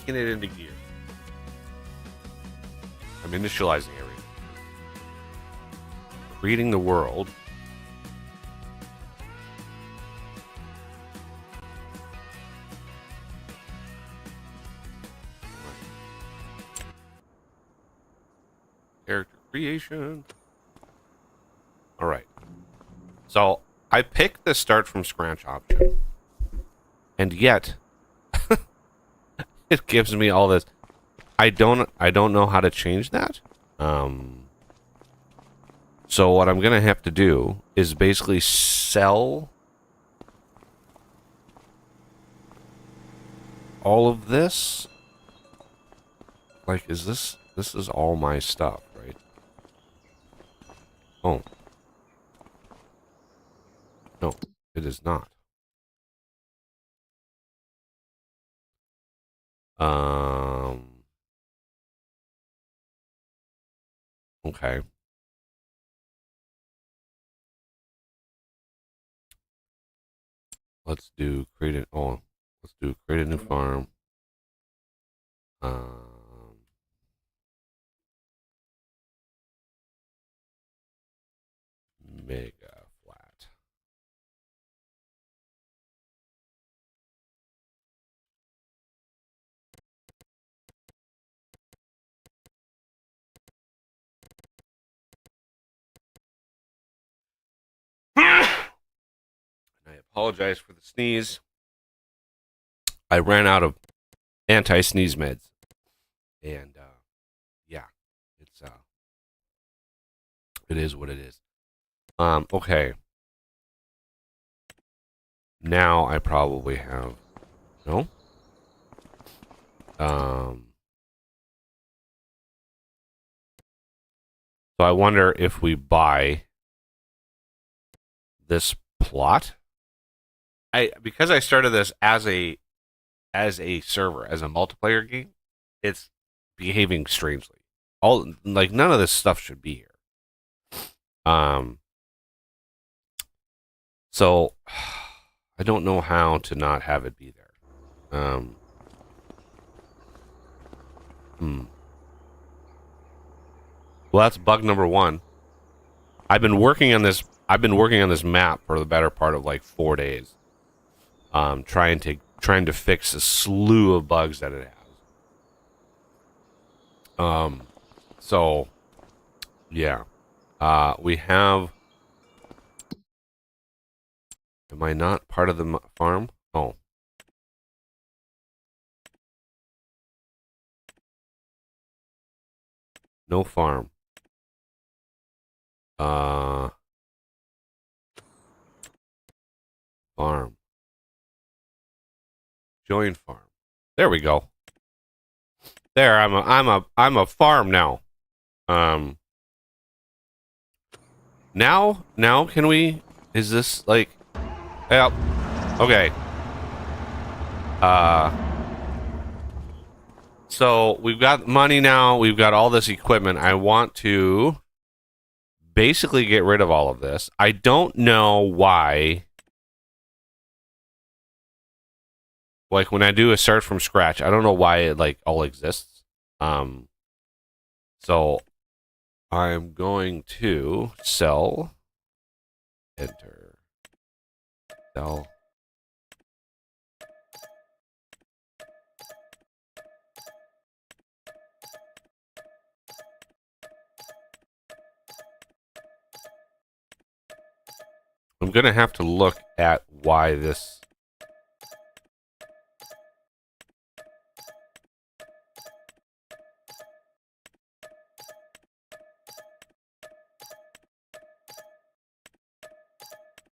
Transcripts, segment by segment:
kicking it into gear. I'm initializing everything. Creating the world. Character creation. All right. So I picked the start from scratch option, and yet it gives me all this. I don't know how to change that. So what I'm gonna have to do is basically sell all of this. Like, is this is all my stuff, right? Oh. No, it is not. Okay. Let's do create a new farm. Mega flat. I apologize for the sneeze. I ran out of anti-sneeze meds, and yeah, it's it is what it is. Okay. Now I probably have no. So I wonder if we buy this plot. Because I started this as a server, as a multiplayer game, it's behaving strangely. None of this stuff should be here. So I don't know how to not have it be there. Well, that's bug number one. I've been working on this map for the better part of like 4 days. Trying to fix a slew of bugs that it has. So yeah. We have. Am I not part of the farm? Oh. No farm. Farm. Join farm. There we go. There, I'm a farm now. Now can we? Is this like? Yep. Okay. So we've got money now. We've got all this equipment. I want to basically get rid of all of this. I don't know why. Like when I do a start from scratch, I don't know why it like all exists. So I'm going to sell, enter, sell. I'm going to have to look at why this.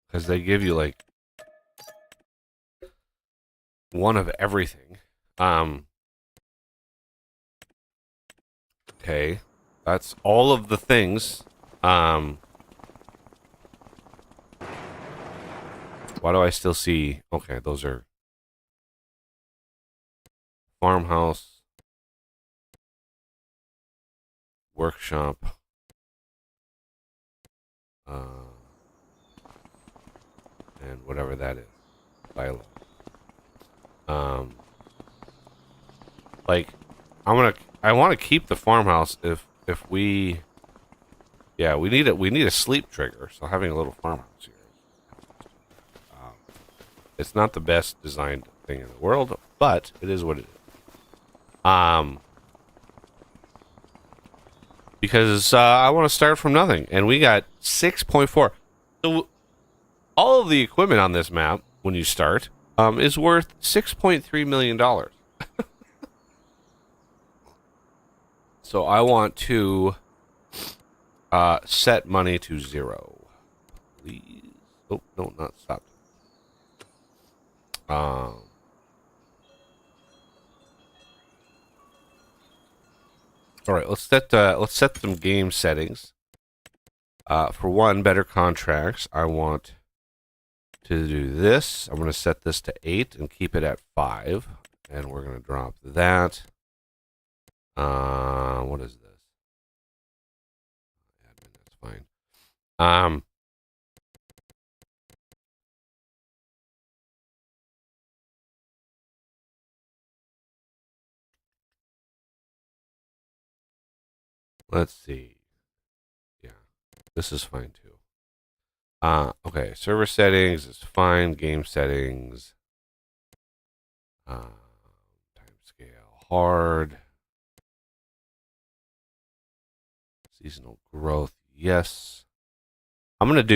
Because they give you like one of everything. Okay. That's all of the things. Why do I still see? Okay, those are farmhouse, workshop, and whatever that is, silo. Like, I want to keep the farmhouse if we, yeah, we need a sleep trigger. So having a little farmhouse here, it's not the best designed thing in the world, but it is what it is. Because I want to start from nothing, and we got 6.4. So all of the equipment on this map when you start is worth $6.3 million. So I want to set money to 0. Please. Oh, no, not stop. All right, let's set some game settings. For one, better contracts. I want to do this. I'm going to set this to 8 and keep it at 5, and we're going to drop that. What is this? Admin, that's fine. Let's see. Yeah, this is fine too. Okay, server settings is fine. Game settings. Time scale hard. Seasonal growth, yes. I'm gonna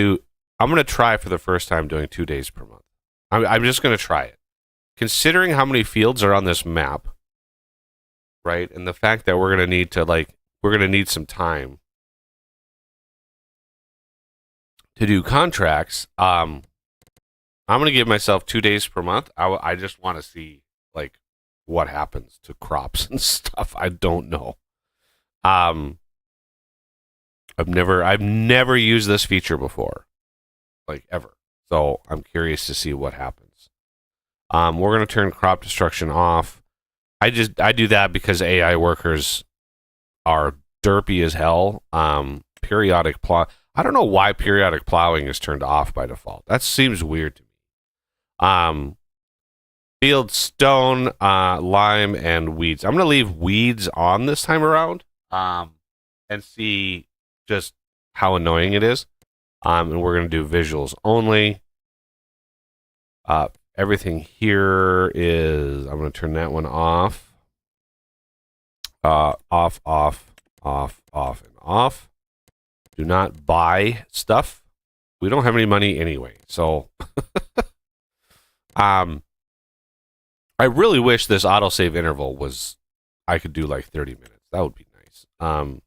try for the first time doing 2 days per month. I'm just gonna try it. Considering how many fields are on this map, right? And the fact that we're gonna need some time to do contracts. I'm gonna give myself 2 days per month. I just want to see like what happens to crops and stuff. I don't know. I've never used this feature before, like ever. So I'm curious to see what happens. We're gonna turn crop destruction off. I do that because AI workers are derpy as hell. Periodic plow. I don't know why periodic plowing is turned off by default. That seems weird to me. Field stone, lime, and weeds. I'm gonna leave weeds on this time around. And see just how annoying it is. And we're gonna do visuals only. Everything here is. I'm gonna turn that one off. Off, and off. Do not buy stuff. We don't have any money anyway, so I really wish this autosave interval was I could do like 30 minutes. That would be nice. I'm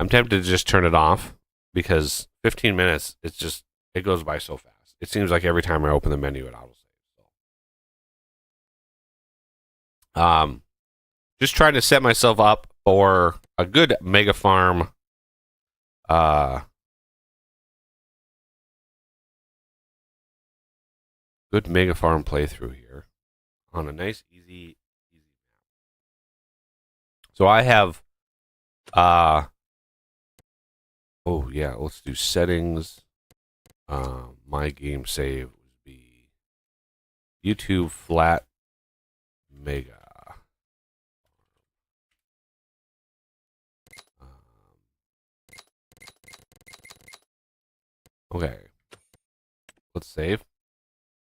tempted to just turn it off because 15 minutes it goes by so fast. It seems like every time I open the menu it autosaves. So. Just trying to set myself up for a good mega farm. Good mega farm playthrough here on a nice easy map. So I have oh yeah, let's do settings. My game save would be YouTube flat mega. Okay, let's save.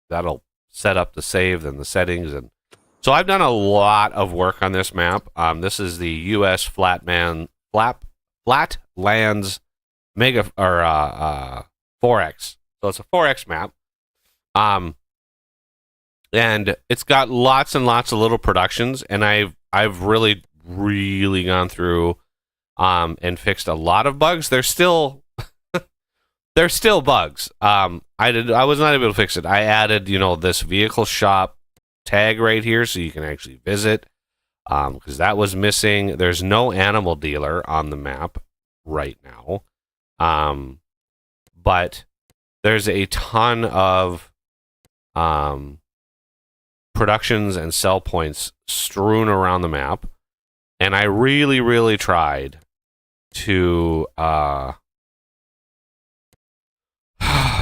That'll set up the save and the settings, and so I've done a lot of work on this map. This is the US FlatLands mega or 4X. So it's a 4X map. And it's got lots and lots of little productions, and I've really gone through and fixed a lot of bugs. There's still bugs. I was not able to fix it. I added, this vehicle shop tag right here so you can actually visit, because that was missing. There's no animal dealer on the map right now. But there's a ton of productions and sell points strewn around the map, and I really tried to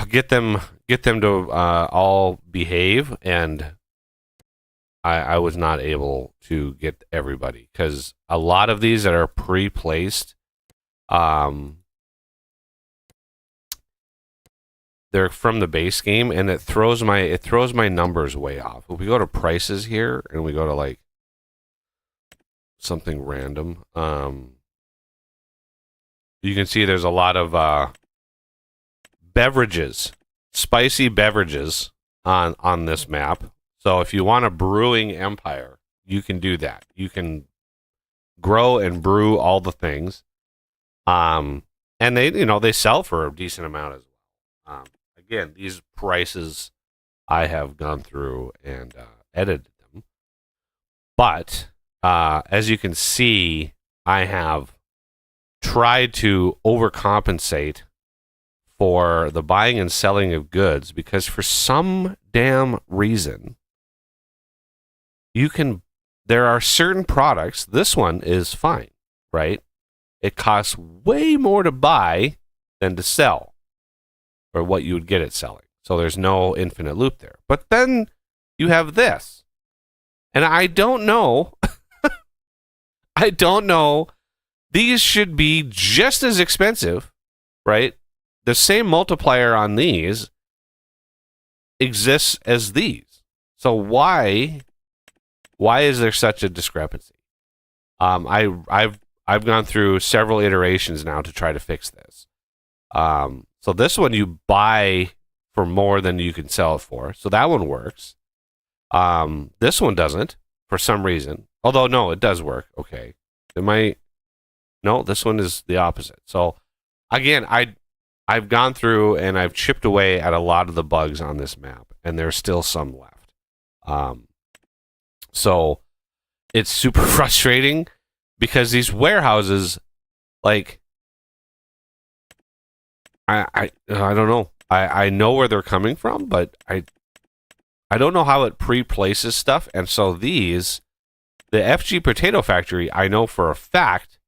get them to all behave, and I was not able to get everybody because a lot of these that are pre-placed, they're from the base game, and it throws my numbers way off. If we go to prices here and we go to like something random, you can see there's a lot of beverages, spicy beverages on this map. So if you want a brewing empire, you can do that. You can grow and brew all the things. And they sell for a decent amount as well. Again, these prices I have gone through and edited them. But as you can see, I have tried to overcompensate for the buying and selling of goods because for some damn reason, there are certain products. This one is fine, right? It costs way more to buy than to sell, or what you would get at selling. So there's no infinite loop there. But then you have this. And I don't know. I don't know. These should be just as expensive, right? The same multiplier on these exists as these. So why is there such a discrepancy? I've gone through several iterations now to try to fix this. So this one you buy for more than you can sell it for. So that one works. This one doesn't for some reason. Although no, it does work. Okay. No, this one is the opposite. So again, I've gone through and I've chipped away at a lot of the bugs on this map, and there's still some left. So it's super frustrating because these warehouses, like, I don't know. I know where they're coming from, but I don't know how it pre-places stuff. And so the FG Potato Factory, I know for a fact,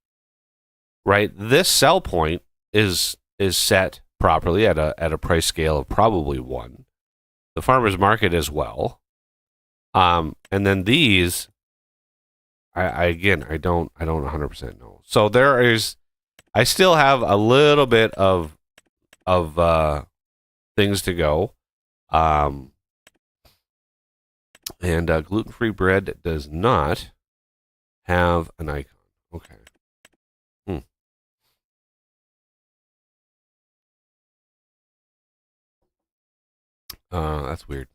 right? This sell point is set properly at a price scale of probably 1. The farmer's market as well. And then these, I don't 100% know. So I still have a little bit of things to go. And gluten-free bread does not have an icon. Okay. That's weird.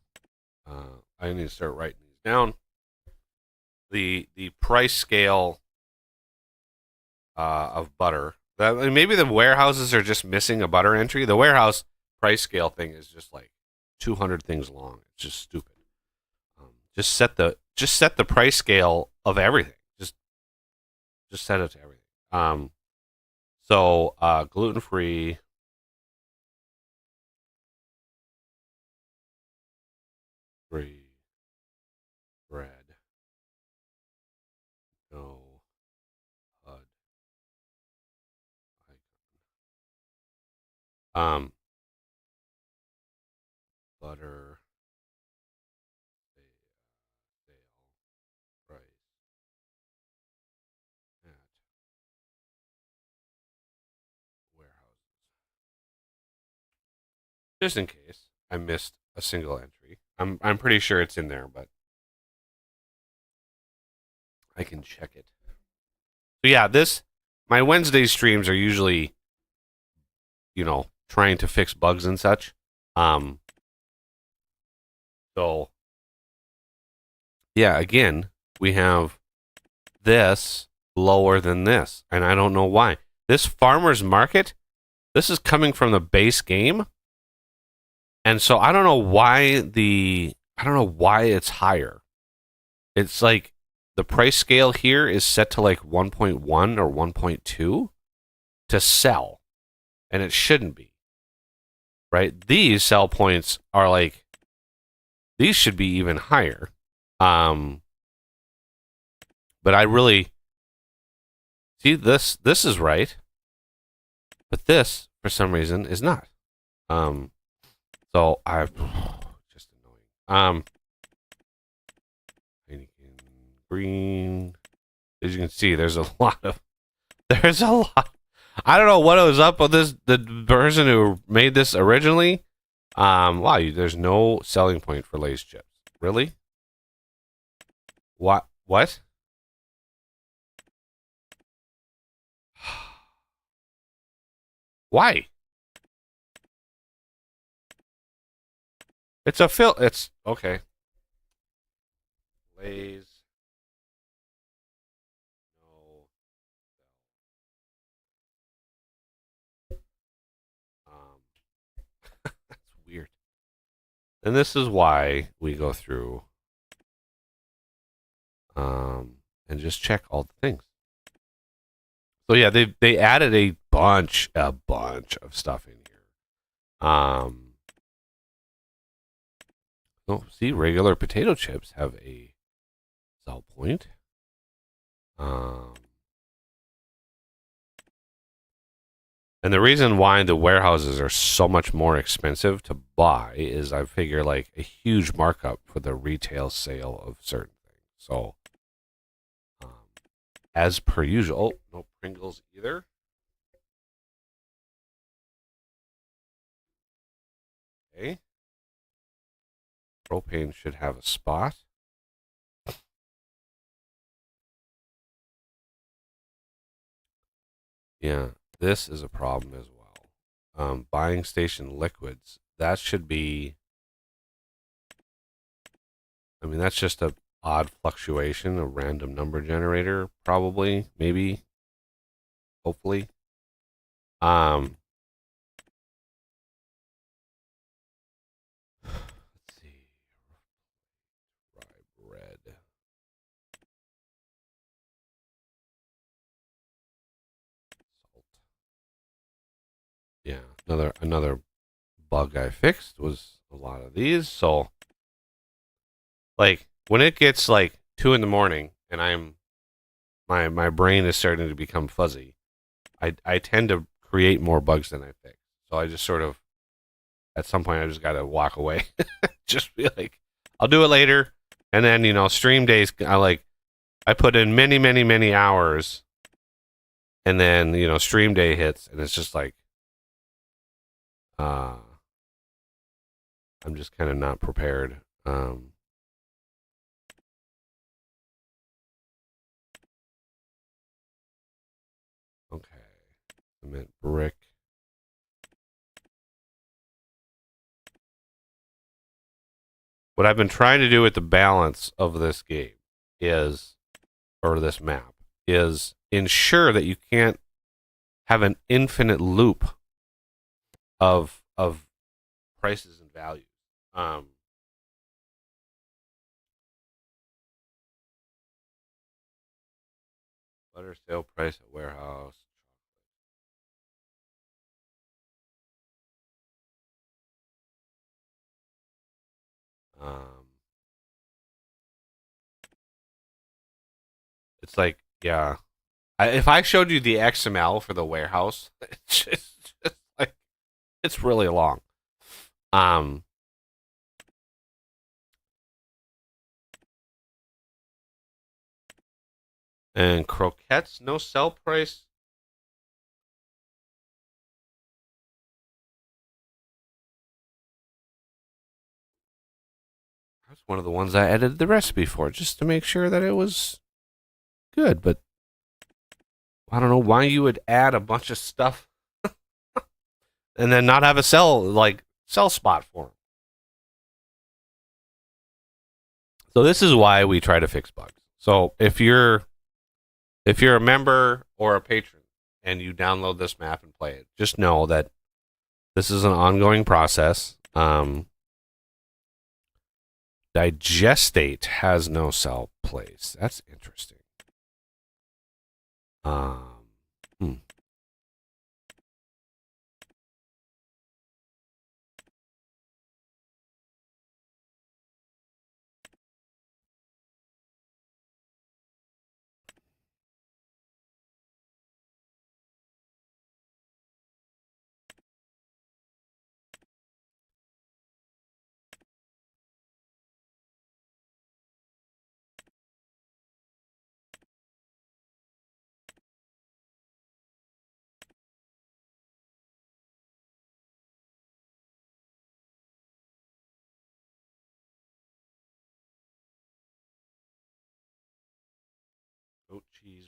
I need to start writing these down. The price scale of butter. Maybe the warehouses are just missing a butter entry. The warehouse price scale thing is just like 200 things long. It's just stupid. Just set the price scale of everything. Just set it to everything. So gluten-free. Free bread. No HUD icon. Butter sale price at warehouses. Just in case I missed a single entry. I'm pretty sure it's in there, but I can check it. So yeah, my Wednesday streams are usually, trying to fix bugs and such. So yeah, again, we have this lower than this, and I don't know why. This farmer's market, this is coming from the base game. And so I don't know why it's higher. It's like the price scale here is set to like 1.1 or 1.2 to sell, and it shouldn't be. Right? These sell points are like, these should be even higher. But I really see this is right, but this for some reason is not. So I've just annoying. I need green. As you can see, there's a lot of. There's a lot. I don't know what was up with this. The person who made this originally. Wow, there's no selling point for Lay's chips. Really? What? What? Why? It's a fill. It's okay. Lay's. No. That's weird. And this is why we go through and just check all the things. So yeah, they added a bunch of stuff in here. Oh, see, regular potato chips have a sell point. And the reason why the warehouses are so much more expensive to buy is I figure like a huge markup for the retail sale of certain things. So, as per usual, no Pringles either. Okay. Propane should have a spot. Yeah, this is a problem as well. Buying station liquids, that should be, I mean, that's just a odd fluctuation, a random number generator, probably, maybe, hopefully. Let's see, rye bread. Salt. Yeah, another bug I fixed was a lot of these. So, like, when it gets like 2 in the morning and my brain is starting to become fuzzy, I tend to create more bugs than I fix. So I just sort of at some point I just got to walk away. Just be like, I'll do it later. And then, stream days, I put in many hours. And then, stream day hits and it's just like, I'm just kind of not prepared. Okay. Cement brick. What I've been trying to do with the balance of this game is, or this map, is ensure that you can't have an infinite loop of prices and values. Butter sale price at warehouse. Um, it's like, yeah. If I showed you the XML for the warehouse, it's like it's really long. Um, and croquettes, no sell price. That's one of the ones I edited the recipe for, just to make sure that it was good. But I don't know why you would add a bunch of stuff and then not have a sell spot for them. So this is why we try to fix bugs. So if you're a member or a patron and you download this map and play it, just know that this is an ongoing process. Digestate has no sell place. That's interesting. Hmm.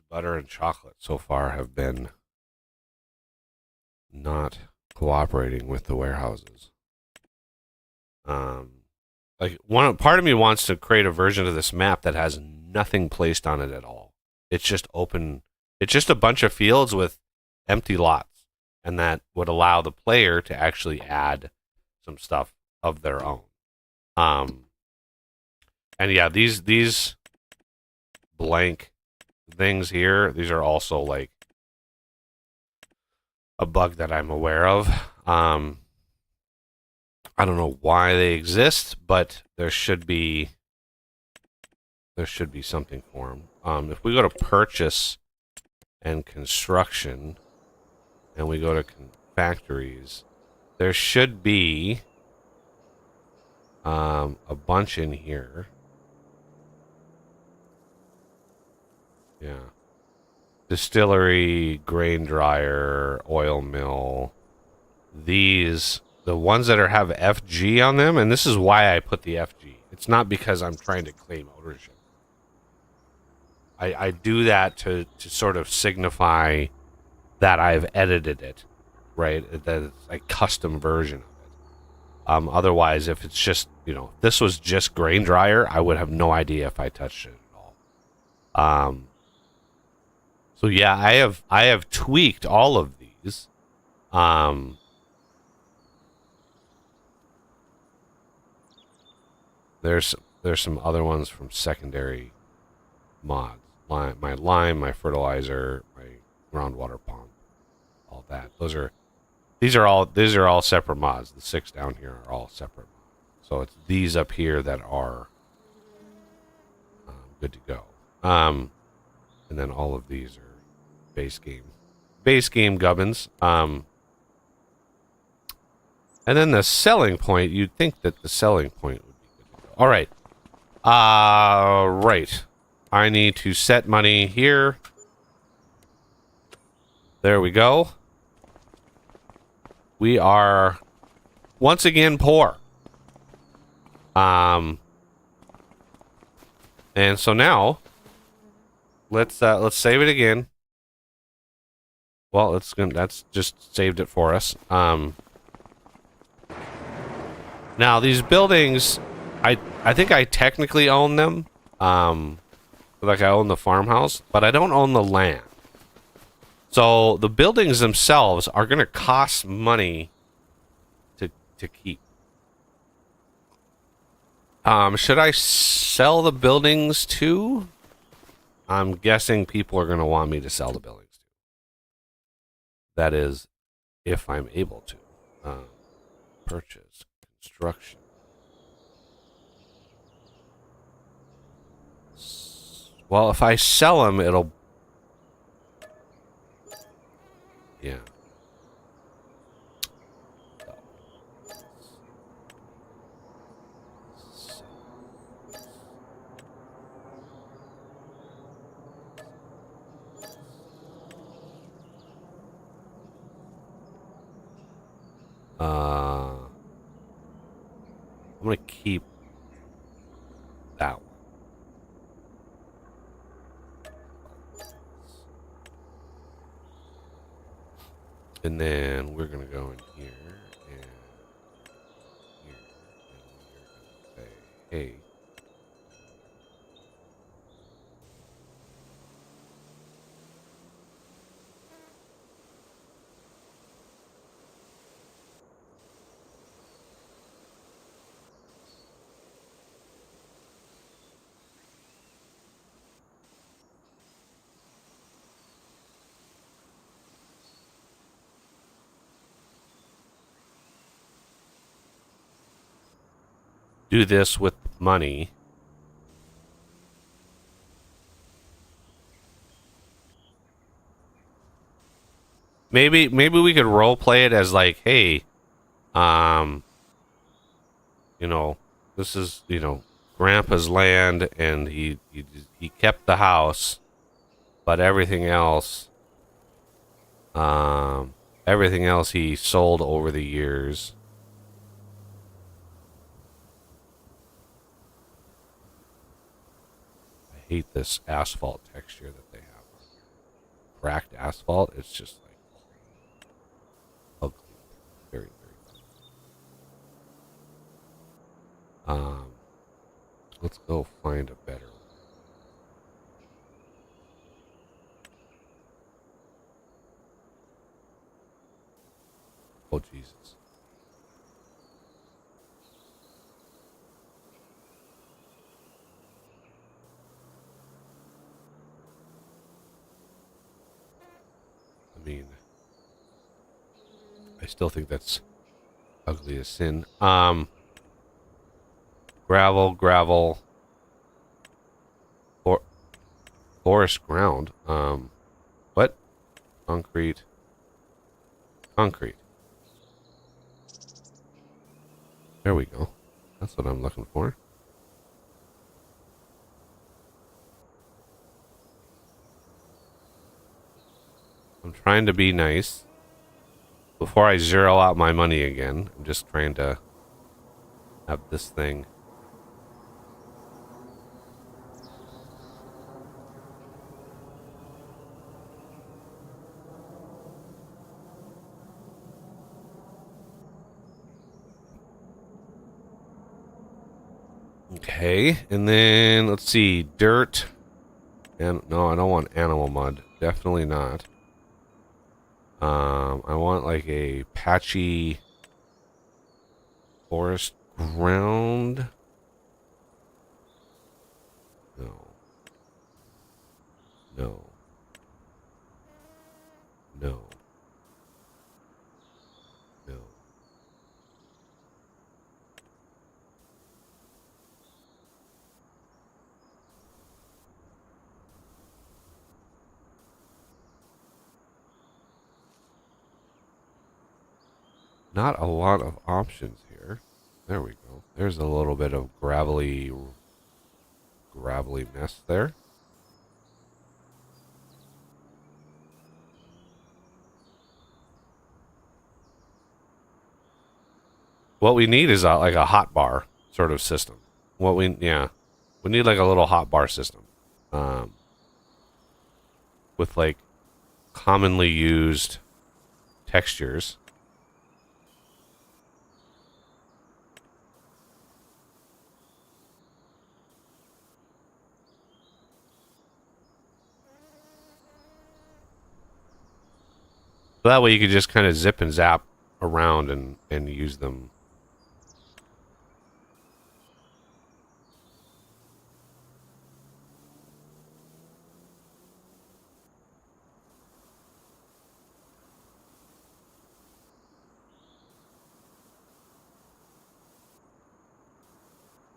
butter and chocolate so far have been not cooperating with the warehouses. Like part of me wants to create a version of this map that has nothing placed on it at all. It's just open. It's just a bunch of fields with empty lots, and that would allow the player to actually add some stuff of their own. And yeah, these blank things here, these are also like a bug that I'm aware of. I don't know why they exist, but there should be something for them. If we go to purchase and construction, and we go to factories, there should be a bunch in here. Yeah. Distillery, grain dryer, oil mill. These, the ones that have FG on them, and this is why I put the FG. It's not because I'm trying to claim ownership. I do that to sort of signify that I've edited it, right? That it's a custom version of it. Otherwise, if it's just, if this was just grain dryer, I would have no idea if I touched it at all. So yeah, I have tweaked all of these. There's some other ones from secondary mods. My lime, my fertilizer, my groundwater pump, all that. These are all separate mods. The 6 down here are all separate mods. So it's these up here that are good to go. And then all of these are base game gubbins. And then the selling point, you'd think that the selling point would be good to go. All right. Right. I need to set money here. There we go. We are once again poor. And so now let's save it again. Well, that's just saved it for us. Now these buildings, I think I technically own them. Like I own the farmhouse, but I don't own the land. So the buildings themselves are going to cost money to keep. Should I sell the buildings too? I'm guessing people are going to want me to sell the buildings too. That is, if I'm able to. Purchase, construction. Well, if I sell them, it'll... Yeah. I'm going to keep that one. And then we're going to go in here and here. And we're going to say, hey. Do this with money. Maybe we could role play it as like, hey, this is, Grandpa's land, and he kept the house, but everything else he sold over the years. I hate this asphalt texture that they have on here. cracked asphalt. It's just like ugly. Very, very ugly. Let's go find a better one. Oh, Jesus. I mean, I still think that's ugly as sin. Gravel, gravel, for forest ground. What? Concrete, concrete. There we go. That's what I'm looking for. I'm trying to be nice. Before I zero out my money again, I'm just trying to have this thing. Okay, and then let's see, dirt. And no, I don't want animal mud. Definitely not. I want like a patchy forest ground. No. No. No. No. Not a lot of options here. There we go. There's a little bit of gravelly mess there. What we need is like a hot bar sort of system. We need like a little hot bar system, with like commonly used textures. So that way you could just kind of zip and zap around and use them.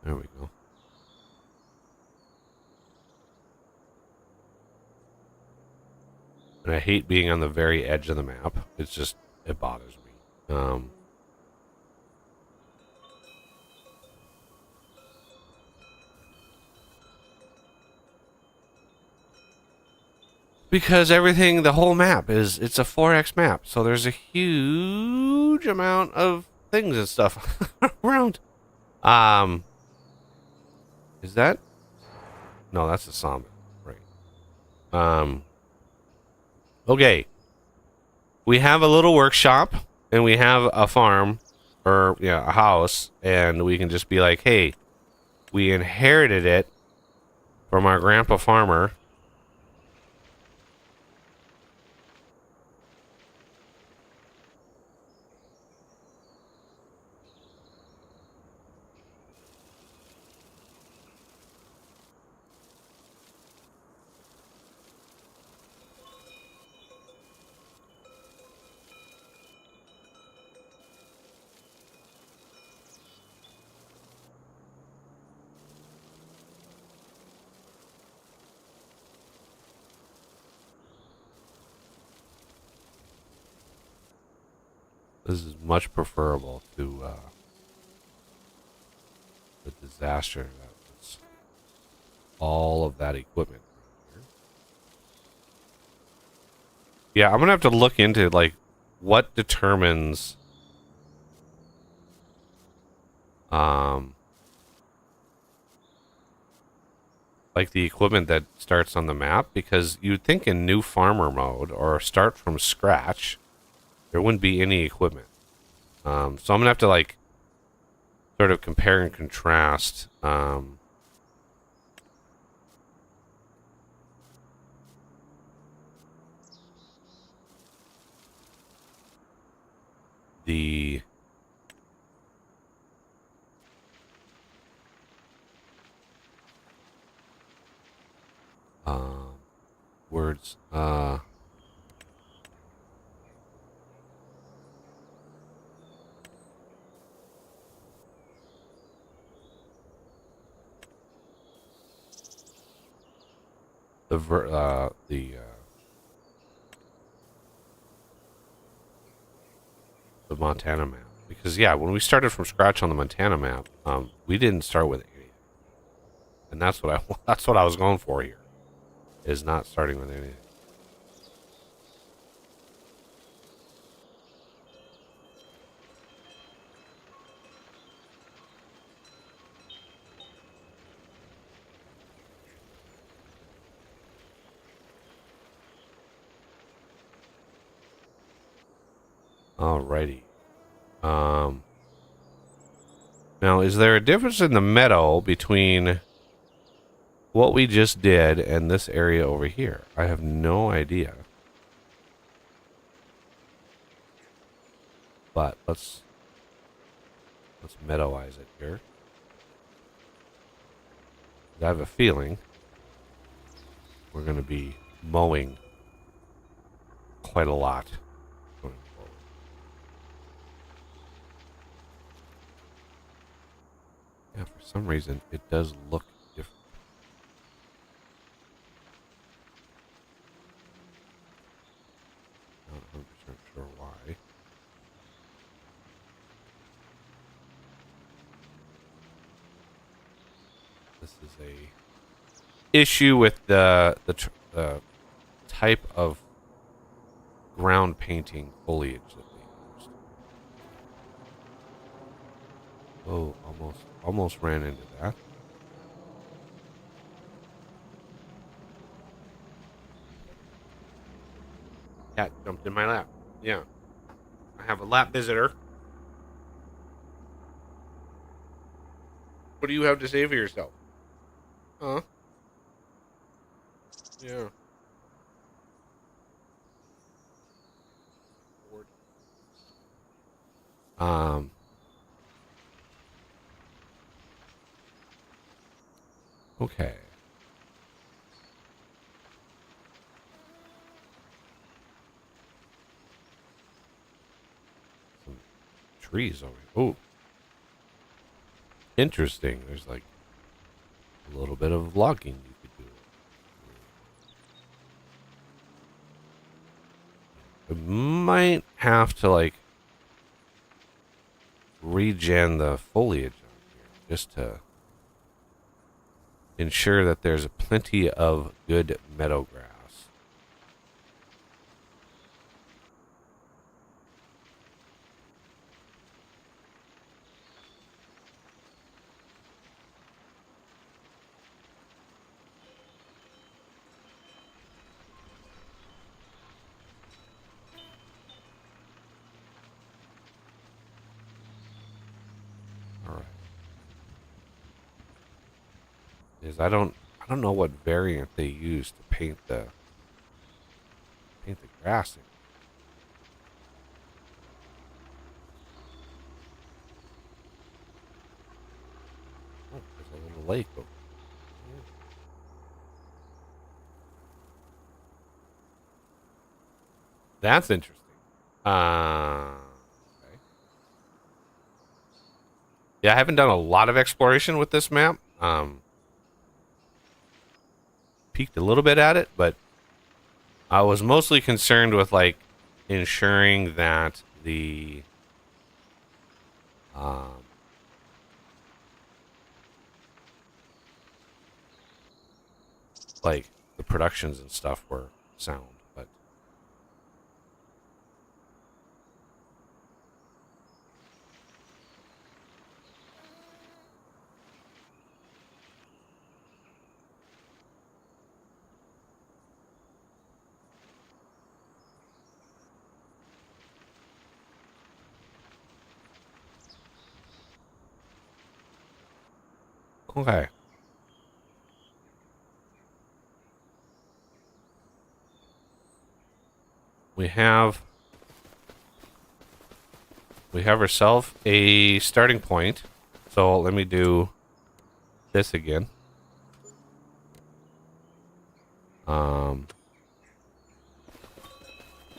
There we go. And I hate being on the very edge of the map. It's just, it bothers me. Because everything, the whole map it's a 4X map. So there's a huge amount of things and stuff around. Is that? No, that's a sawmill. Right. Okay. We have a little workshop and we have a farm or a house, and we can just be like, hey, we inherited it from our grandpa farmer. This is much preferable to the disaster that was all of that equipment. Yeah, I'm gonna have to look into like what determines like the equipment that starts on the map, because you'd think in new farmer mode or start from scratch, there wouldn't be any equipment. So I'm gonna have to like sort of compare and contrast. The words. The Montana map, because yeah, when we started from scratch on the Montana map, we didn't start with anything, and that's what I that's what I was going for here, is not starting with anything. Alrighty. Um, Now, is there a difference in the meadow between what we just did and this area over here? I have no idea. But let's meadowize it here. I have a feeling we're going to be mowing quite a lot going forward. Yeah, for some reason it does look different. Not 100% sure why. This is a issue with the type of ground painting foliage that they used. Oh, almost ran into that. Cat jumped in my lap. Yeah, I have a lap visitor. What do you have to say for yourself? Huh? Yeah. Um. Okay. Some trees over here. Oh, interesting. There's like a little bit of logging you could do. I might have to like regen the foliage on here just to ensure that there's plenty of good meadow grass. All right. Is I don't know what variant they use to paint the grass in. Oh, there's a little lake over there. That's interesting. Okay. Yeah, I haven't done a lot of exploration with this map. Peeked a little bit at it, but I was mostly concerned with like ensuring that um, like the productions and stuff were sound. But Okay. We have ourselves a starting point. So let me do this again.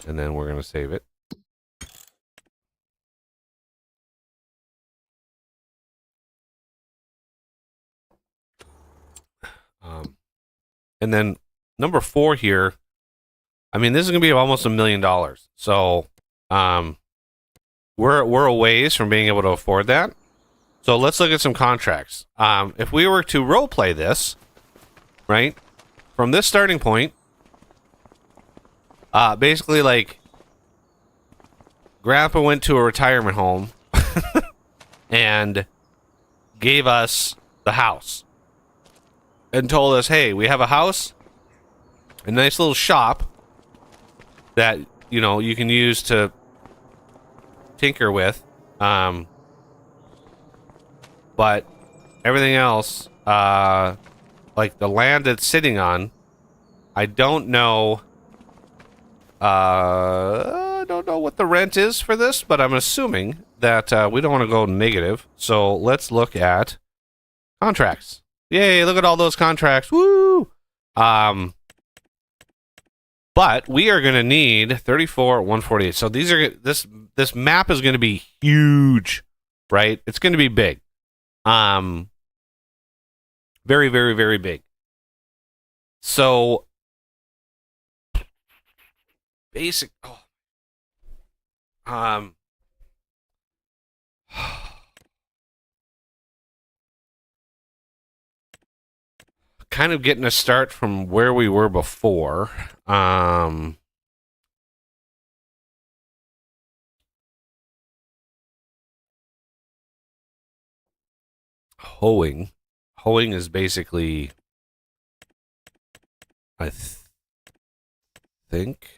And then we're gonna save it. And then number 4 here. I mean, this is gonna be almost $1 million. So, we're a ways from being able to afford that. So let's look at some contracts. If we were to role play this, right, from this starting point, basically like Grandpa went to a retirement home and gave us the house and told us, hey, we have a house, a nice little shop that, you know, you can use to tinker with. But everything else, like the land it's sitting on, I don't know. I don't know what the rent is for this, but I'm assuming that we don't want to go negative. So let's look at contracts. Yay, look at all those contracts. Woo! But we are going to need 34, 148. So these are this map is going to be huge, right? It's going to be big. Very, very, very big. So basic. Kind of getting a start from where we were before. Hoeing. Hoeing is basically, I think.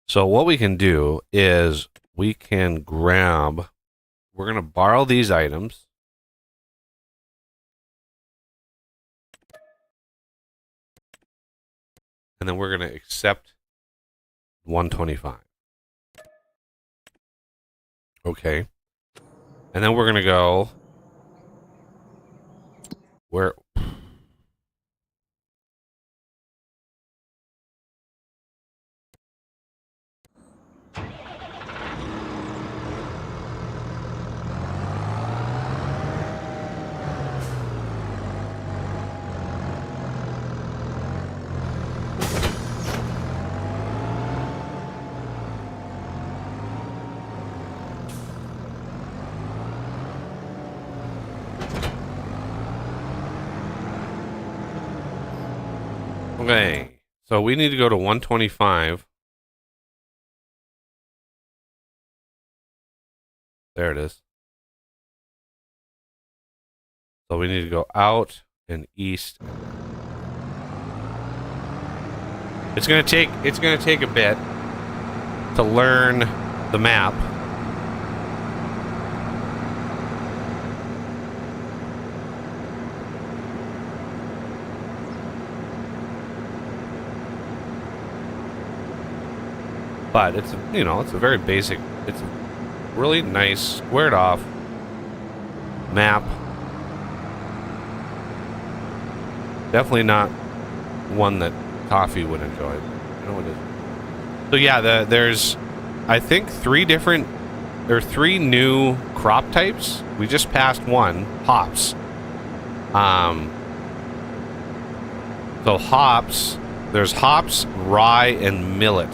So what we can do is we can grab, we're going to borrow these items. And then we're going to accept 125. Okay. And then we're going to go where. Okay, so we need to go to 125. There it is. So we need to go out and east. It's gonna take a bit to learn the map. But it's, you know, it's a very basic, it's a really nice squared off map. Definitely not one that Coffee would enjoy. You know what it is. So yeah, there's, I think, 3 new crop types. We just passed one, hops. So hops, there's hops, rye, and millet.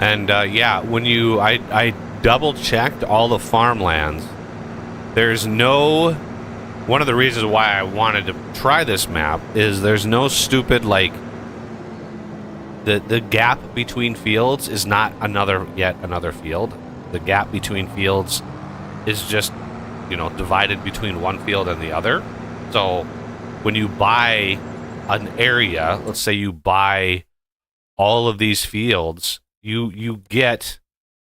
And yeah, when I double checked all the farmlands There's no... One of the reasons why I wanted to try this map is there's no stupid, like... The gap between fields is not yet another field. The gap between fields is just, you know, divided between one field and the other. So when you buy an area, let's say you buy all of these fields, you get,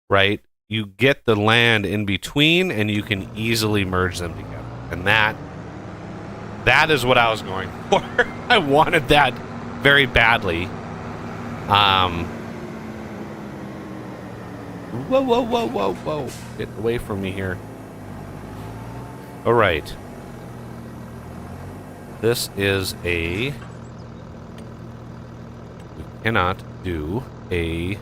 right, you get the land in between and you can easily merge them together. And that is what I was going for. I wanted that very badly. Whoa. Get away from me here. All right. This is a... We cannot do a...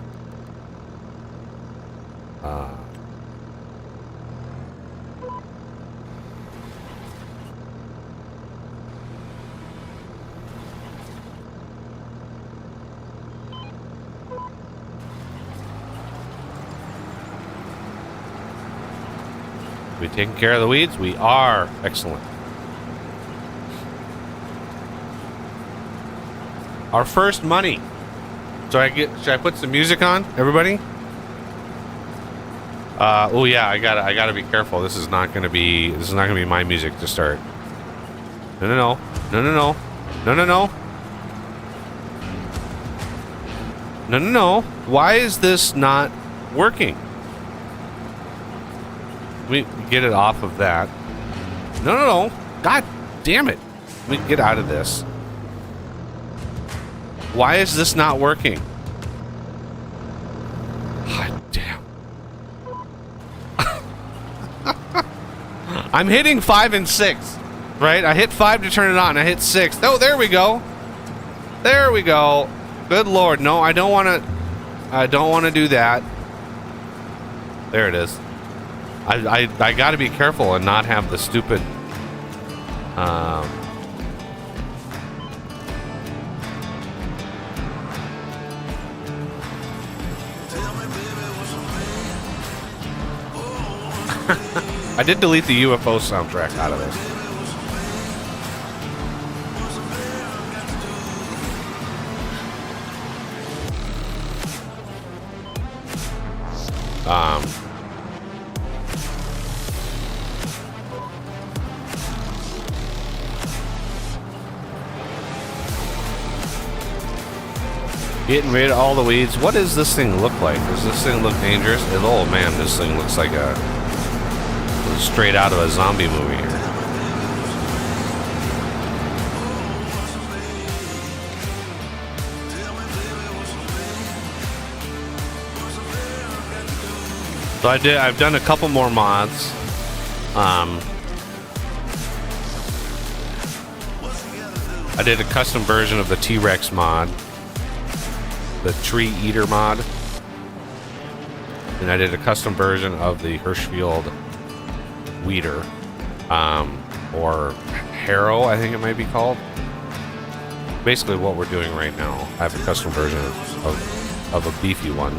We taking care of the weeds? We are. Excellent. Our first money. So should I put some music on, everybody? Oh yeah, I gotta be careful. This is not gonna be my music to start. No. Why is this not working? Let me get it off of that. No. God damn it. Let me get out of this. Why is this not working? God damn. I'm hitting 5 and 6, right? I hit 5 to turn it on. I hit 6. Oh, there we go. There we go. Good Lord. No, I don't want to do that. There it is. I got to be careful and not have the stupid I did delete the UFO soundtrack out of this. Getting rid of all the weeds. What does this thing look like? Does this thing look dangerous? Oh man, this thing looks like straight out of a zombie movie here. So I've done a couple more mods. I did a custom version of the T-Rex mod, the Tree Eater mod, and I did a custom version of the Hirschfield Weeder, or Harrow, I think it might be called. Basically what we're doing right now, I have a custom version of a beefy one.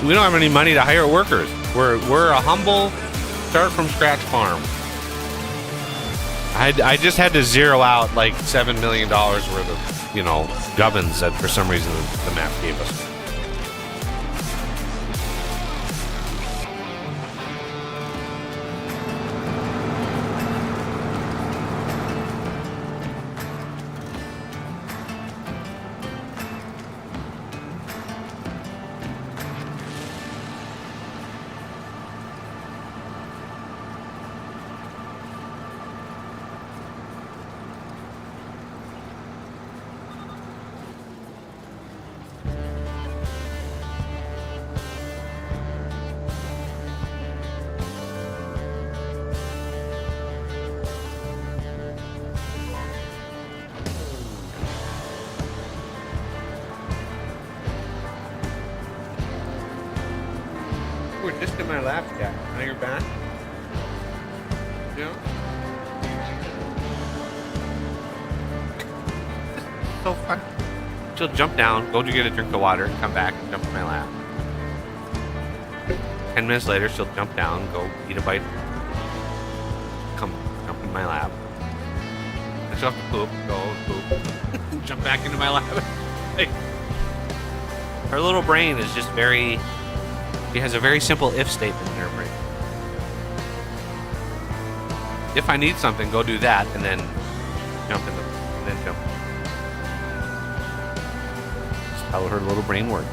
We don't have any money to hire workers. We're a humble start from scratch farm. I just had to zero out like $7 million worth of, you know, gubbins that for some reason the map gave us. were just in my lap, yeah. Now you're back. You know? So fun. She'll jump down, go to get a drink of water, come back and jump in my lap. 10 minutes later, she'll jump down, go eat a bite, jump in my lap. And she'll have to poop, go poop, jump back into my lap. Like, her little brain is just very... She has a very simple if statement in her brain. If I need something, go do that, and then jump in and then jump. That's how her little brain works.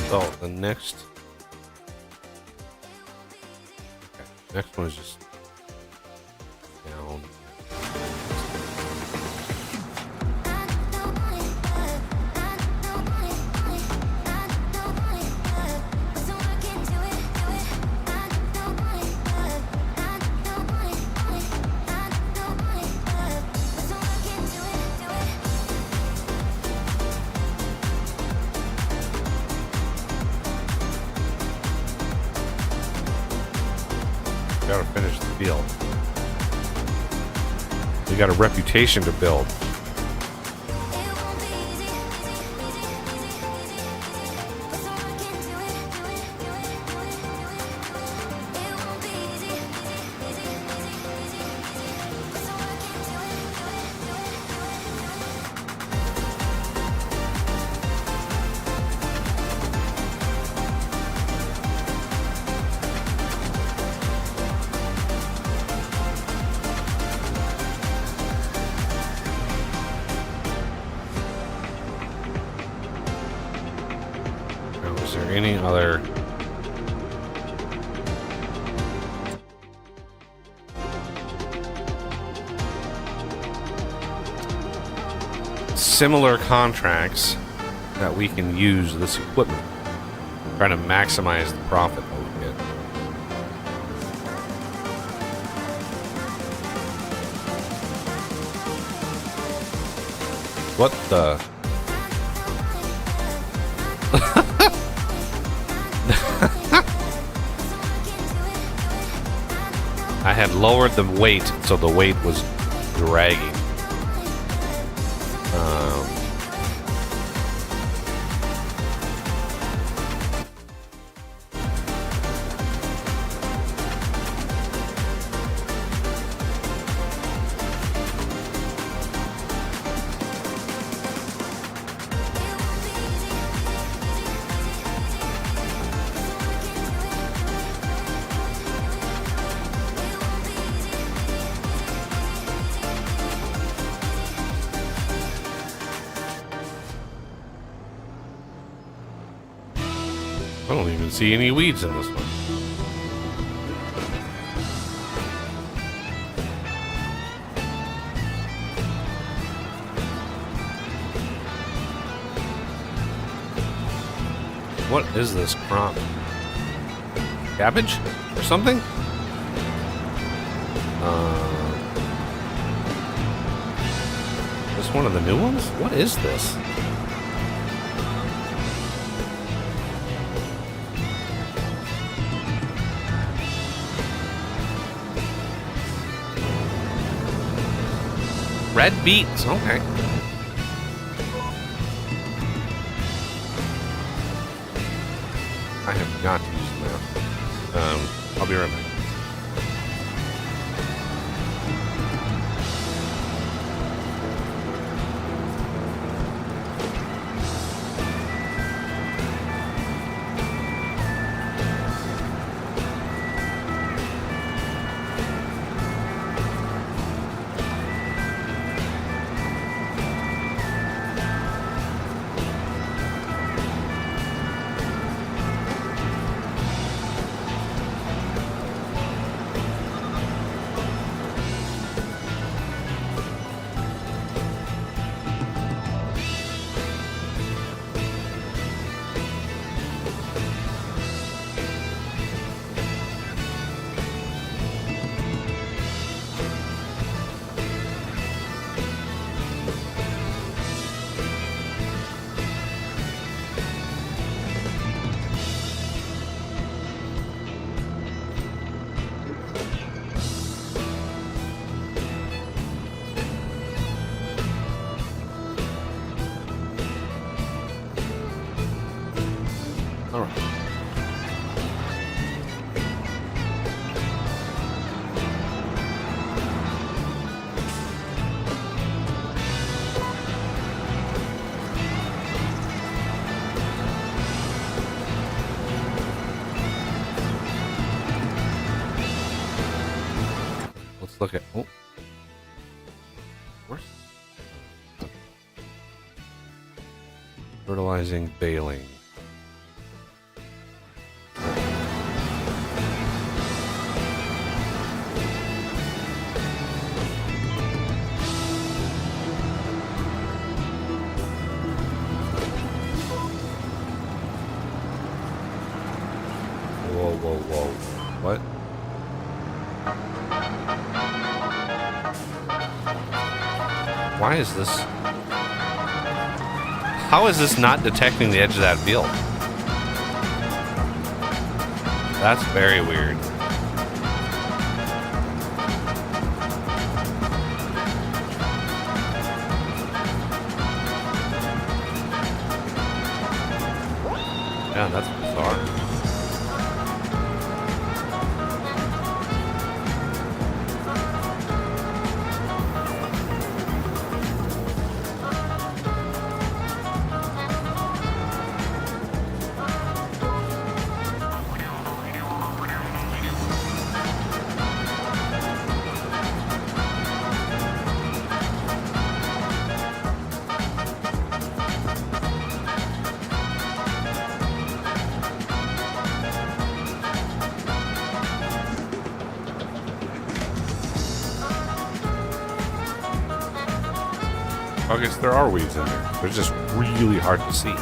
So the next one is just down. Gotta finish the field. We got a reputation to build. Is there any other similar contracts that we can use this equipment, trying to maximize the profit that we get? What the? I had lowered the weight, so the weight was dragging. I don't even see any weeds in this one. What is this crop? Cabbage or something? This one of the new ones? What is this? Red beets, okay. I have got to use the map. I'll be right back. All right. Let's look at. Oh, where's fertilizing, baling. Whoa. What? Why is this? How is this not detecting the edge of that field? That's very weird. Yeah, that's bizarre. I guess there are weeds in there. They're just really hard to see.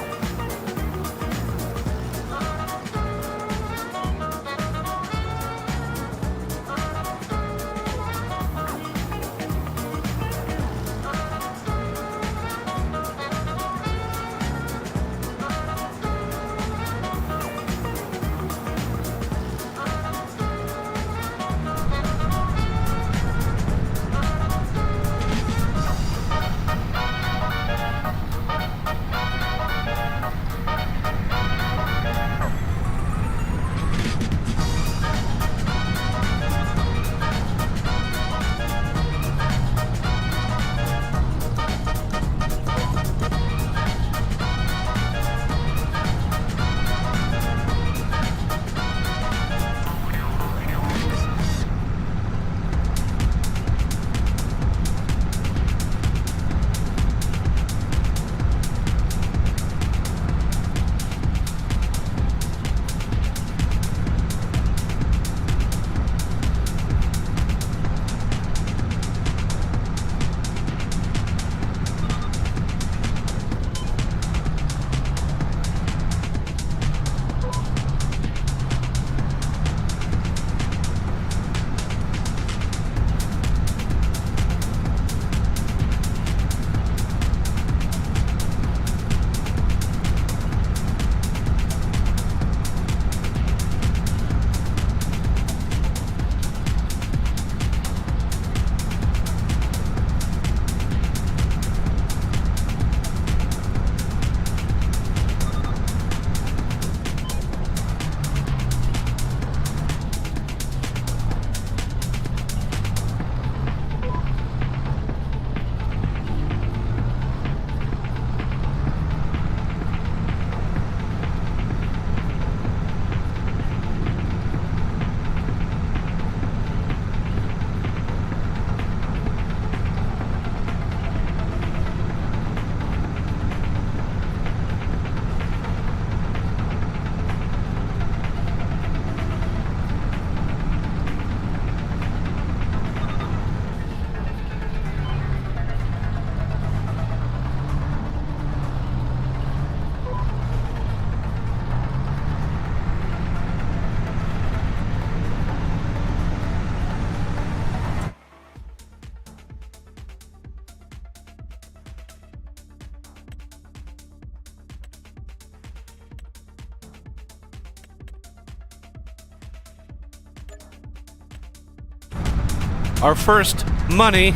Our first money.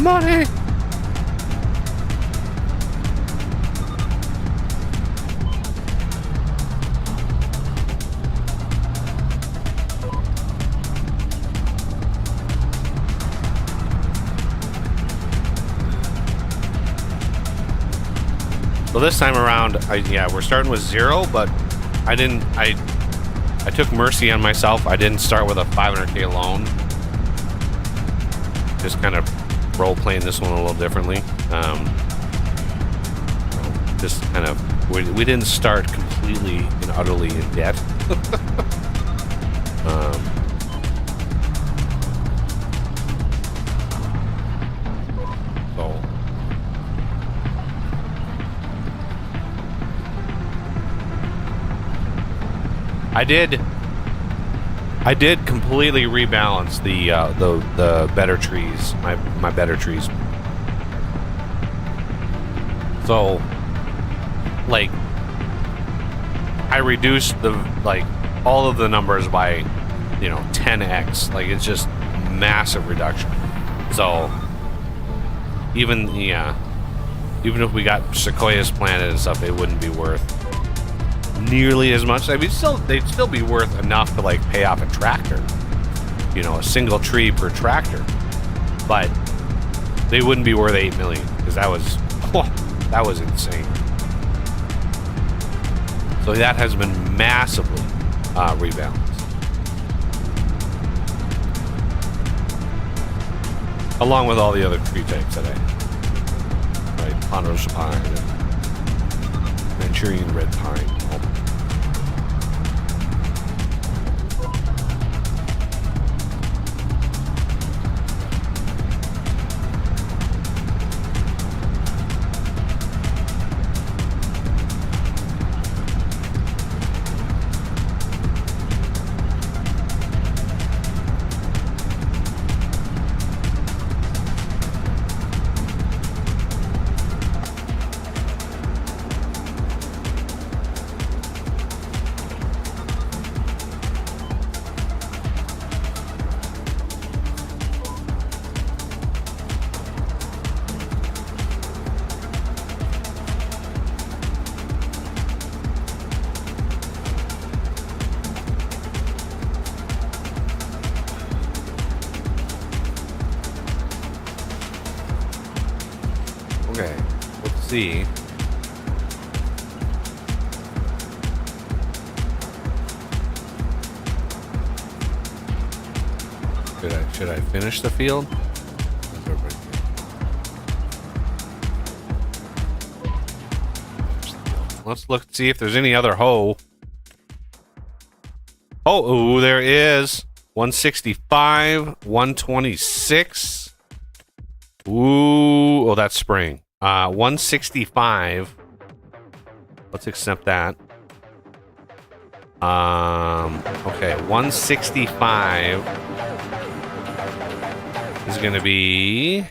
Money! So this time around, we're starting with 0, but I took mercy on myself. I didn't start with a 500K loan. Just kind of role-playing this one a little differently. Just kind of, we didn't start completely and utterly in debt. So I did completely rebalance the better trees, my better trees. So, like, I reduced all of the numbers by, 10x. Like, it's just massive reduction. So, even if we got sequoias planted and stuff, it wouldn't be worth nearly as much. I mean, they'd still be worth enough to pay off a tractor, a single tree per tractor, but they wouldn't be worth 8 million because that was insane. So that has been massively rebalanced, along with all the other tree types that I have, right? Ponderosa pine and Manchurian red pine. Okay, let's see. Should I finish the field? Let's look, see if there's any other hoe. Oh, there is. 165, 126. Ooh, oh, that's spring. 165. Let's accept that. Okay, 165 is gonna be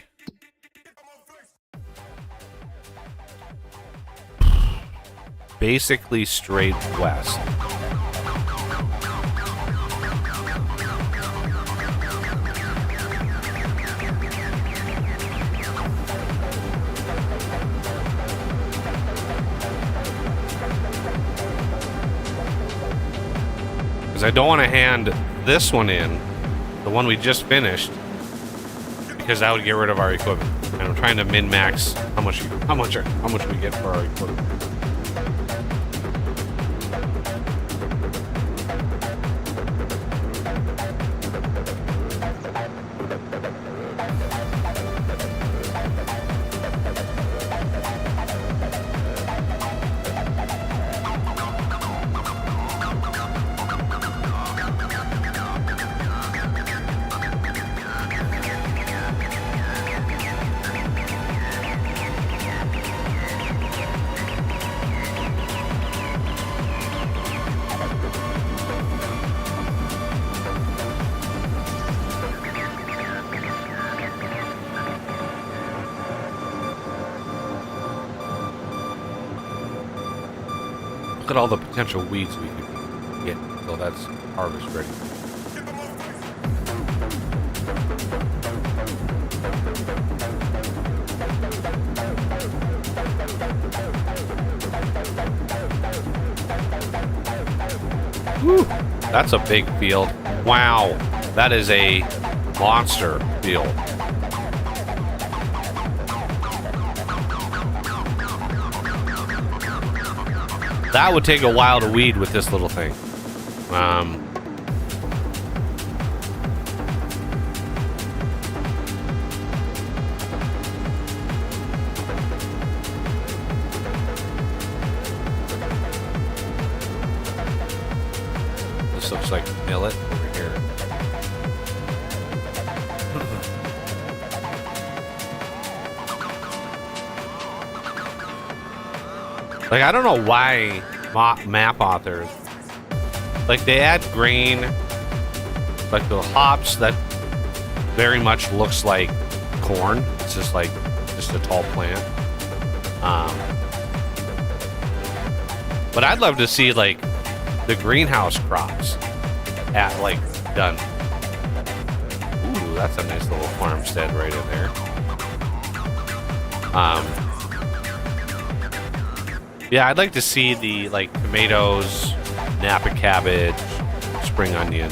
basically straight west. Because I don't want to hand this one in, the one we just finished, because that would get rid of our equipment. And I'm trying to min-max how much we get for our equipment. Look at all the potential weeds we could get until that's harvest ready. Whew, that's a big field. Wow, that is a monster field. That would take a while to weed with this little thing. This looks like millet over here. Like, I don't know why map authors, like, they add grain, like the hops that very much looks like corn. It's just like just a tall plant. But I'd love to see like the greenhouse crops at like done. Ooh, that's a nice little farmstead right in there. Yeah, I'd like to see the like tomatoes, Napa cabbage, spring onion,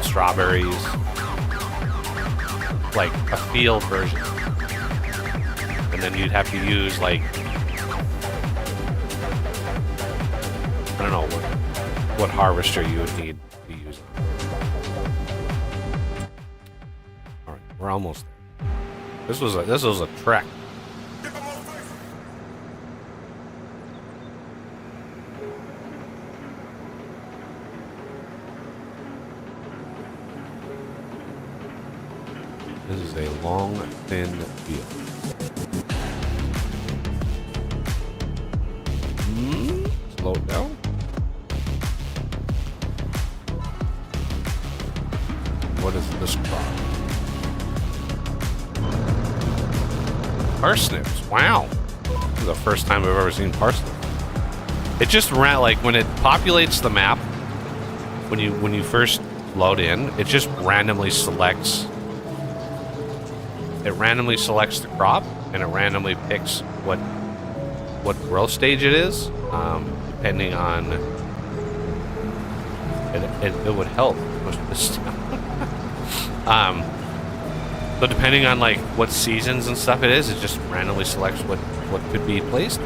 strawberries, like a field version. And then you'd have to use like, I don't know what harvester you would need to use it. All right, we're almost there. This was a trek. This is a long, thin field. Slow it down. What is this crop? Parsnips. Wow. This is the first time I've ever seen parsnips. It just ran like when it populates the map, when you first load in, it just randomly selects. It randomly selects the crop, and it randomly picks what growth stage it is, depending on. It would help push this down. So depending on like what seasons and stuff it is, it just randomly selects what could be placed.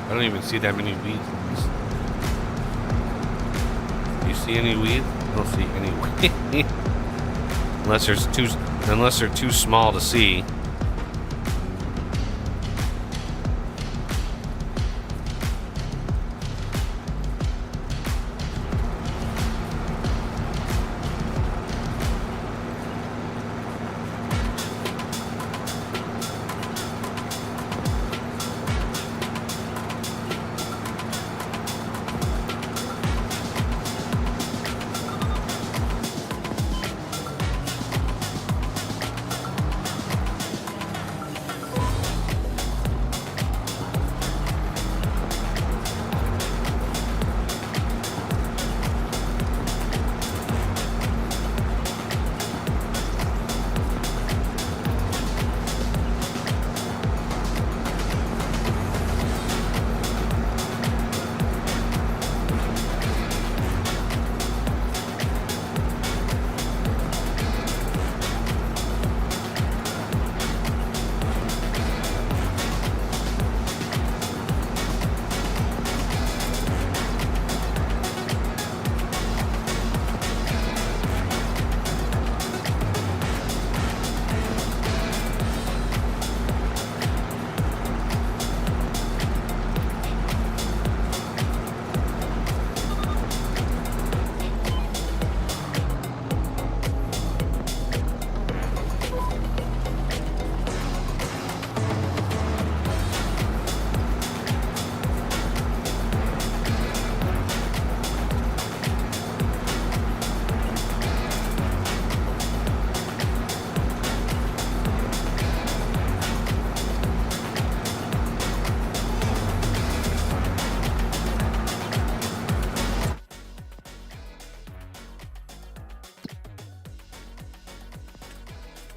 I don't even see that many weeds. Do you see any weeds? I don't see any weeds. Unless they're too small to see.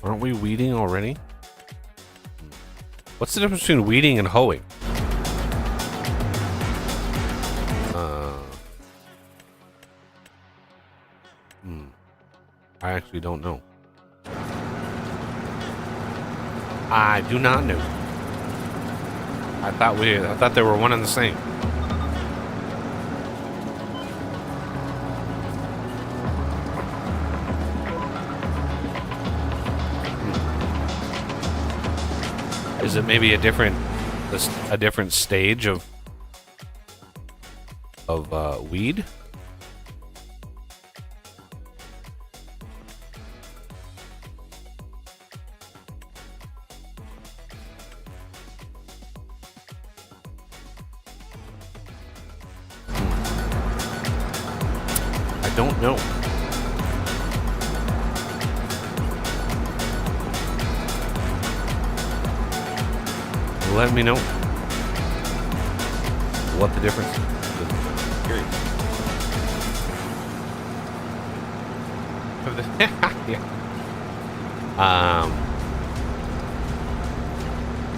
Aren't we weeding already? What's the difference between weeding and hoeing? I actually don't know. I do not know. I thought they were one and the same. Is it maybe a different stage of weed? I don't know. Let me know what the difference is. Yeah.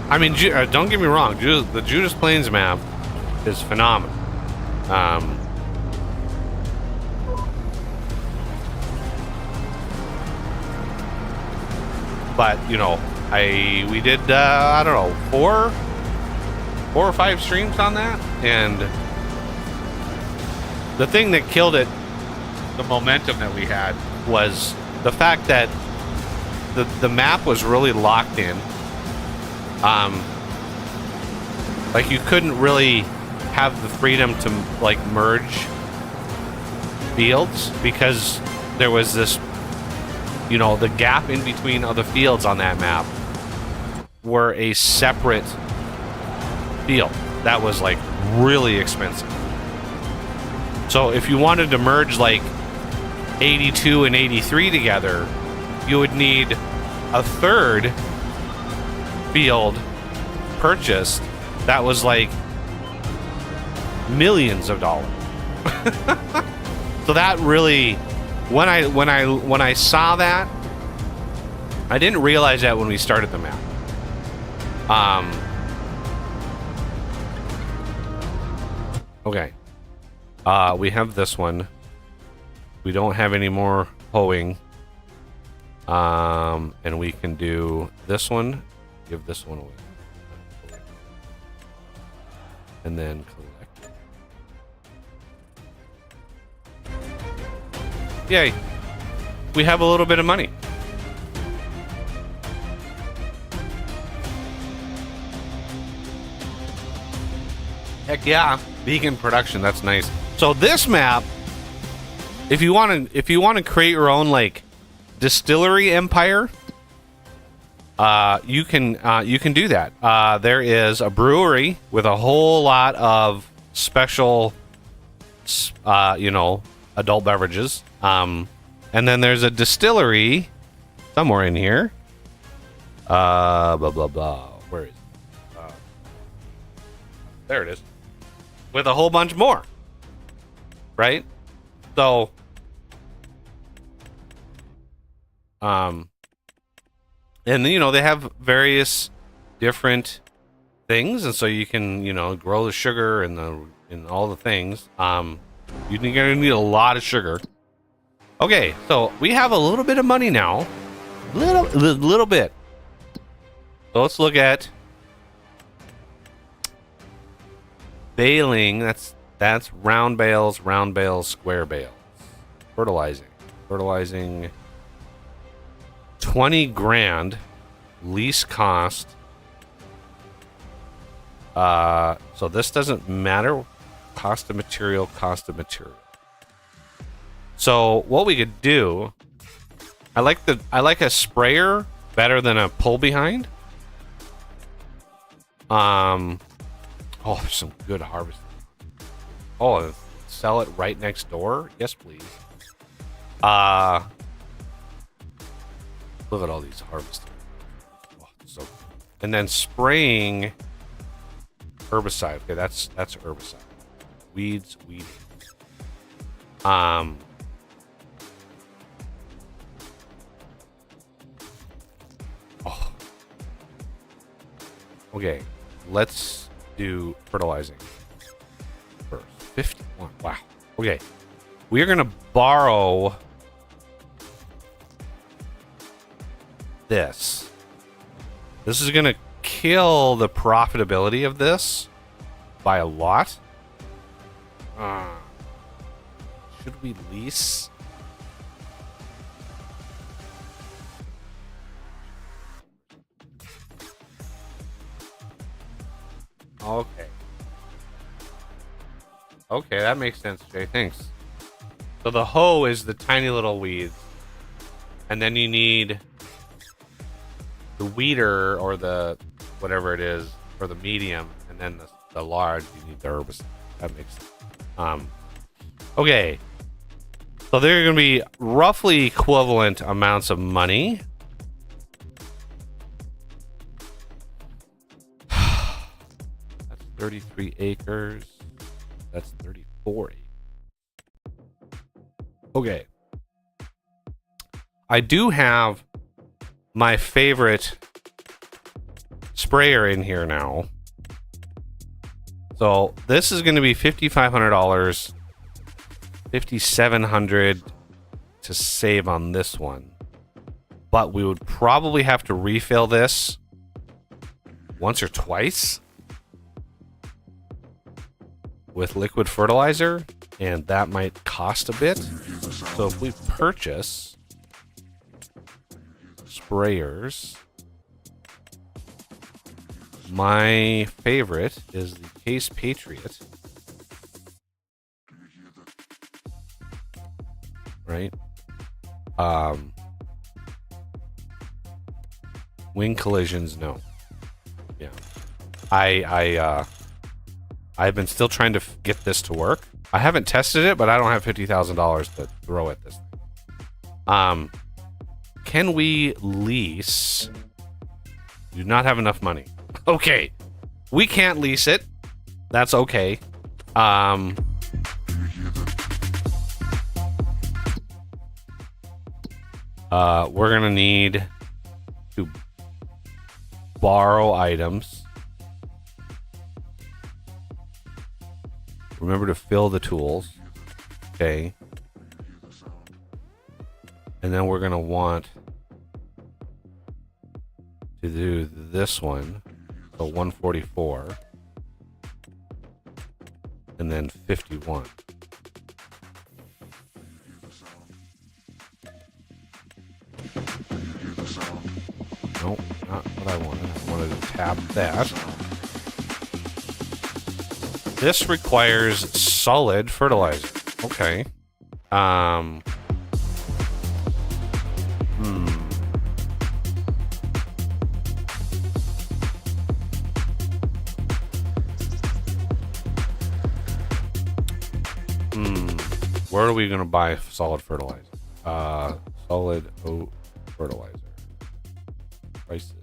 I mean, don't get me wrong. The Judas Plains map is phenomenal. But you know, we did I don't know, four or five streams on that, and the thing that killed it, the momentum that we had, was the fact that the map was really locked in. Like you couldn't really have the freedom to like merge fields because there was this, you know, the gap in between other fields on that map were a separate field that was like really expensive. So if you wanted to merge like 82 and 83 together, you would need a third field purchased that was like millions of dollars. So that really, when I saw that, I didn't realize that when we started the map. Okay. We have this one. We don't have any more hoeing. And we can do this one. Give this one away. And then collect. Yay. We have a little bit of money. Heck yeah. Vegan production, that's nice. So this map, if you want to create your own like distillery empire, you can do that. There is a brewery with a whole lot of special you know, adult beverages. And then there's a distillery somewhere in here. Blah blah blah. Where is it? There it is. With a whole bunch more. Right? So and you know, they have various different things, and so you can, you know, grow the sugar and all the things. You're gonna need a lot of sugar. Okay, so we have a little bit of money now. Little bit. So let's look at baling. That's round bales, square bales. Fertilizing 20 grand lease cost. So this doesn't matter. Cost of material. So what we could do, I like a sprayer better than a pull behind. Oh, there's some good harvest. Oh, sell it right next door? Yes, please. Look at all these harvesters. Oh, so, and then spraying herbicide. Okay, that's herbicide. Weeds. Okay, let's do fertilizing first. 51. Wow. Okay, we are gonna borrow this. This is gonna kill the profitability of this by a lot. Should we lease? Okay. Okay, that makes sense, Jay. Thanks. So the hoe is the tiny little weeds. And then you need the weeder, or the whatever it is, for the medium. And then the large, you need the herbicide. That makes sense. Okay. So they're going to be roughly equivalent amounts of money. That's 33 acres. That's 34 acres. Okay. I do have my favorite sprayer in here now. So this is going to be $5,500, $5,700 to save on this one. But we would probably have to refill this once or twice with liquid fertilizer, and that might cost a bit. So if we purchase sprayers, my favorite is the Case Patriot. Right? Wing collisions, no. Yeah. I've been still trying to get this to work. I haven't tested it, but I don't have $50,000 to throw at this thing. Can we lease? We do not have enough money. Okay. We can't lease it. That's okay. We're gonna need to borrow items. Remember to fill the tools. Okay. And then we're gonna want to do this one. So 144. And then 51. Nope, not what I wanted. I wanted to tap that. This requires solid fertilizer. Okay. Where are we going to buy solid fertilizer? Solid oat fertilizer. Prices.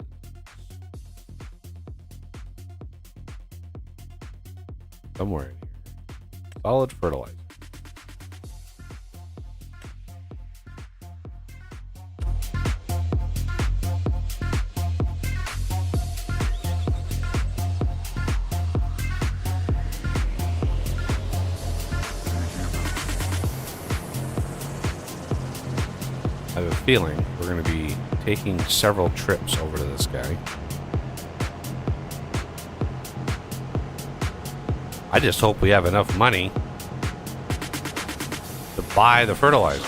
Somewhere in here. Solid fertilizer. I have a feeling we're going to be taking several trips over to this guy. I just hope we have enough money to buy the fertilizer.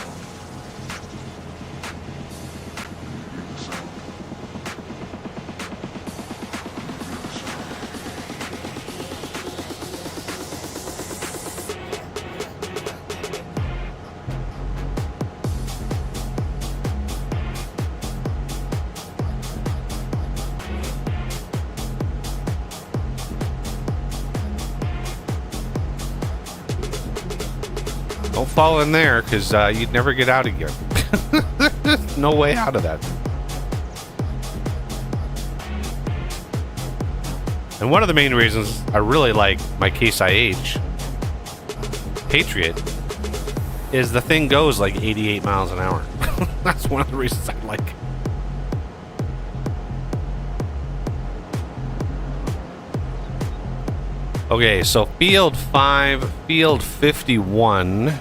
Don't fall in there, because you'd never get out again. No way out of that. And one of the main reasons I really like my Case IH Patriot is the thing goes like 88 miles an hour. That's one of the reasons I like it. Okay, so field 5, field 51,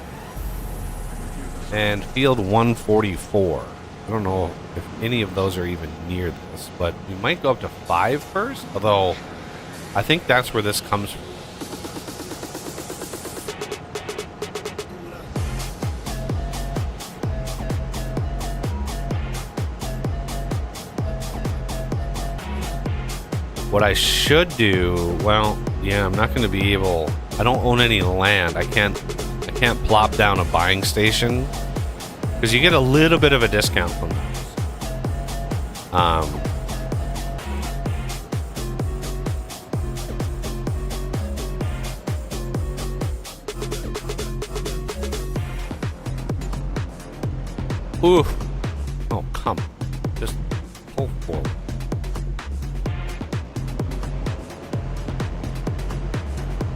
and field 144. I don't know if any of those are even near this, but we might go up to 5 first, although I think that's where this comes from. What I should do, well, yeah, I'm not going to be able. I don't own any land. I can't plop down a buying station because you get a little bit of a discount from those. Ooh. Oh, come on. Just pull forward.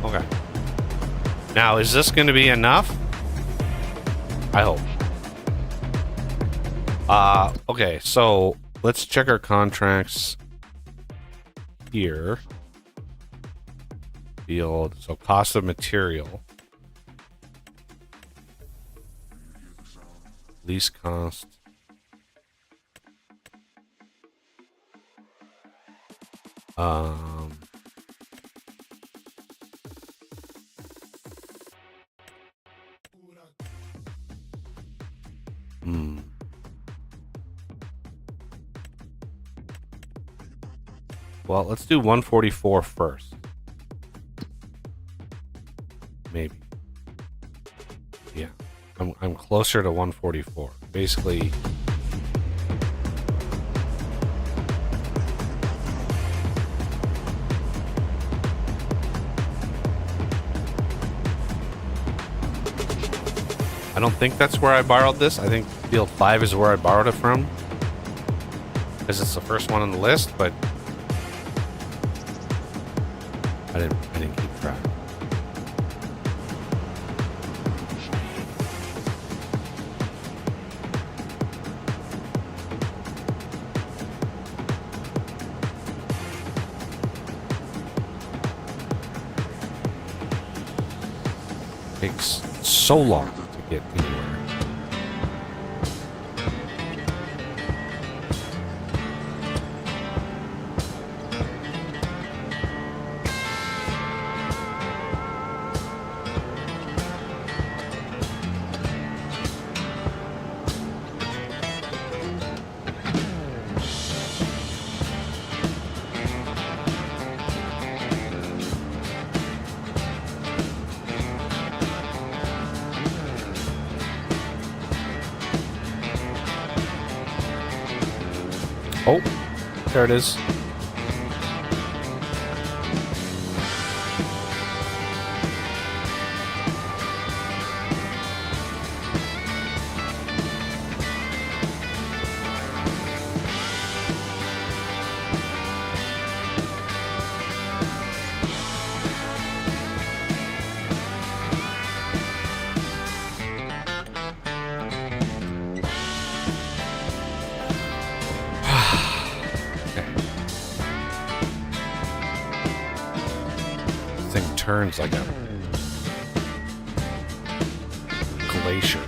Okay. Now, is this going to be enough? I hope. Okay, so let's check our contracts here. Field, so cost of material. Lease cost. Well, let's do 144 first. Maybe. Yeah. I'm closer to 144. Basically, I don't think that's where I borrowed this. I think field 5 is where I borrowed it from, because it's the first one on the list, but I didn't keep track. Takes so long to get anywhere. Oh, there it is. Turns like a glacier.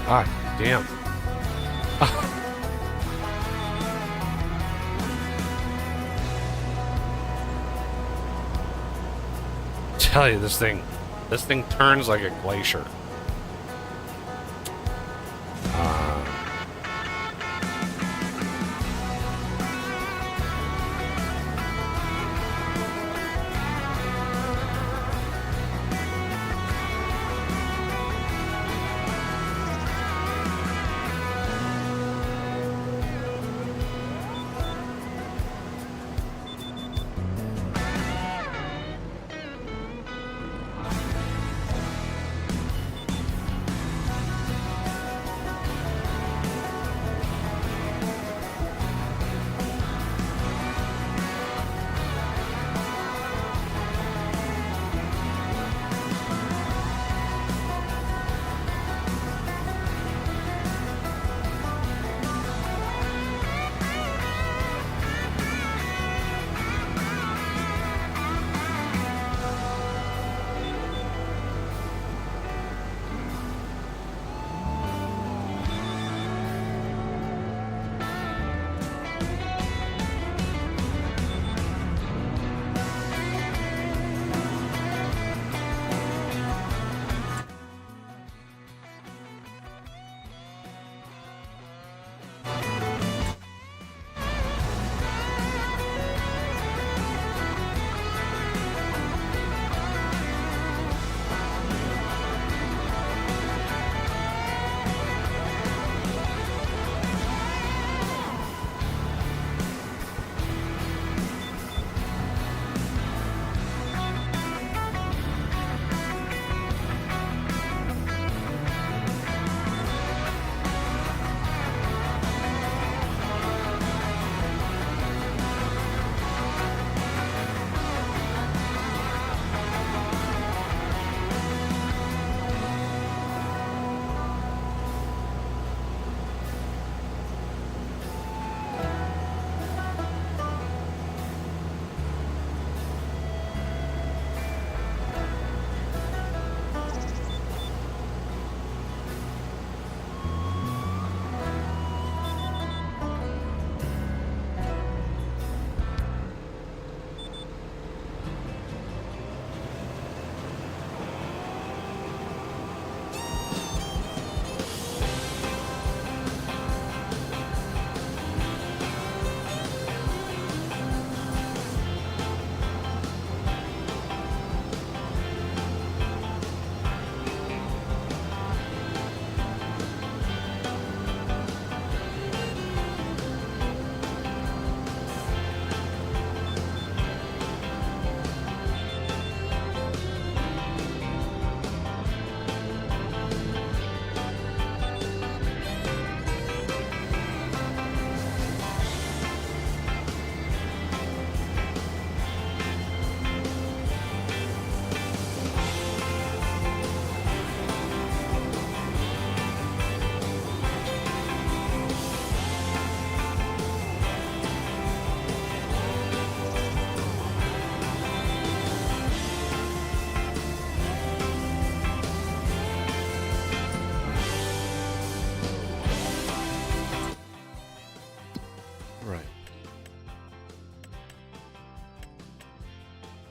God damn. Tell you, this thing turns like a glacier.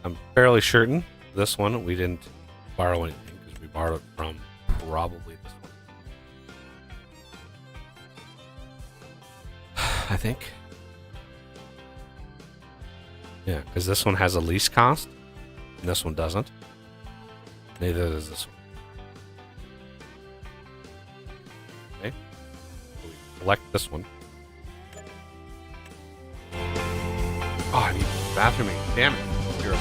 I'm fairly certain this one we didn't borrow anything because we borrowed it from probably this one. I think. Yeah, because this one has a lease cost and this one doesn't. Neither does this one. Okay. So we select this one. Oh, I need bathrooming. Damn it. Here.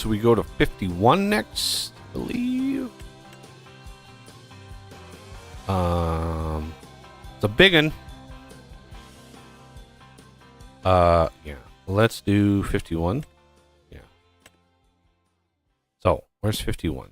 So we go to 51 next, I believe. It's a big one. Yeah. Let's do 51. Yeah. So, where's 51?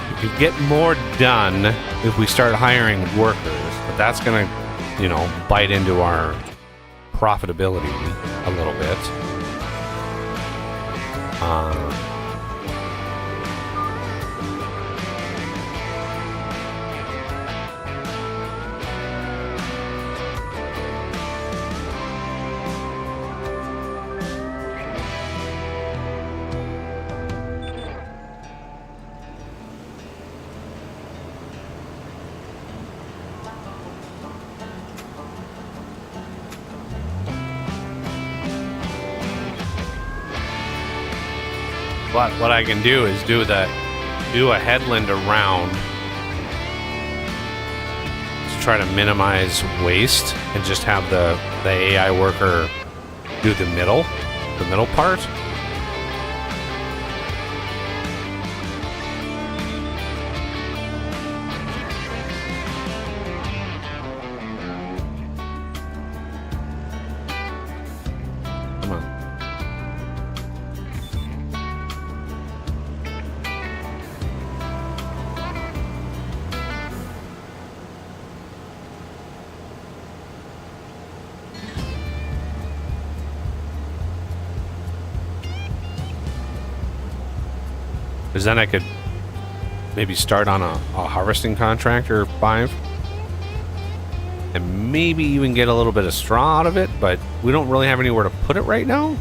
We could get more done if we start hiring workers, but that's going to, you know, bite into our profitability a little bit. But what I can do is do a headland around to try to minimize waste and just have the AI worker do the middle part. Come on. Because then I could maybe start on a harvesting contract or 5. And maybe even get a little bit of straw out of it, but we don't really have anywhere to put it right now.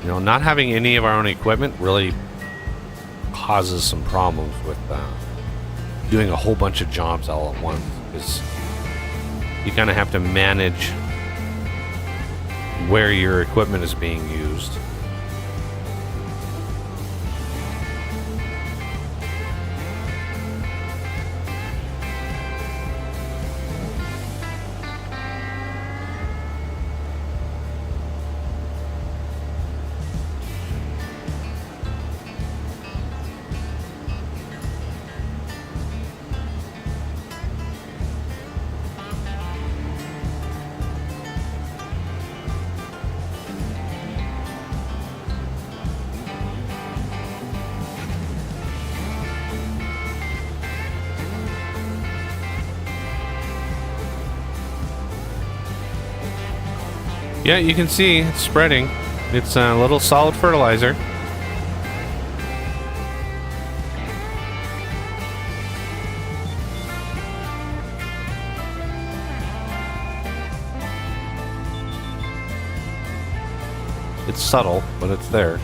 You know, not having any of our own equipment really causes some problems with doing a whole bunch of jobs all at once, because you kind of have to manage where your equipment is being used. Yeah, you can see it's spreading. It's a little solid fertilizer. It's subtle, but it's there.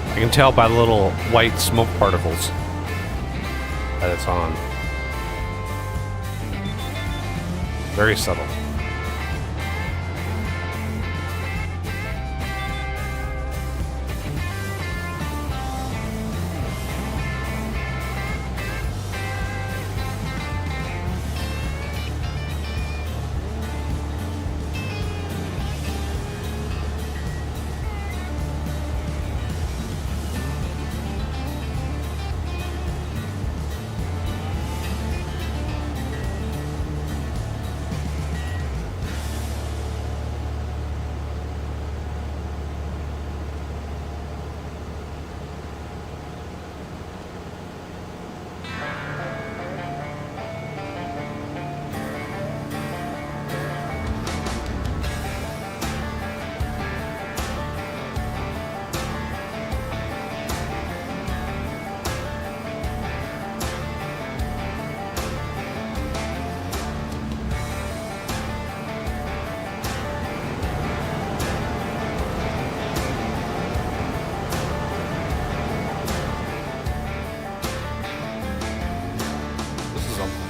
I can tell by the little white smoke particles that it's on. Very subtle.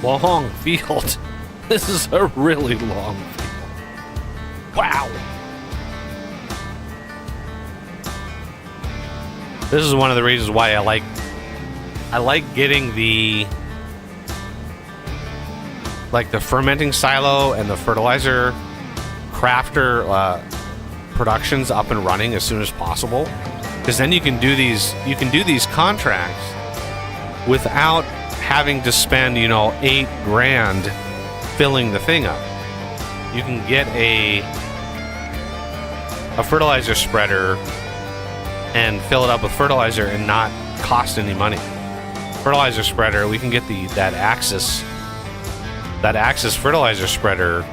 Long field. This is a really long field. Wow. This is one of the reasons why I like getting the fermenting silo and the fertilizer crafter productions up and running as soon as possible, because then you can do these contracts without having to spend, you know, $8 grand filling the thing up. You can get a fertilizer spreader and fill it up with fertilizer and not cost any money. Fertilizer spreader, we can get that Axis fertilizer spreader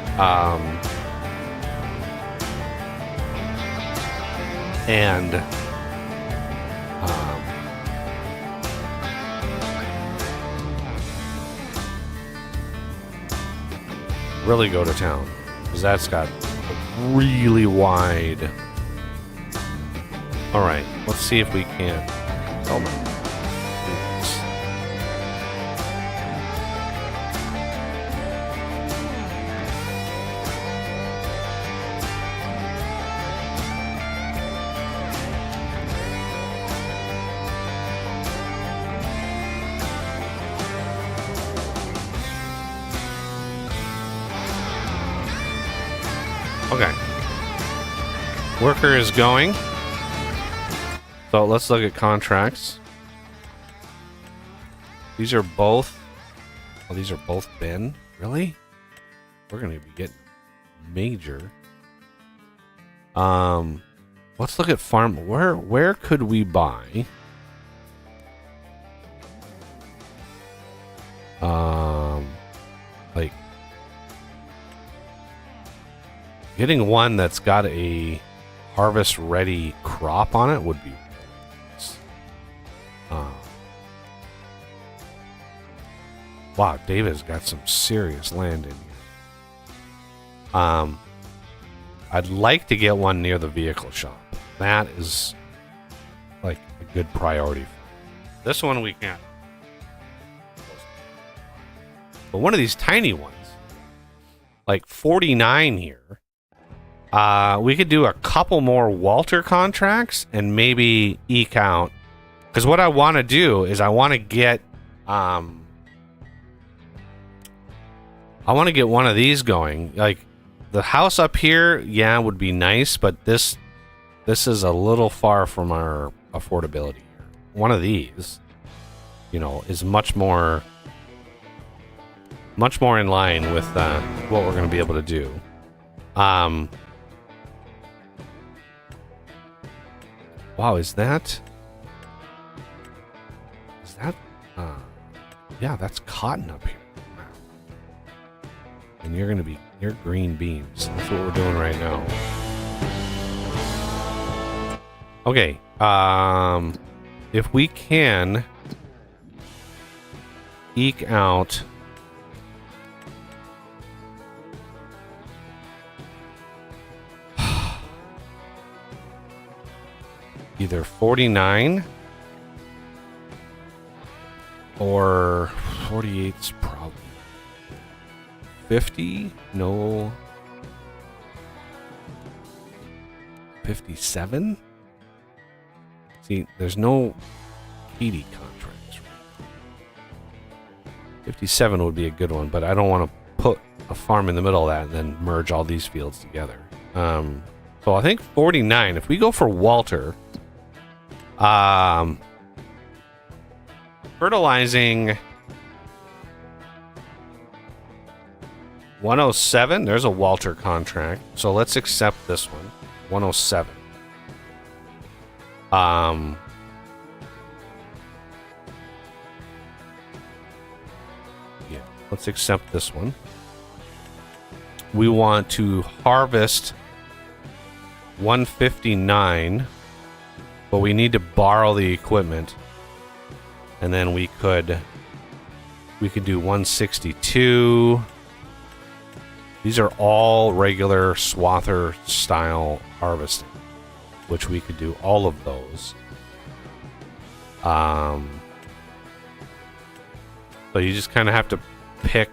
and really go to town, because that's got really wide. All right, let's see if we can. Oh my. Okay. Worker is going. So let's look at contracts. These are both... Oh, these are both Ben? Really? We're going to be getting major. Let's look at farm. Where could we buy? Like... Getting one that's got a harvest ready crop on it would be nice. Wow, David's got some serious land in here. I'd like to get one near the vehicle shop. That is like a good priority. This one we can't. But one of these tiny ones, like 49 here. We could do a couple more Walter contracts and maybe eke out. Because what I want to do is I want to get one of these going. Like the house up here, yeah, would be nice, but this this is a little far from our affordability here. One of these, you know, is much more in line with what we're going to be able to do. Wow, is that yeah, that's cotton up here. And you're green beans. That's what we're doing right now. Okay, if we can eke out either 49 or 48's probably 50, no, 57. See, there's no PD contracts. 57 would be a good one, but I don't want to put a farm in the middle of that and then merge all these fields together. So I think 49. If we go for Walter, fertilizing 107. There's a Walter contract, so let's accept this one. 107. Yeah, let's accept this one. We want to harvest 159, but we need to borrow the equipment, and then we could do 162. These are all regular swather style harvesting, which we could do all of those. So you just kind of have to pick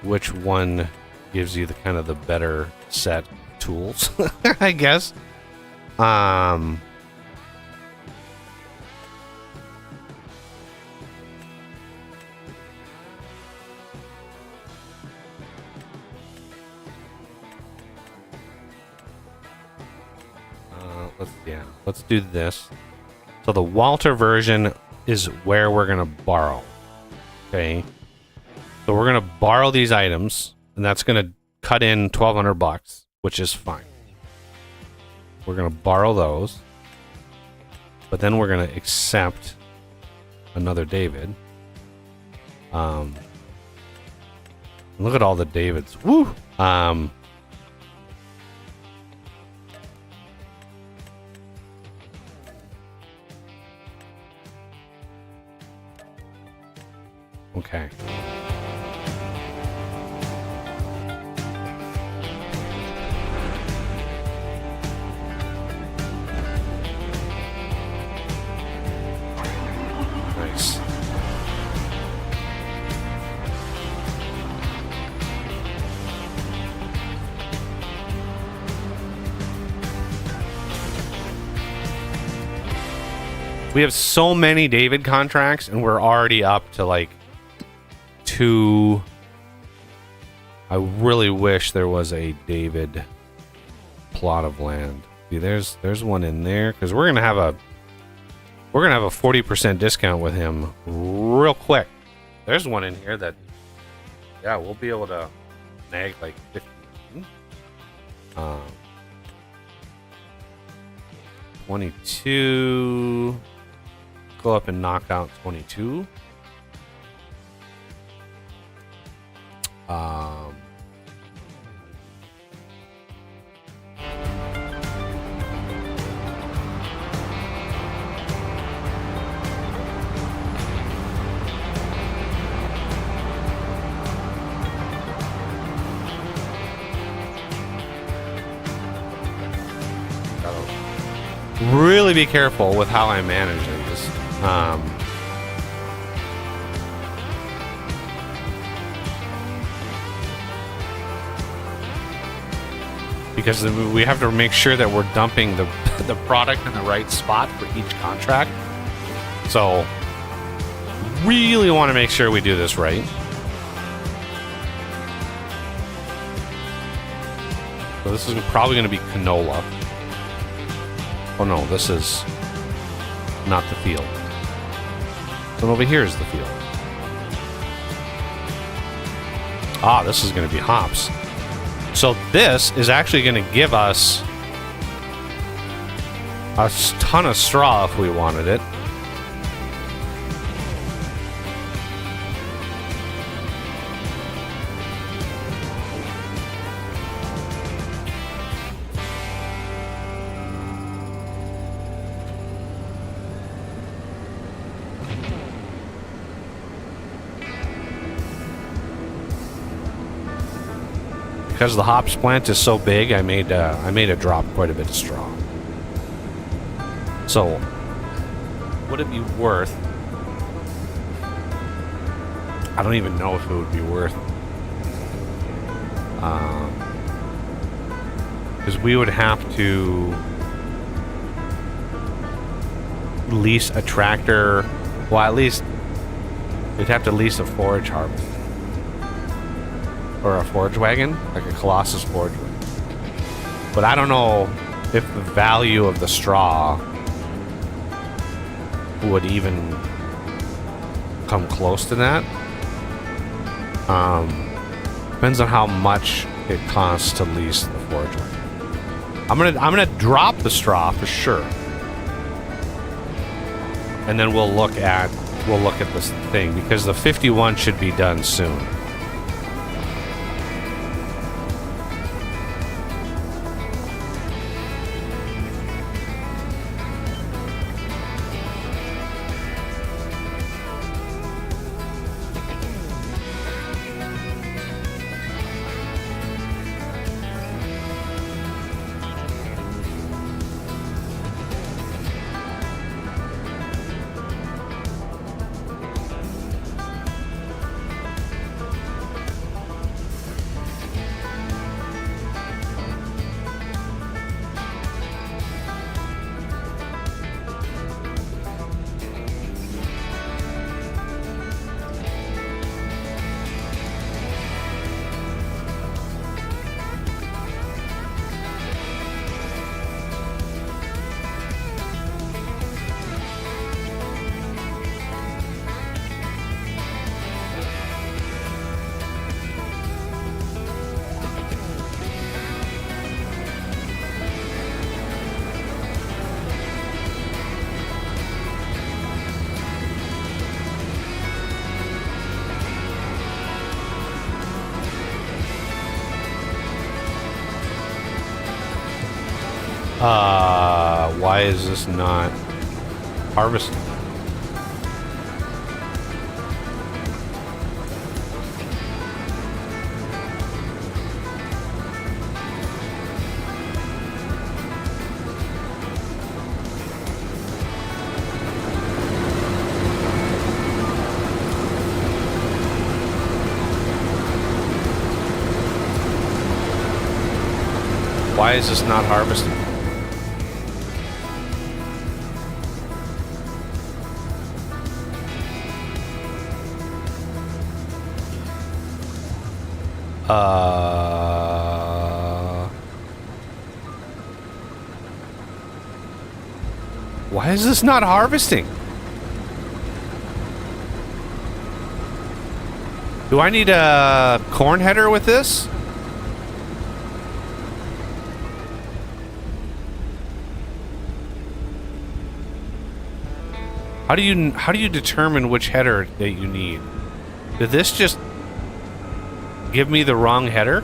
which one gives you the kind of the better set of tools, I guess. Let's do this. So the Walter version is where we're gonna borrow. Okay. So we're gonna borrow these items, and that's gonna cut in $1,200, which is fine. We're gonna borrow those, but then we're gonna accept another David. Look at all the Davids. Woo! Okay. Nice. We have so many David contracts, and we're already up to like 2. I really wish there was a David plot of land. See, there's one in there, because we're gonna have a 40% discount with him real quick. There's one in here that, yeah, we'll be able to nag like 15. 22. Go up and knock out 22. Really be careful with how I manage these. Because we have to make sure that we're dumping the product in the right spot for each contract. So, really want to make sure we do this right. So this is probably going to be canola. Oh no, this is not the field. So over here is the field. Ah, this is going to be hops. So this is actually going to give us a ton of straw if we wanted it. Because the hops plant is so big, I made a drop quite a bit of straw. So, would it be worth? I don't even know if it would be worth. Because we would have to lease a tractor. Well, at least we'd have to lease a forage harvest. Or a forage wagon, like a Colossus forage wagon. But I don't know if the value of the straw would even come close to that. Depends on how much it costs to lease the forage wagon. I'm gonna drop the straw for sure, and then we'll look at this thing because the 51 should be done soon. Why is this not harvested? Why is this not harvested? Why is this not harvesting? Do I need a corn header with this? How do you determine which header that you need? Did this just give me the wrong header?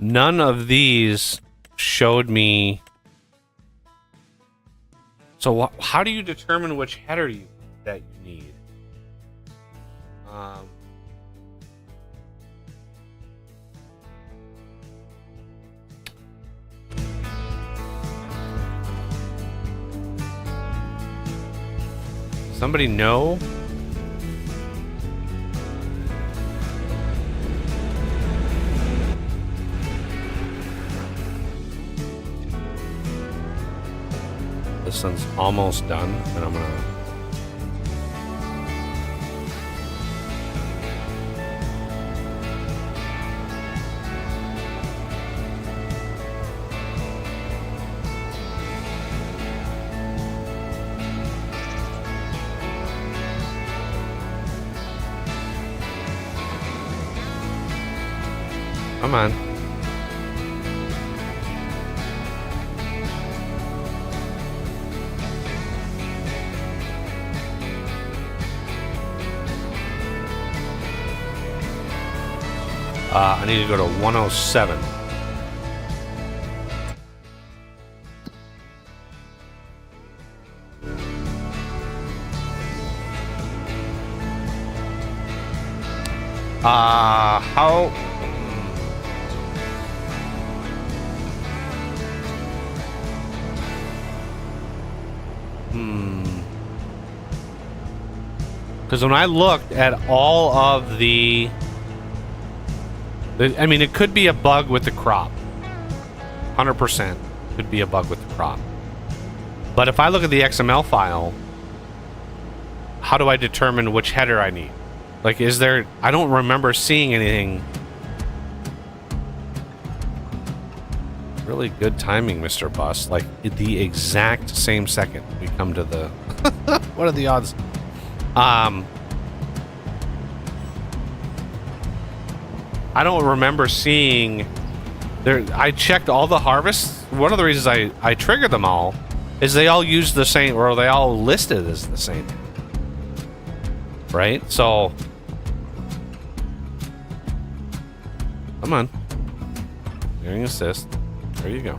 None of these showed me So how do you determine which header that you need? Somebody know? This one's almost done, and I'm gonna... Come on. I need to go to 107. How... Because when I looked at all of the... I mean, it could be a bug with the crop. 100% could be a bug with the crop. But if I look at the XML file, how do I determine which header I need? Like, is there... I don't remember seeing anything. Really good timing, Mr. Bus. Like, the exact same second we come to the... What are the odds? I don't remember seeing... I checked all the harvests. One of the reasons I triggered them all is they all use the same... Or they all listed as the same. Right? So... Come on. Hearing assist. There you go.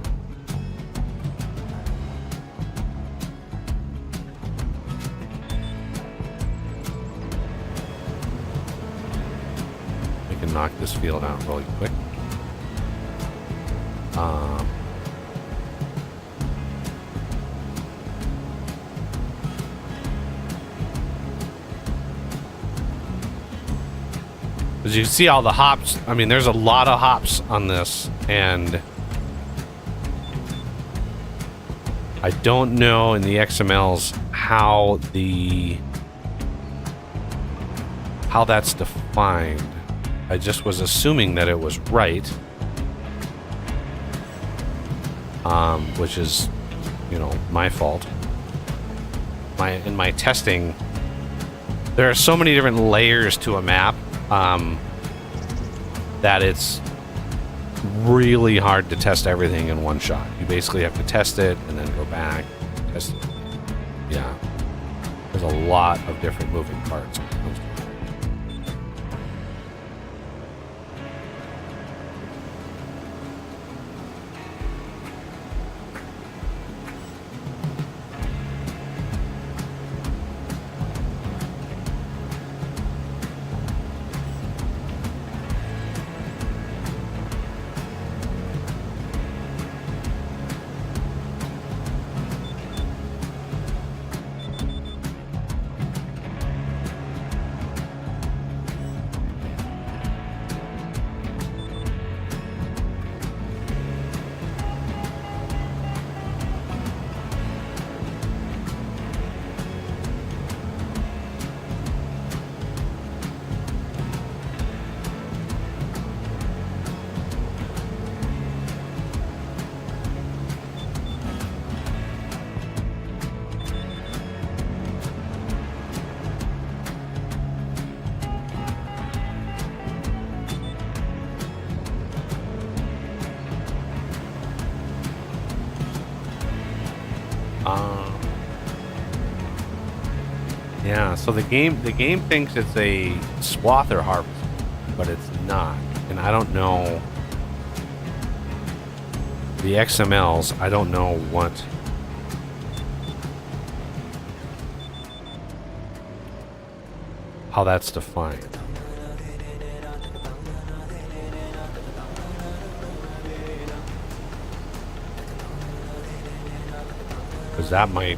We can knock this field out really quick. As you see all the hops, I mean, there's a lot of hops on this, and I don't know in the XMLs how that's defined. I just was assuming that it was right, which is, you know, my fault. In my testing, there are so many different layers to a map that it's really hard to test everything in one shot. You basically have to test it and then go back, test it. Yeah, there's a lot of different moving parts. Yeah, so the game thinks it's a swather harvest, but it's not. And I don't know the XMLs. I don't know what how that's defined. Because that might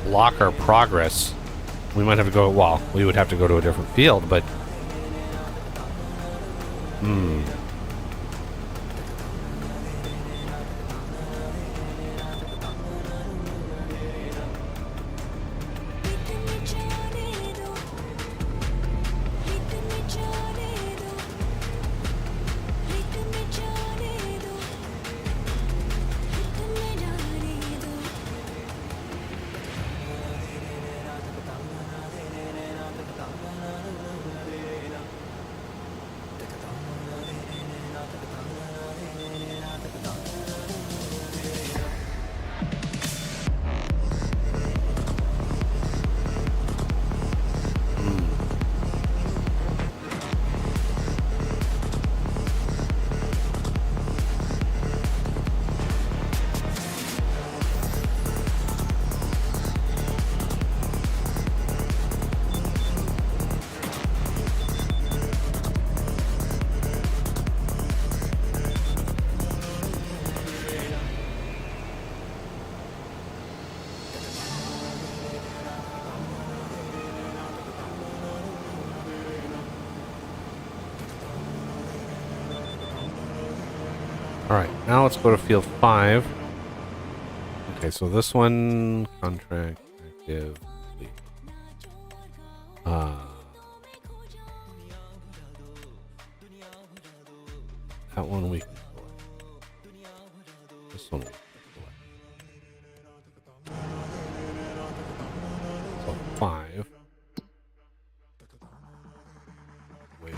block our progress. We might have to go, well, we would have to go to a different field, but alright, now let's go to field 5. Okay, so this one, contract, active, complete. That one we can collect. This one we can collect. So 5. Wait.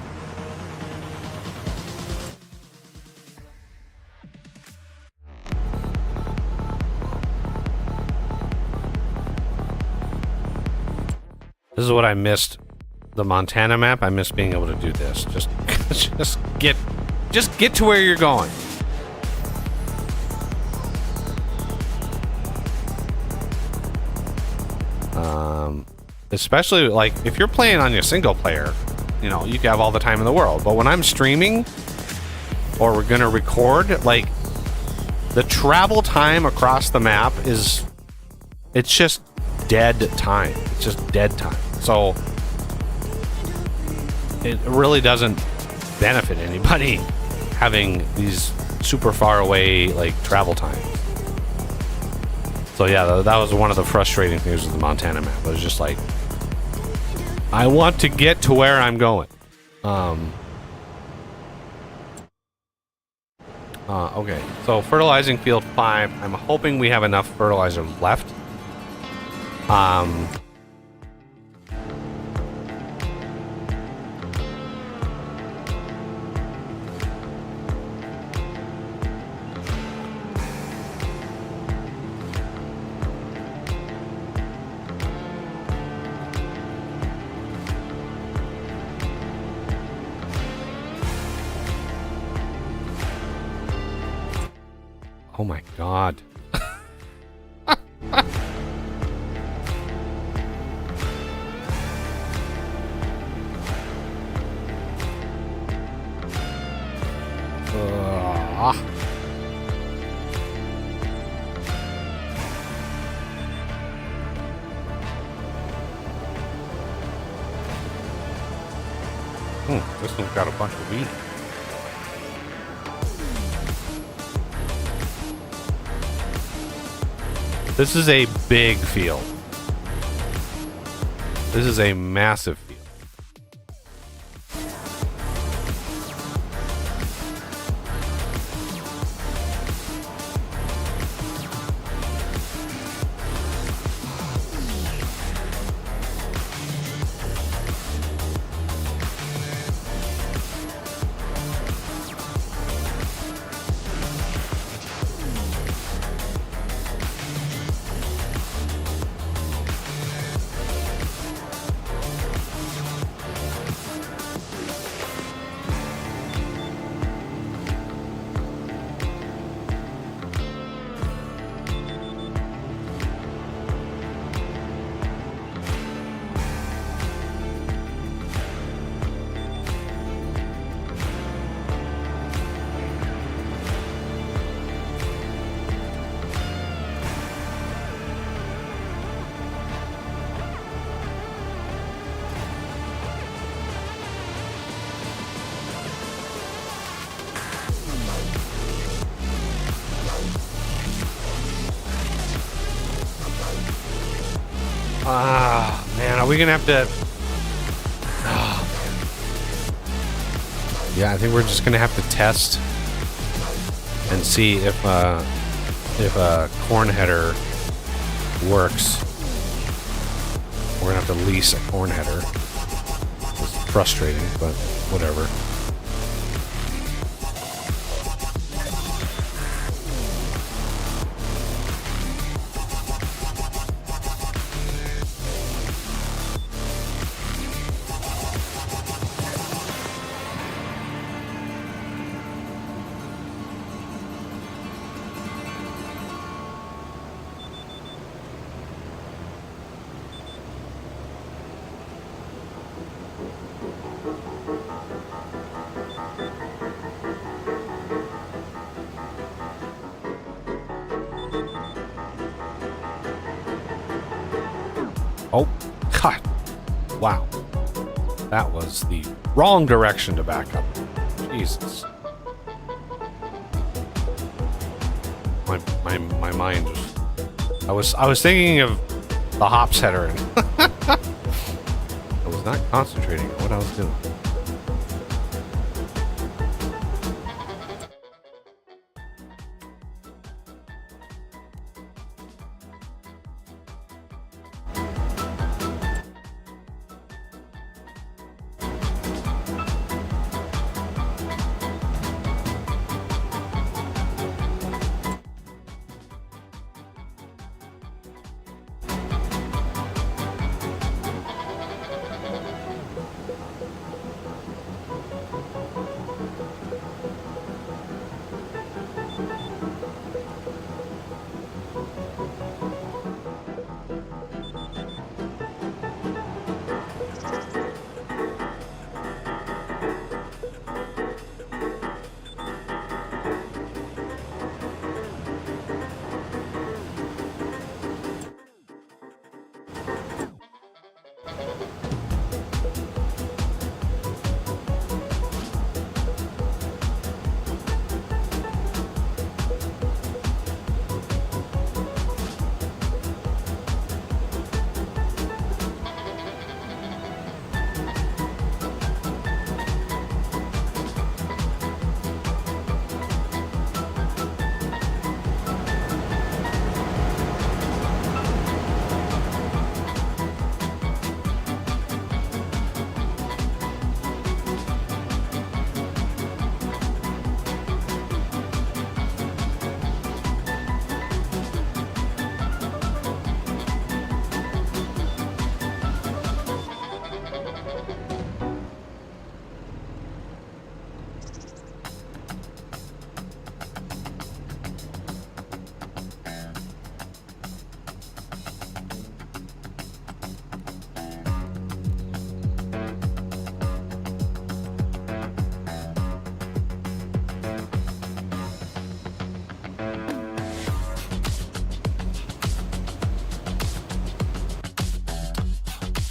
This is what I missed. The Montana map, I missed being able to do this. Just get to where you're going. Especially like if you're playing on your single player, you know, you can have all the time in the world. But when I'm streaming or we're gonna record, like the travel time across the map it's just dead time. It's just dead time. So it really doesn't benefit anybody having these super far away like travel times. So yeah, that was one of the frustrating things with the Montana map. It was just like, I want to get to where I'm going. Okay, so fertilizing field 5. I'm hoping we have enough fertilizer left. Oh my god. This one's got a bunch of weed. This is a big field. This is a massive field. Ah, man, are we gonna have to? Oh, man. Yeah, I think we're just gonna have to test and see if a corn header works. We're gonna have to lease a corn header. It's frustrating, but whatever. Oh, God. Wow. That was the wrong direction to back up. Jesus. My mind just... I was thinking of the hops header and I was not concentrating on what I was doing.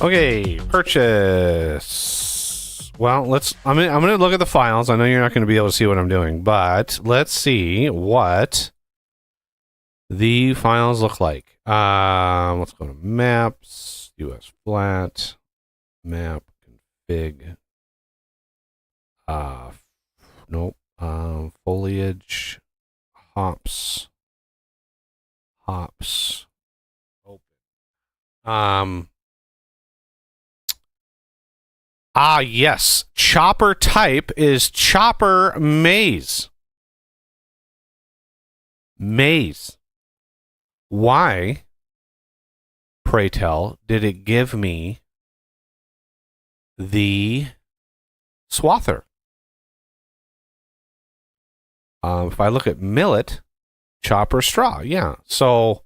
Okay, purchase. Well, I'm gonna look at the files. I know you're not going to be able to see what I'm doing, but let's see what the files look like. Let's go to maps, US flat, map, config. Nope. Foliage, hops. Open. Yes. Chopper type is chopper maize. Maize. Why, pray tell, did it give me the swather? If I look at millet, chopper straw. Yeah. So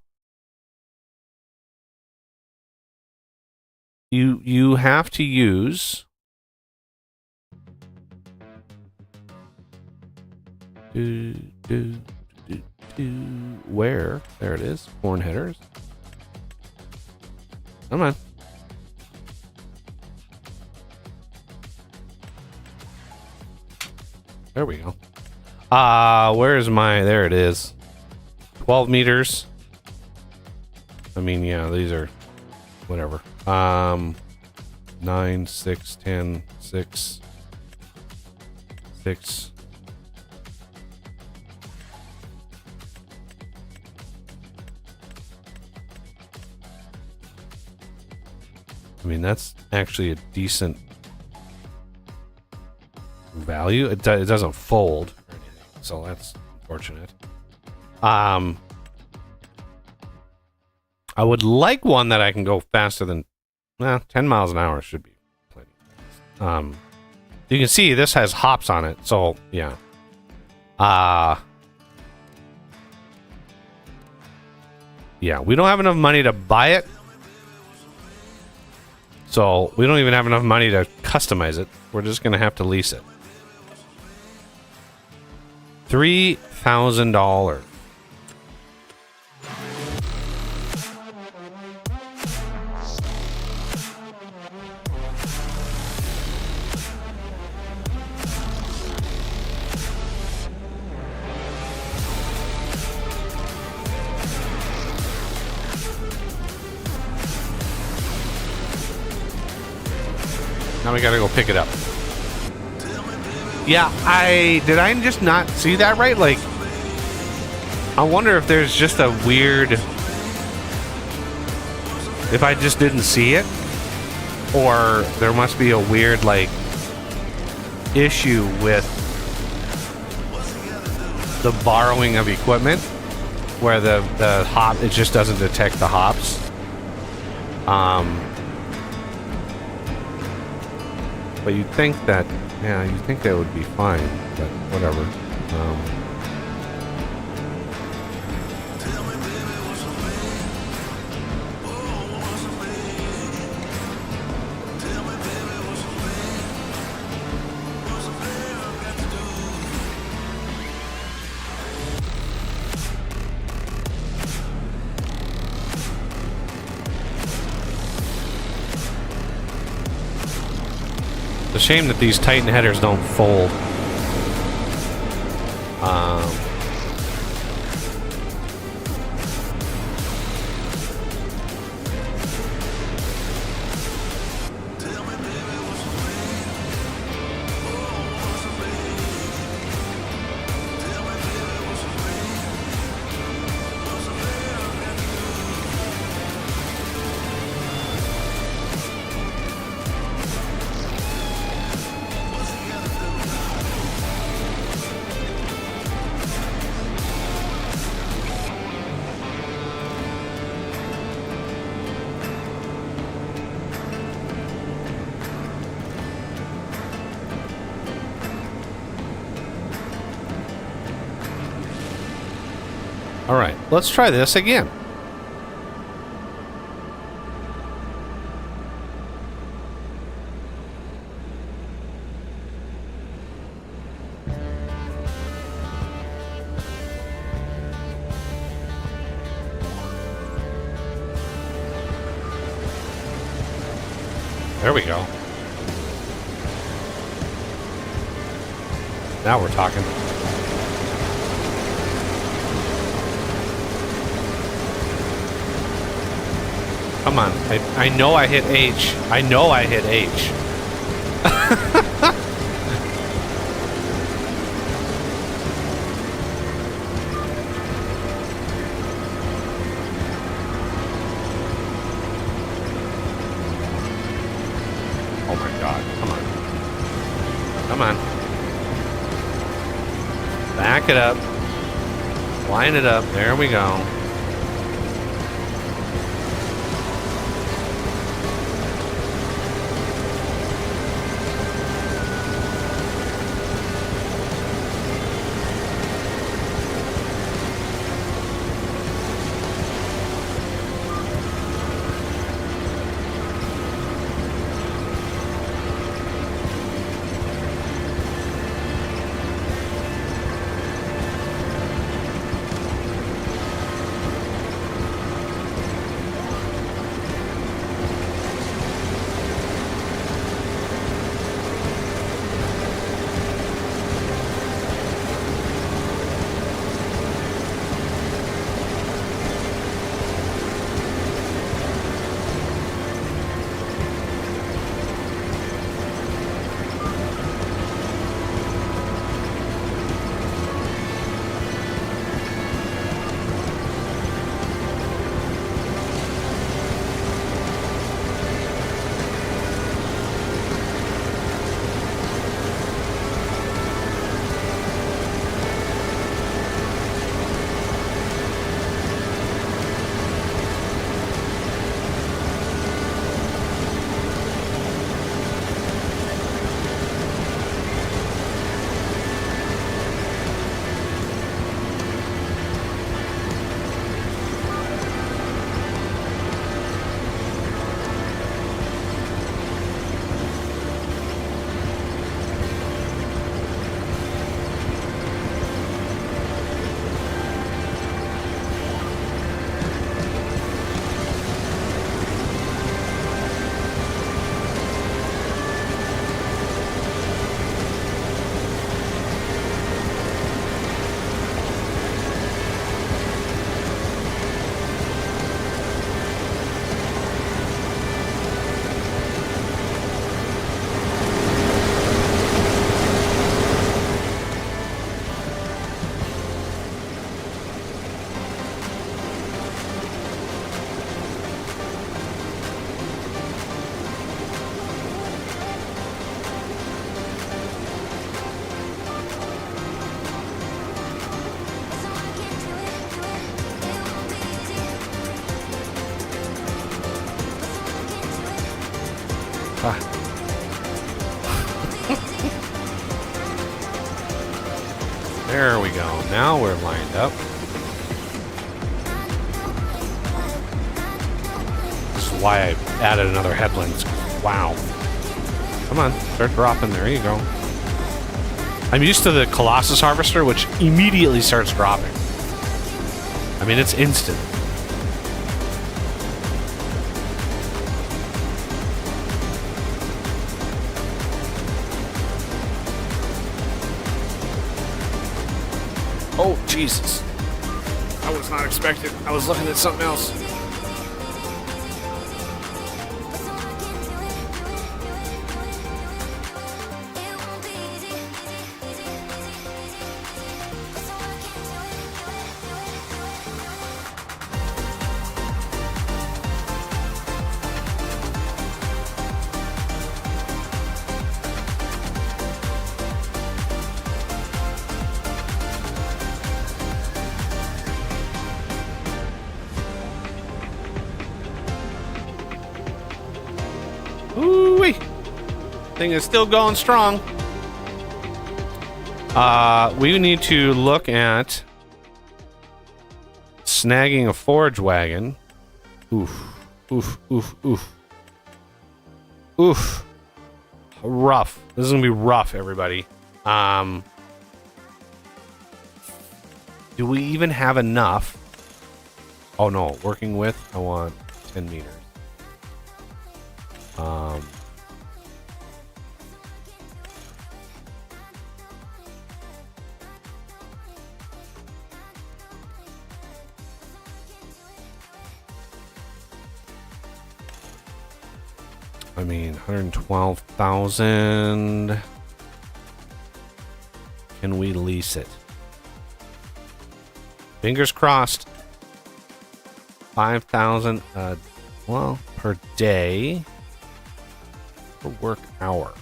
you have to use where? There it is. Corn headers. Come on. There we go. Where is my... There it is. 12 meters. I mean, yeah, these are... whatever. 9, 6, 10, 6, 6. I mean, that's actually a decent value. It doesn't fold or anything, so that's unfortunate. I would like one that I can go faster than 10 miles an hour should be plenty. You can see this has hops on it, so yeah. Yeah, we don't have enough money to buy it. So we don't even have enough money to customize it. We're just gonna have to lease it. $3,000. Now we gotta go pick it up. Yeah, did I just not see that right? Like, I wonder if there's just a weird, if I just didn't see it, or there must be a weird, like, issue with the borrowing of equipment, where the hop, it just doesn't detect the hops. But you'd think that, yeah, you'd think that would be fine, but whatever. It's a shame that these Titan headers don't fold. All right, let's try this again. There we go. Now we're talking. Come on. I know I hit H. I know I hit H. Oh my God. Come on. Come on. Back it up. Line it up. There we go. There we go. Now we're lined up. This is why I added another headland. Wow. Come on, start dropping. There you go. I'm used to the Colossus Harvester, which immediately starts dropping. I mean, it's instant. Oh, Jesus. I was not expecting. I was looking at something else. Ooh-wee. Thing is still going strong. We need to look at snagging a forage wagon. Oof. Oof, oof, oof. Oof. Rough. This is gonna be rough, everybody. Do we even have enough? Oh no, working with, I want 10 meters. I mean, 112,000. Can we lease it? Fingers crossed. 5,000, well, per day. Per work hour.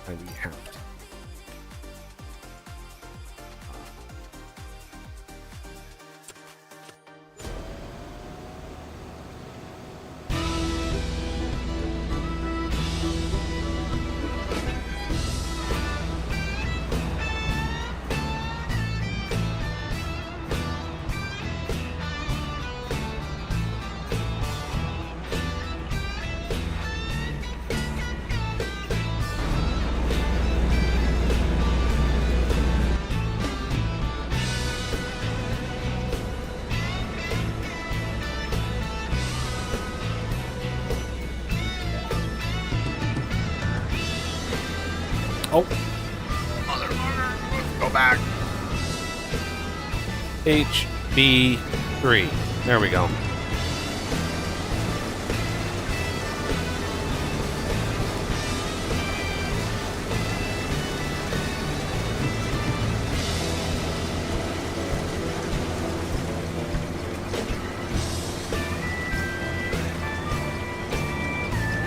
And we have to. Oh. Mother, go back. HB3. There we go.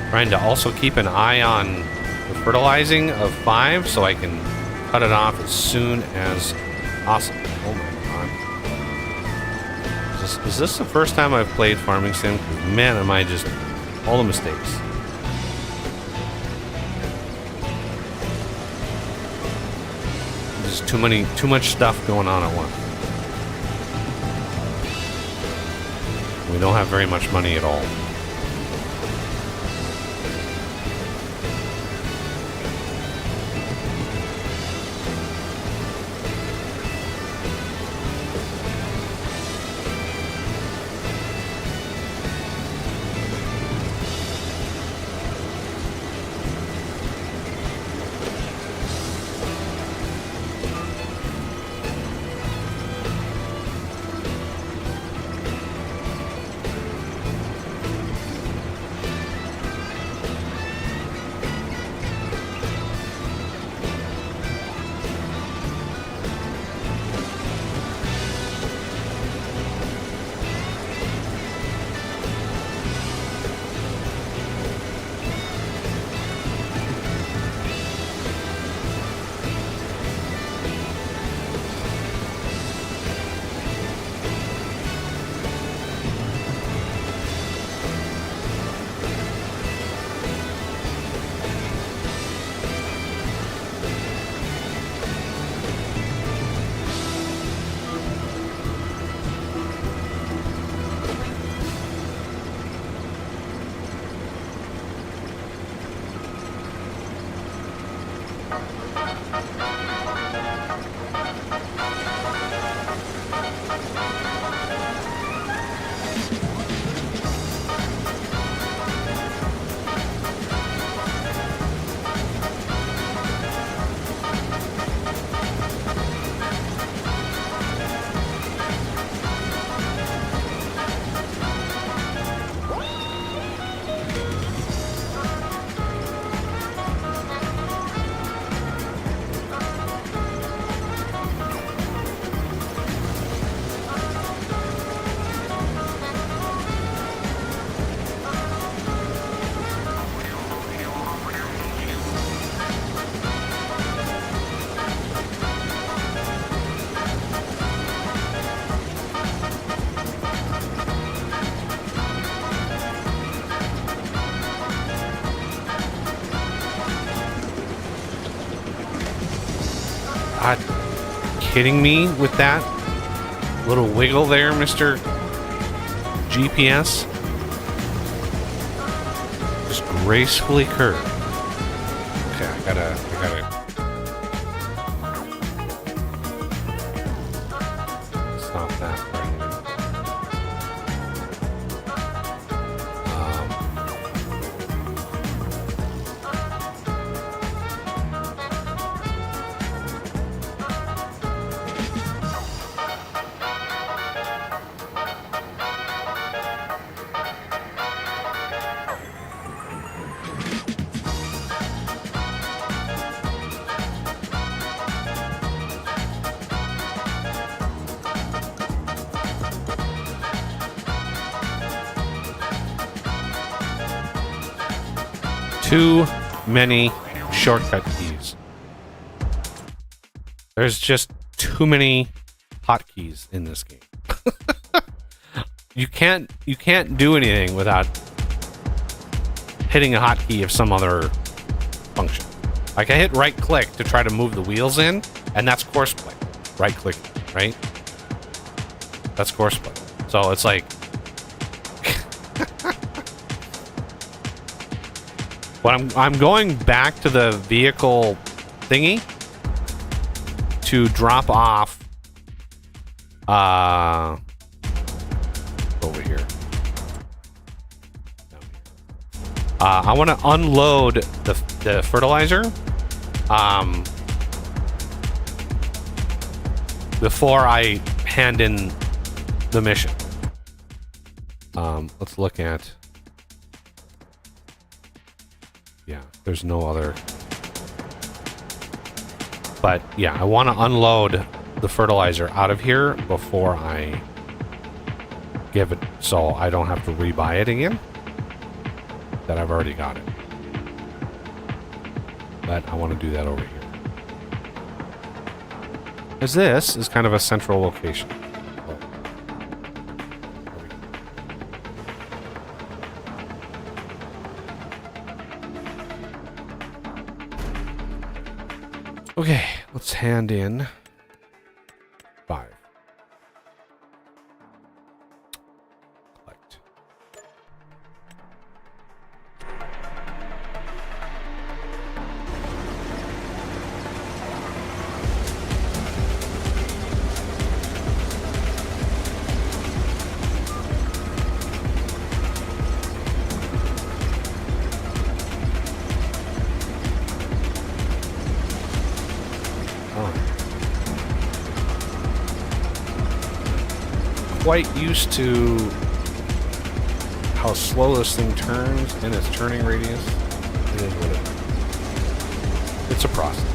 Trying to also keep an eye on the fertilizing of 5 so I can cut it off as soon as possible. Oh my god. Is this the first time I've played Farming Sim? Man, am I just all the mistakes. There's too much stuff going on at once. We don't have very much money at all. God, kidding me with that little wiggle there, Mr. GPS? Just gracefully curved. Okay, I gotta stop that right now. Too many shortcut keys. There's just too many hotkeys in this game. You can't do anything without hitting a hotkey of some other function. Like I hit right click to try to move the wheels in, and that's course play. Right click, right? That's course play. So it's like but I'm going back to the vehicle thingy to drop off over here. I want to unload the fertilizer before I hand in the mission. Let's look at. Yeah, there's no other. But yeah, I want to unload the fertilizer out of here before I give it, so I don't have to rebuy it again. That I've already got it. But I want to do that over here. Because this is kind of a central location. Okay, let's hand in 5. Collect. Quite used to how slow this thing turns and its turning radius. It is what it is. It's a process.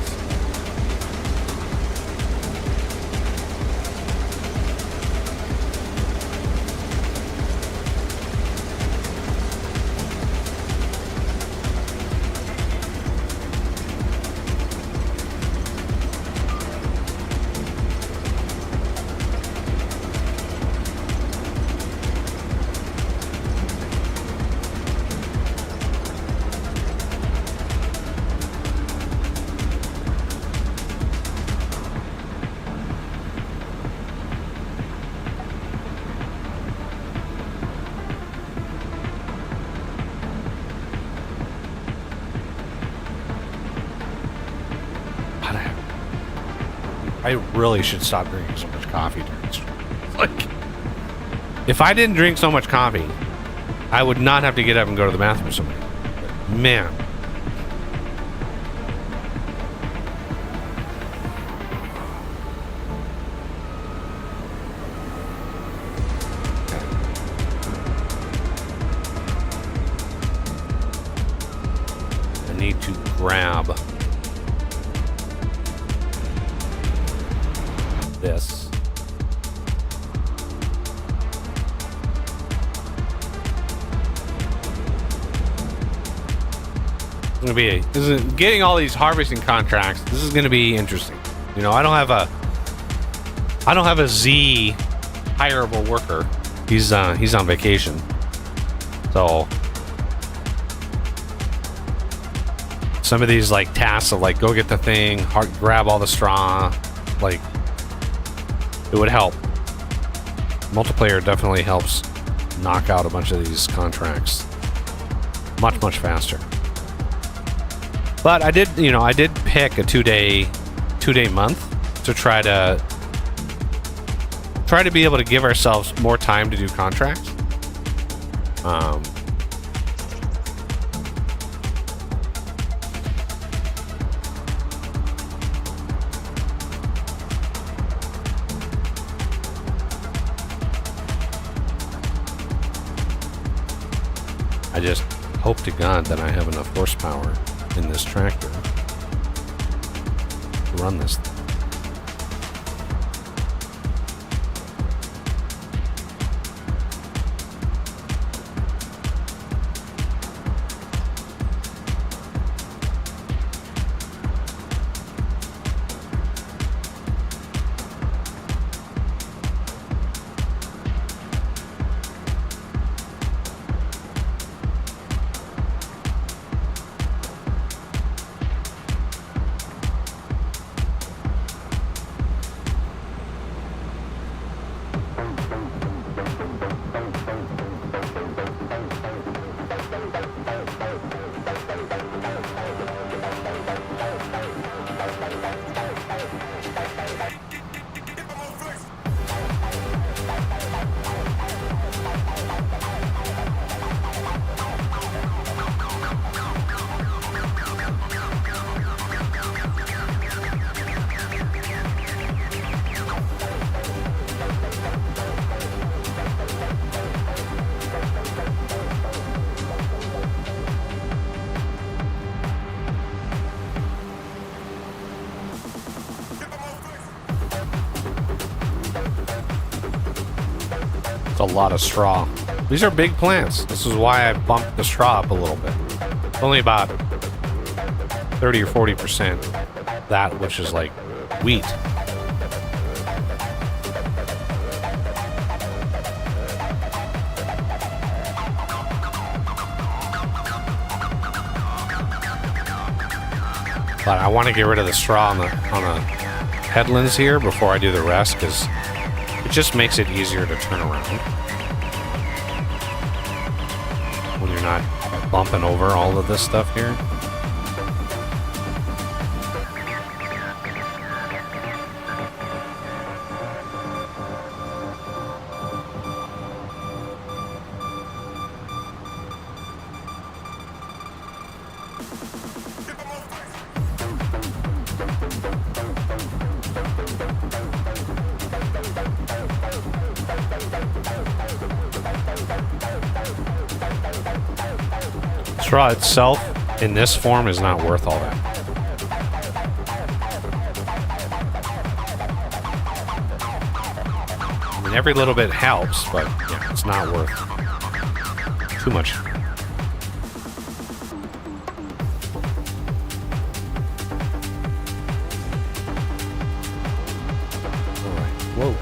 I really should stop drinking so much coffee during the stream. Like, if I didn't drink so much coffee, I would not have to get up and go to the bathroom so many. But man. I need to grab this. Getting all these harvesting contracts. This is going to be interesting. You know, I don't have a Z hireable worker. He's on vacation. So some of these like tasks of like go get the thing, grab all the straw, like it would help. Multiplayer definitely helps knock out a bunch of these contracts much faster. But I did pick a two-day month to try to be able to give ourselves more time to do contracts. I just hope to God that I have enough horsepower in this tractor to run this thing. It's a lot of straw. These are big plants. This is why I bumped the straw up a little bit. It's only about 30 or 40% that which is like wheat. But I want to get rid of the straw on the headlands here before I do the rest, because it just makes it easier to turn around when you're not bumping over all of this stuff here. Straw itself in this form is not worth all that. I mean, every little bit helps, but yeah, it's not worth too much. All right. Whoa.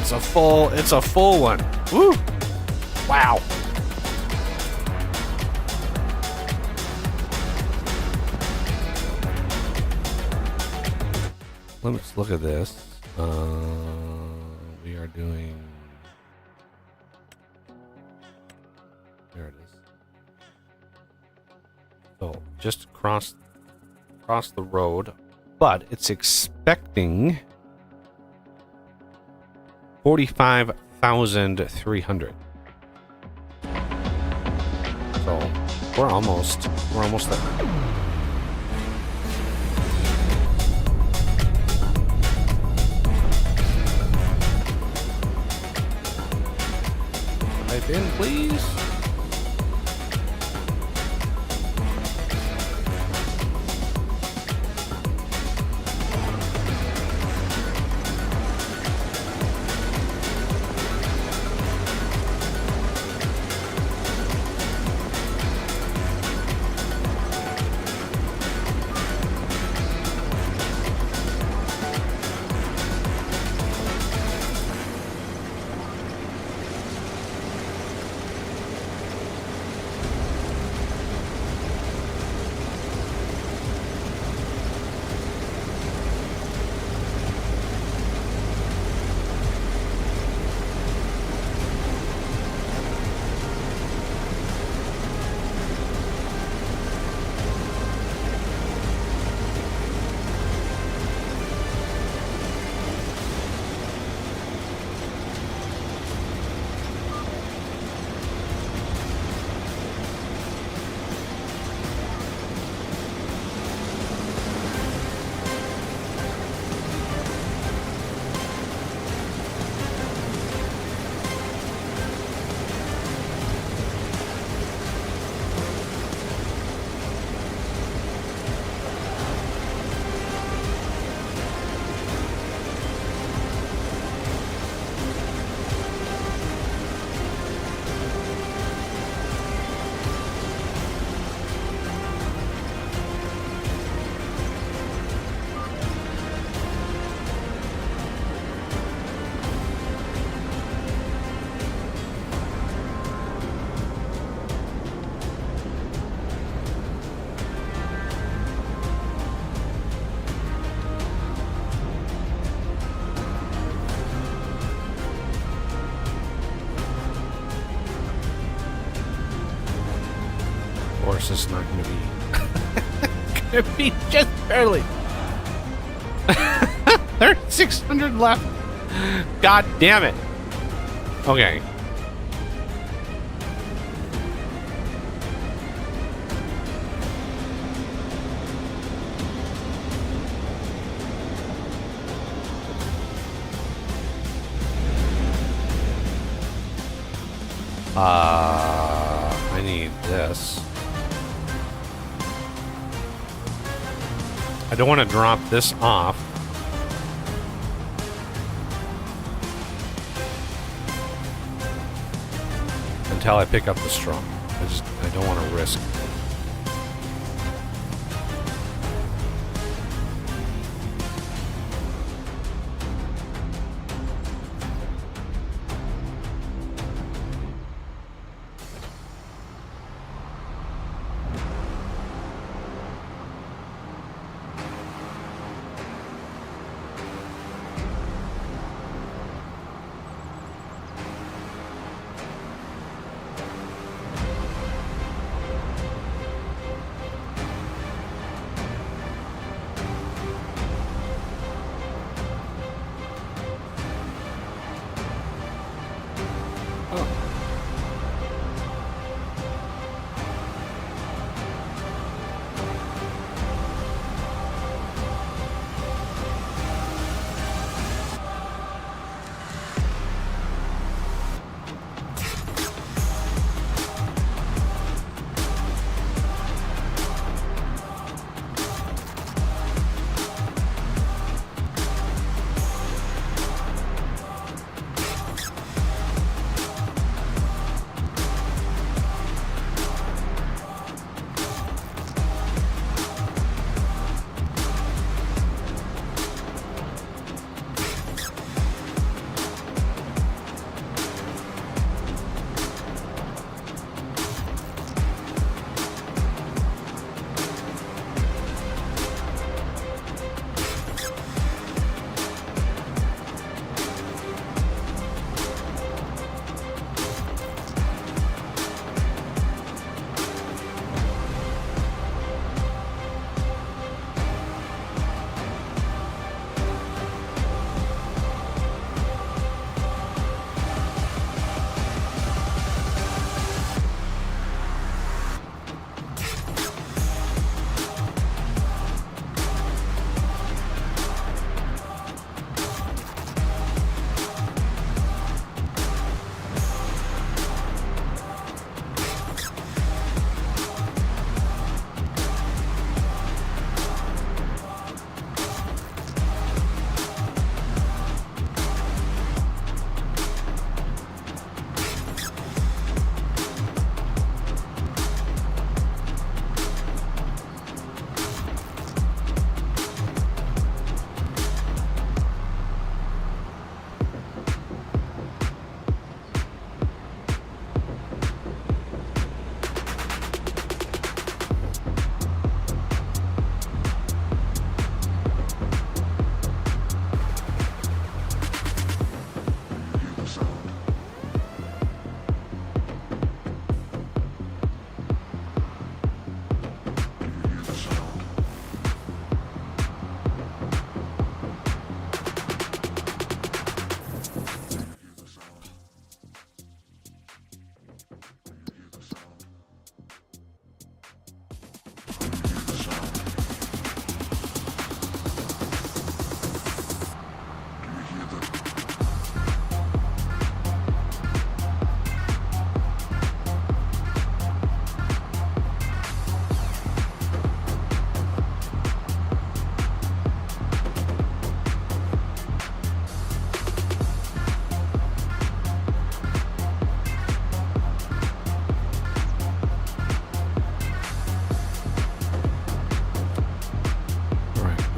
It's a full one. Woo! Wow. Let's look at this. We are doing. There it is. So just across the road, but it's expecting 45,300. So we're almost there. Type in, please. It's not going to be going to be just barely. There's 600 left. God damn it. Okay. I need this. I don't want to drop this off. Until I pick up the straw. I don't want to risk.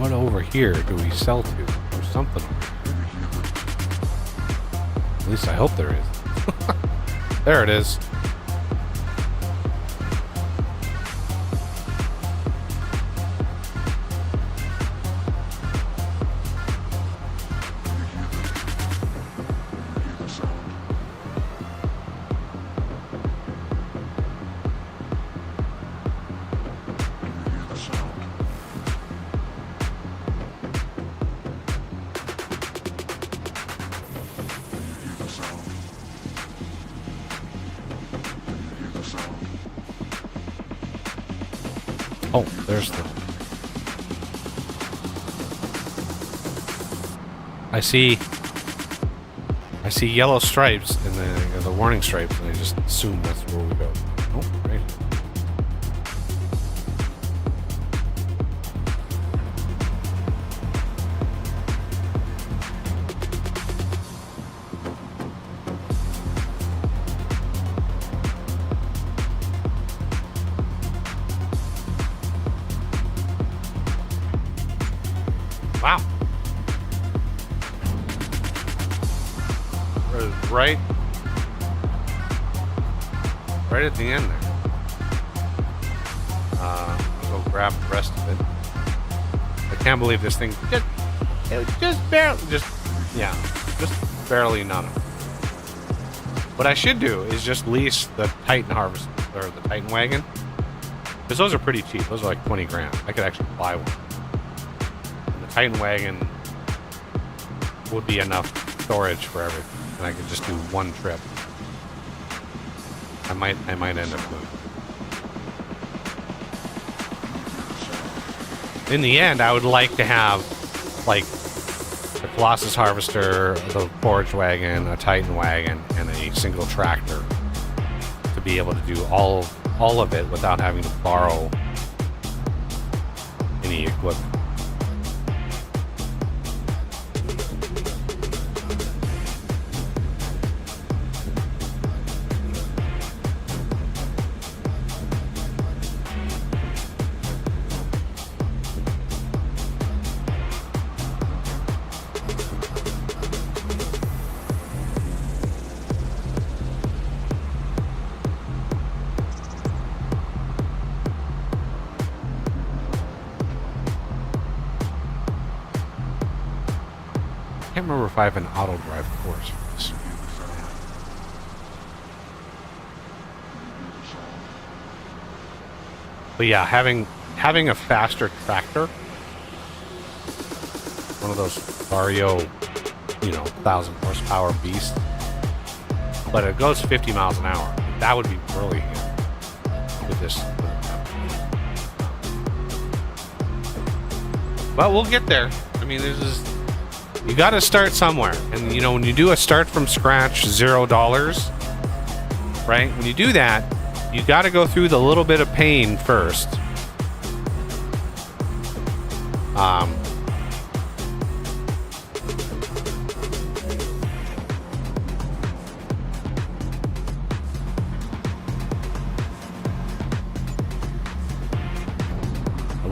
what over here do we sell to? There's something. At least I hope there is. There it is. Oh, there's the... I see yellow stripes and the warning stripes, and I just assume that's where we go. Oh, right. Wow. Right at the end there. I'll go grab the rest of it. I can't believe this thing just barely none of it. What I should do is just lease the Titan Harvest or the Titan Wagon, because those are pretty cheap. Those are like 20 grand. I could actually buy one. And the Titan Wagon would be enough storage for everything, and I could just do one trip. I might end up doing it. In the end, I would like to have like the Colossus Harvester, the Forage Wagon, a Titan Wagon, and a single tractor to be able to do all of it without having to borrow any equipment. I can't remember if I have an auto drive course for this. But yeah, having a faster tractor, one of those Vario, 1,000 horsepower beasts, but it goes 50 miles an hour. That would be really good with this. But we'll get there. I mean, you got to start somewhere, and when you do a start from scratch, $0, right? When you do that, you got to go through the little bit of pain first. A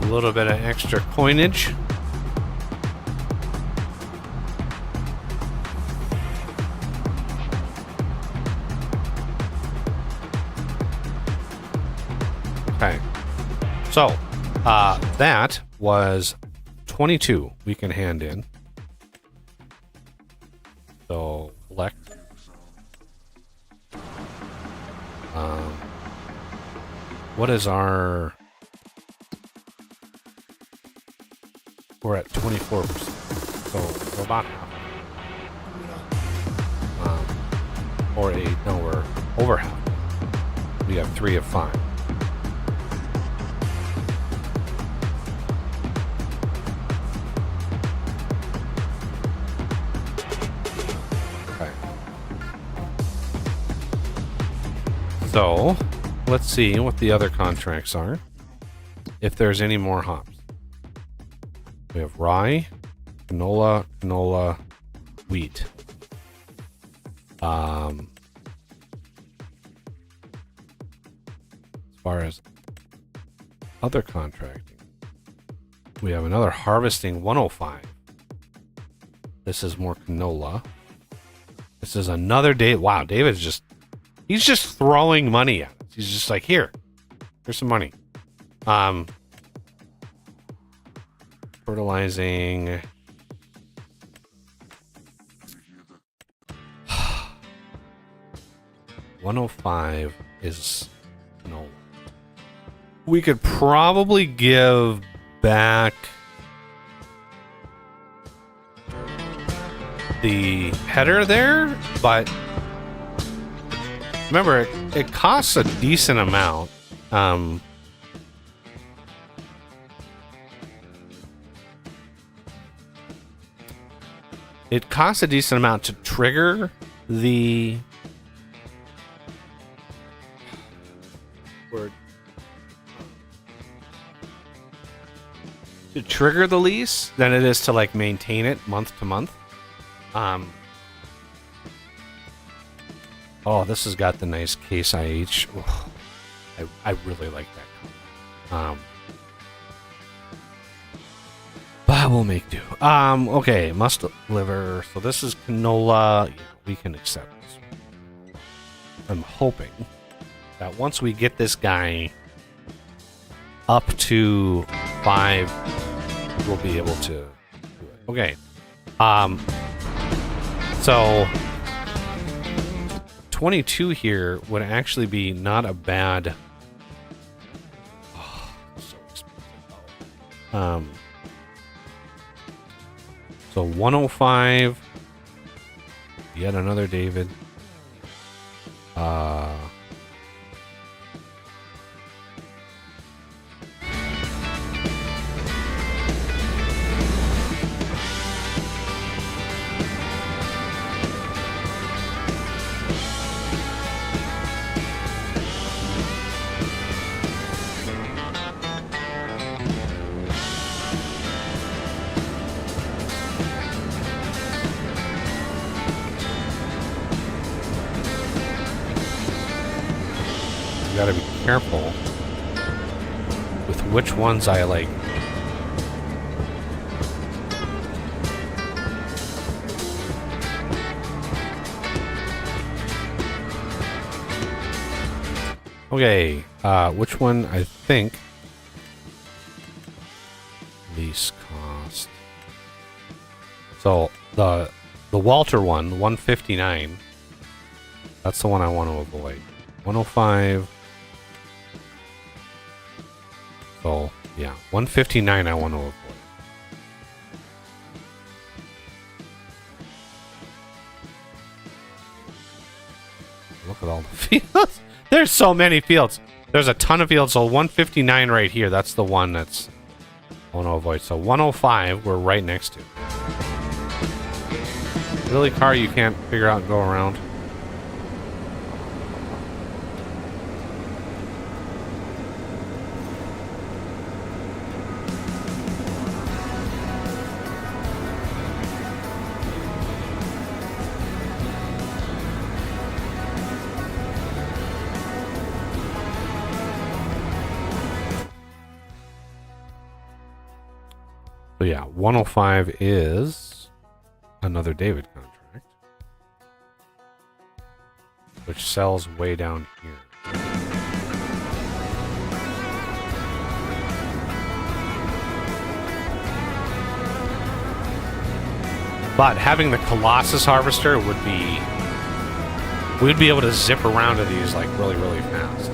little bit of extra coinage. Okay, so that was 22 we can hand in. So select. What is our? We're at 24%, so we're about half. We're over half. We have 3 of 5. So, let's see what the other contracts are. If there's any more hops. We have rye, canola, wheat. As far as other contracting, We have another harvesting 105. This is more canola. This is another day. Wow, David's he's just throwing money at us. He's just like, here's some money. Fertilizing. $105 is canola. We could probably give back the header there, but remember, it costs a decent amount. It costs a decent amount to trigger the lease than it is to like maintain it month to month. Oh, this has got the nice Case IH. Oh, I really like that. But we'll make do. Okay, must liver. So this is canola. Yeah, we can accept this. I'm hoping that once we get this guy up to 5, we'll be able to do it. Okay. So 22 here would actually be not a bad. Oh, so expensive. So 105. Yet another David. Gotta be careful with which ones I like. Okay, which one I think least cost. So the Walter one, 159. That's the one I want to avoid. 105. So, yeah, 159 I want to avoid. Look at all the fields. There's so many fields. There's a ton of fields. So 159 right here, that's the one that's I want to avoid. So 105 we're right next to. Really, car you can't figure out and go around? So yeah, 105 is another David contract, which sells way down here. But having the Colossus Harvester would be... we'd be able to zip around to these like really, really fast.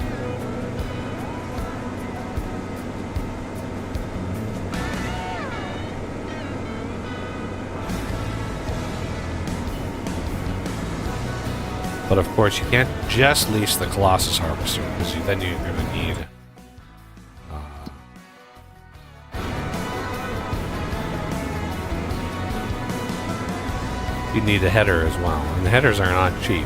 But of course, you can't just lease the Colossus Harvester, because then you're going to need... you need a header as well, and the headers are not cheap.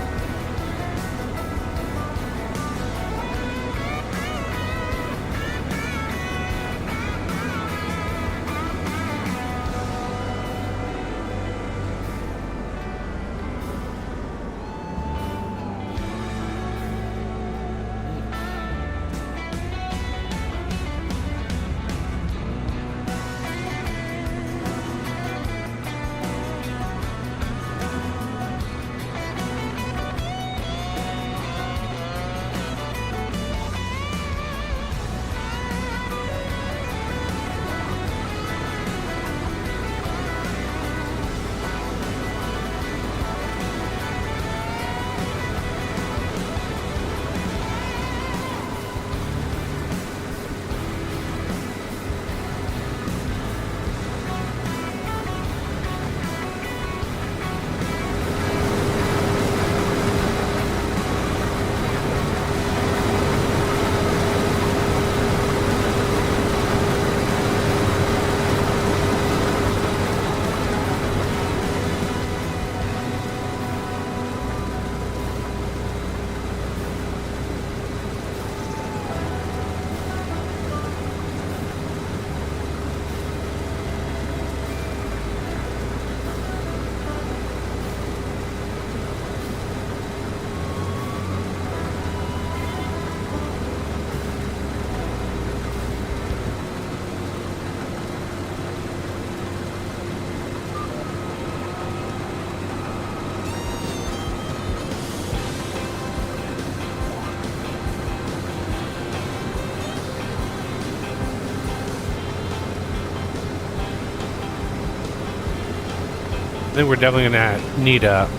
I think we're definitely gonna need a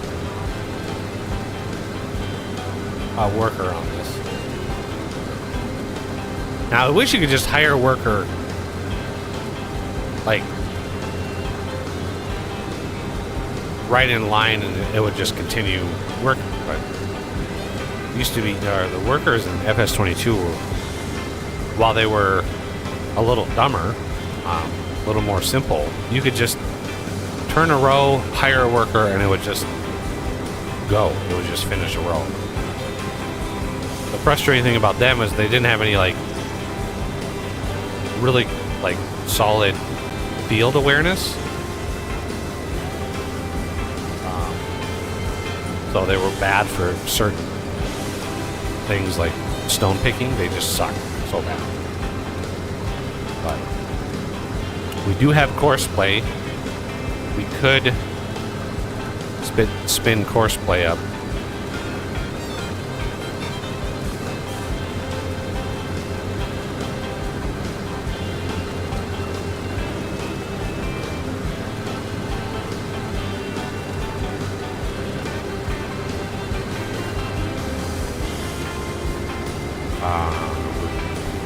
worker on this. Now, I wish you could just hire a worker, like, right in line, and it would just continue working. But it used to be the workers in FS22 were, while they were a little dumber, a little more simple, you could just turn a row, hire a worker, and it would just go. It would just finish a row. The frustrating thing about them is they didn't have any, like, really, like, solid field awareness. So they were bad for certain things like stone picking. They just sucked so bad. But we do have course play. We could spin course play up.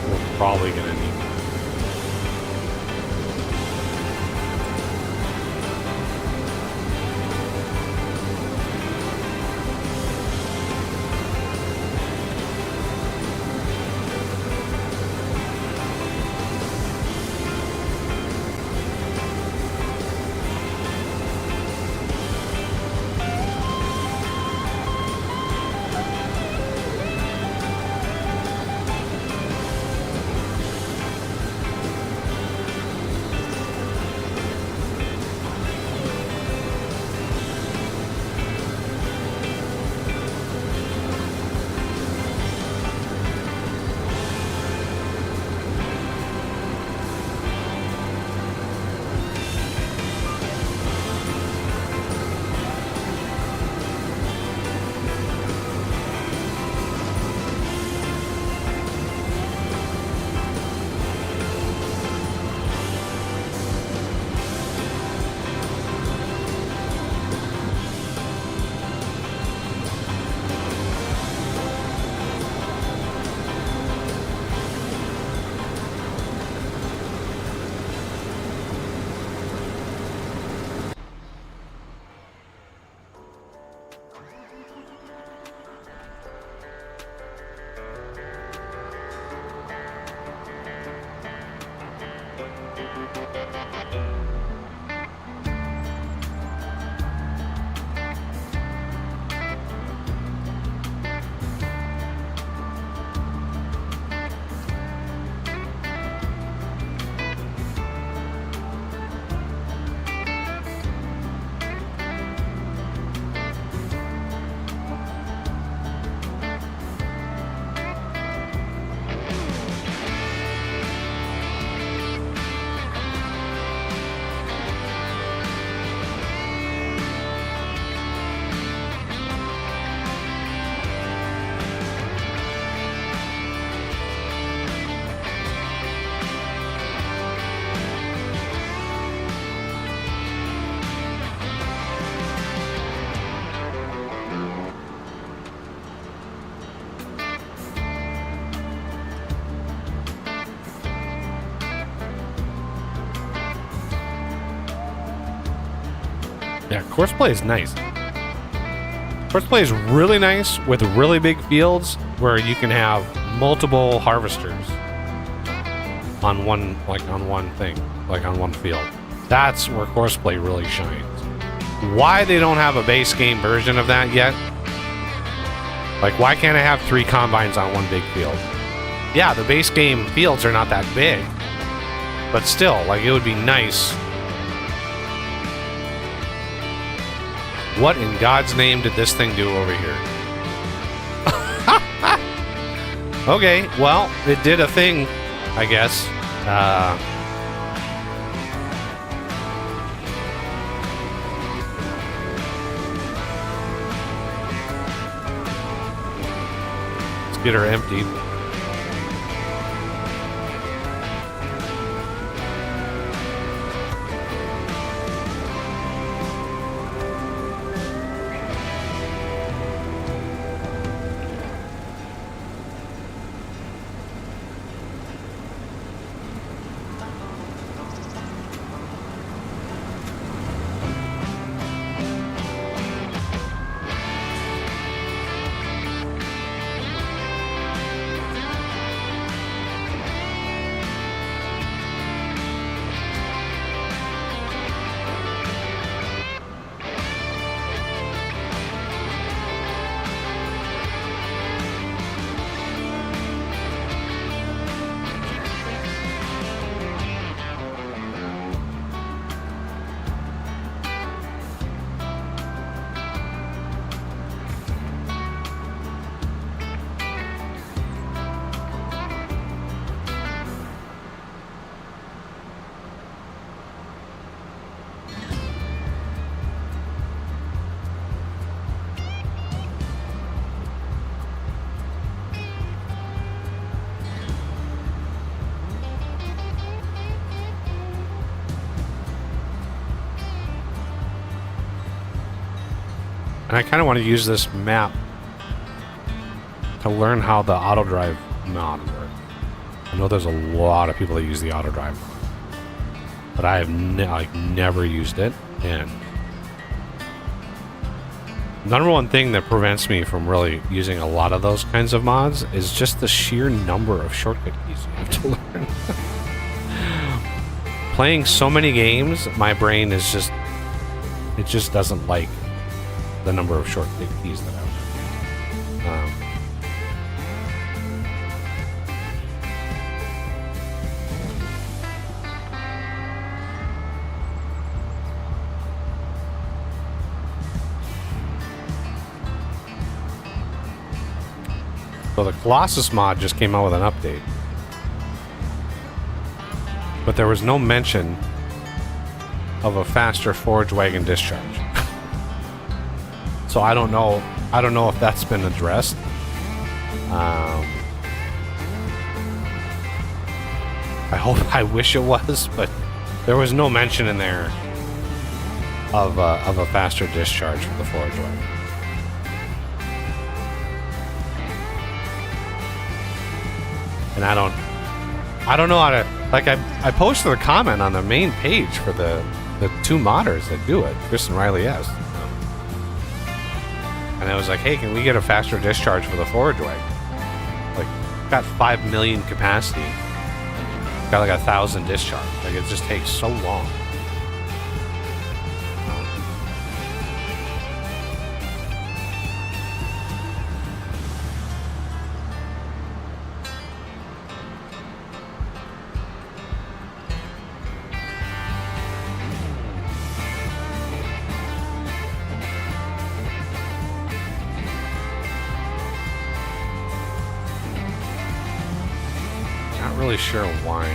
We're probably gonna need. Yeah, course play is nice. Course play is really nice with really big fields where you can have multiple harvesters on one thing, like on one field. That's where course play really shines. Why they don't have a base game version of that yet? Like, why can't I have 3 combines on one big field? Yeah, the base game fields are not that big, but still, like, it would be nice. What in God's name did this thing do over here? Okay, well, it did a thing, I guess. Let's get her emptied. And I kind of want to use this map to learn how the auto drive mod works. I know there's a lot of people that use the auto drive mod, but I have never used it. And the number one thing that prevents me from really using a lot of those kinds of mods is just the sheer number of shortcut keys you have to learn. Playing so many games, my brain is just, it just doesn't like the number of shortcut keys that I have. So the Colossus mod just came out with an update. But there was no mention of a faster forage wagon discharge. So I don't know if that's been addressed. I wish it was, but there was no mention in there of a faster discharge for the forage wagon. And I don't know how to, like, I posted a comment on the main page for the two modders that do it, Chris and Riley S. And I was like, hey, can we get a faster discharge for the forage wagon? Like, got 5 million capacity. Got like 1,000 discharge. Like, it just takes so long. Really sure why.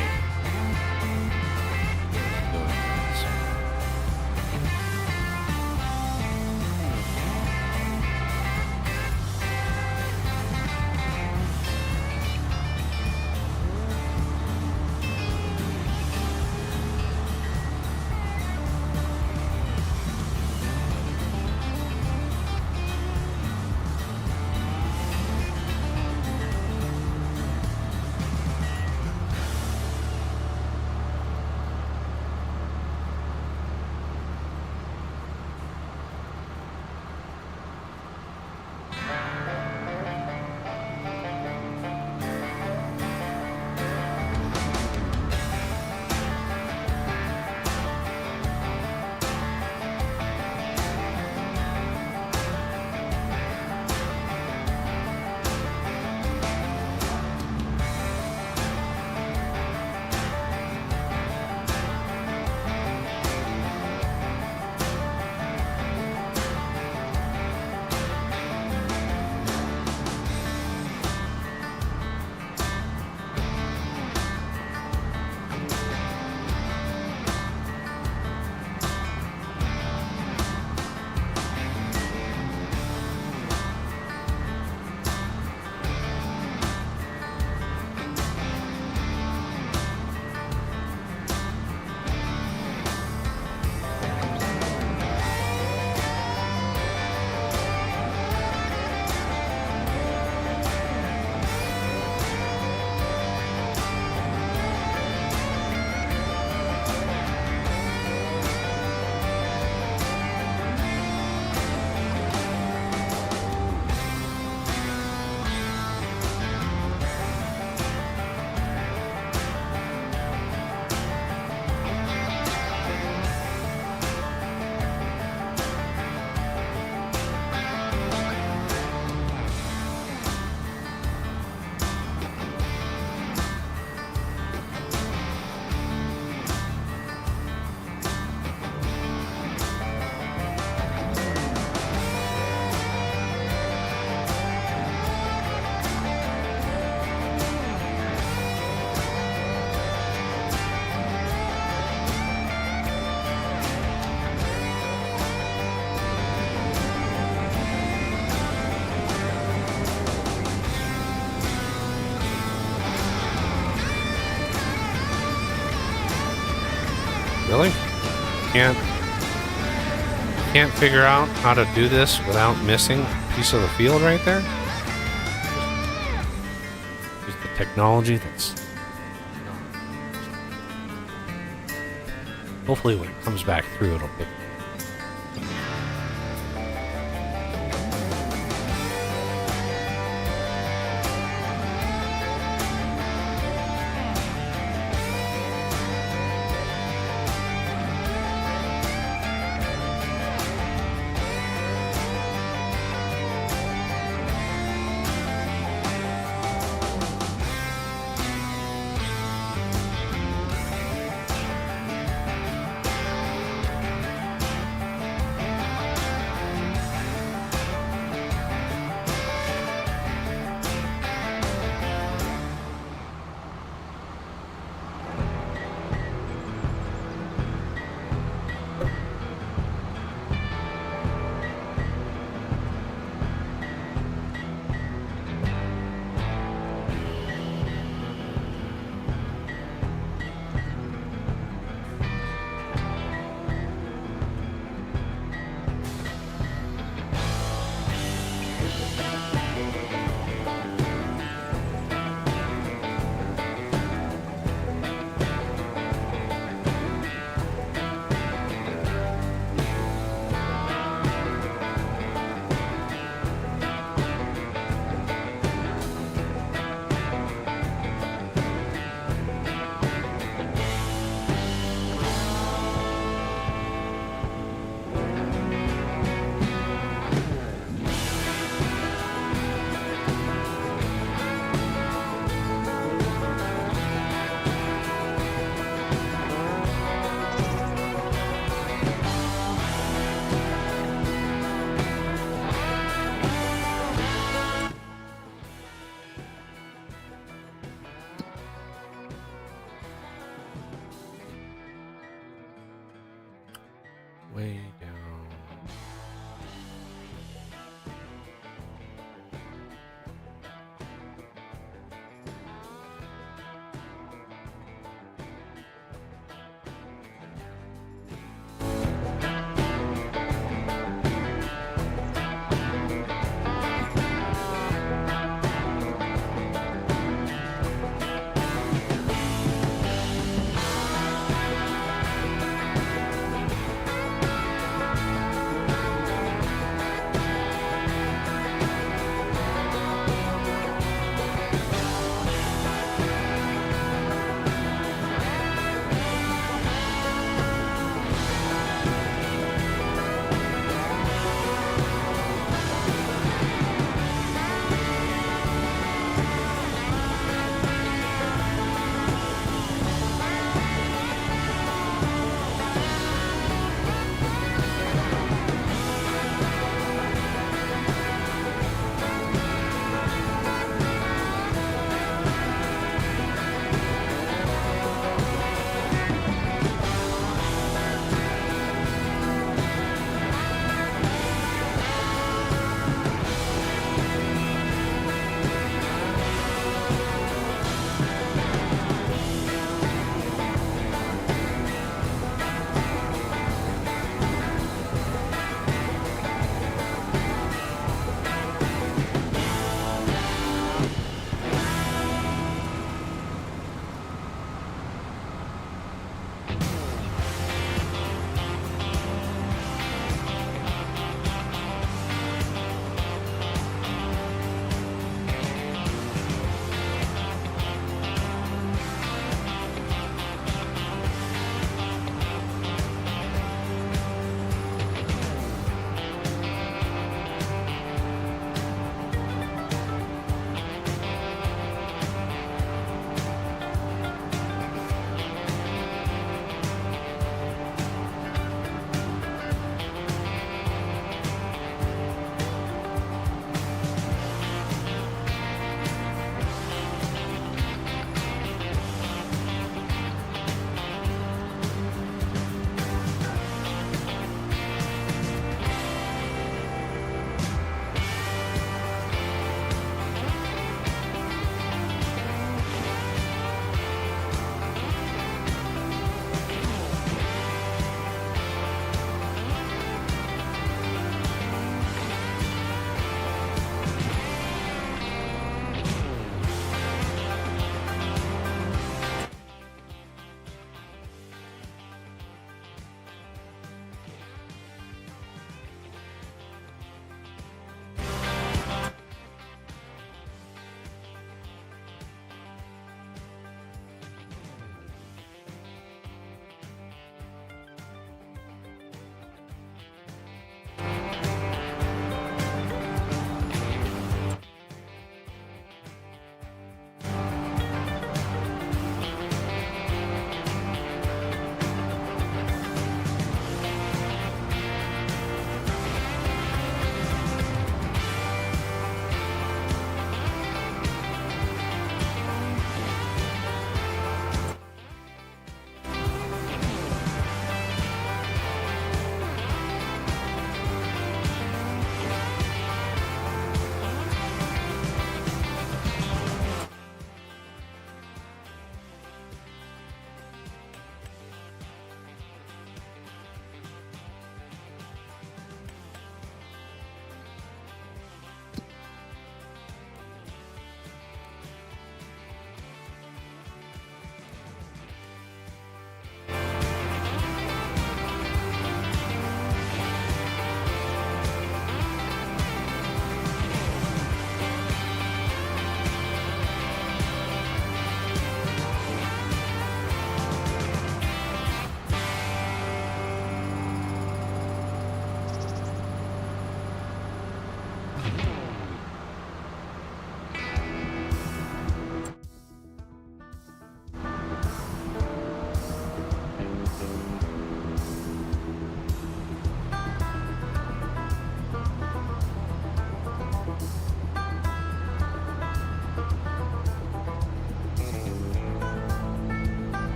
Really? can't figure out how to do this without missing a piece of the field right there. Use the technology that's. Hopefully, when it comes back through, it'll pick. Way down.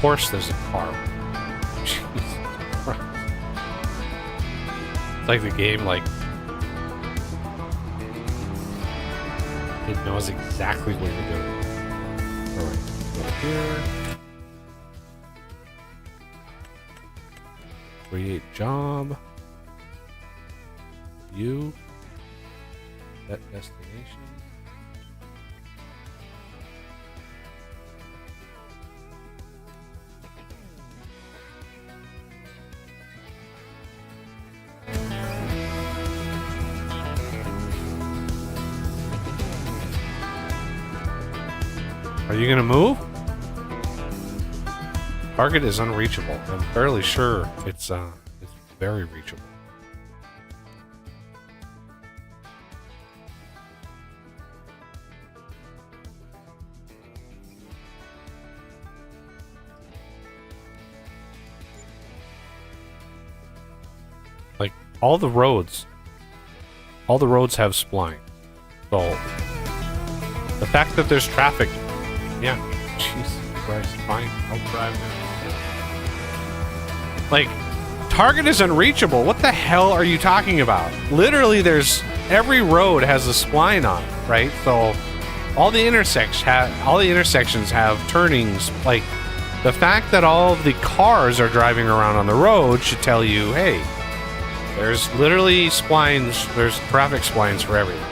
course there's a car. Jesus Christ. It's like the game, like, it knows exactly what you're doing. Alright, go here. Create job. View. Set destination. Are you gonna move? Target is unreachable. I'm fairly sure it's very reachable. Like all the roads have spline. So the fact that there's traffic, yeah, Jesus Christ, fine, I'll drive there. Like, target is unreachable. What the hell are you talking about? Literally, every road has a spline on it, right? So all the intersections have turnings. Like, the fact that all of the cars are driving around on the road should tell you, hey, there's literally splines. There's traffic splines for everything.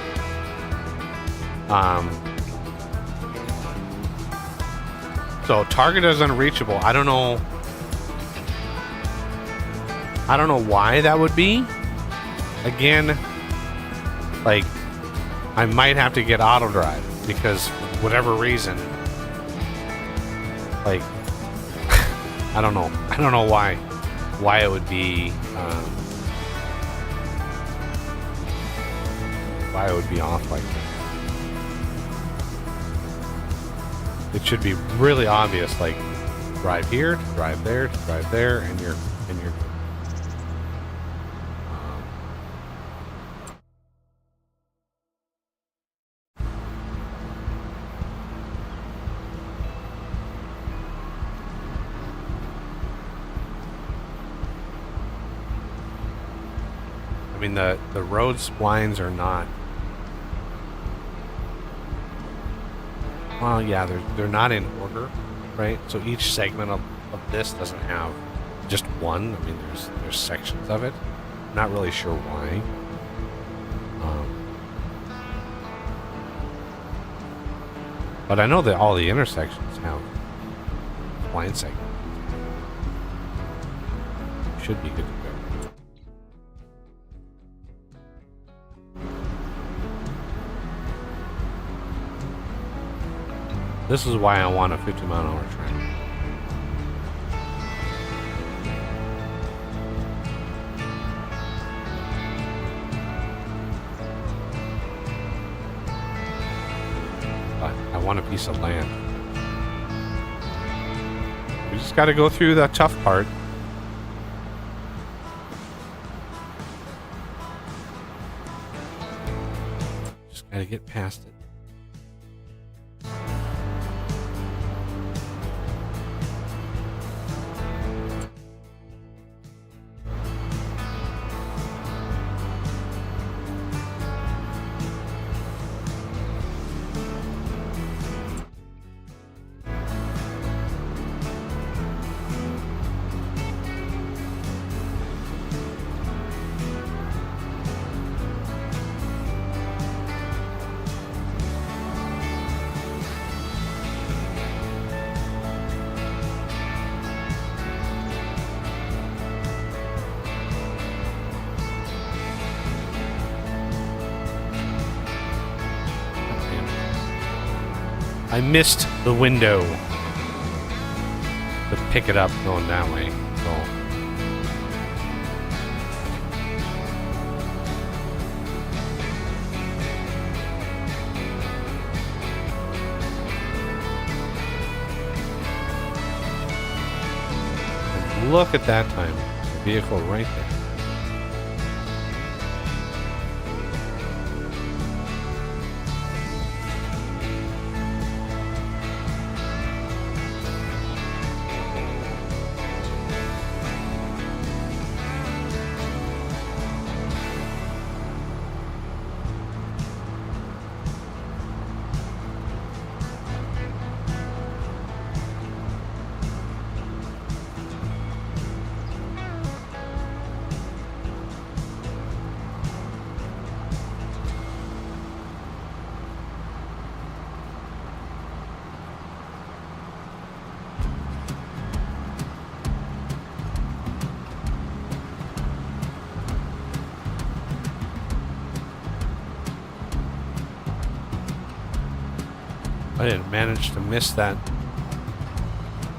So target is unreachable. I don't know why that would be. Again, like, I might have to get auto drive because for whatever reason, like, I don't know why it would be off like that. It should be really obvious, like, drive here, drive there, and you're I mean, the road splines are not. Well, yeah, they're not in order, right? So each segment of this doesn't have just one. I mean, there's sections of it. I'm not really sure why. But I know that all the intersections have blind segments. Should be good to go. This is why I want a 50-mile-an-hour train. But I want a piece of land. We just got to go through the tough part. Just got to get past it. I missed the window to pick it up going that way. And look at that time. The vehicle right there. I didn't manage to miss that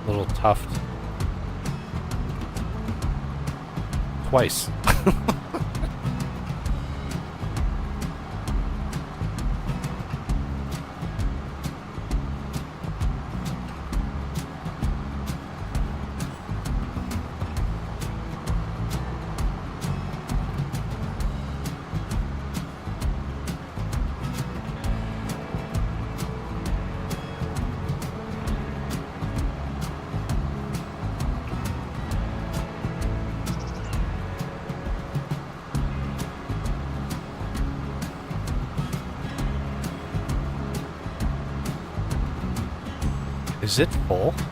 little tuft twice. Is it full? What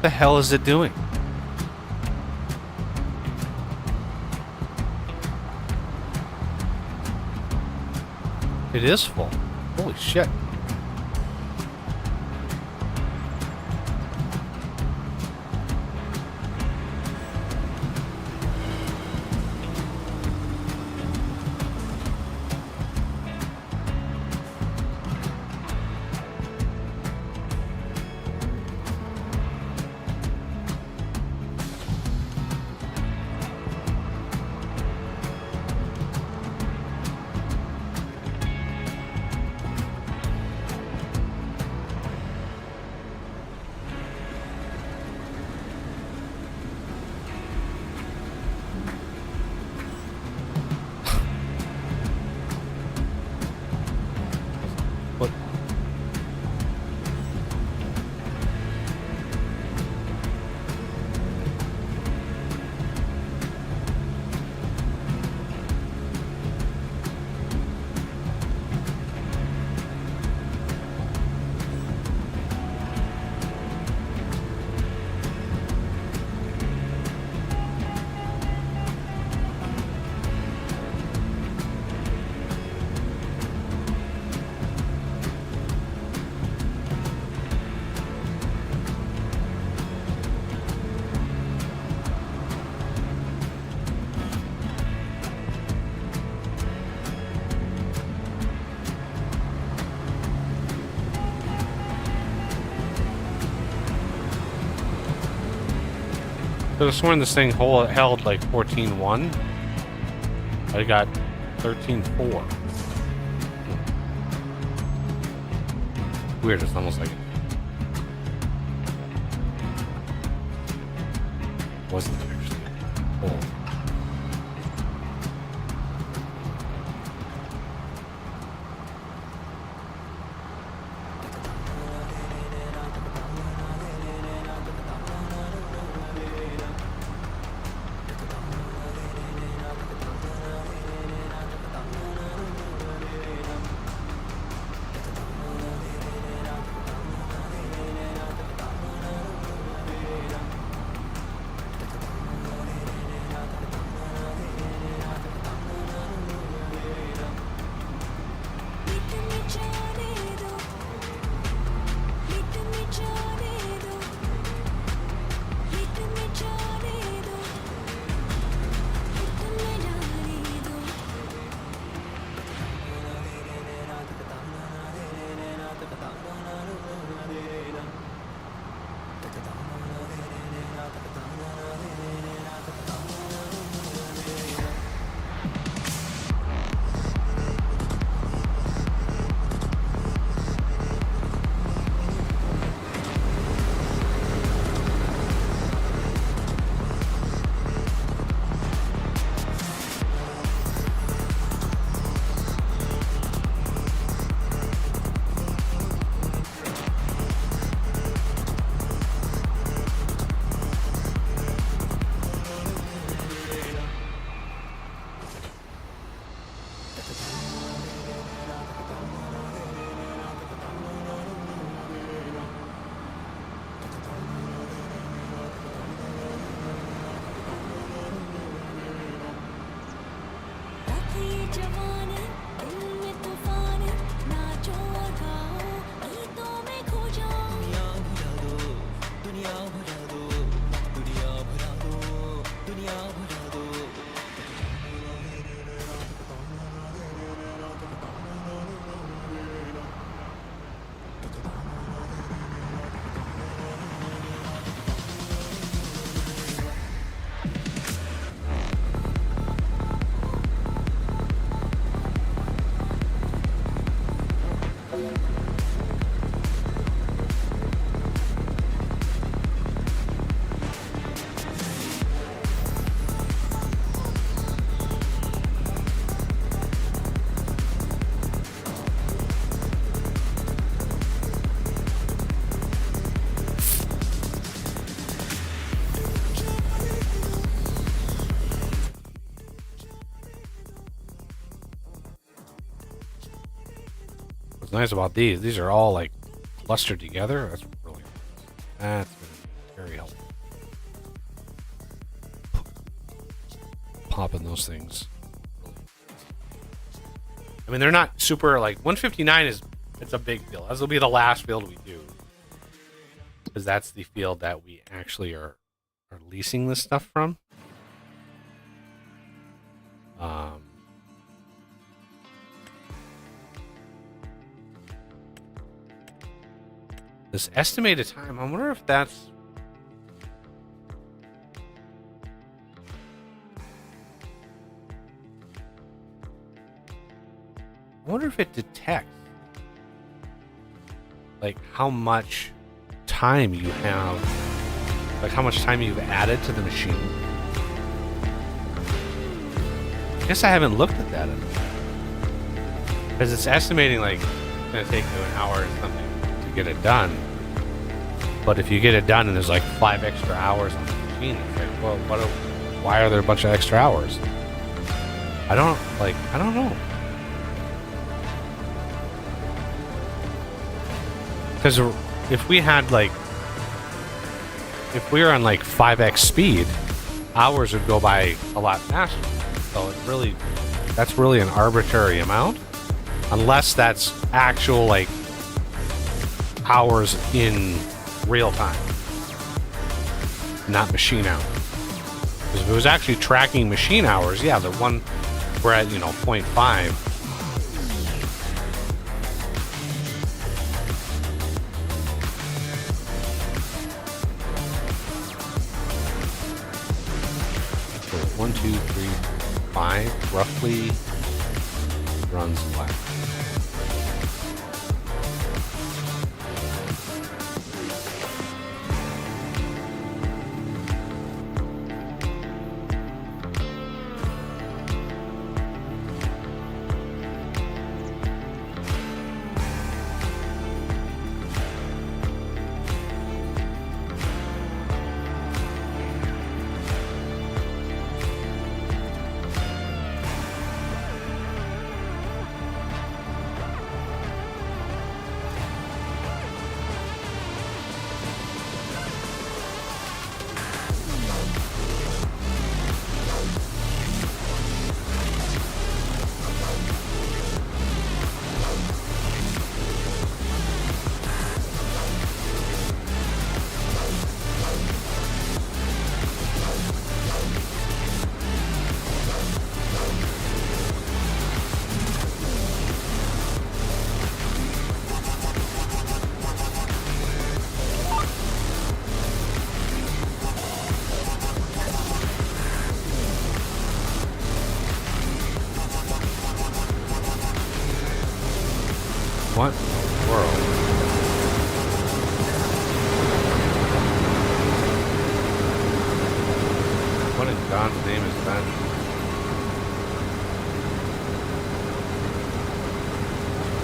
the hell is it doing? It is full. Holy shit. What? Could have sworn this thing held like 14.1. I got 13.4. Weird, it's almost like it wasn't actually full. What's nice about these are all like clustered together. That's really nice. That's going to be very helpful. Popping those things. I mean, they're not super like 159 is it's a big field. This will be the last field we do because that's the field that we actually are leasing this stuff from. This estimated time, I wonder if that's... I wonder if it detects like how much time you have, like how much time you've added to the machine. I guess I haven't looked at that because it's estimating like it's going to take you an hour or something to get it done. But if you get it done and there's like 5 extra hours on the machine, it's like, well, why are there a bunch of extra hours? I don't know. Because if we had like, if we were on like 5x speed, hours would go by a lot faster. So that's really an arbitrary amount, unless that's actual like hours in real time, not machine hours. Because if it was actually tracking machine hours, yeah, the one we're at, 0.5. So 1, 2, 3, 5 roughly runs left. What in the world? What in God's name is that?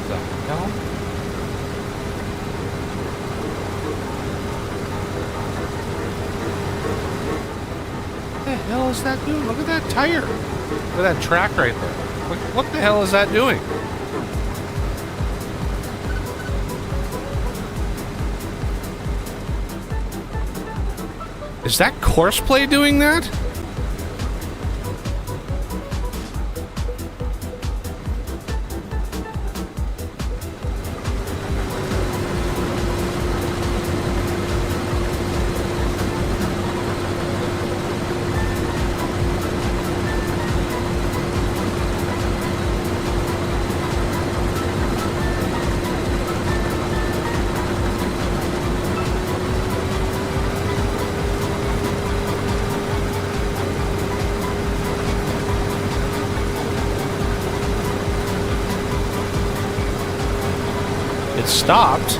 The hell? What the hell is that doing? Look at that tire. Look at that track right there. What the hell is that doing? Is that Courseplay doing that? It stopped.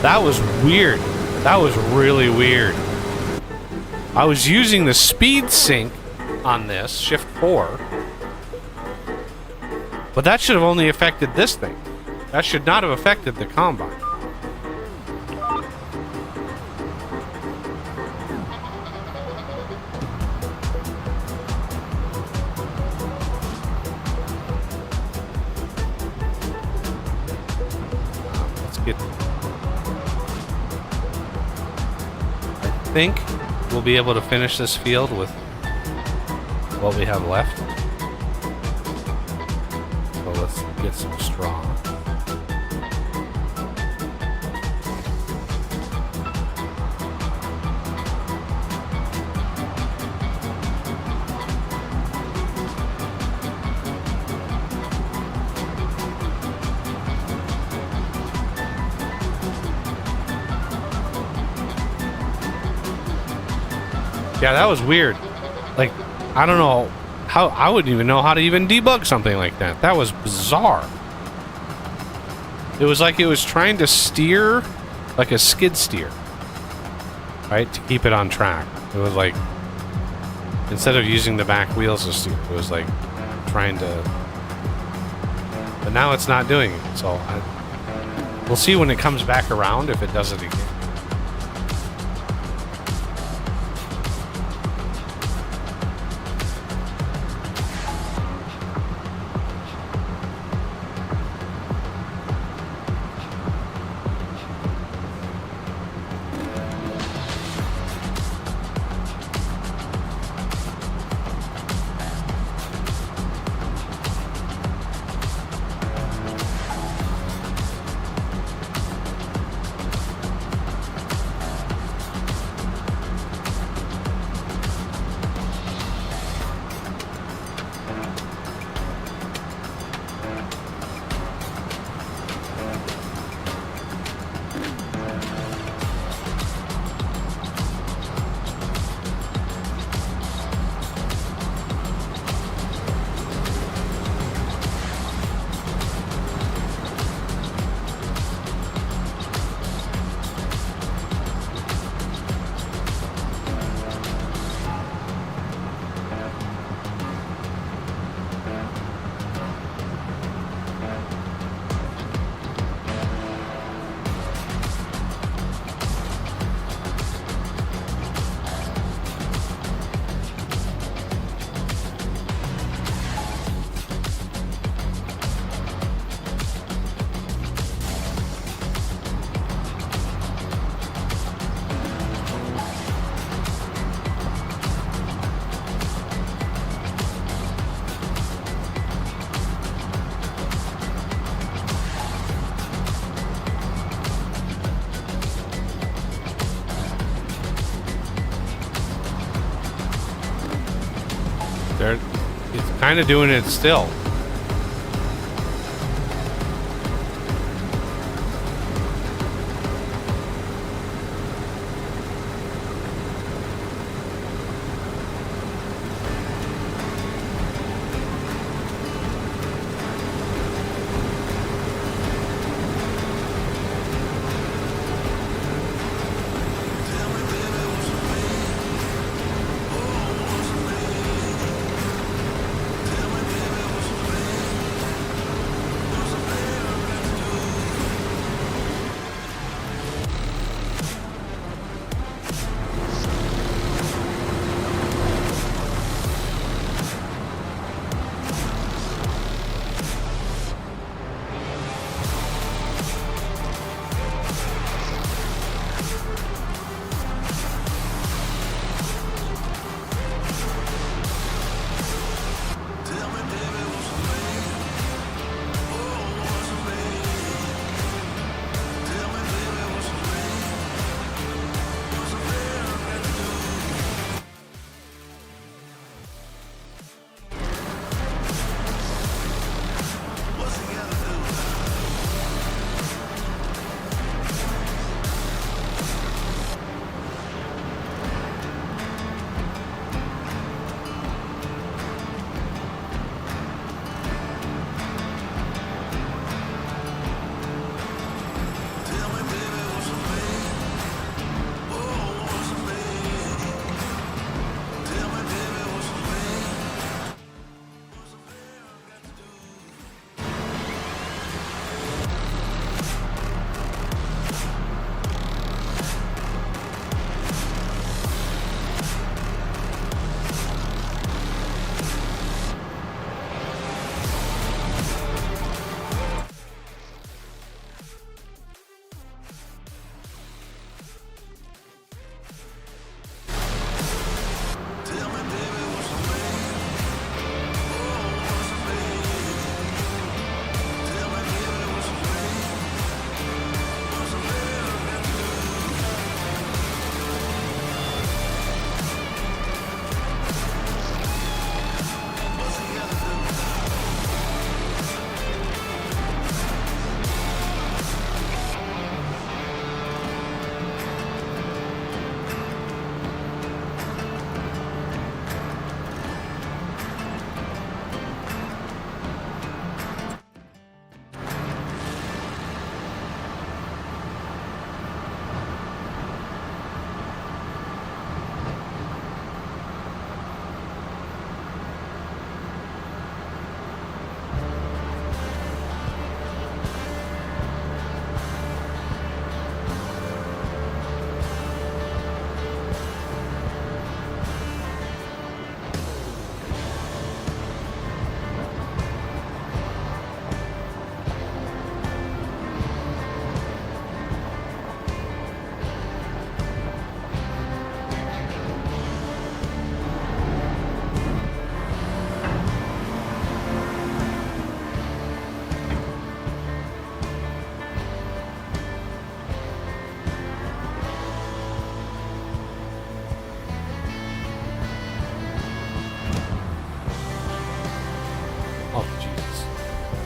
That was weird. That was really weird. I was using the speed sync on this, Shift 4. But that should have only affected this thing. That should not have affected the combine. think we'll be able to finish this field with what we have left. So let's get some straw. Yeah, that was weird. Like, I don't know how, I wouldn't even know how to even debug something like that. That was bizarre. It was like it was trying to steer like a skid steer, right? To keep it on track. It was like, instead of using the back wheels to steer, it was like trying to, but now it's not doing it. So we'll see when it comes back around if it does it again. It's kind of doing it still.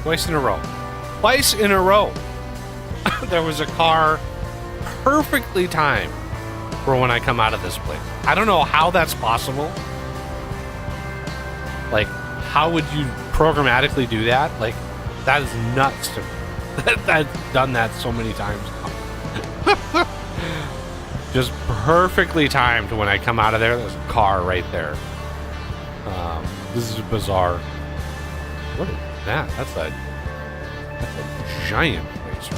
Twice in a row. Twice in a row. There was a car perfectly timed for when I come out of this place. I don't know how that's possible. Like, how would you programmatically do that? Like, that is nuts to me. I've done that so many times now. Just perfectly timed when I come out of there. There's a car right there. This is bizarre. What is that? That's a giant place.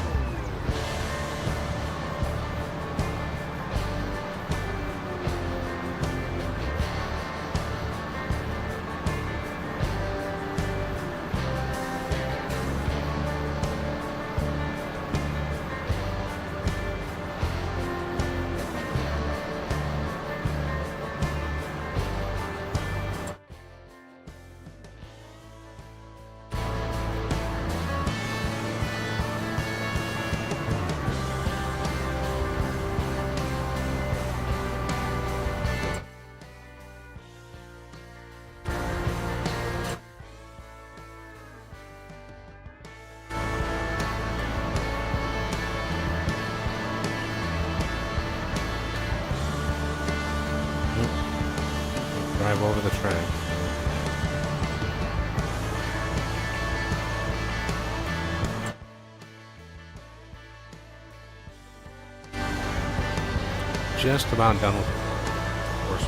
Drive over the track. Just about done with it. Of course.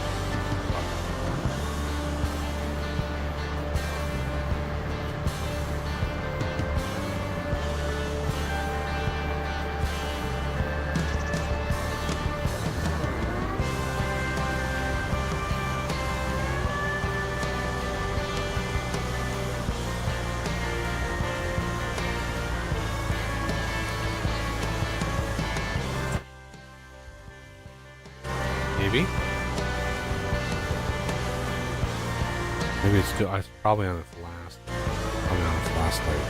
Maybe. Maybe it's still. It's probably on its last. Probably on its last leg.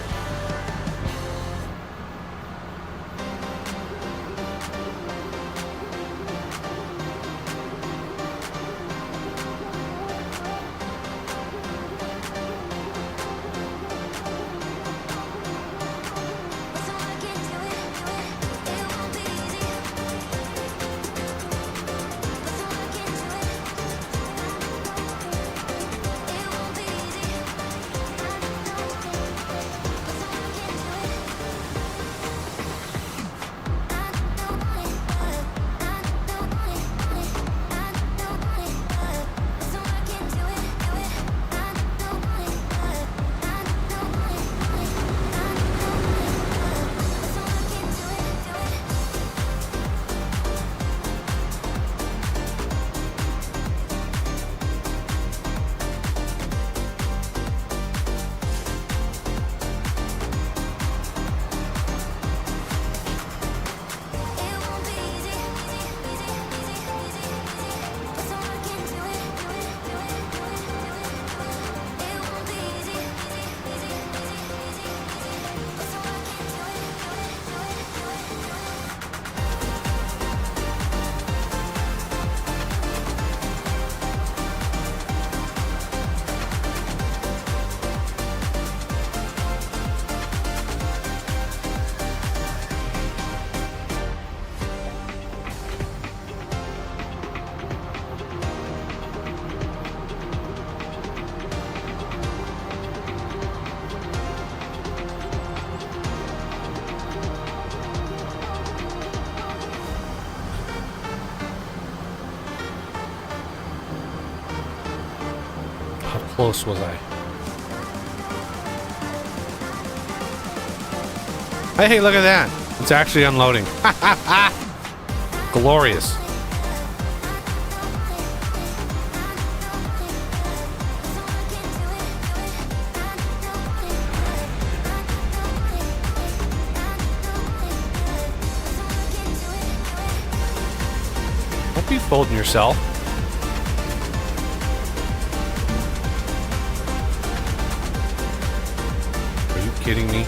How close was I? Hey, look at that. It's actually unloading. Glorious. Don't be folding yourself. Are you kidding me?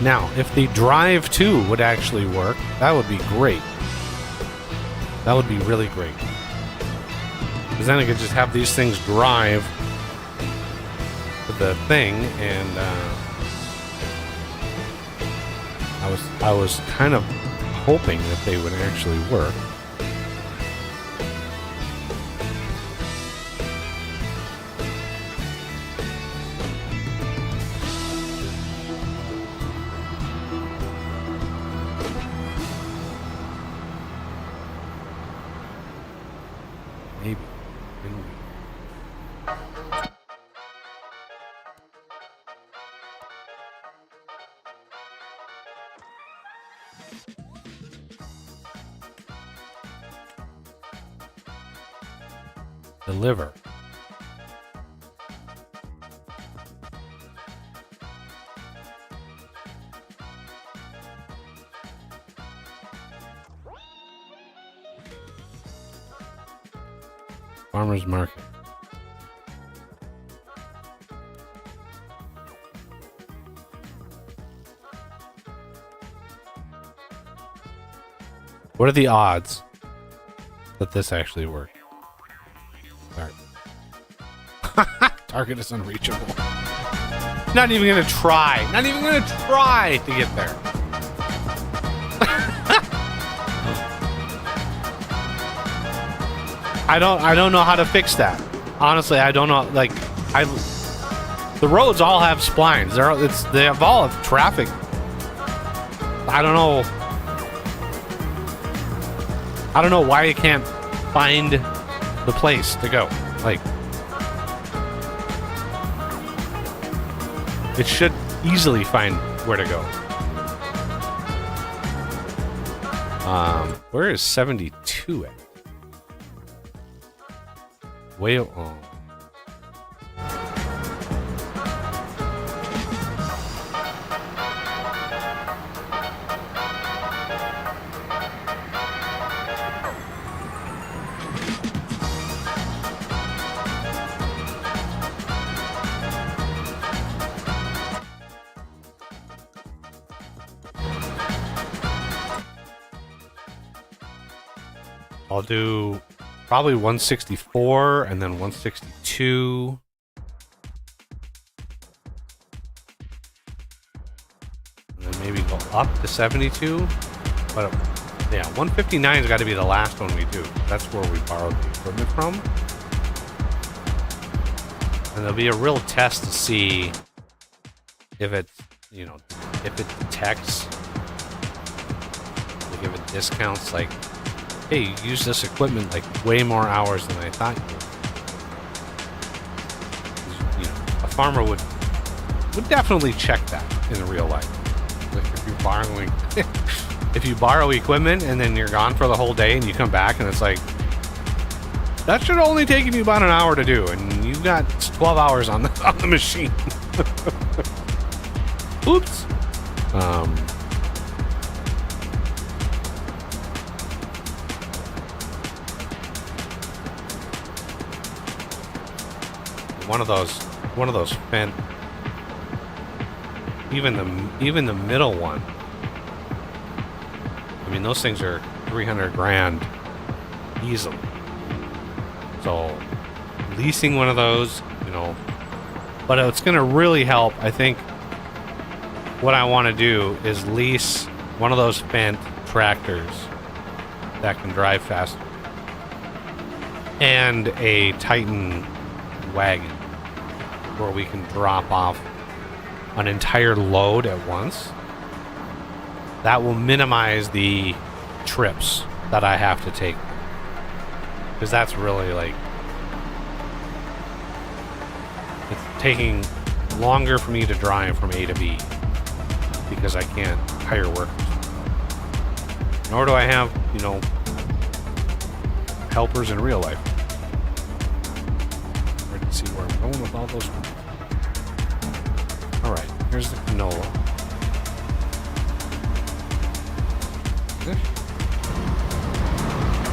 Now, if the drive to would actually work, that would be great. That would be really great. Because then I could just have these things drive to the thing, and I was kind of hoping that they would actually work. Maybe. Deliver. Farmers market. What are the odds that this actually works? Target is unreachable. Not even gonna try. Not even gonna try to get there. I don't know how to fix that. Honestly, I don't know. Like, the roads all have splines. They have all have traffic. I don't know. I don't know why you can't find the place to go. Like, it should easily find where to go. Where is 72 at? Whale. Oh. I'll do probably 164 and then 162. And then maybe go up to 72. But yeah, 159's got to be the last one we do. That's where we borrowed the equipment from. And there'll be a real test to see if it's, you know, if it detects, like if it discounts, like, hey, you use this equipment like way more hours than I thought you would. You know, a farmer would definitely check that in real life. Like if you're borrowing, if you borrow equipment and then you're gone for the whole day and you come back and it's like, that should only taken you about an hour to do, and you've got 12 hours on the machine. Oops. One of those fent, even the middle one. I mean, those things are 300 grand easily. So leasing one of those, you know, but it's going to really help. I think what I want to do is lease one of those fent tractors that can drive faster and a Titan wagon where we can drop off an entire load at once. That will minimize the trips that I have to take, because that's really like, it's taking longer for me to drive from A to B because I can't hire workers, nor do I have, you know, helpers in real life. See where I'm going with all those. All right, here's the canola. A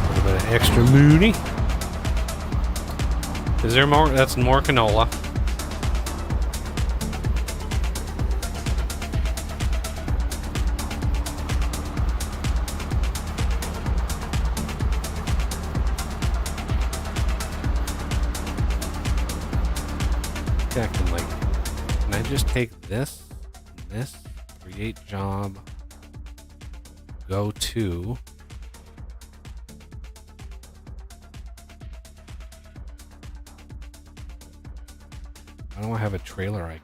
little bit of extra mooney. Is there more? That's more canola. check and like, can I just take this, and this, create job, go to. I don't have a trailer icon.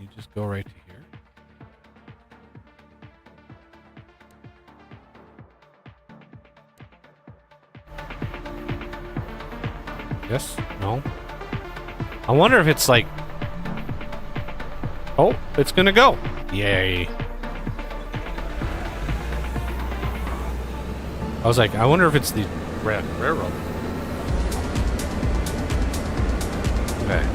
You just go right to here. Yes? No? I wonder if it's like... Oh, it's gonna go. Yay. I was like, I wonder if it's the red railroad. Okay.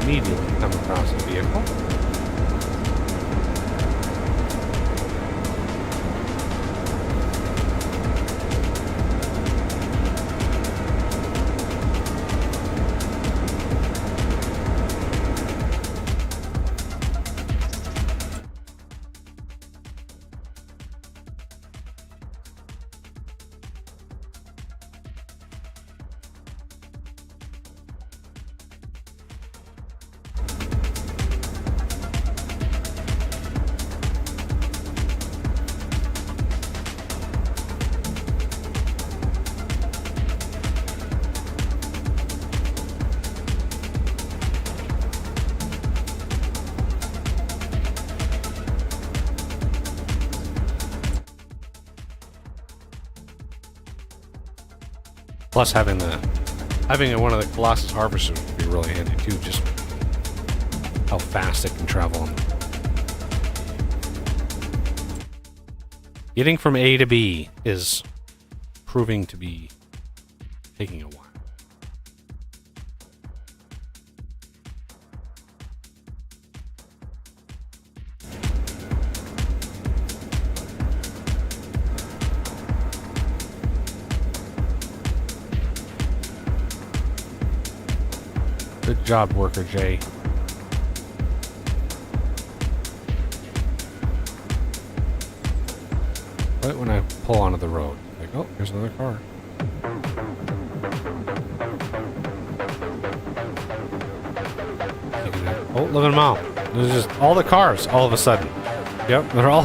Immediately come across a vehicle. Plus having one of the Colossus harvesters would be really handy too, just how fast it can travel on them. Getting from A to B is proving to be taking a while. Good job, Worker J. Right when I pull onto the road, like, oh, here's another car. Oh, look at them all. There's just all the cars all of a sudden. Yep, they're all...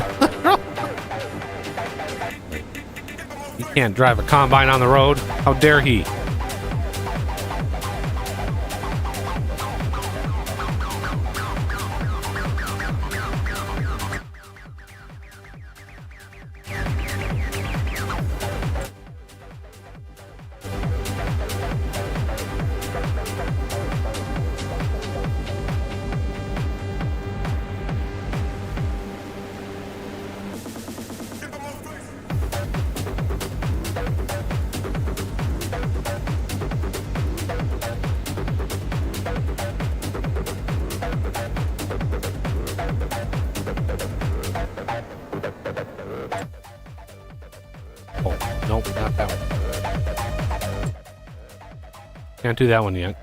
He can't drive a combine on the road. How dare he? Nope, not that one. Can't do that one yet.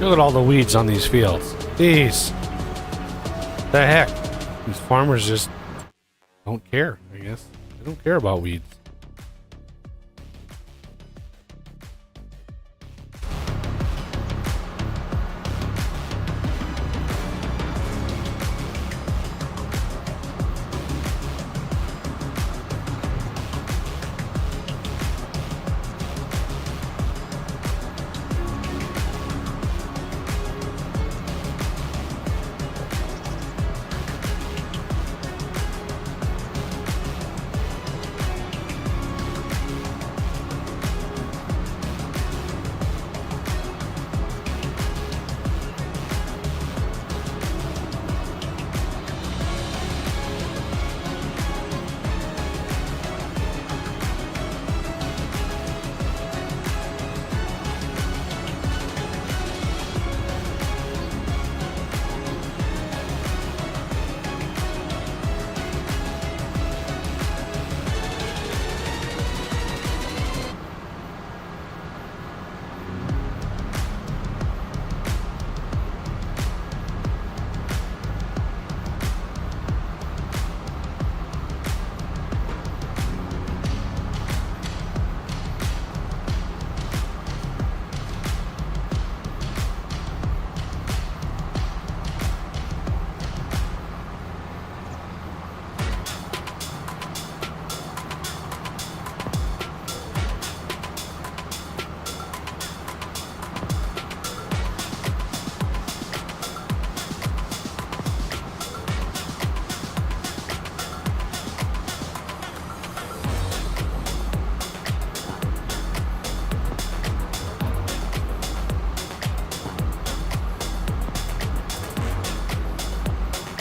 Look at all the weeds on these fields. These. The heck? These farmers just don't care, I guess. They don't care about weeds.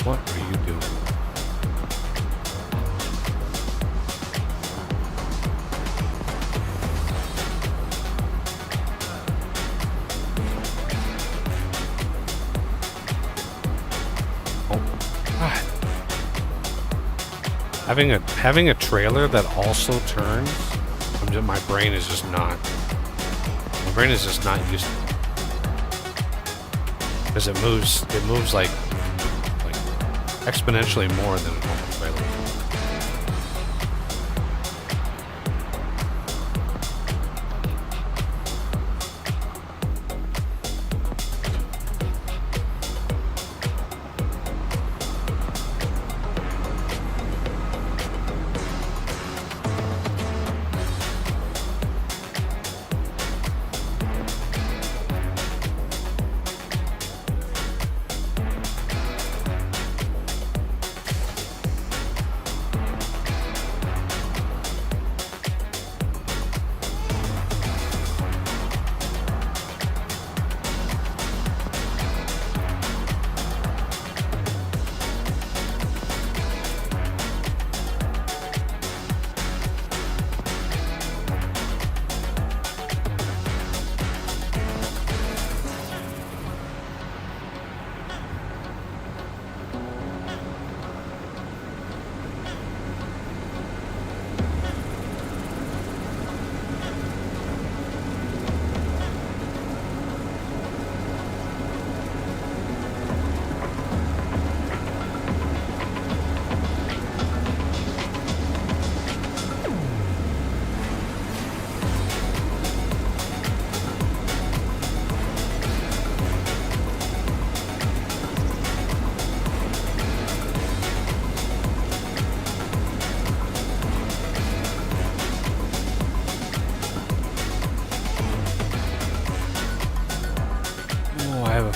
What are you doing? Oh, God. Having a trailer that also turns, my brain is just not. My brain is just not used to it. Because it moves like exponentially more than a normal trailer.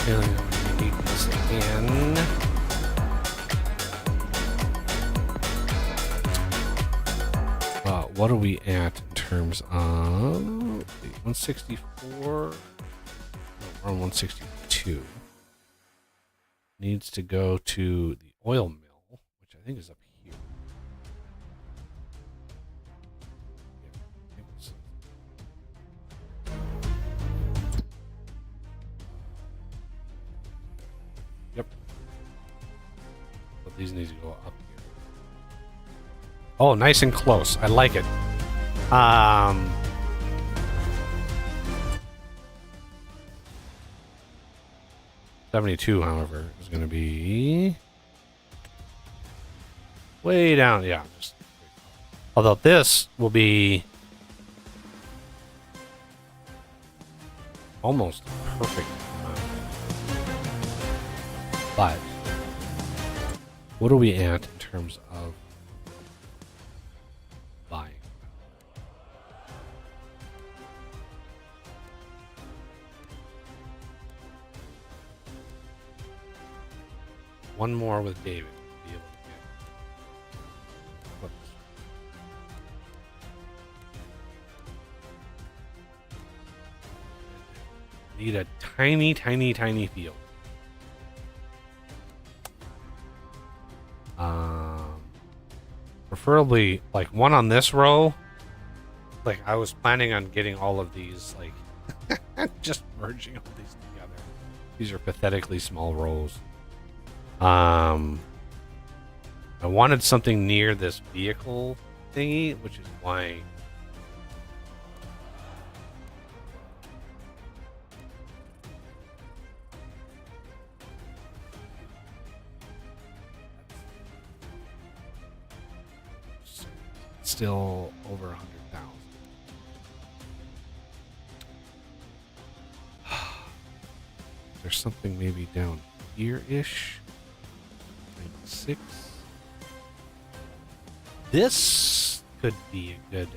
Delete this again. What are we at in terms of 164? No, we're on 162. Needs to go to the oil mill, which I think is up here. Yep. But these need to go up here. Oh, nice and close. I like it. 72, however, is going to be way down. Yeah. Although this will be almost perfect. But what are we at in terms of buying? One more with David. Be able to get what need a tiny field. Preferably like one on this row. Like I was planning on getting all of these, like just merging all these together. These are pathetically small rows. I wanted something near this vehicle thingy, which is why still over 100,000. There's something maybe down here-ish. 96. This could be a good.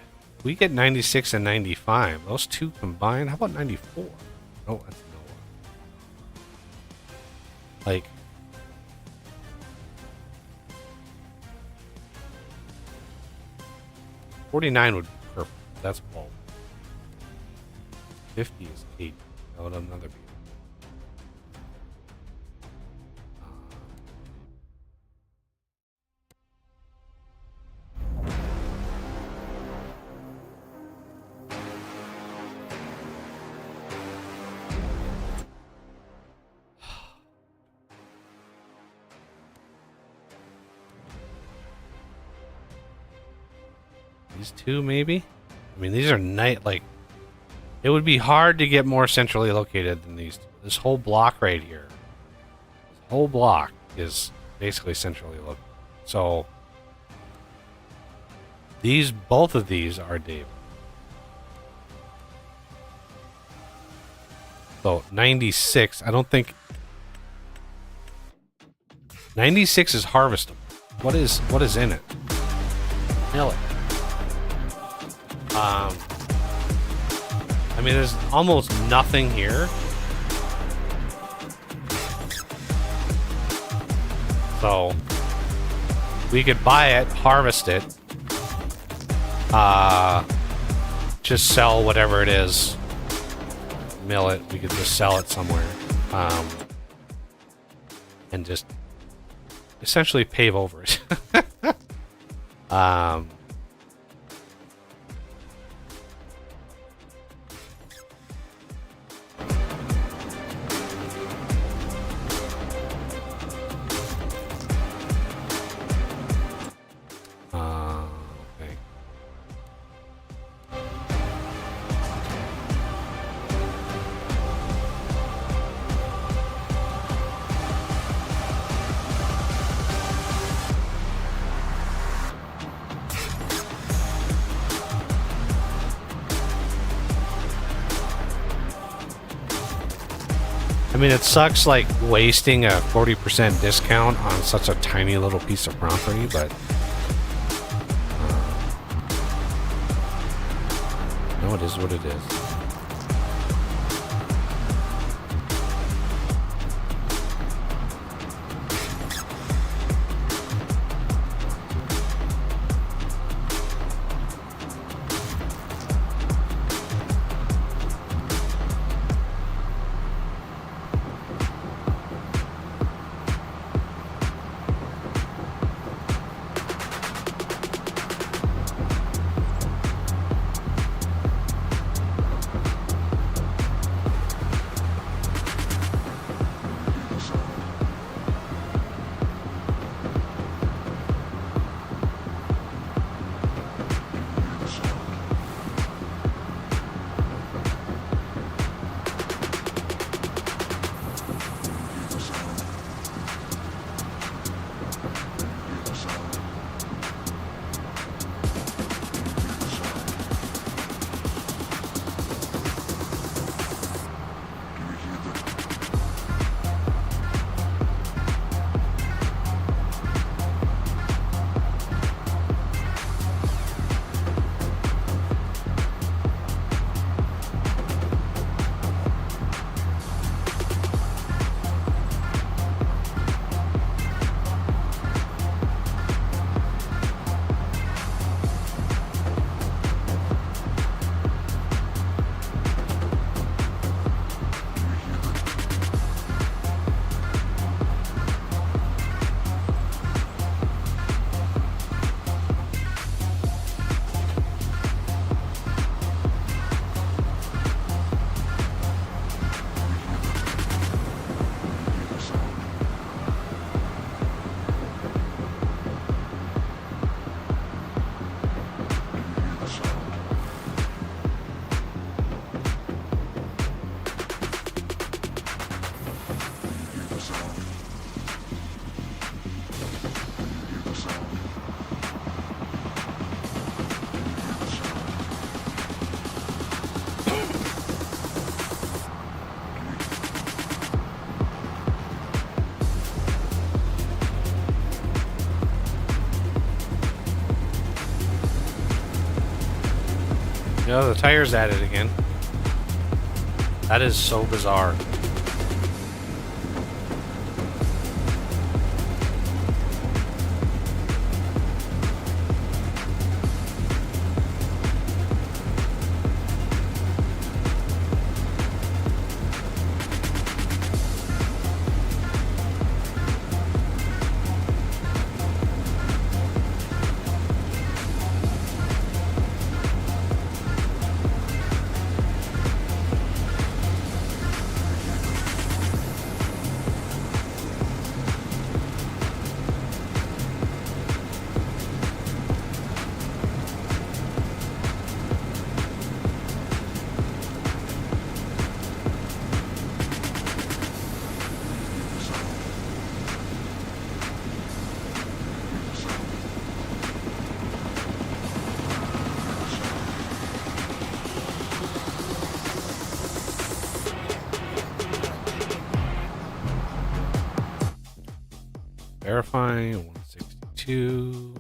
We get 96 and 95. Those two combined. How about 94? Oh, that's no. Like. $49 would be perfect. That's bulk. 50 is 8. That would another be. These two, maybe? I mean, these are like, it would be hard to get more centrally located than these two. This whole block right here, this whole block is basically centrally located. So, both of these are David. So, 96, I don't think, 96 is harvestable. What is in it? Mill it. I mean, there's almost nothing here. So, we could buy it, harvest it, just sell whatever it is, mill it, we could just sell it somewhere, and just essentially pave over it. I mean, it sucks like wasting a 40% discount on such a tiny little piece of property, but no, it is what it is. No, the tire's at it again. That is so bizarre. Verifying 162.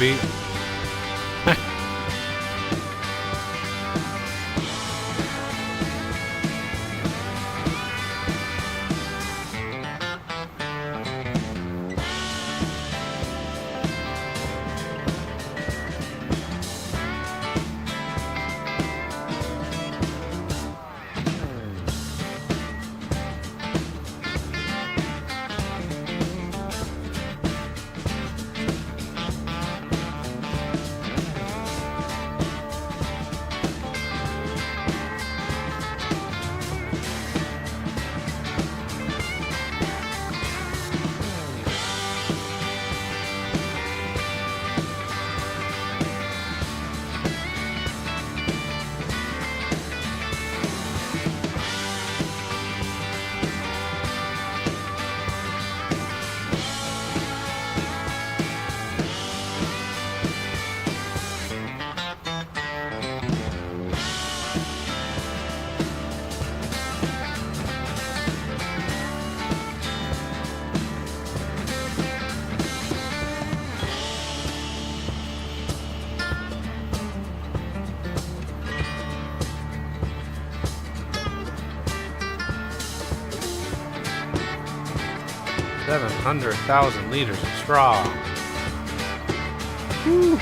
be. 700,000 liters of straw. Woo.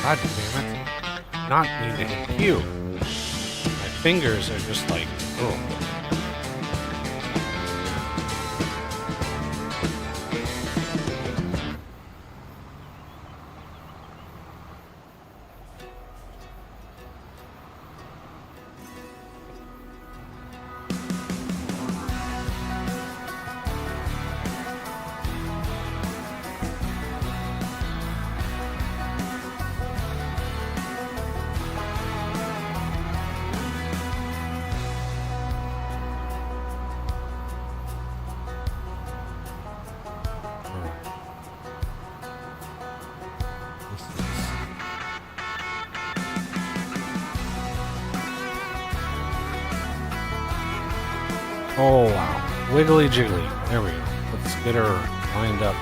God damn it. Not need to hit Q. My fingers are just like, oh. Oh wow. Wiggly jiggly. There we go. Let's get her lined up.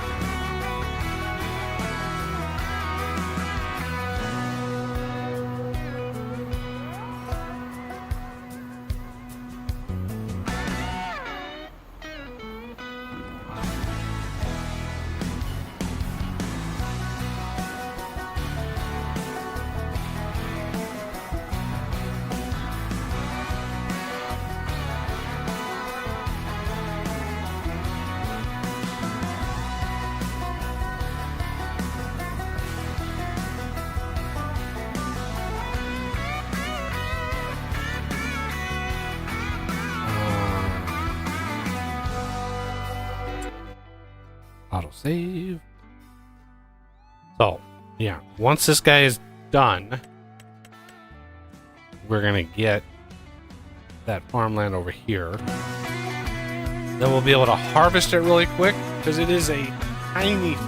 Autosave. So, yeah, once this guy is done, we're gonna get that farmland over here. Then we'll be able to harvest it really quick because it is a tiny field.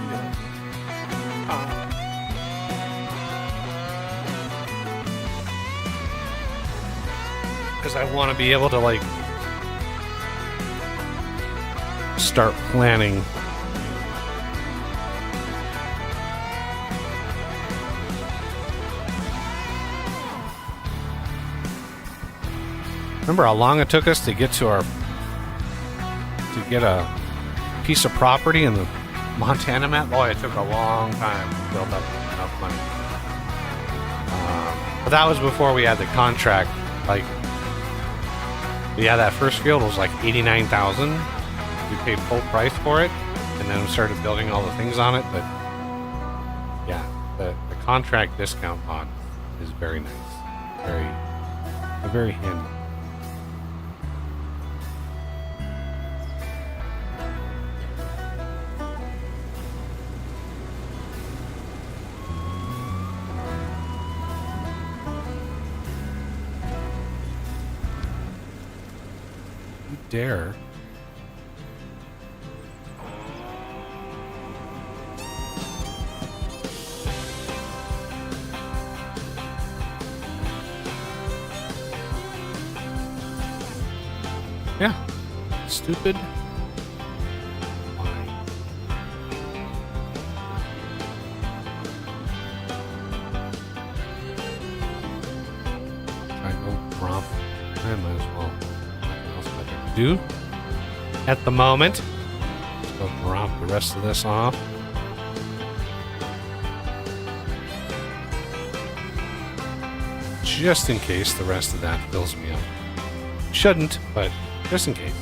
Because I want to be able to like start planning. Remember how long it took us to get to get a piece of property in the Montana map? Boy, it took a long time to build up enough money. But that was before we had the contract. Like, yeah, that first field was like 89,000. We paid full price for it, and then we started building all the things on it. But yeah, the contract discount on is very nice, very handy. dare. Yeah. Stupid. Why? Try to go romp. I might as well. Nothing else better to do at the moment. Let's go romp the rest of this off. Just in case the rest of that fills me up. Shouldn't, but just in case.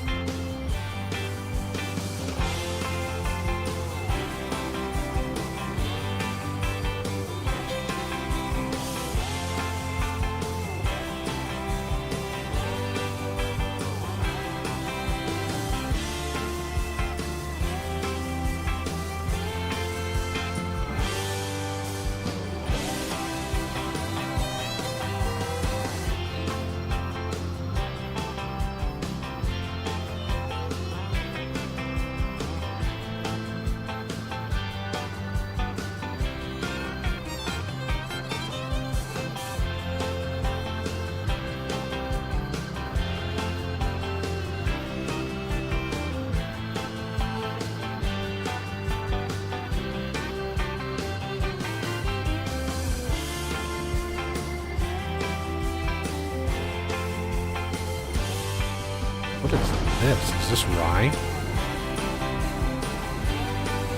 What is this? Is this rye?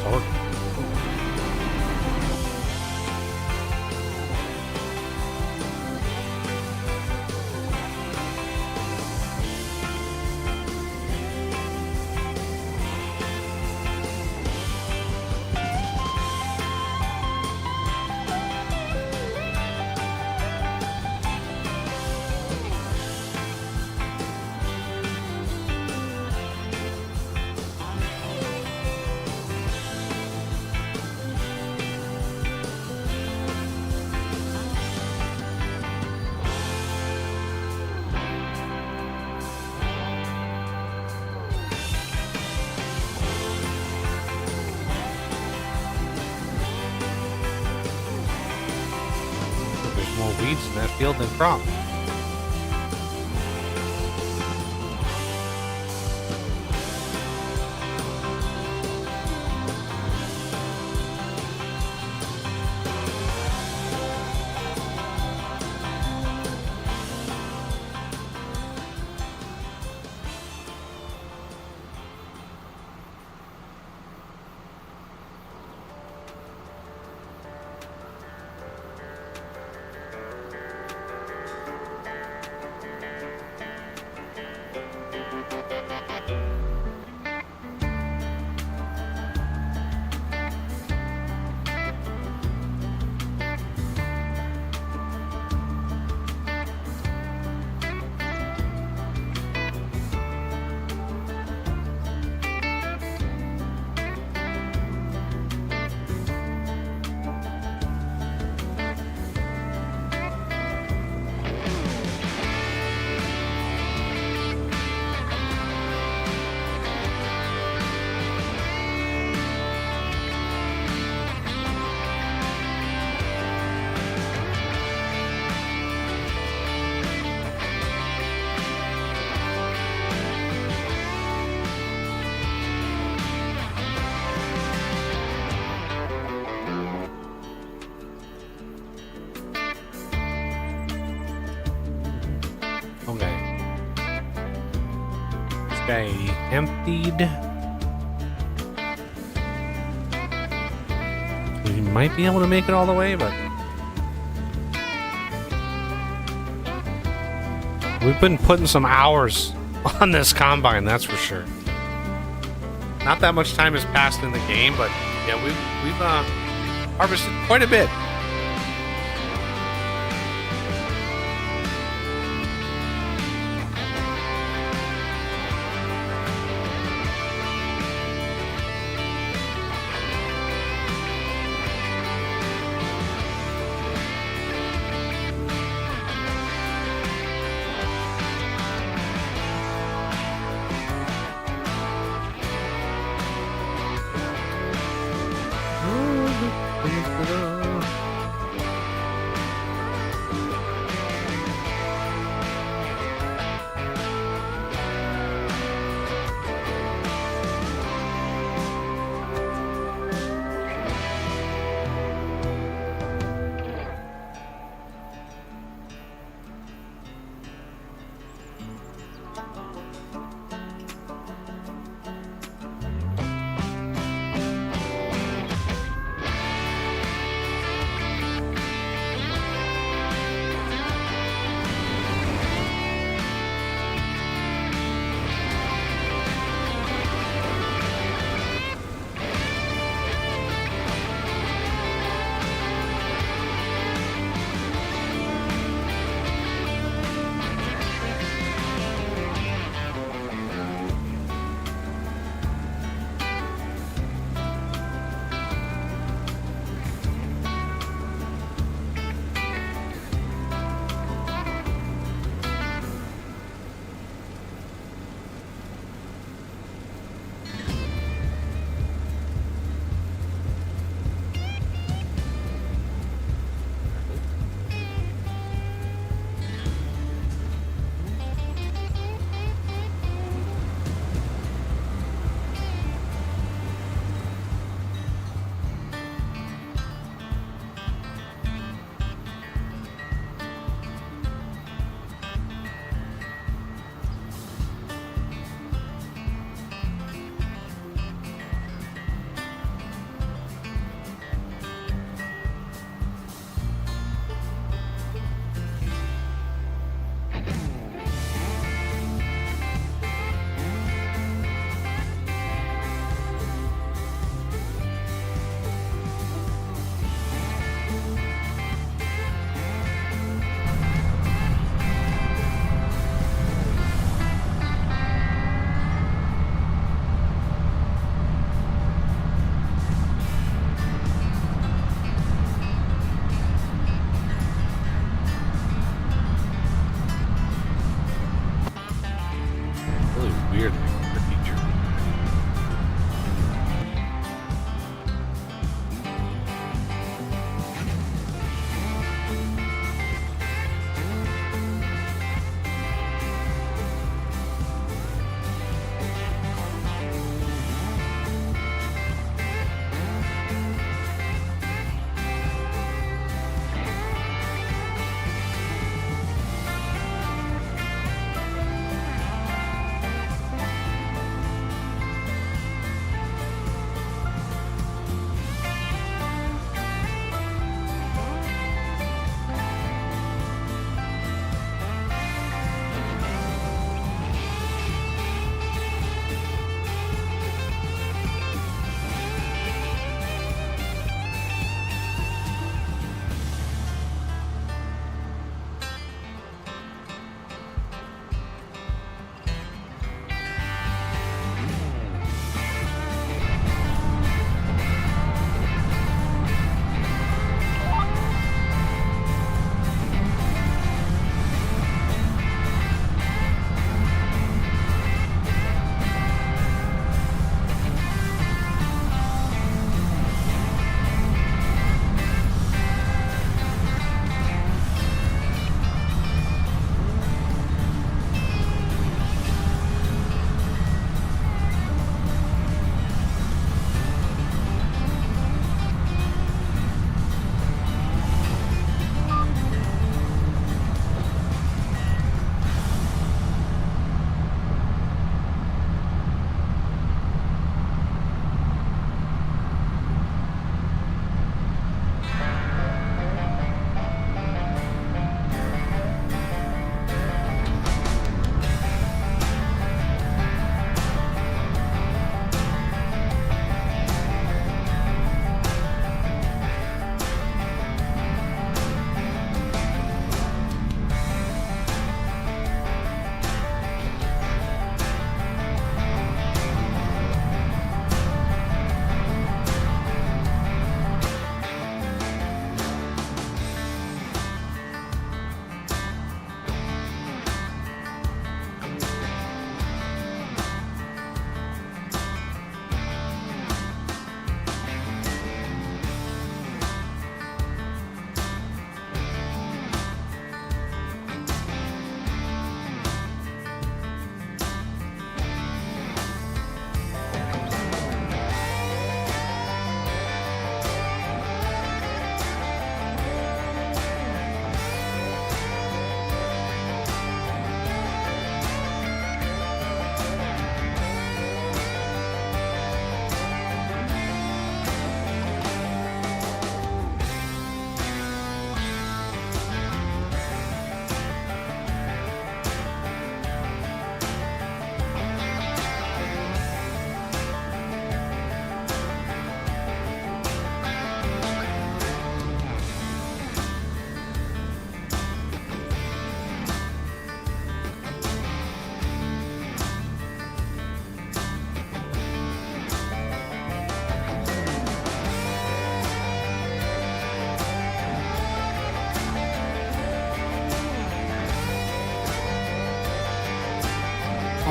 Sorry. There's more weeds in that field than crop. Okay, emptied. We might be able to make it all the way, but we've been putting some hours on this combine, that's for sure. Not that much time has passed in the game, but yeah, we've harvested quite a bit.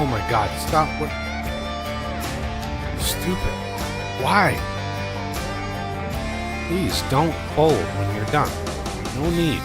Oh my god, stop. What? Stupid. Why? Please don't fold when you're done. No need.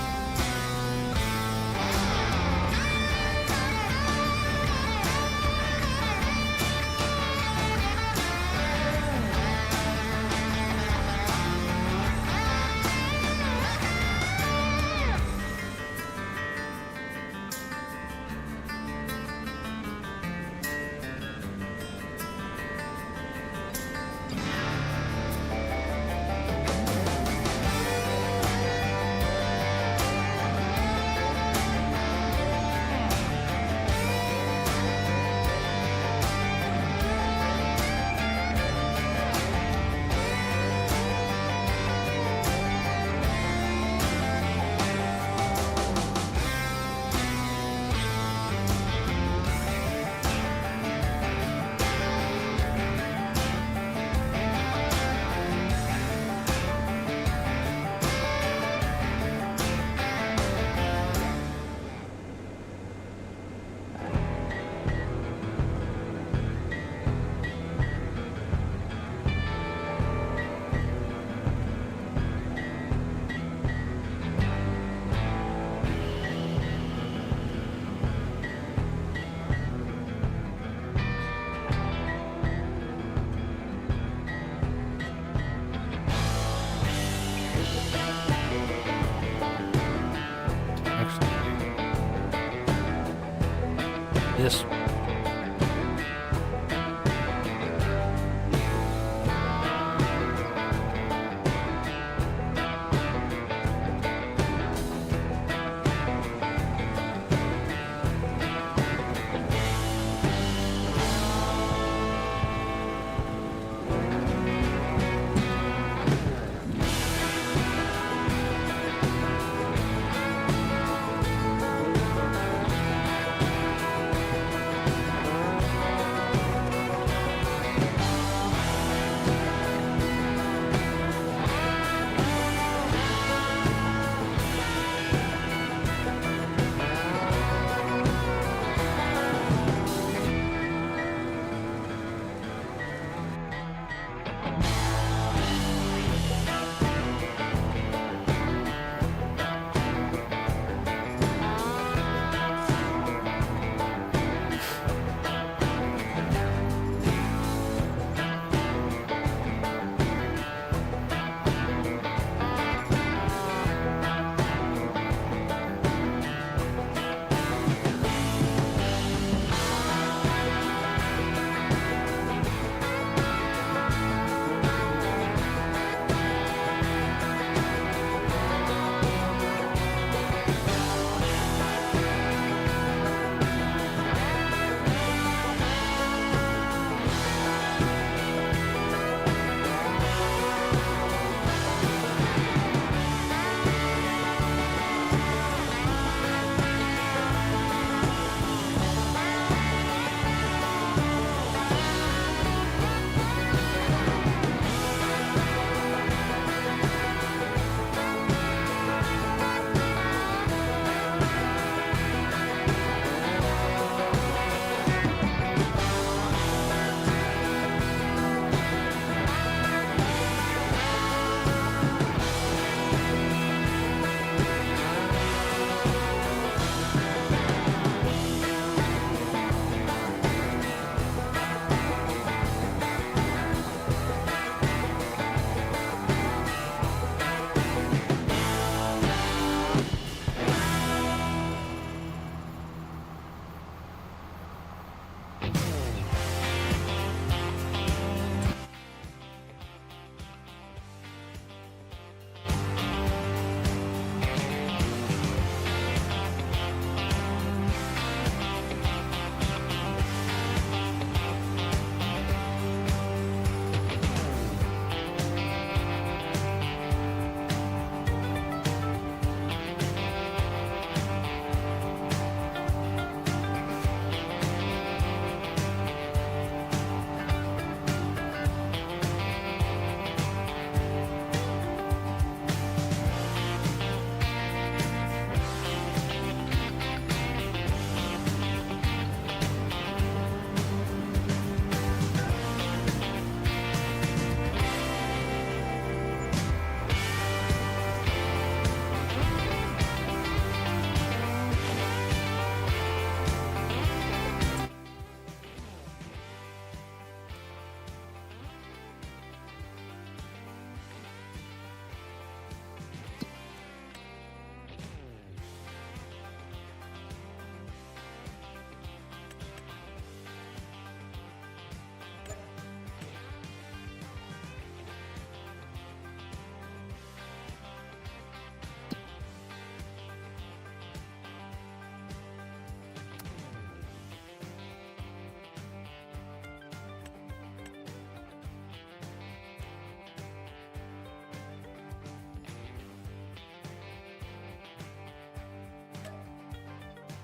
This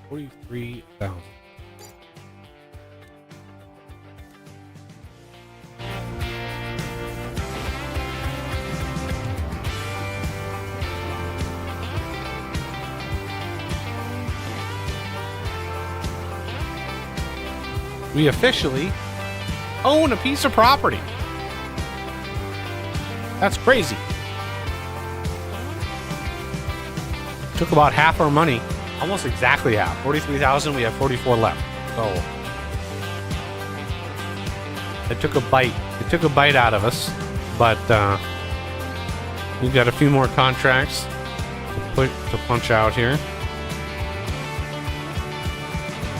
43,000. We officially own a piece of property. That's crazy. Took about half our money, almost exactly half. 43,000. We have 44 left. So it took a bite. It took a bite out of us, but we've got a few more contracts to punch out here.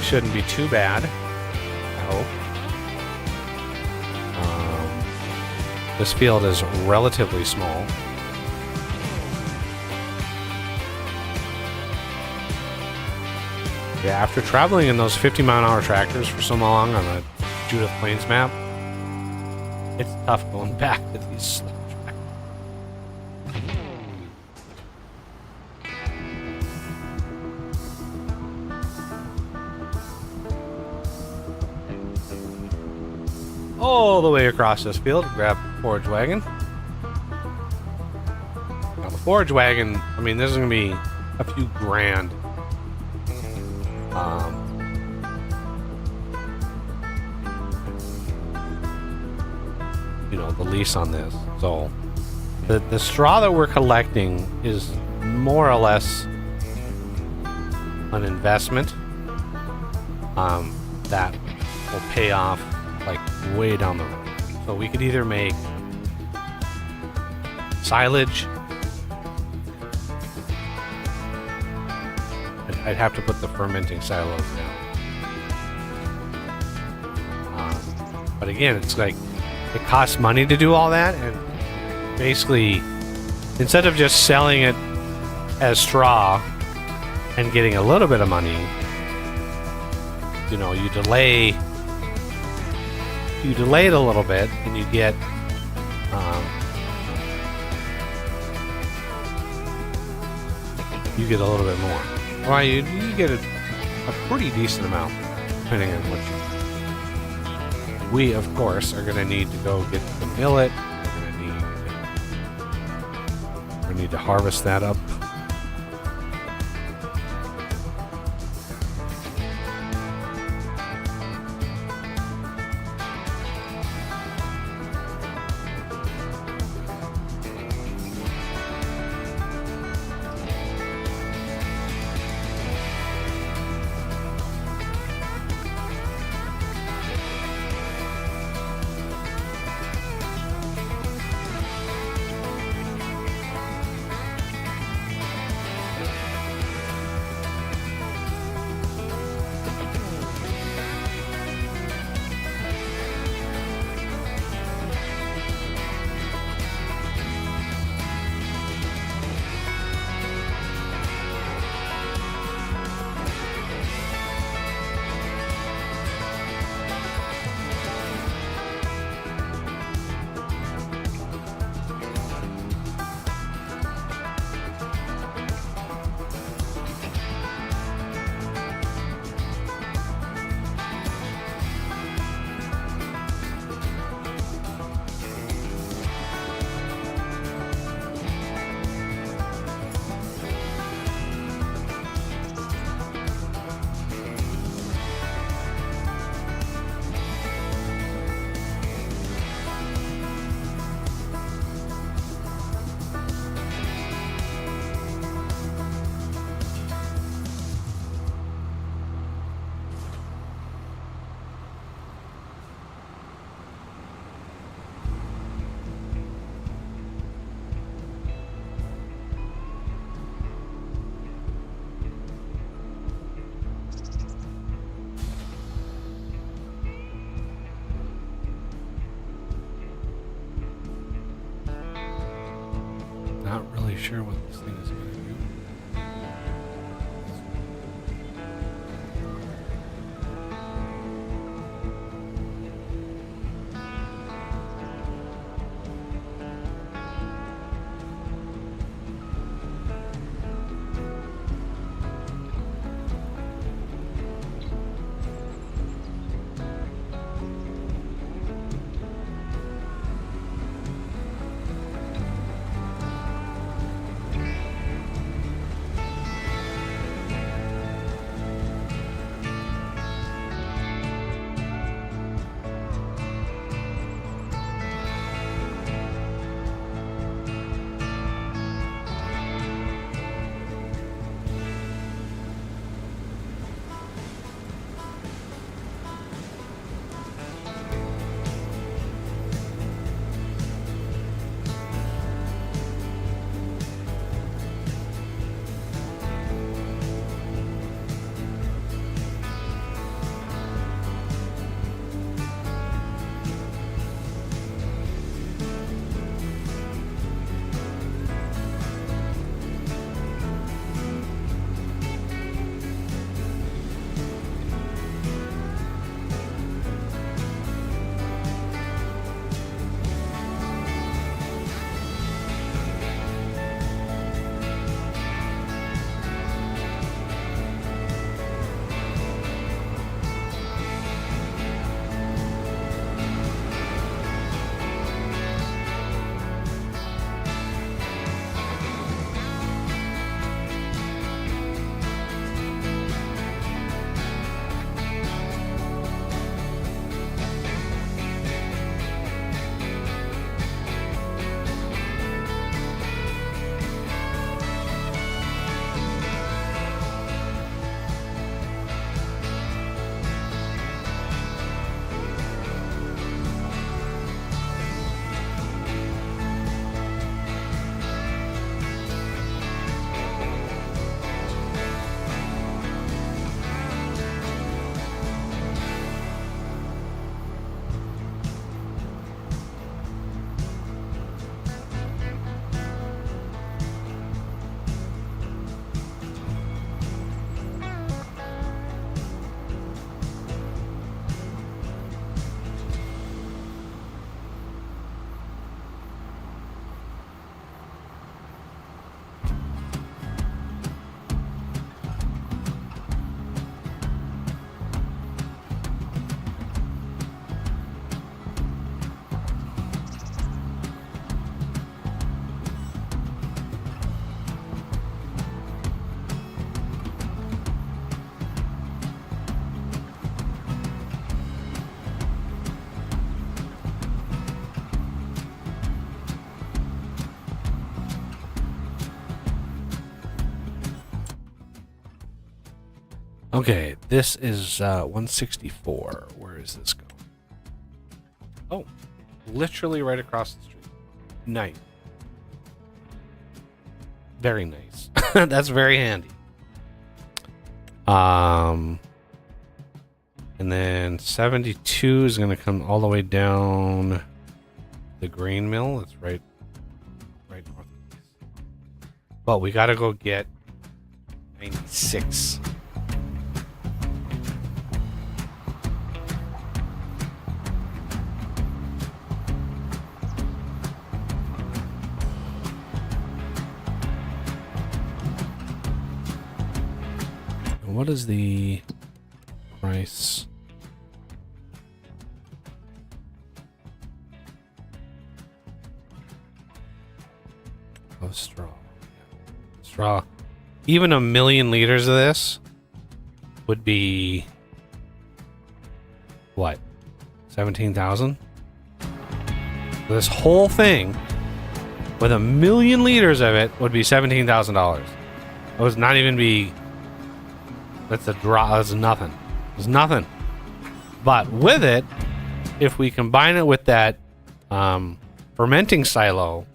Shouldn't be too bad. This field is relatively small. Yeah, after traveling in those 50-mile-an-hour tractors for so long on the Judith Plains map, it's tough going back to these slow tracks. All the way across this field, grab the forage wagon. Now the forage wagon, I mean, this is going to be a few grand. You know, the lease on this. So the straw that we're collecting is more or less an investment that will pay off like way down the road. So we could either make silage. I'd have to put the fermenting silos down. But again, it's like it costs money to do all that, and basically, instead of just selling it as straw and getting a little bit of money, you know, you delay it a little bit, and you get a little bit more. Well, you get a pretty decent amount, depending on what you. We, of course, are going to need to go get the millet. We're going to need to harvest that up. Not really sure what this thing is going to do. Okay, this is 164. Where is this going? Oh, literally right across the street. Nice. Very nice. That's very handy. And then 72 is going to come all the way down the grain mill. It's right northeast. But we got to go get 96. And what is the price? Of straw. Straw. Even 1,000,000 liters of this would be what? 17,000? This whole thing with 1,000,000 liters of it would be $17,000. It would not even be. That's a draw. That's nothing. It's nothing. But with it, if we combine it with that fermenting silo,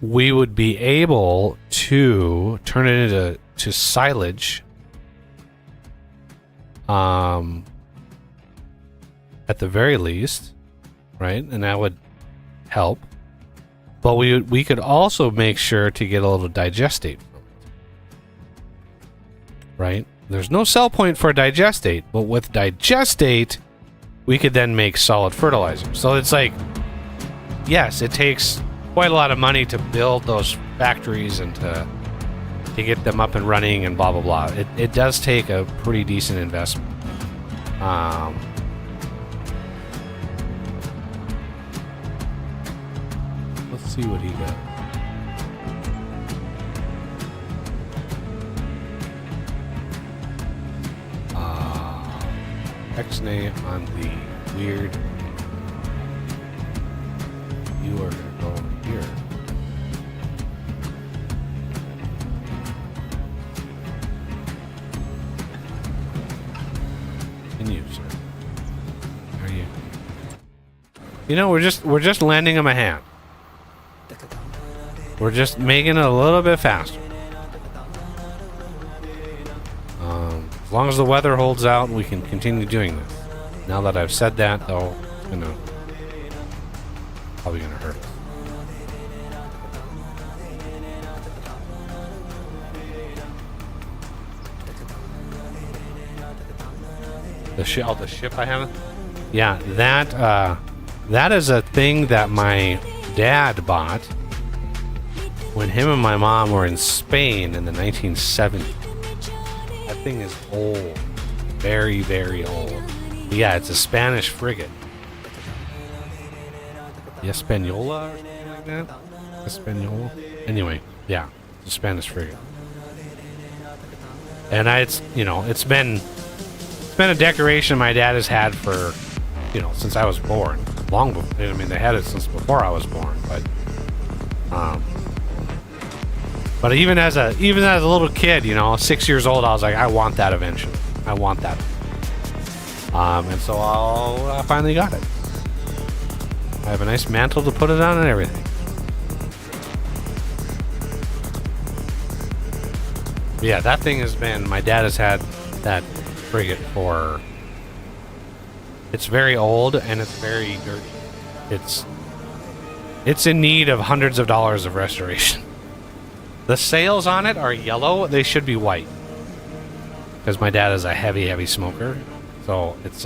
we would be able to turn it into silage. At the very least, right? And that would help. But we could also make sure to get a little digestate from it. Right? There's no sell point for digestate, but with digestate, we could then make solid fertilizer. So it's like, yes, it takes quite a lot of money to build those factories and to get them up and running and blah blah blah. It does take a pretty decent investment. Let's see what he got. X-nay on the weird. You are gonna go over here. Continue, sir. How are you? You know, we're just lending him a hand. We're just making it a little bit faster. As long as the weather holds out, we can continue doing this. Now that I've said that, though, it's probably gonna hurt us. The ship I haven't. Yeah, that is a thing that my dad bought when him and my mom were in Spain in the 1970s. That thing is old. Very, very old. But yeah, it's a Spanish frigate. The Española or something like that? Española? Anyway, yeah, it's a Spanish frigate. And it's been a decoration my dad has had for, since I was born. Long before, I mean, they had it since before I was born, but even as a little kid, 6 years old, I was like, I want that eventually. I want that. And so I finally got it. I have a nice mantle to put it on and everything. But yeah, that thing my dad has had that frigate for, it's very old and it's very dirty. It's in need of hundreds of dollars of restoration. The sails on it are yellow. They should be white. Because my dad is a heavy, heavy smoker. So it's,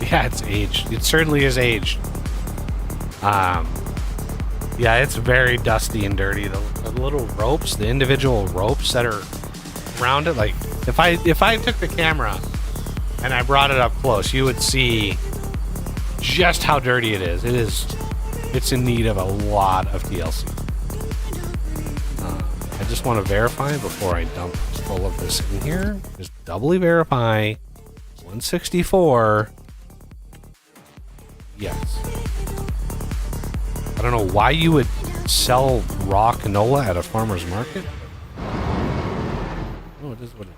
Yeah, it's aged. It certainly is aged. Yeah, it's very dusty and dirty. The little ropes, the individual ropes that are around it, like if I took the camera and I brought it up close, you would see just how dirty it is. It's in need of a lot of TLC. I just want to verify before I dump all of this in here. Just doubly verify. 164. Yes. I don't know why you would sell raw canola at a farmer's market. Oh, it is what it is.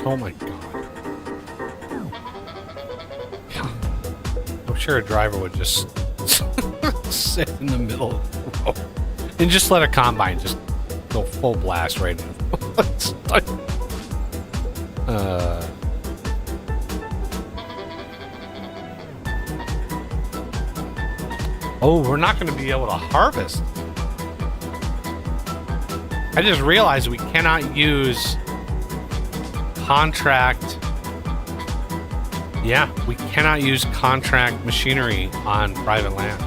Oh my god. I'm sure a driver would just sit in the middle of the road and just let a combine just go full blast right in the Oh, we're not going to be able to harvest. I just realized we cannot use contract. Yeah, we cannot use contract machinery on private land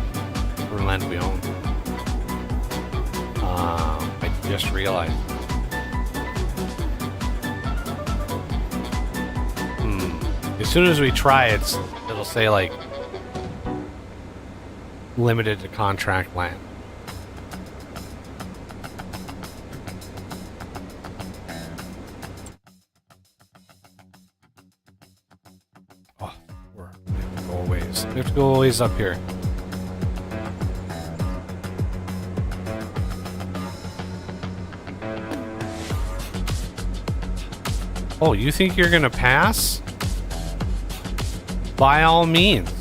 or land we own. I just realized. As soon as we try it, it'll say like limited to contract land. Oh, we have to go a ways. We have to go a ways up here. Oh, you think you're gonna pass? By all means.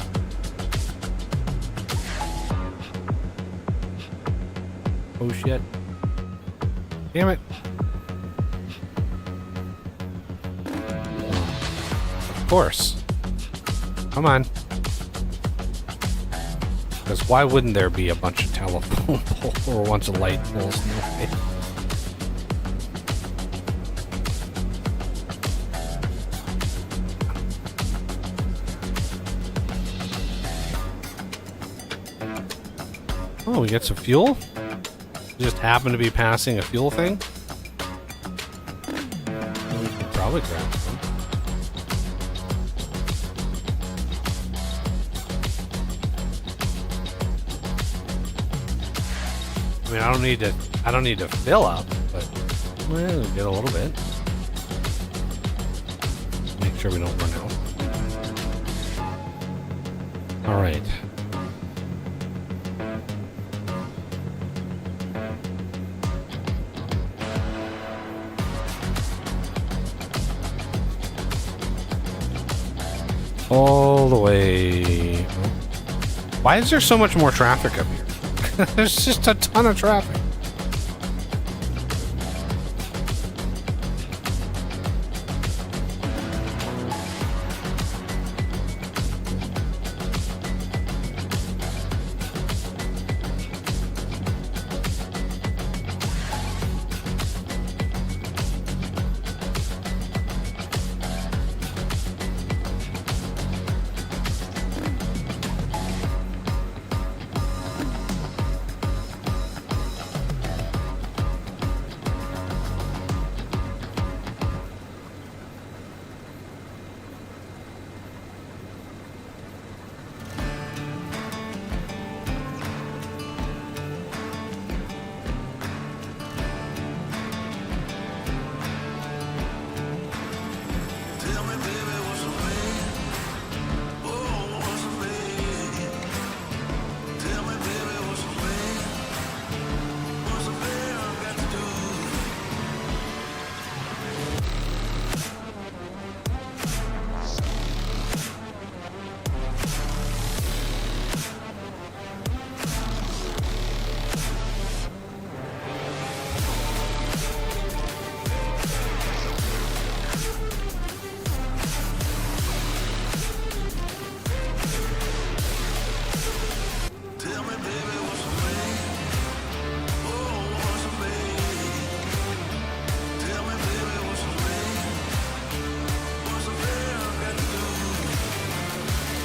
Oh shit. Damn it. Of course. Come on. Because why wouldn't there be a bunch of telephone poles or a bunch of light poles? No way. Oh, we get some fuel? Just happen to be passing a fuel thing? Well, we could probably grab some. I mean, I don't need to fill up, but well, we'll get a little bit. Make sure we don't run out. All right. All the way. Why is there so much more traffic up here? There's just a ton of traffic.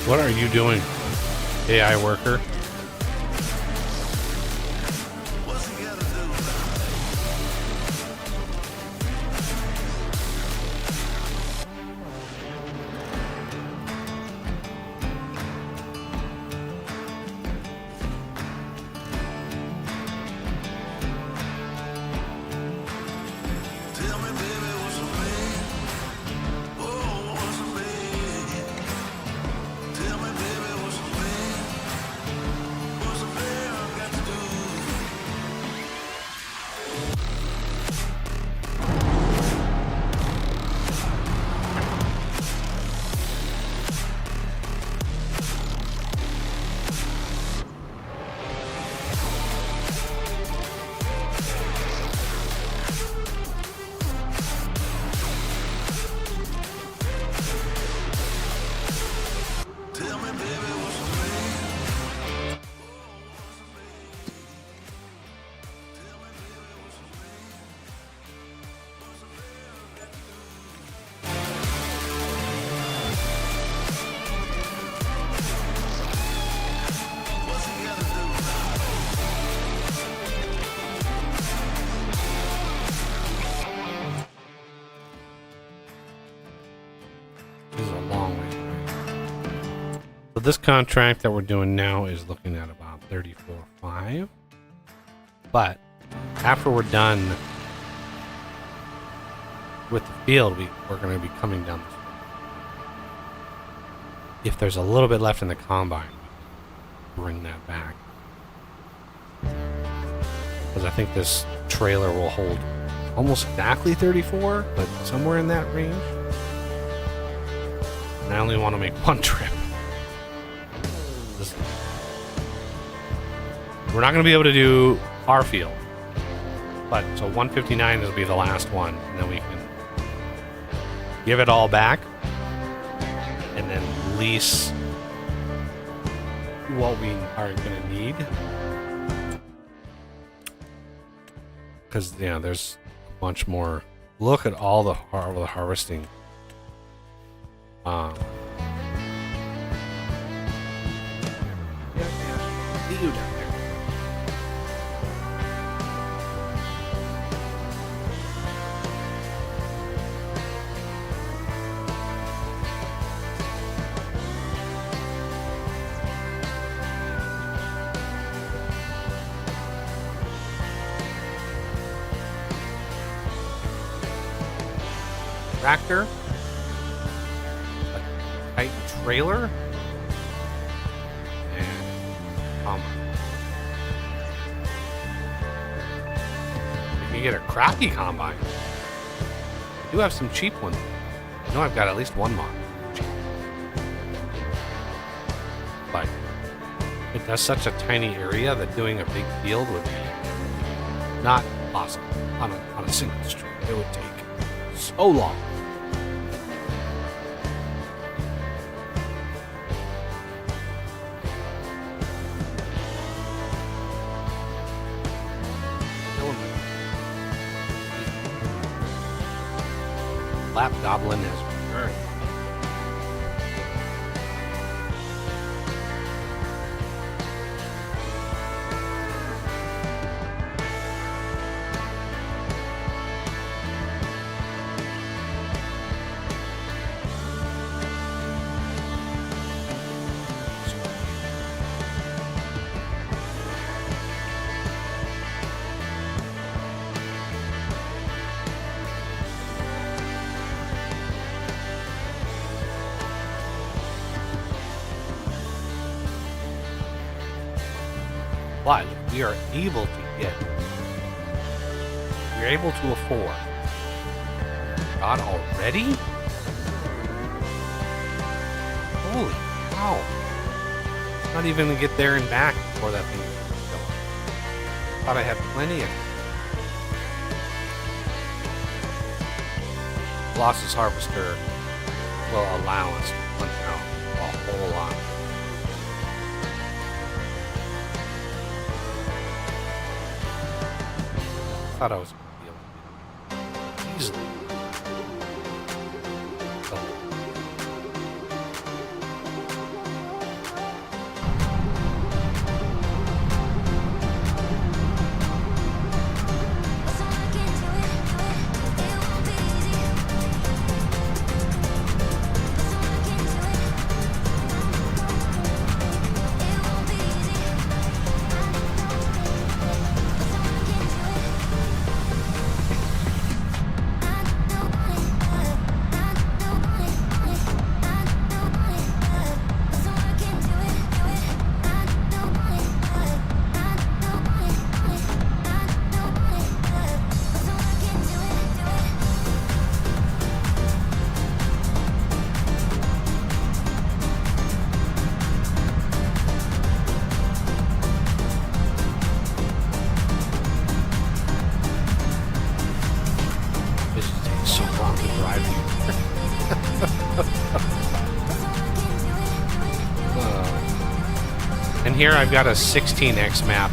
What are you doing, AI worker? So this contract that we're doing now is looking at about 34.5. But after we're done with the field, we're going to be coming down this road. If there's a little bit left in the combine, we can bring that back. Because I think this trailer will hold almost exactly 34, but somewhere in that range. And I only want to make one trip. We're not going to be able to do our field. But so 159 will be the last one, and then we can give it all back and then lease what we are going to need. Because, yeah, there's a bunch more. Look at all the harvesting. Yeah, see you down there. Tractor, a Titan trailer, and combine. You can get a crappy combine. I do have some cheap ones. I know I've got at least one mod. But it does such a tiny area that doing a big field would be not possible on a single street. It would take so long. Lap Goblin has returned. But we are able to get, we're able to afford. God, already? Holy cow. Not even gonna get there and back before that thing is going. Thought I had plenty of Colossus Harvester will allow us to punch out a whole lot. Thought I was going to be able to get it easily. And here I've got a 16x map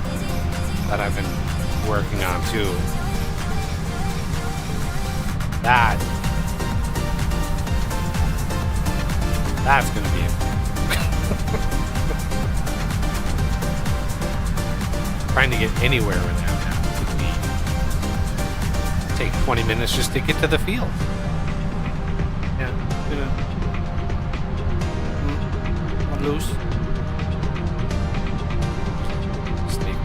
that I've been working on too. That's gonna be it. Trying to get anywhere with that map would be take 20 minutes just to get to the field. Yeah, loose. Snake.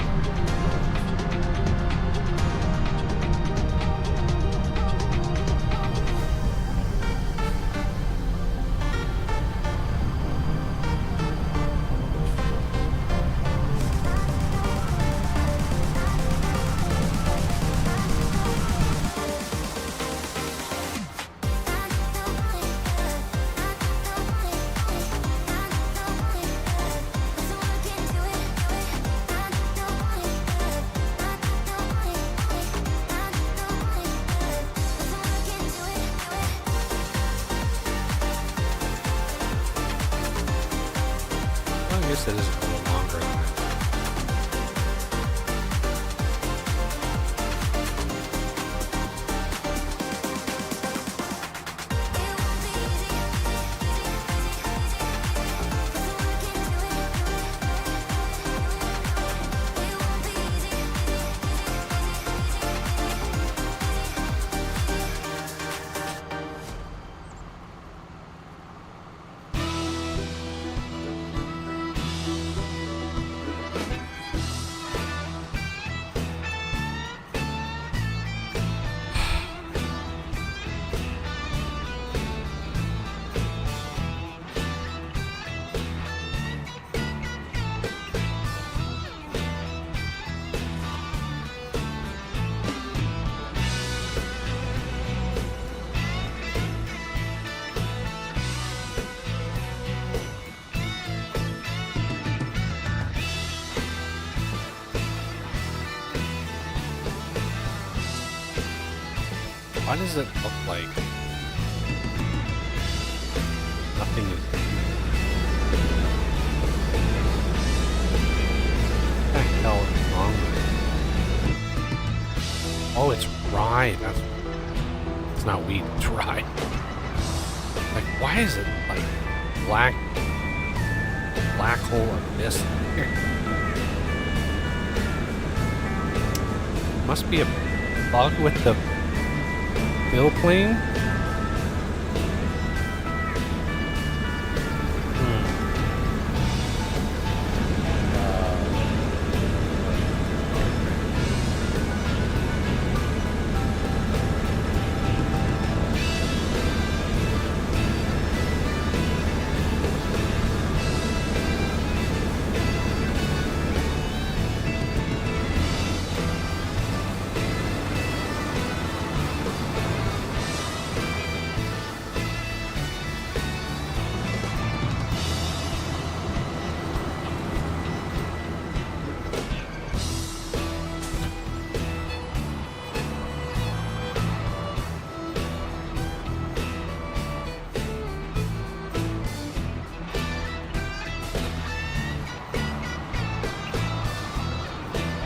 Well, I guess it is a little longer than that. Why does it look like nothing is... What the hell is wrong with it? Oh, it's rye. That's... It's not wheat, it's rye. Like, why is it like black hole abyss here? Must be a bug with the bill plane?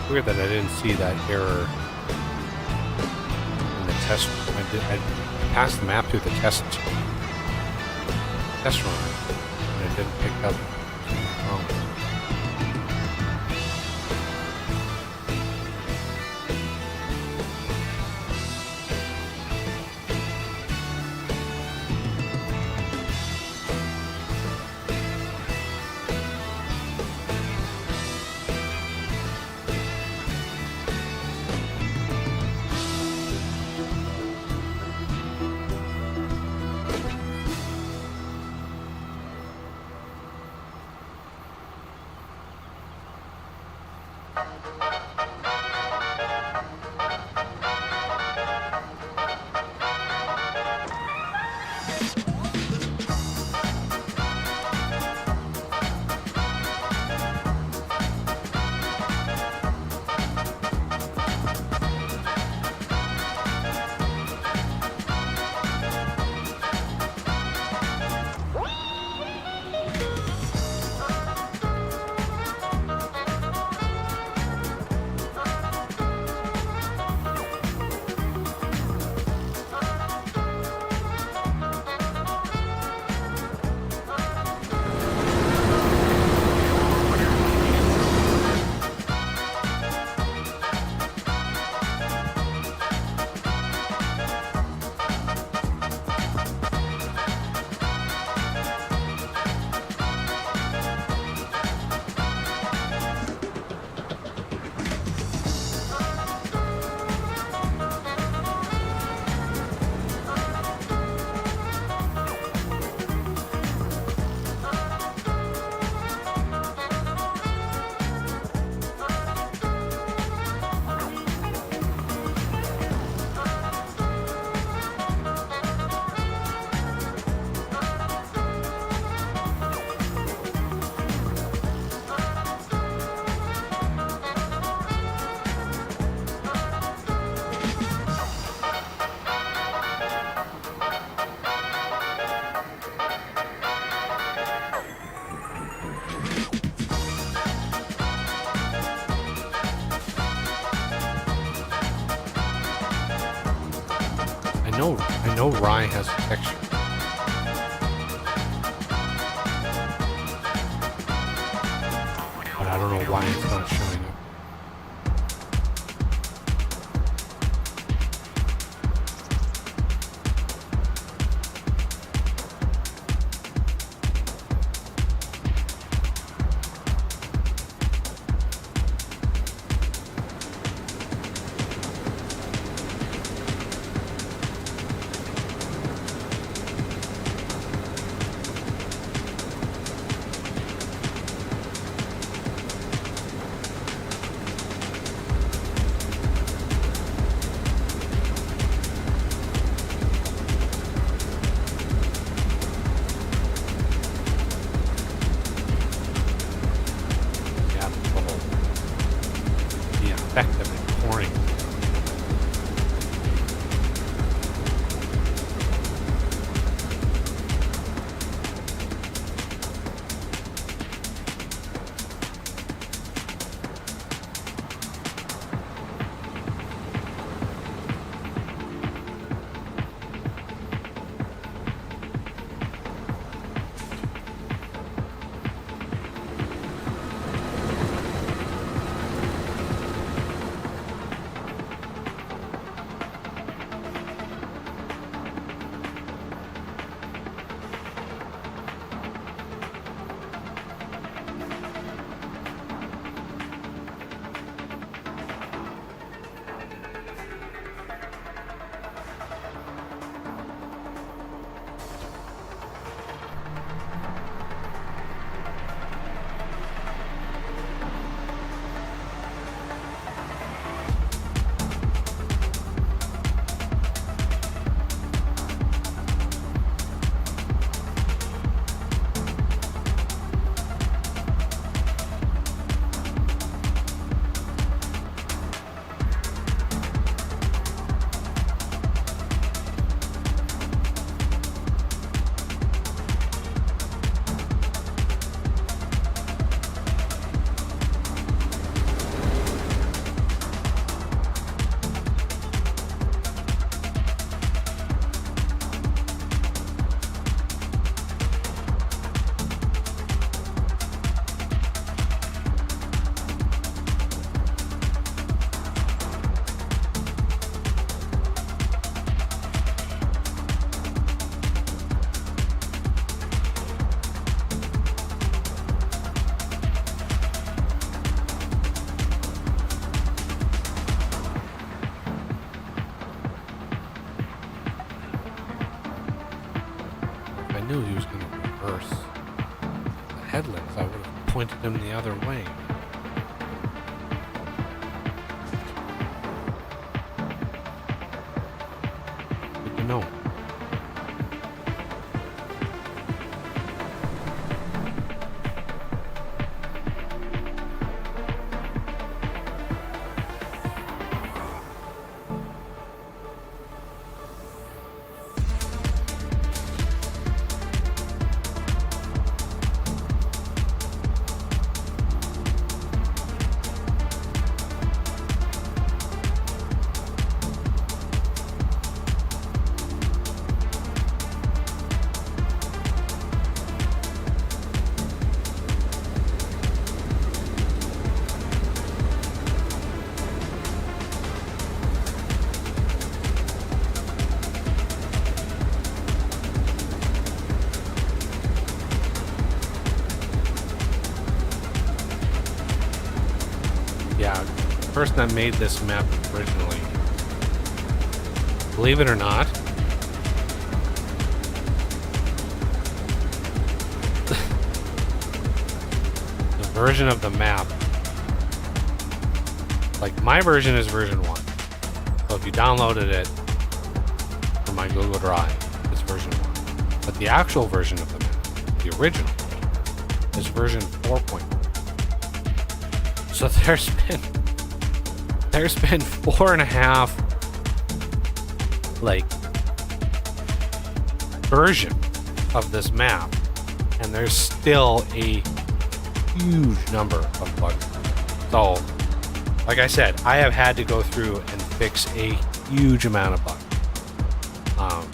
Weird that I didn't see that error in the test. I passed the map through the test run, and it didn't pick up. Oh. I know rye has texture. But I don't know why it's not showing up. Effectively pouring. I knew he was going to reverse the headlights. I would have pointed him the other way. Good to know. Yeah, the person that made this map originally, believe it or not, the version of the map, like my version is version 1. So if you downloaded it from my Google Drive, it's version 1. But the actual version of the map, the original, is version 4.1. So there's been 4.5 like version of this map, and there's still a huge number of bugs. So, like I said, I have had to go through and fix a huge amount of bugs. Um,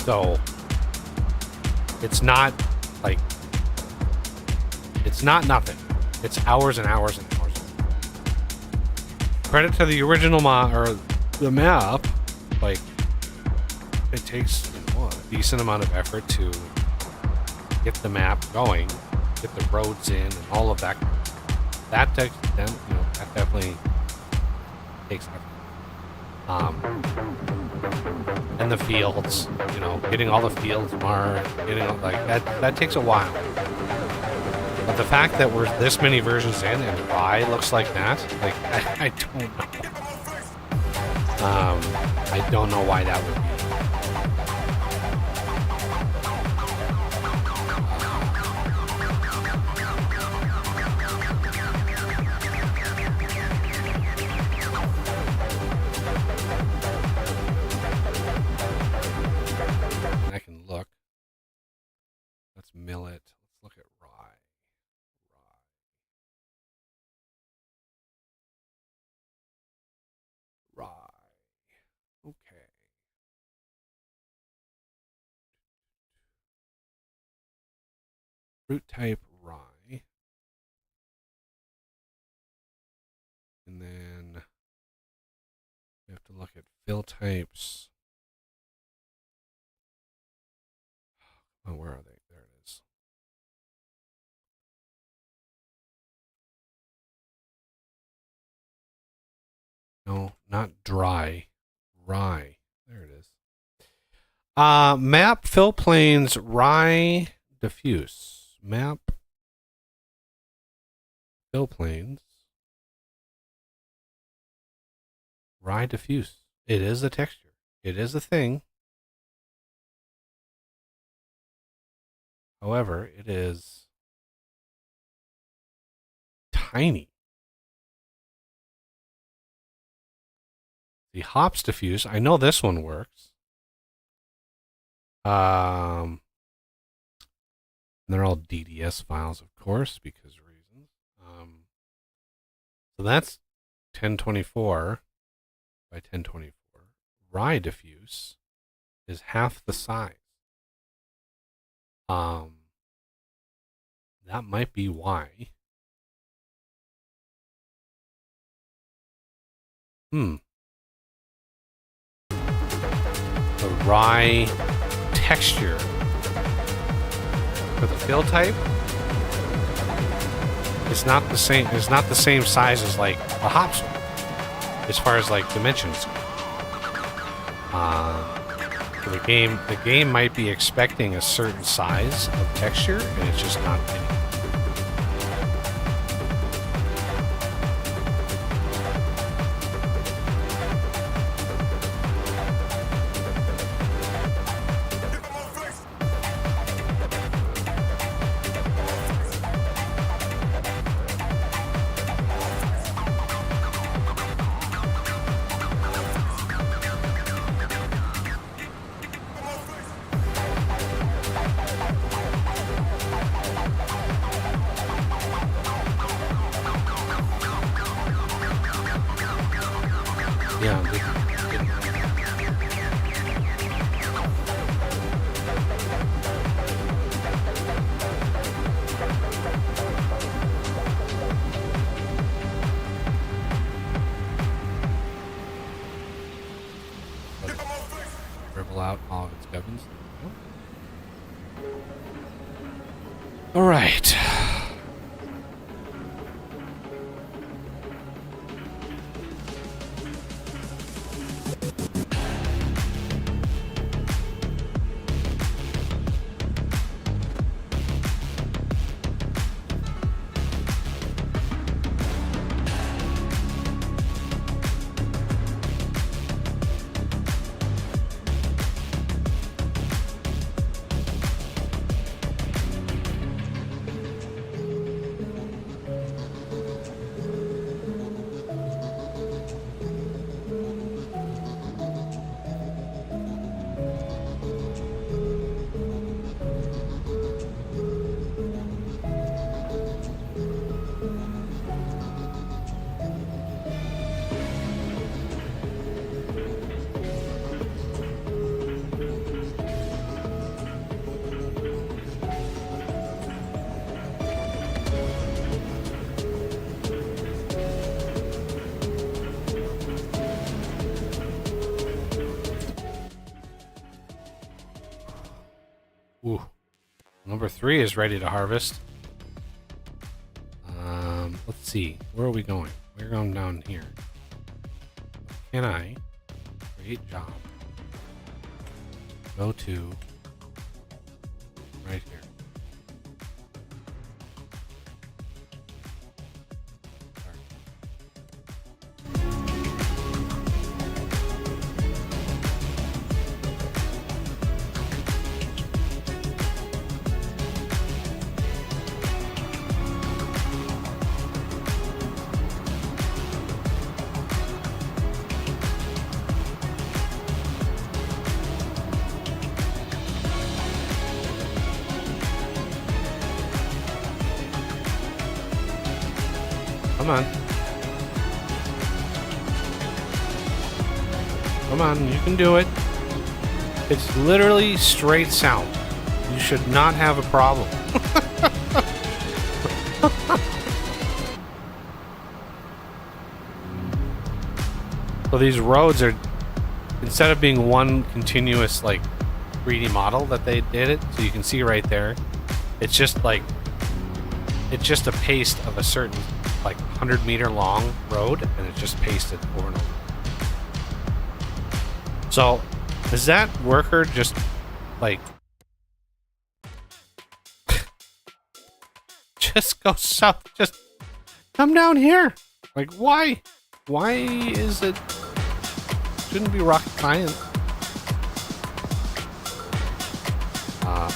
so it's not like it's not nothing. It's hours and hours and hours. Credit to the original or the map. Like it takes a decent amount of effort to get the map going, get the roads in, and all of that. That takes them, that definitely takes effort. And the fields, getting all the fields marked, getting all, like that takes a while. But the fact that we're this many versions in and rye looks like that, like I don't know. I don't know why that would be. I can look. Let's mill it. Let's look at rye. Rye. Okay. Fruit type rye. And then we have to look at fill types. Oh, where are they? There it is. No, not dry. Rye. There it is. Map fill plains rye diffuse. Map fill plains rye diffuse. It is a texture. It is a thing. However, it is tiny. The hops diffuse. I know this one works. They're all DDS files, of course, because reasons. So that's 1024 by 1024. Rye diffuse is half the size. That might be why. The rye texture for the fill type is not the same. It's not the same size as like a hops one, as far as like dimensions go. The game might be expecting a certain size of texture, and it's just not getting it. Out all of its gubbins. All right. Number 3 is ready to harvest. Let's see. Where are we going? We're going down here. Can I create job? Go to right here. Come on. Come on, you can do it. It's literally straight south. You should not have a problem. So these roads are, instead of being one continuous like 3D model that they did it, so you can see right there, it's just like, it's just a paste of a certain like 100-meter long road, and it's just pasted over and over. So is that worker just like just go south, just come down here? Like, why is it, shouldn't be rocket science.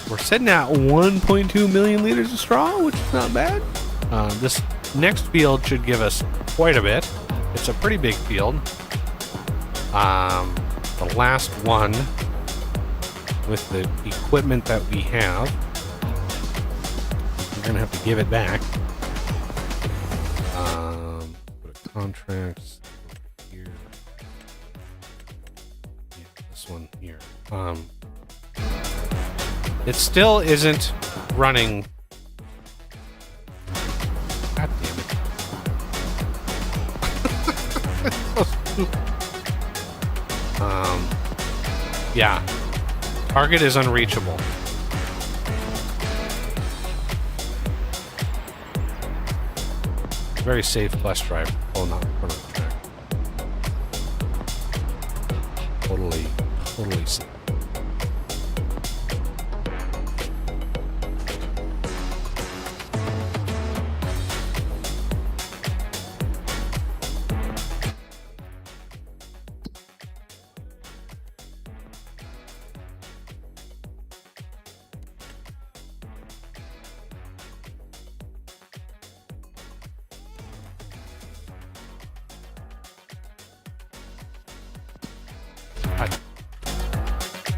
We're sitting at 1.2 million liters of straw, which is not bad. This next field should give us quite a bit. It's a pretty big field. The last one with the equipment that we have, we're gonna have to give it back. Go to contracts here. Yeah, this one here. It still isn't running. God damn it. Yeah. Target is unreachable. Very safe bus drive. Oh, not in front of the track. Totally safe.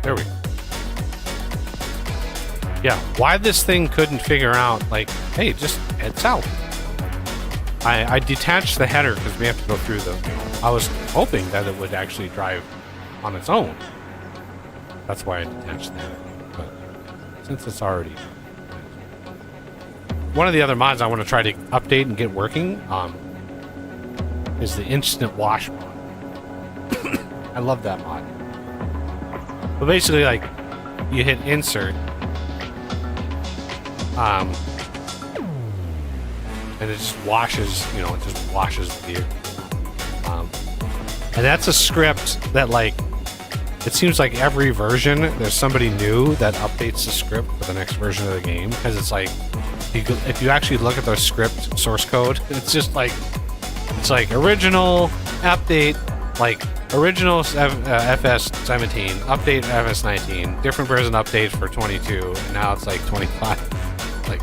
There we go. Yeah, why this thing couldn't figure out, like, hey, just head south. I detached the header because we have to go through the... I was hoping that it would actually drive on its own. That's why I detached the header. But since it's already... One of the other mods I want to try to update and get working is the instant wash mod. I love that mod. But basically, like, you hit insert, and it just washes, it just washes the vehicle. And that's a script that, like, it seems like every version, there's somebody new that updates the script for the next version of the game, because it's like, if you actually look at the script source code, it's just like, it's like original, update, like, original FS17, update FS19, different version updates for 22, and now it's like 25. Like,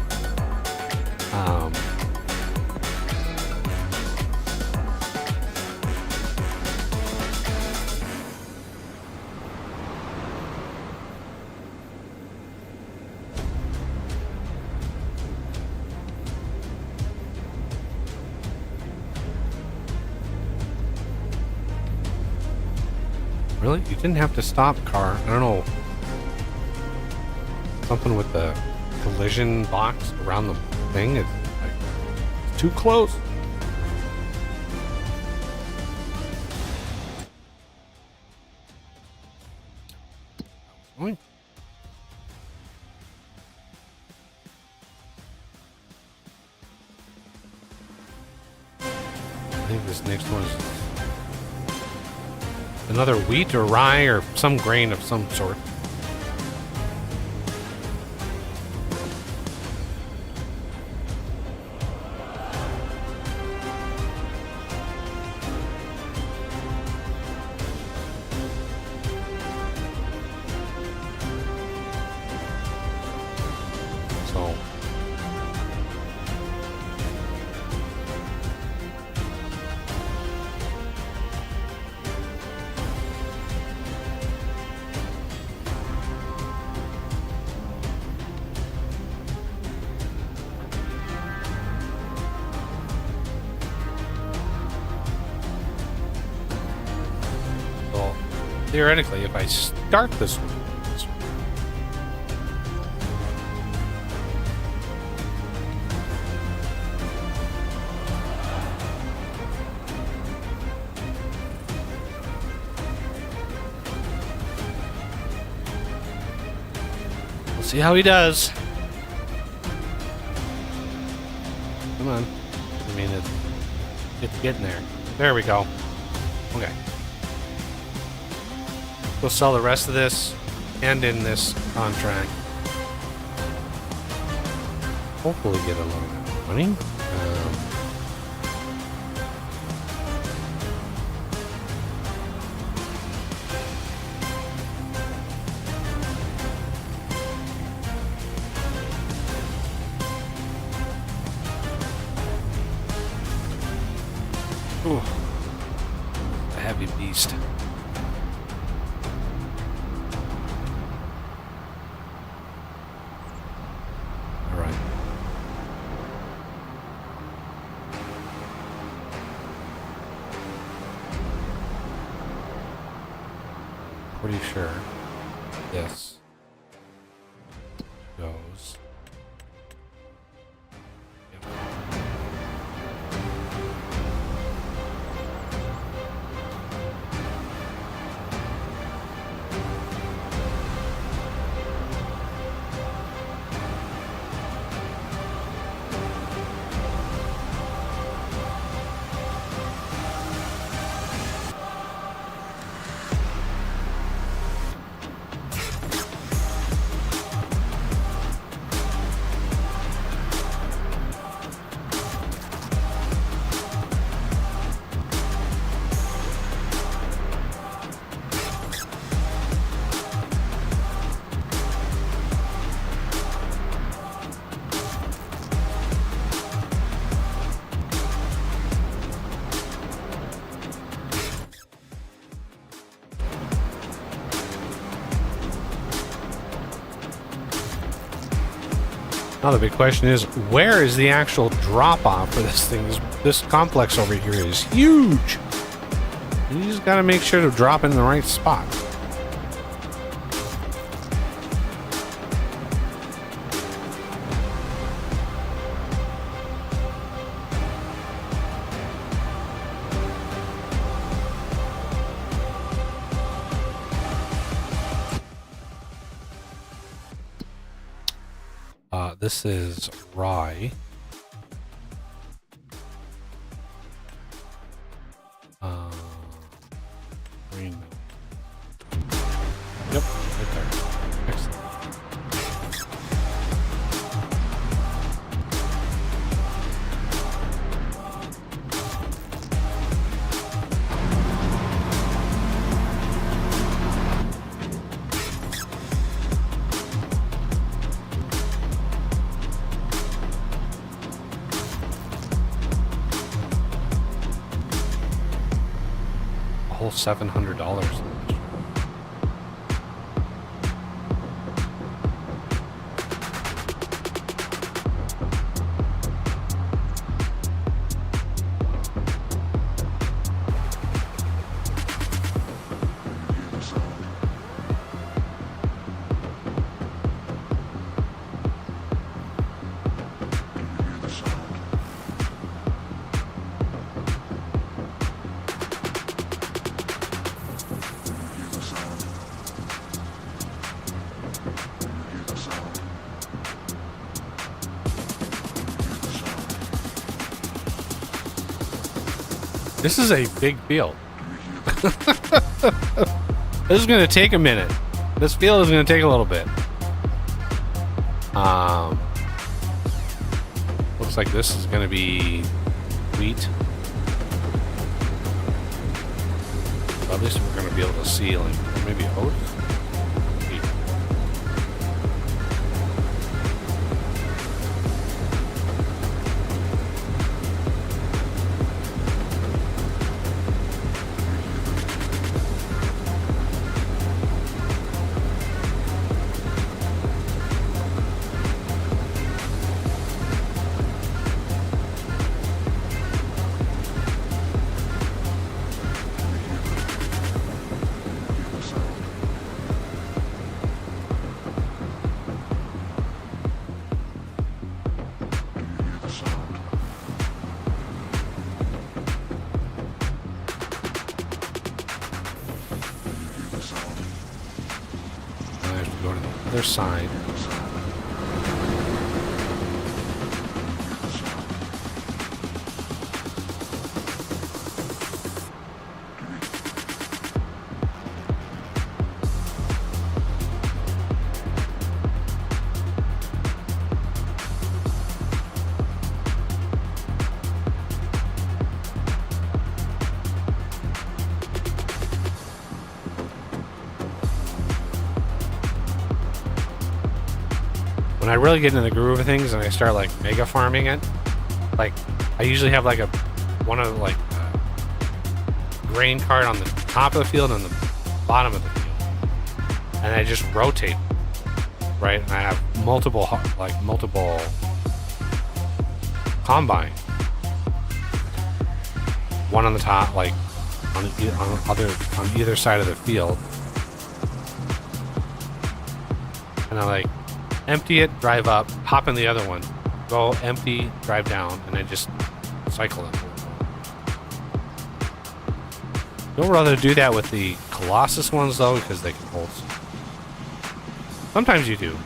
really? You didn't have to stop, car. I don't know. Something with the collision box around the thing is like too close. this next one is. Another wheat or rye or some grain of some sort. So theoretically, if I start this one, we'll see how he does. Come on. I mean, it's getting there. There we go. Okay. We'll sell the rest of this and in this contract. Hopefully get a little bit of money. Ooh, a heavy beast. Pretty sure this goes. Yep. Now the big question is, where is the actual drop-off for this thing? This complex over here is huge. You just got to make sure to drop in the right spot. This is rye. Green. Yep, right there. Excellent. Whole $700. This is a big field. This is going to take a minute. This field is going to take a little bit. Looks like this is going to be wheat. Well, at least we're going to be able to see, like, maybe oats. Wheat. I have to go to the other side. When I really get into the groove of things and I start like mega farming it, like I usually have like one of like grain cart on the top of the field and the bottom of the field, and I just rotate, right? And I have multiple combine, one on the top, like on either side of the field, and I like empty it, drive up, hop in the other one, go empty, drive down, and then just cycle it. Don't rather do that with the Colossus ones though, because they can hold. Sometimes you do.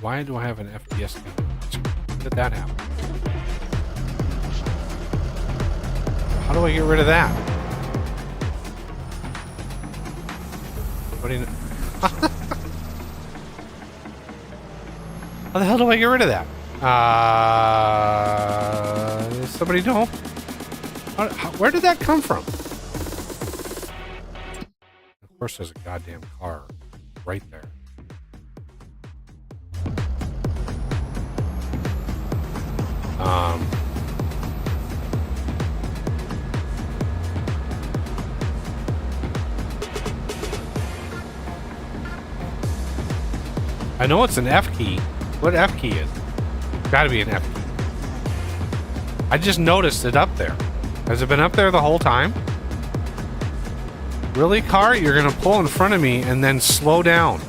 Why do I have an FPS thing? When did that happen? How do I get rid of that? What do you know? How the hell do I get rid of that? Does somebody know? Where did that come from? Of course, there's a goddamn car right there. I know it's an F key. What F key is? Gotta be an F key. I just noticed it up there. Has it been up there the whole time? Really, car? You're gonna pull in front of me and then slow down.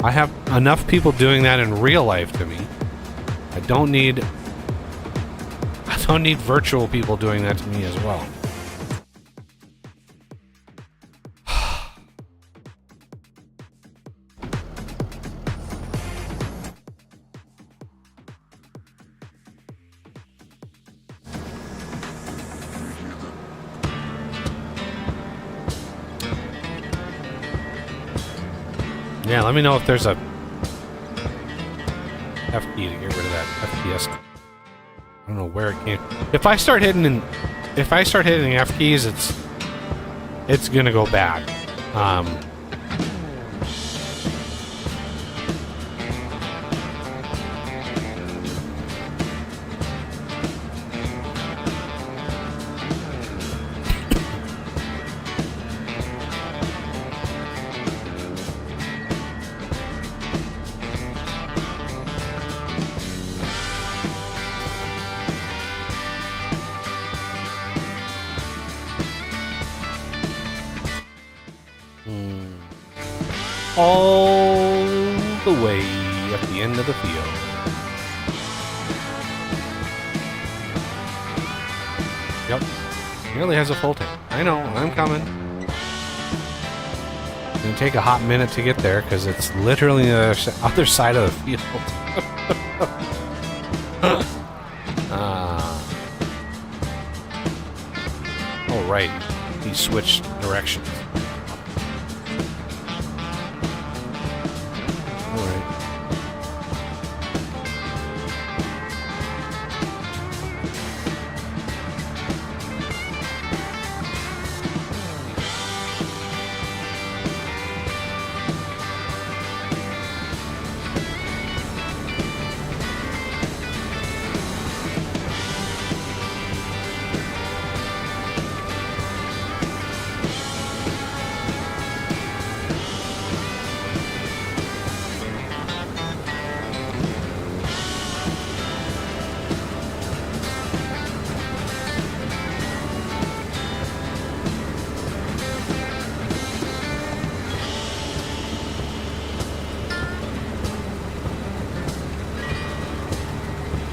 I have enough people doing that in real life to me. I don't need virtual people doing that to me as well. Yeah, let me know if there's a F key to get rid of that FPS. I don't know where it came. If I start hitting F keys, it's gonna go bad. All the way at the end of the field. Yep. Nearly has a full tank. I know, I'm coming. It's gonna take a hot minute to get there because it's literally the other side of the field. Oh, right. He switched directions.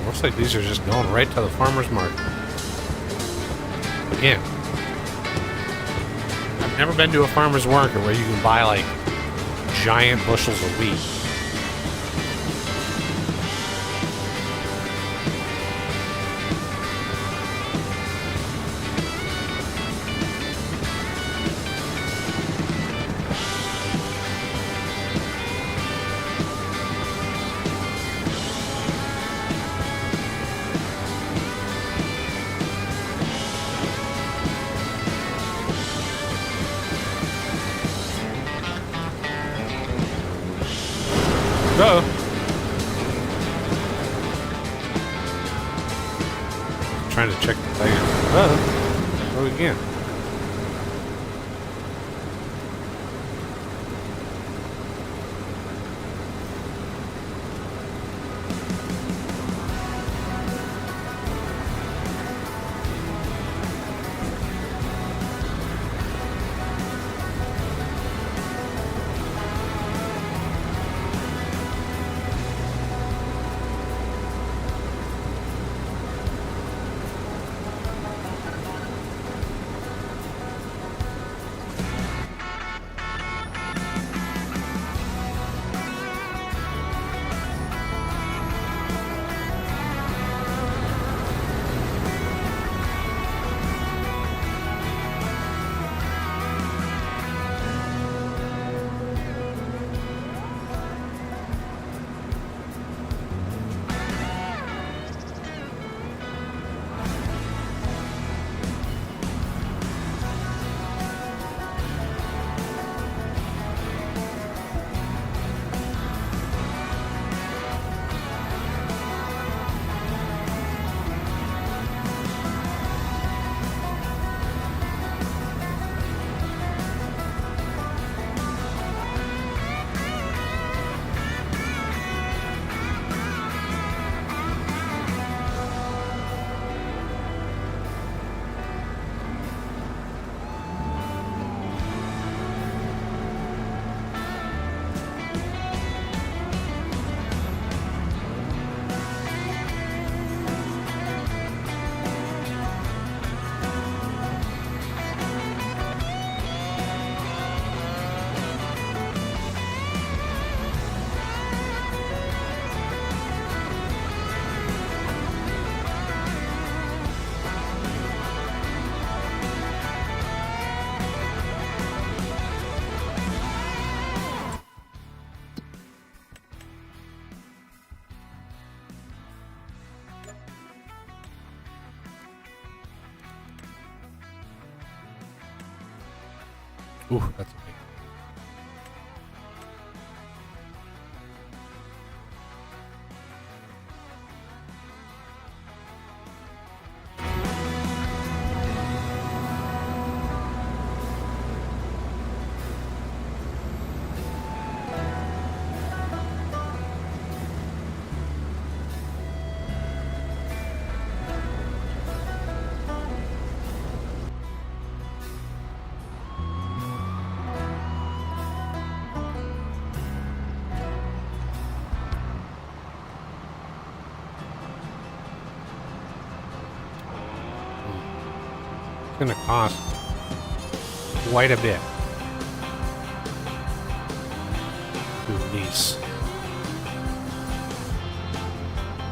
Looks like these are just going right to the farmer's market. Again, I've never been to a farmer's market where you can buy like giant bushels of wheat. Go. Trying to check the tires. Oh, go again. Ooh, that's a big. Going to cost quite a bit to lease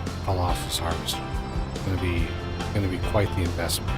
a Colossus harvester. It's going to be quite the investment.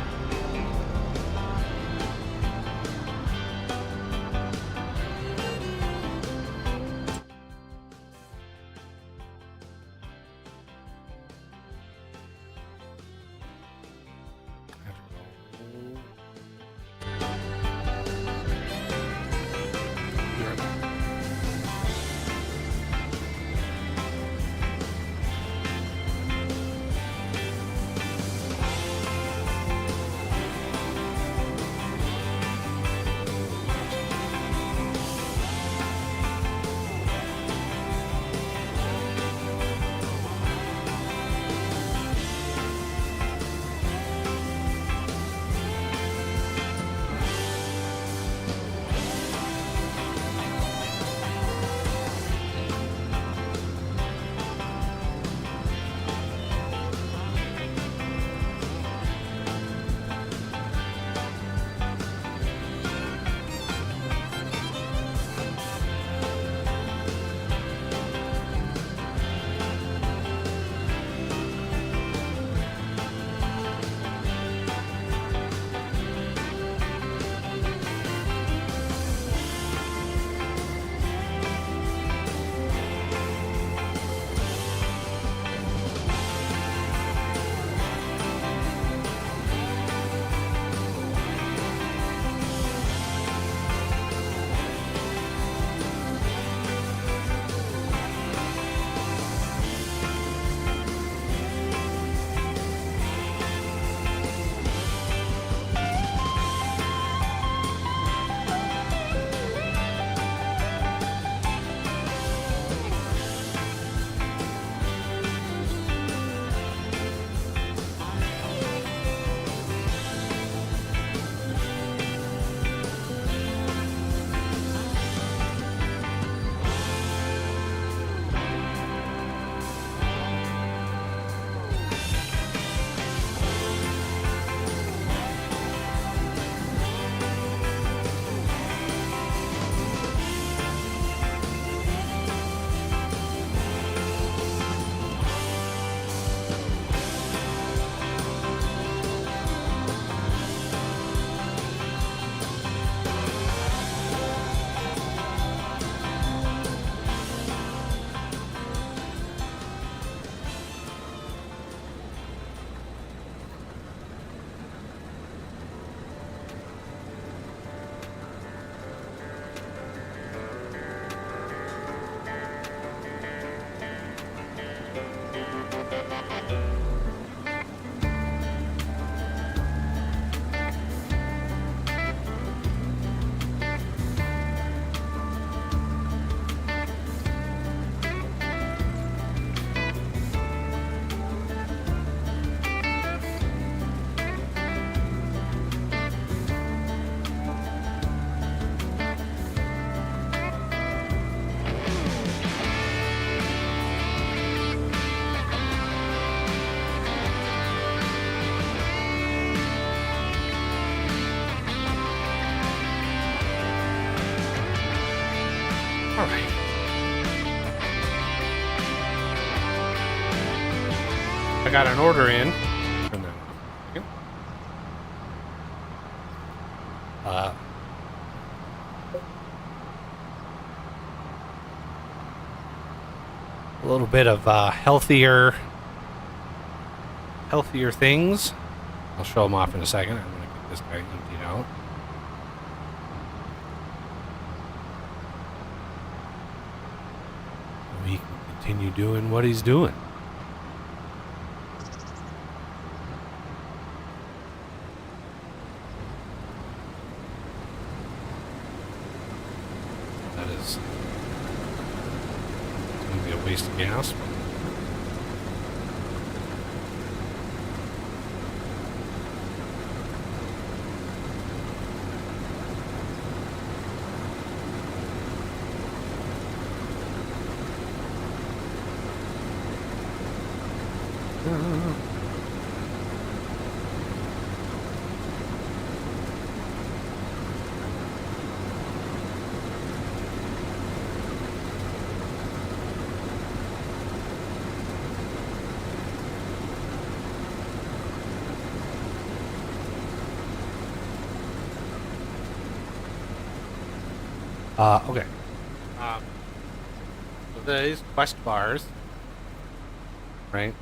All right. I got an order in. Turn that off. Yep. A little bit of healthier things. I'll show them off in a second. I'm going to get this guy emptied out. he can continue doing what he's doing. That is going to be a waste of gas. Okay. So these quest bars, right?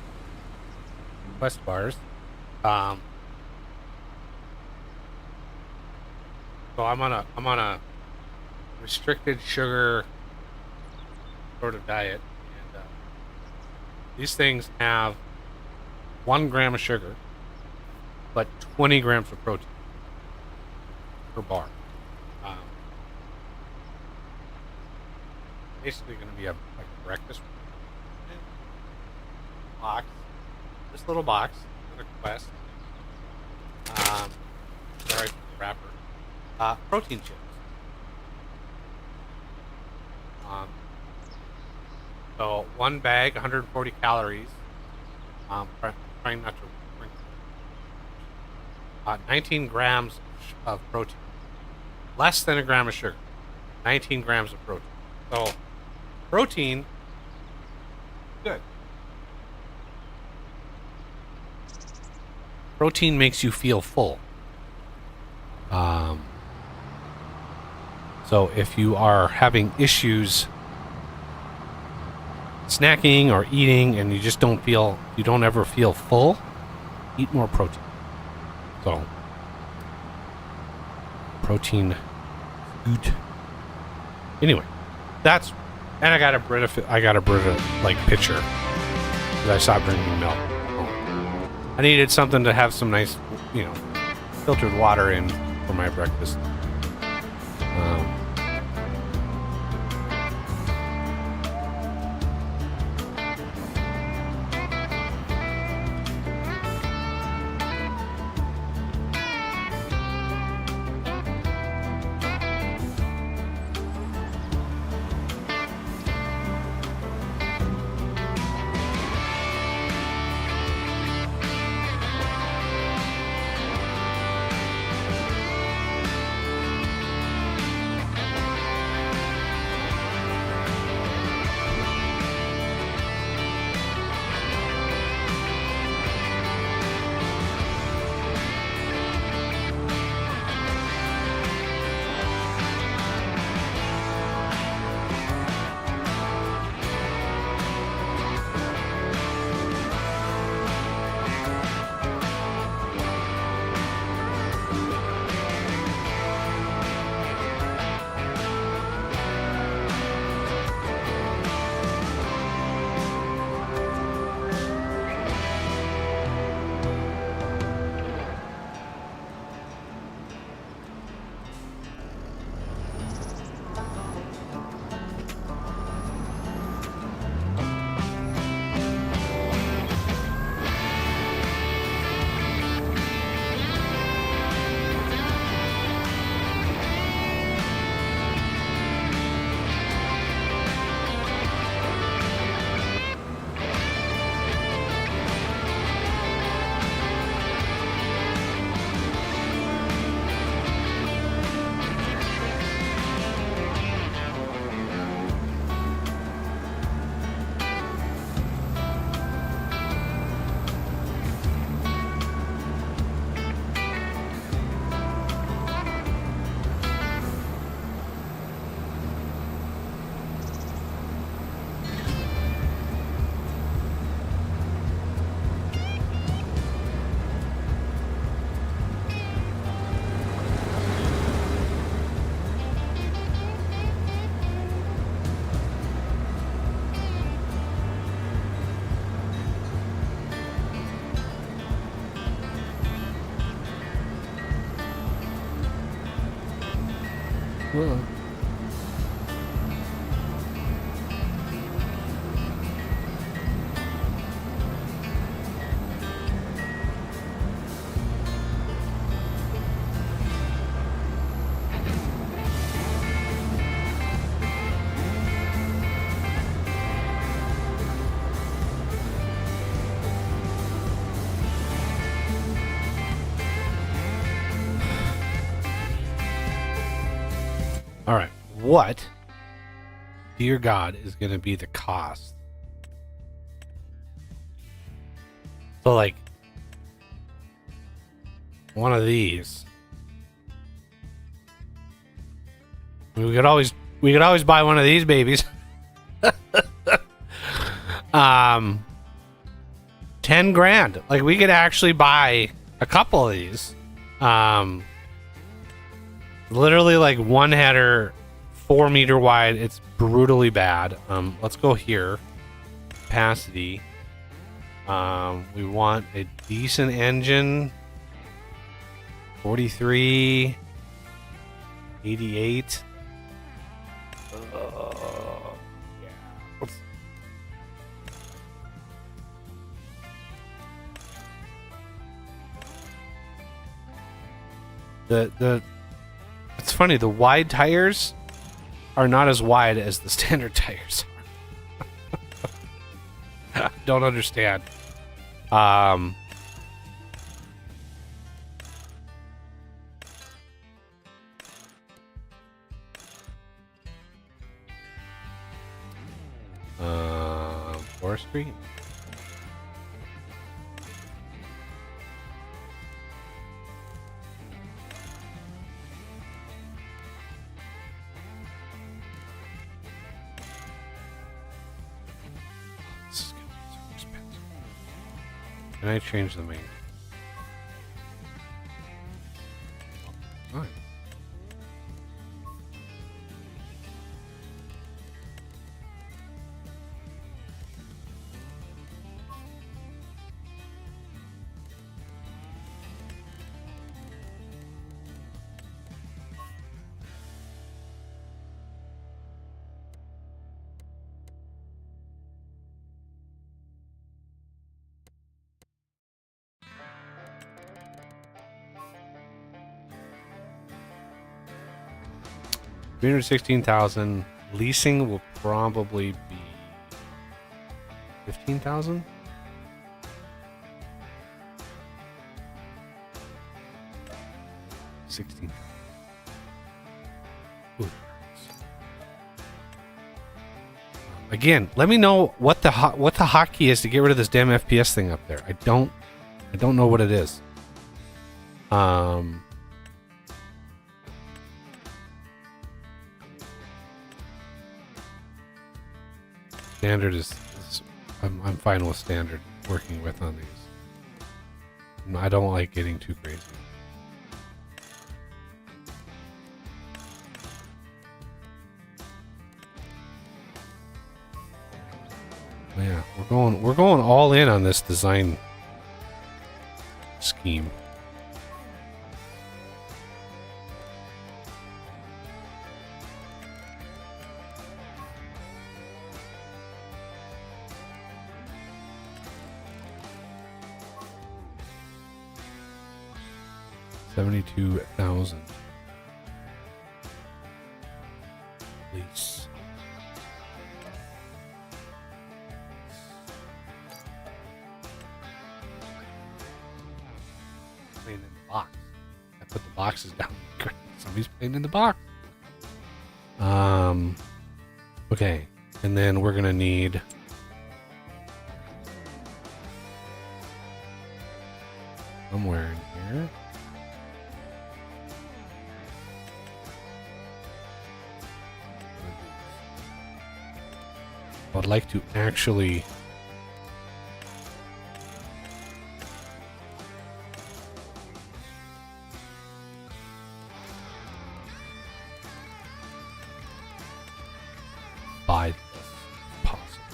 Quest bars. So I'm on a restricted sugar sort of diet, and these things have 1 gram of sugar, but 20 grams of protein per bar. Basically going to be a breakfast box. This little box, another quest. Sorry for the wrapper. Protein chips. So 1 bag, 140 calories. Trying not to drink. 19 grams of protein. Less than a gram of sugar. 19 grams of protein. So protein, good. Protein makes you feel full. So if you are having issues snacking or eating and you just don't ever feel full, eat more protein. So protein food. Anyway, and I got a Brita like pitcher because I stopped drinking milk. I needed something to have some nice, filtered water in for my breakfast. Whoa. All right. What, dear God, is going to be the cost? So, like, one of these. We could always buy one of these babies. 10 grand. Like, we could actually buy a couple of these. Literally like one header, 4 meter wide. It's brutally bad. Let's go here. Capacity. We want a decent engine. 43, 88. Yeah. It's funny, the wide tires are not as wide as the standard tires are. Don't understand. Forestry. This is gonna be so expensive. Can I change the main? All right. $316,000. Leasing will probably be 15,000. $16,000. Again, let me know what the hotkey is to get rid of this damn FPS thing up there. I don't know what it is. Standard is I'm fine with standard working with on these. I don't like getting too crazy. Yeah, we're going all in on this design scheme. $72,000 lease. Playing in the box. I put the boxes down. Somebody's playing in the box. Okay, and then we're gonna need somewhere in here. I'd like to actually buy this if possible.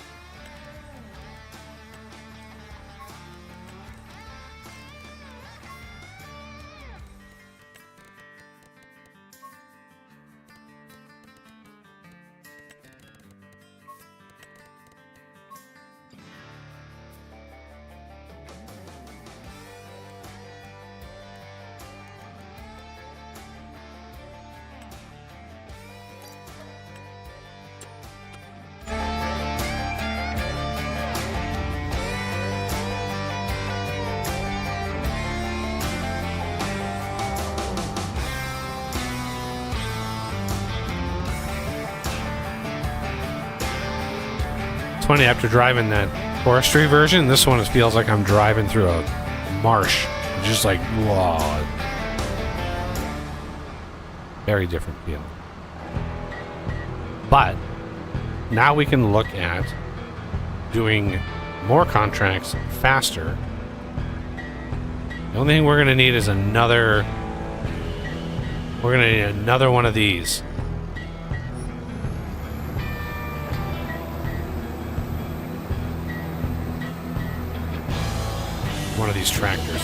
It's funny, after driving that forestry version, this one feels like I'm driving through a marsh. Just like, whoa. Very different feel. But now we can look at doing more contracts faster. The only thing we're going to need is another... We're going to need another one of these. One of these tractors.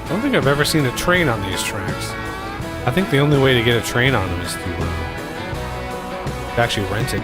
I don't think I've ever seen a train on these tracks. I think the only way to get a train on them is to actually rent it.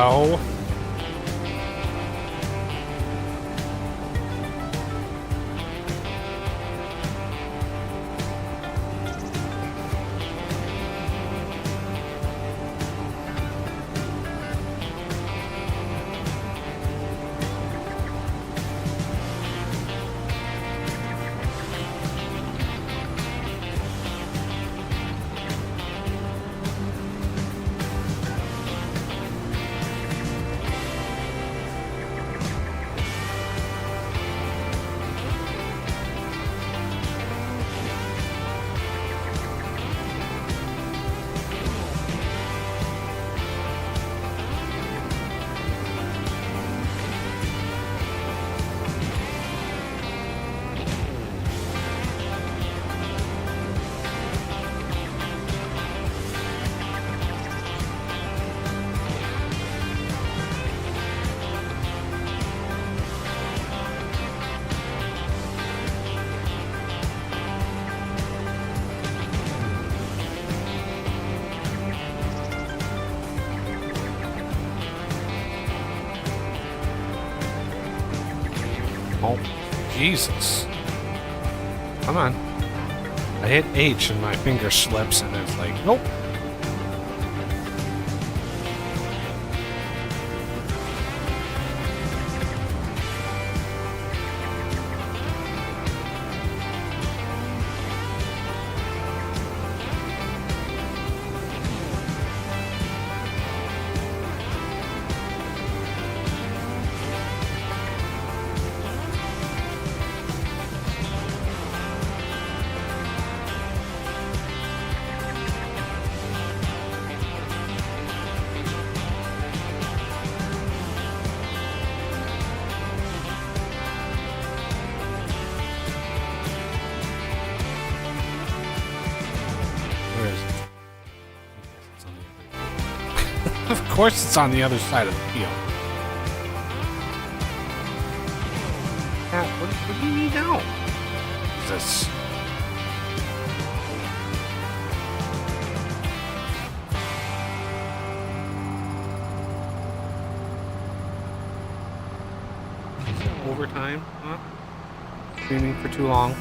Oh. Oh, Jesus. Come on. I hit H and my finger slips and it's like, nope. course it's on the other side of the field. Cat, what do you need now? Jesus. Overtime? Huh? Screaming for too long.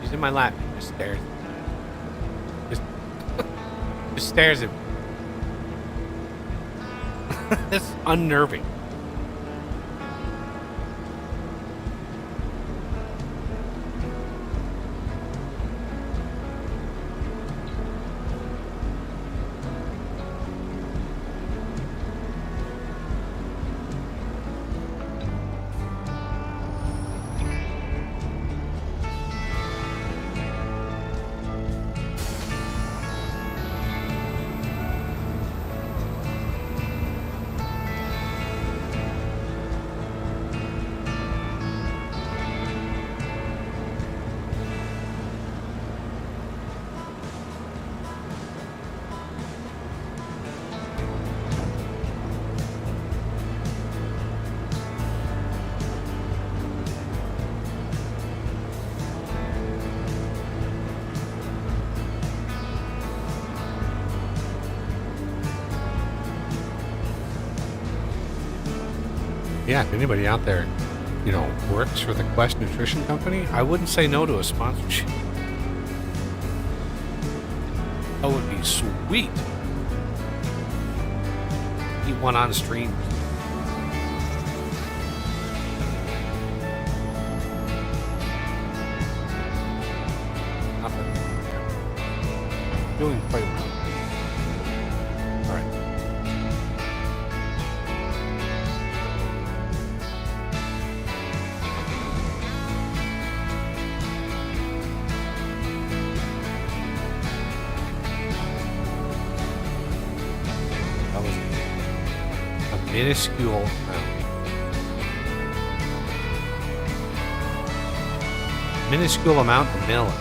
He's in my lap. He just stares. Just, just stares at me. It's unnerving. Yeah, if anybody out there, works for the Quest Nutrition Company, I wouldn't say no to a sponsorship. That would be sweet. Eat one on stream. Nothing. Doing quite well. All right. That was a minuscule amount. Minuscule amount of milk.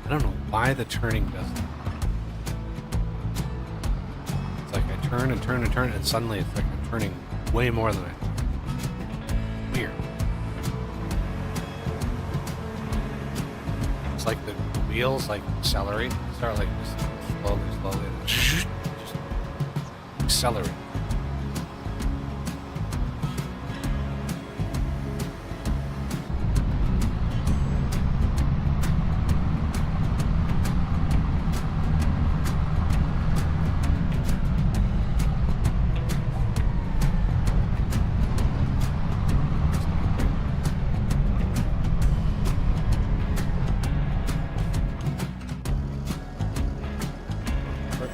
I don't know why the turning doesn't. It's like I turn and turn and turn, and suddenly it's like I'm turning way more than I thought. Weird. It's like the wheels like accelerate, start like just slowly, and just accelerate.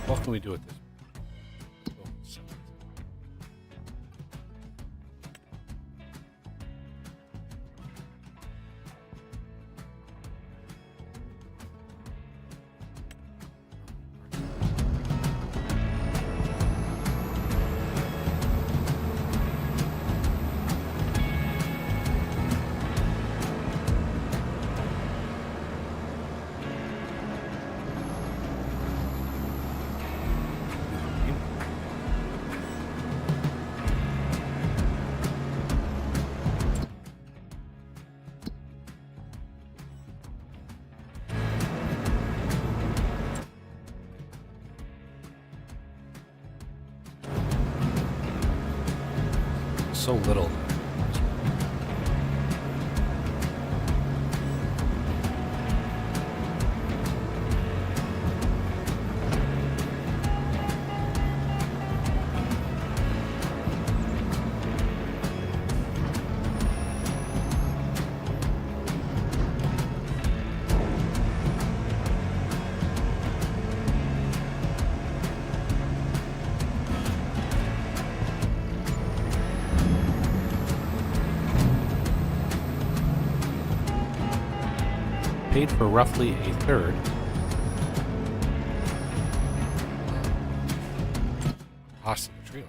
What can we do with this? So little. Paid for roughly a third. Cost of the trailer.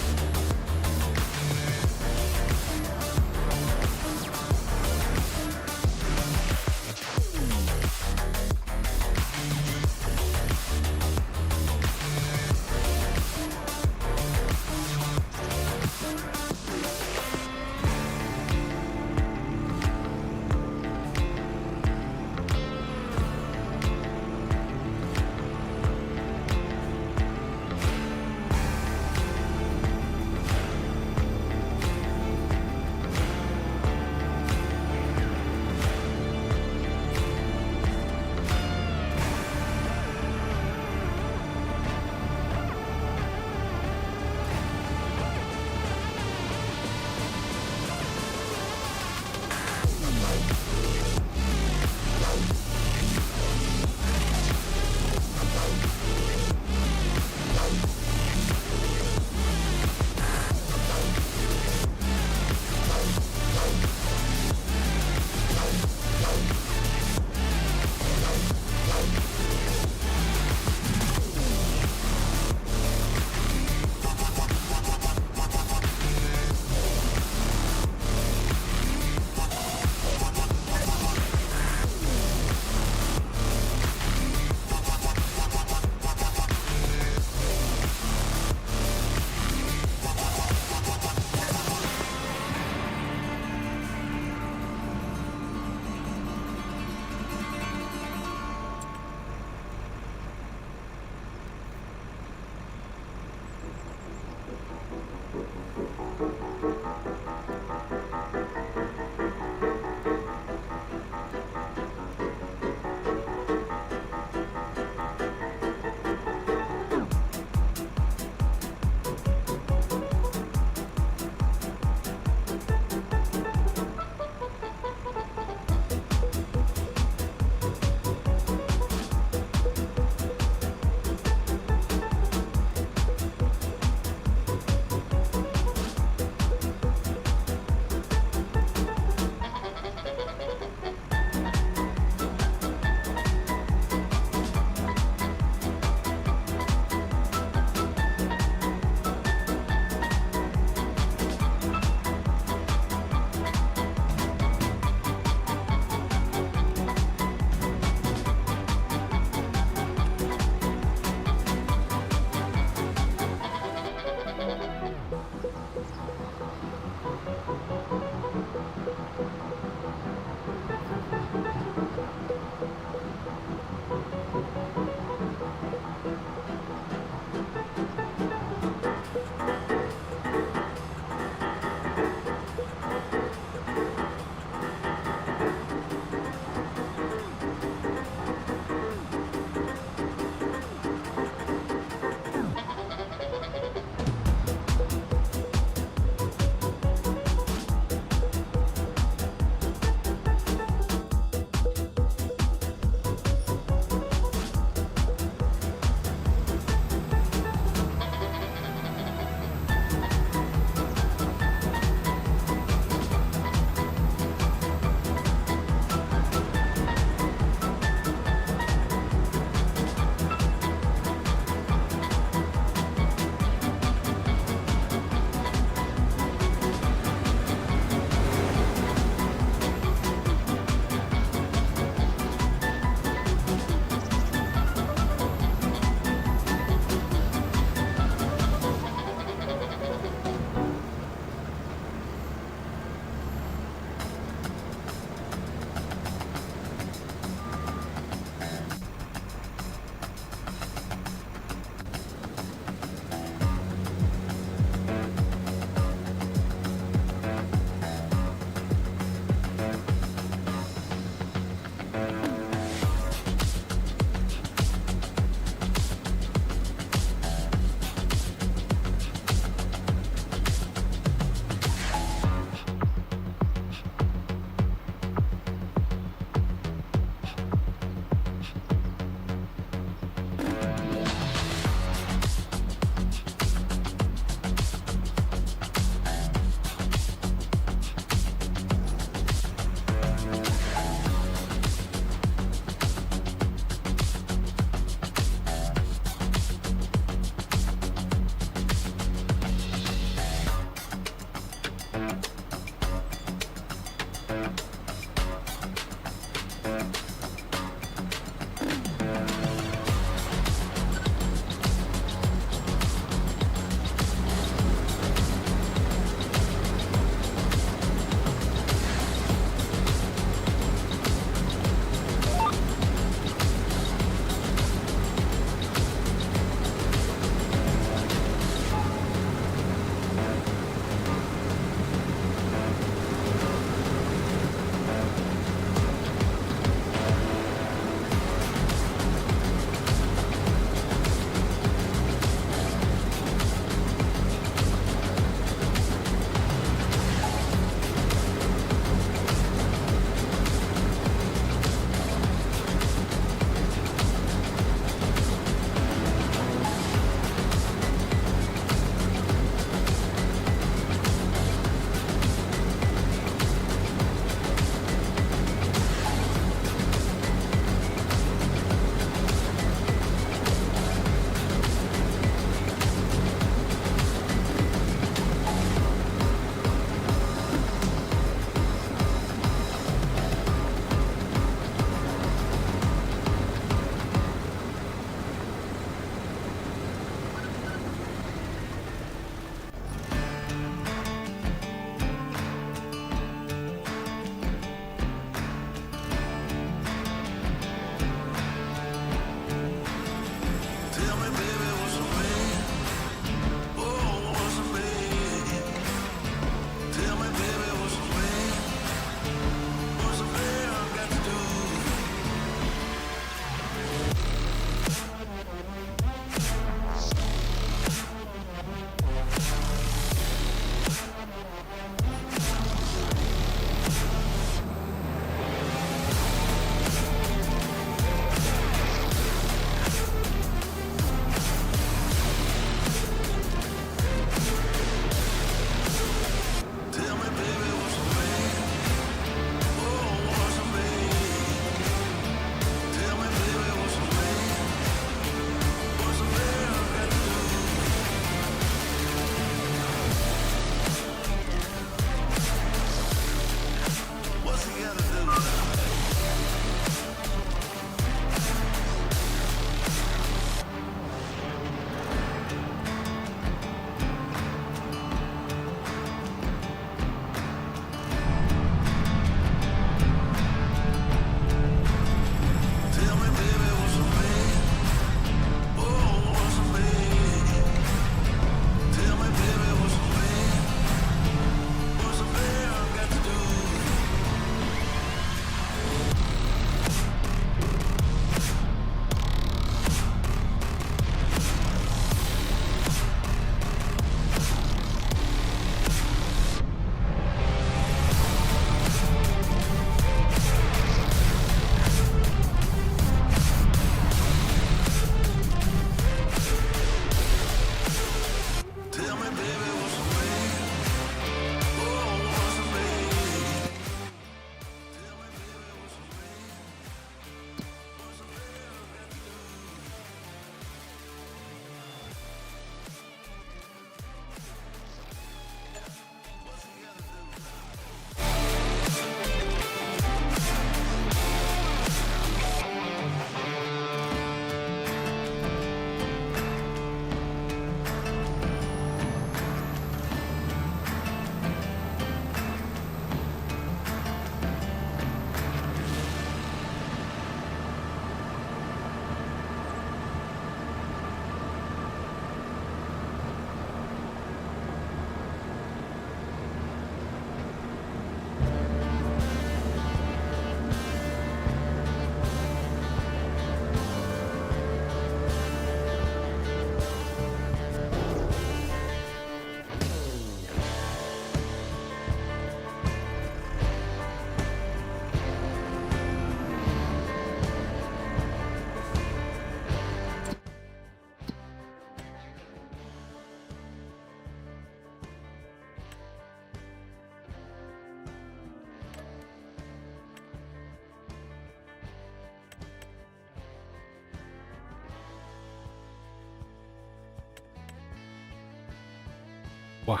Wow.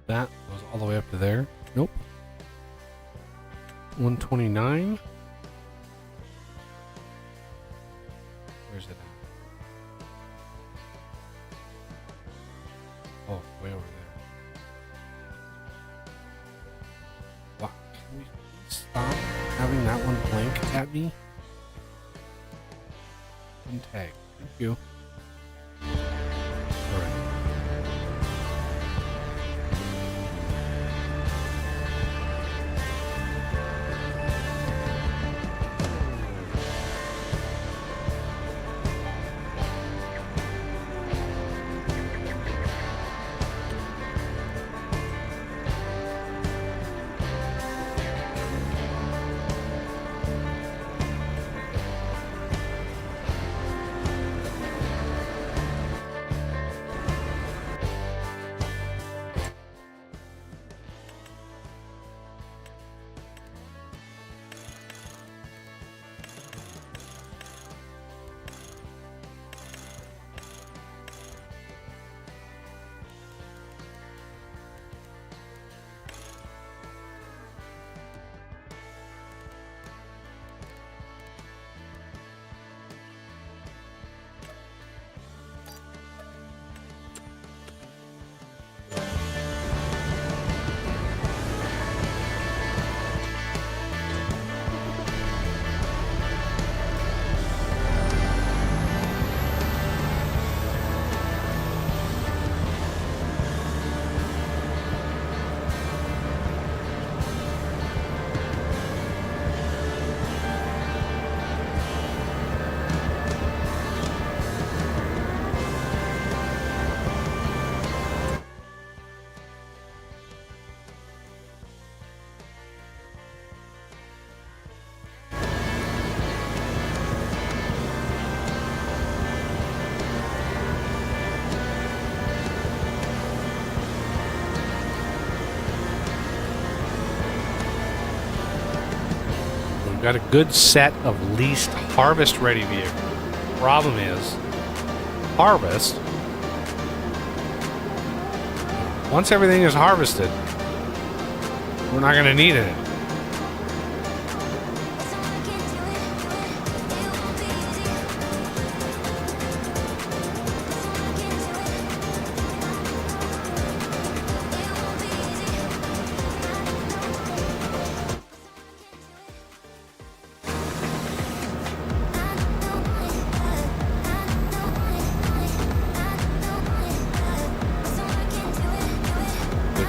That goes all the way up to there. Nope. 129. Where's it at? Oh, way over there. Wow. Can we stop having that one blank at me? One tag. Thank you. Alright. We've got a good set of least harvest ready vehicles. Problem is, harvest. Once everything is harvested, we're not going to need it.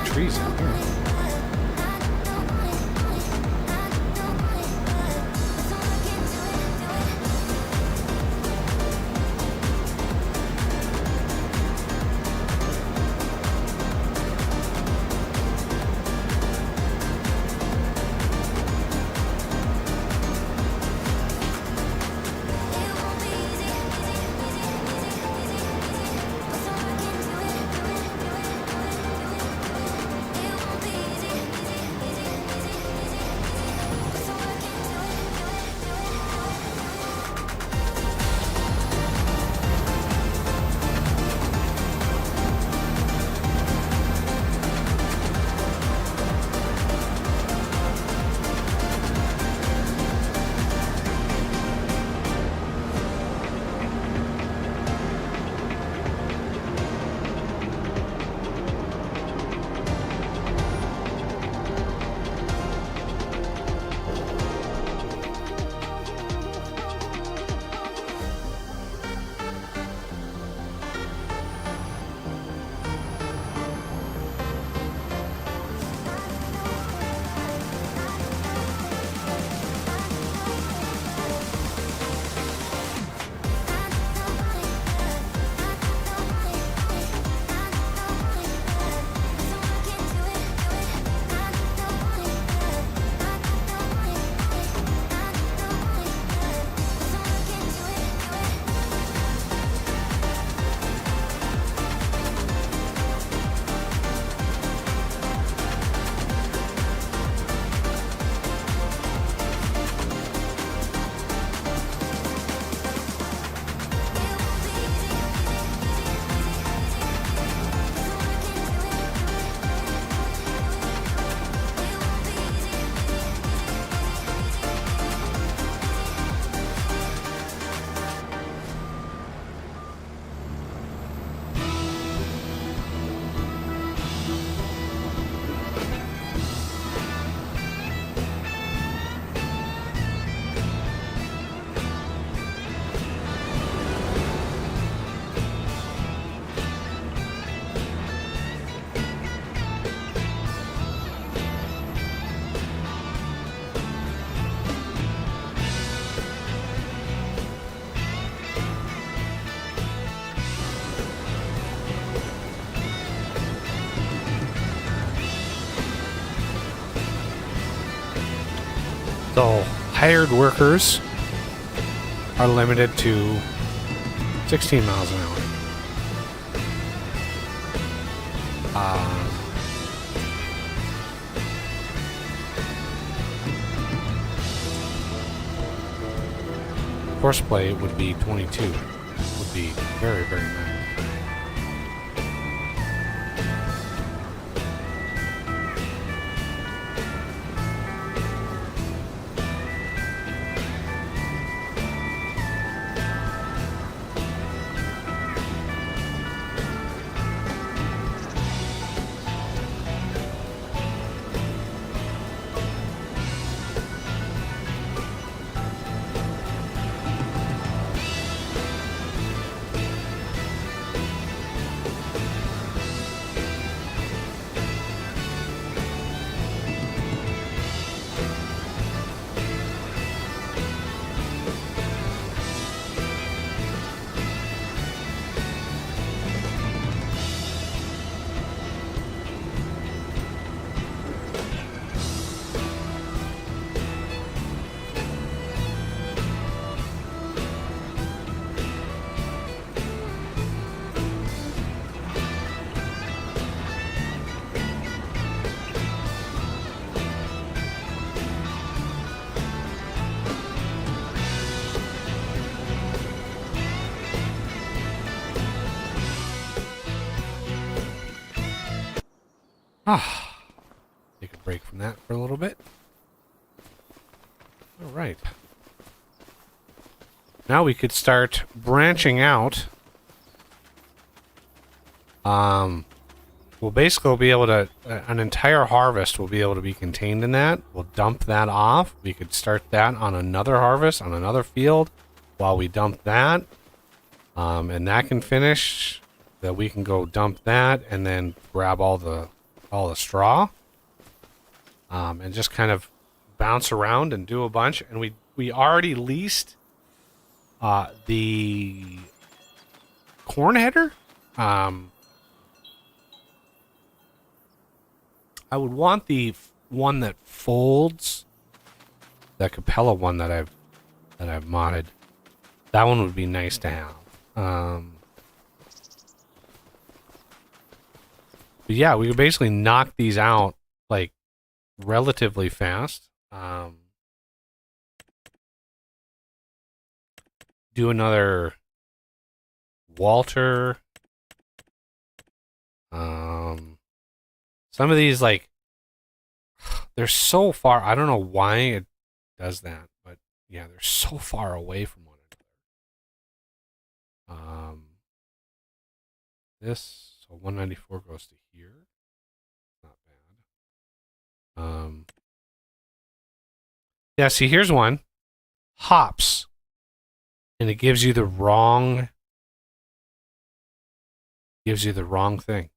Trees in here. hired workers are limited to 16 miles an hour. Horseplay would be 22. Would be very, very nice. Take a break from that for a little bit. All right. Now we could start branching out. We'll basically be able to, an entire harvest will be able to be contained in that. We'll dump that off. We could start that on another harvest, on another field, while we dump that. And that can finish. That we can go dump that and then grab all the straw. And just kind of bounce around and do a bunch. And we already leased the corn header. I would want the one that folds. That Capella one that I've modded. That one would be nice to have. But yeah, we could basically knock these out like relatively fast. Do another Walter. Some of these, like, they're so far. I don't know why it does that, but yeah, they're so far away from one another. This, so 194 goes to here. Not bad. Yeah, see, here's one. Hops. And it gives you the wrong thing.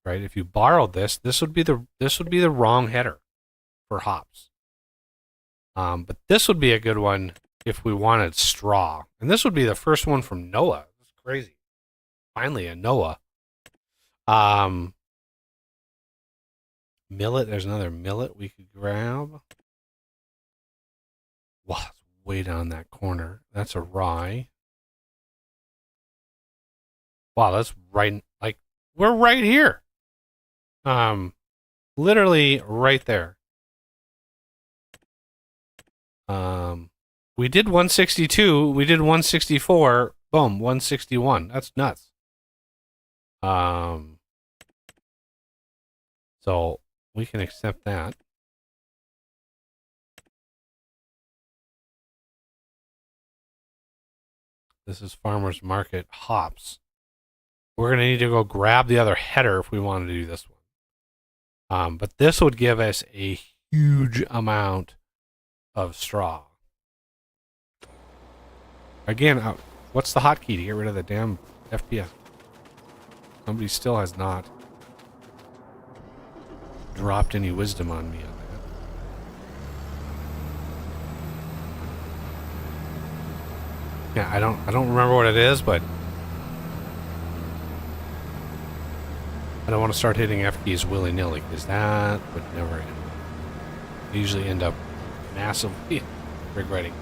Right? If you borrowed this would be the wrong header for hops. But this would be a good one if we wanted straw. And this would be the first one from Noah. That's crazy. Finally a Noah. Millet, there's another millet we could grab. Wow, it's way down that corner. That's a rye. Wow, that's right, like, we're right here. Literally right there. We did 162, we did 164, boom, 161. That's nuts. So we can accept that. This is Farmer's Market hops. We're going to need to go grab the other header if we want to do this one. But this would give us a huge amount of straw. Again, what's the hotkey to get rid of the damn FPS? Somebody still has not dropped any wisdom on me on that. Yeah, I don't remember what it is, but I don't want to start hitting F keys willy-nilly, because that would never end. usually end up massively regretting.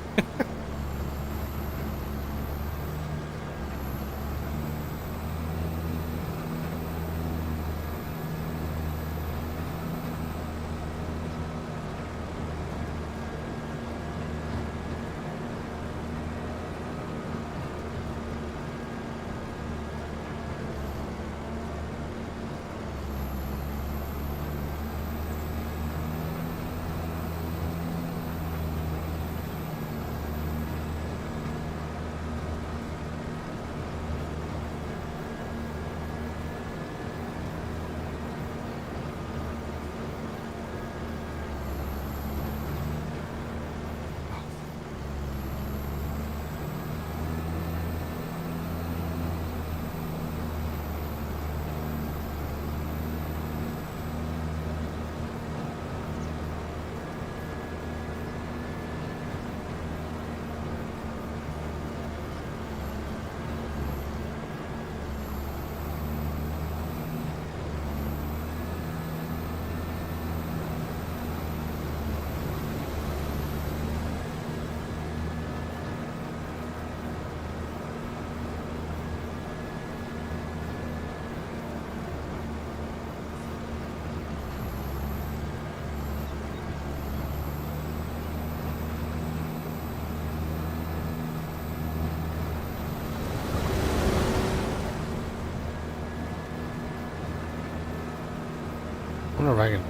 I wonder if I can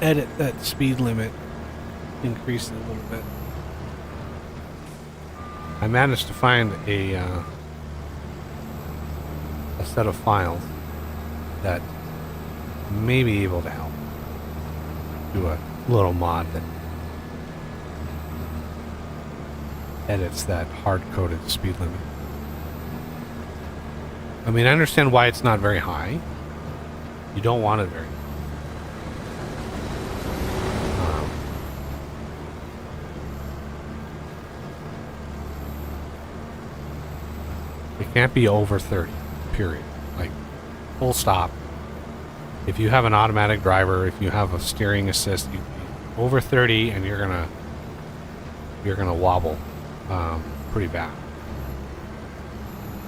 edit that speed limit, increase it a little bit. I managed to find a set of files that may be able to help do a little mod that edits that hard-coded speed limit. I mean, I understand why it's not very high. You don't want it very high. It can't be over 30, period. Like, full stop. If you have an automatic driver, if you have a steering assist, over 30 and you're gonna wobble pretty bad.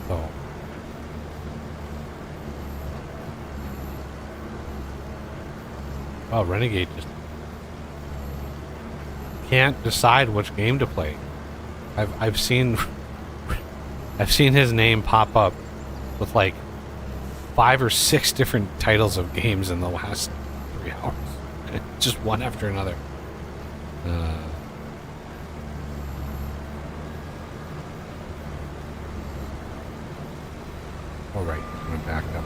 So well, Renegade just can't decide which game to play. I've seen his name pop up with like 5 or 6 different titles of games in the last 3 hours. Just one after another. All right, I'm gonna back up.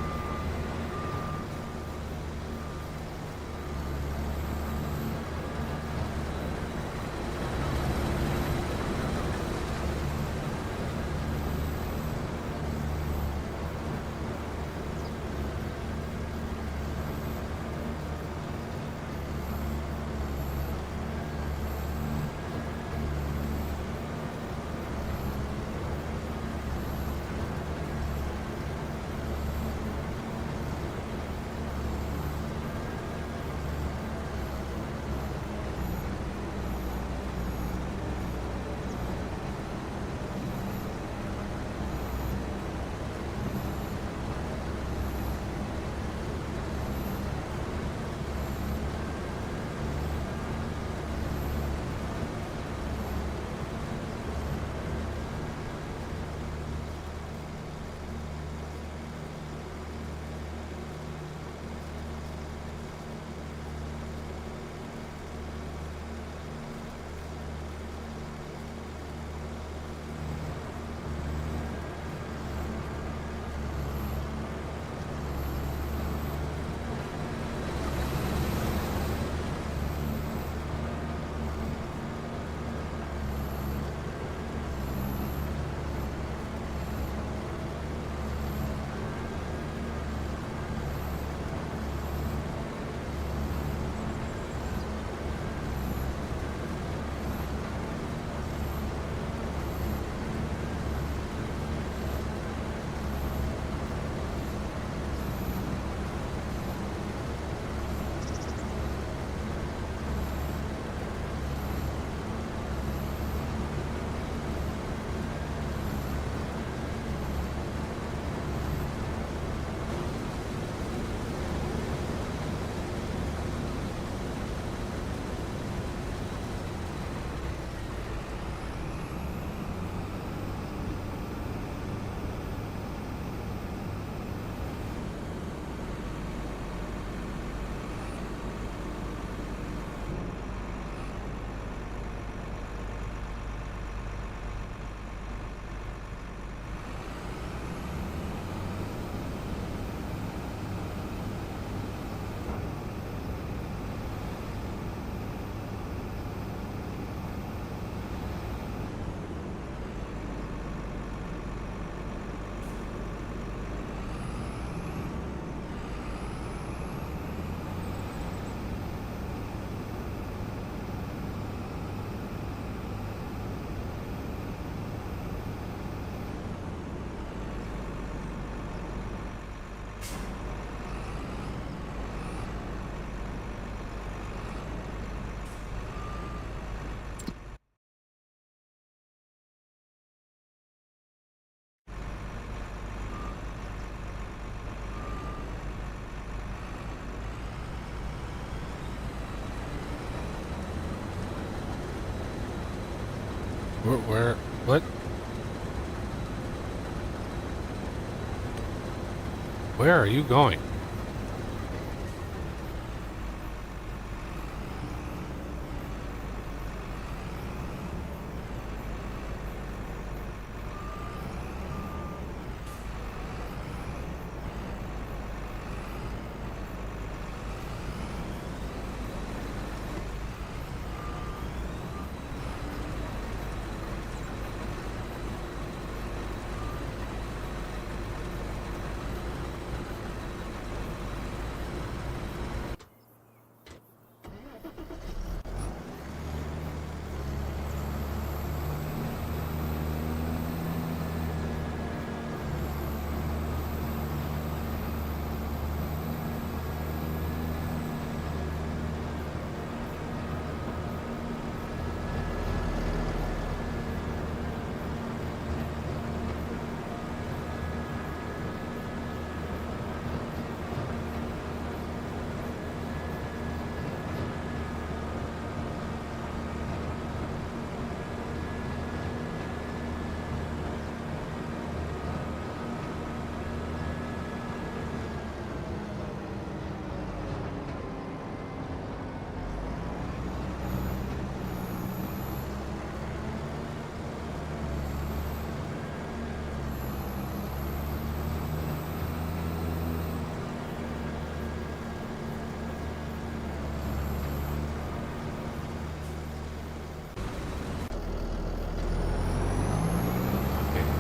What? Where are you going?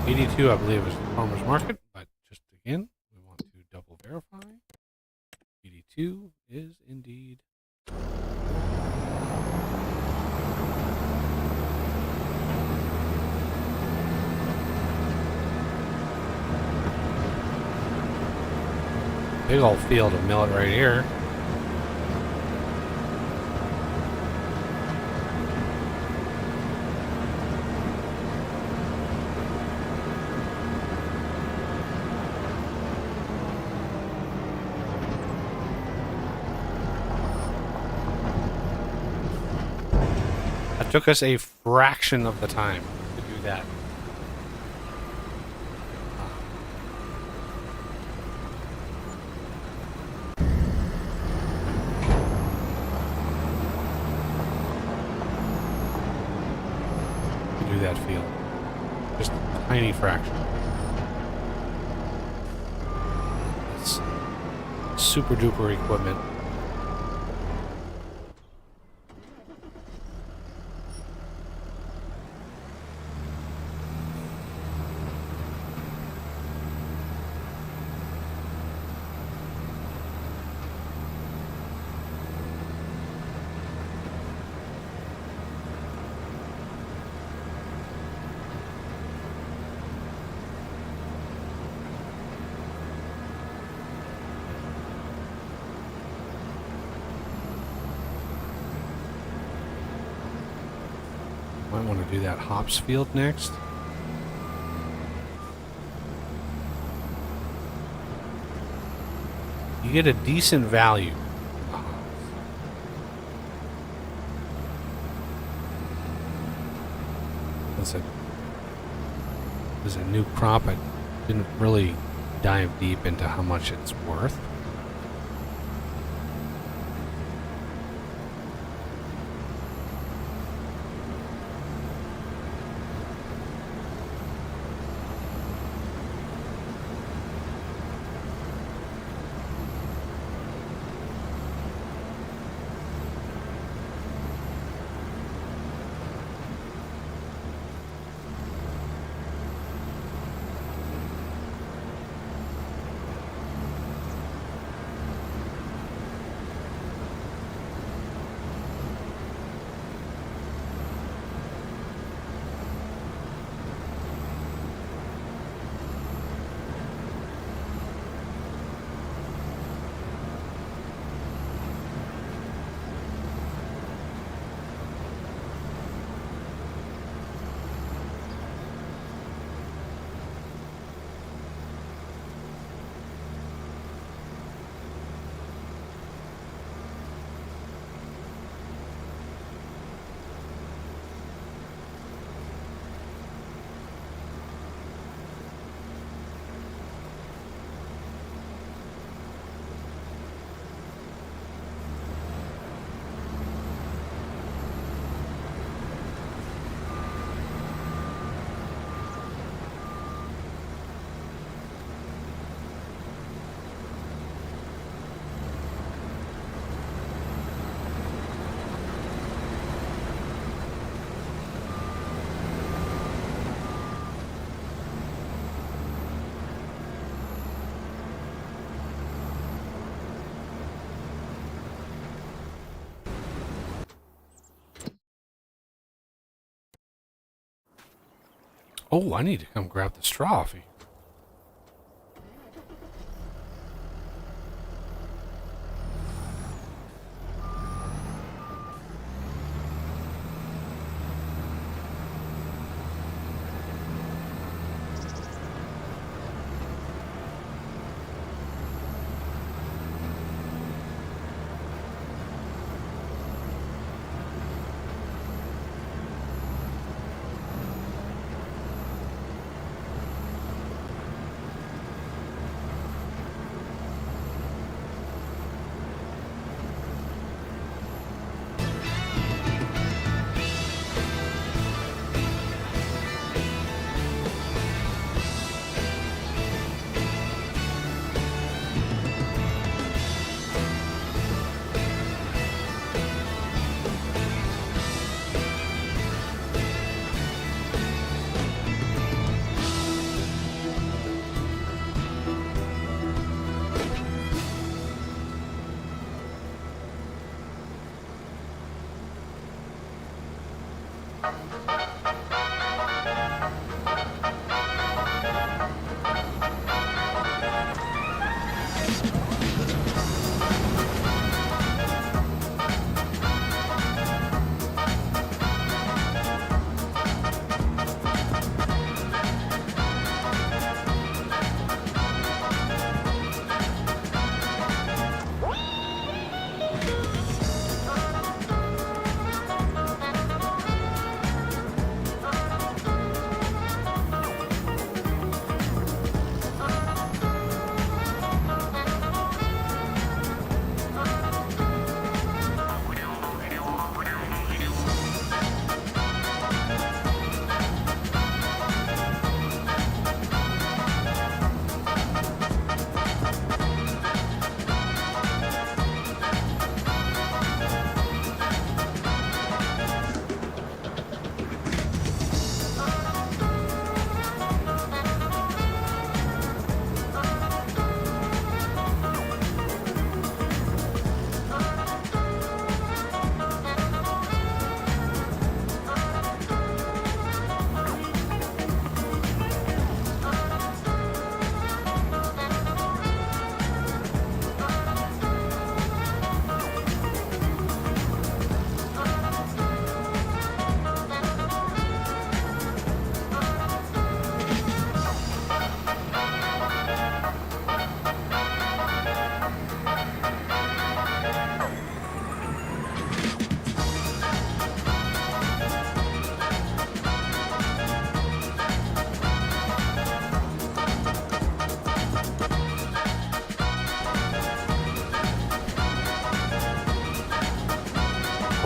Okay, 82, I believe, is the farmer's market, but just again, we want to double verify. 82 is indeed. Big old field of millet right here. That took us a fraction of the time to do that. To do that field. Just a tiny fraction. It's super duper equipment. Might want to do that hops field next. You get a decent value. As a new crop, I didn't really dive deep into how much it's worth. Oh, I need to come grab the straw off you.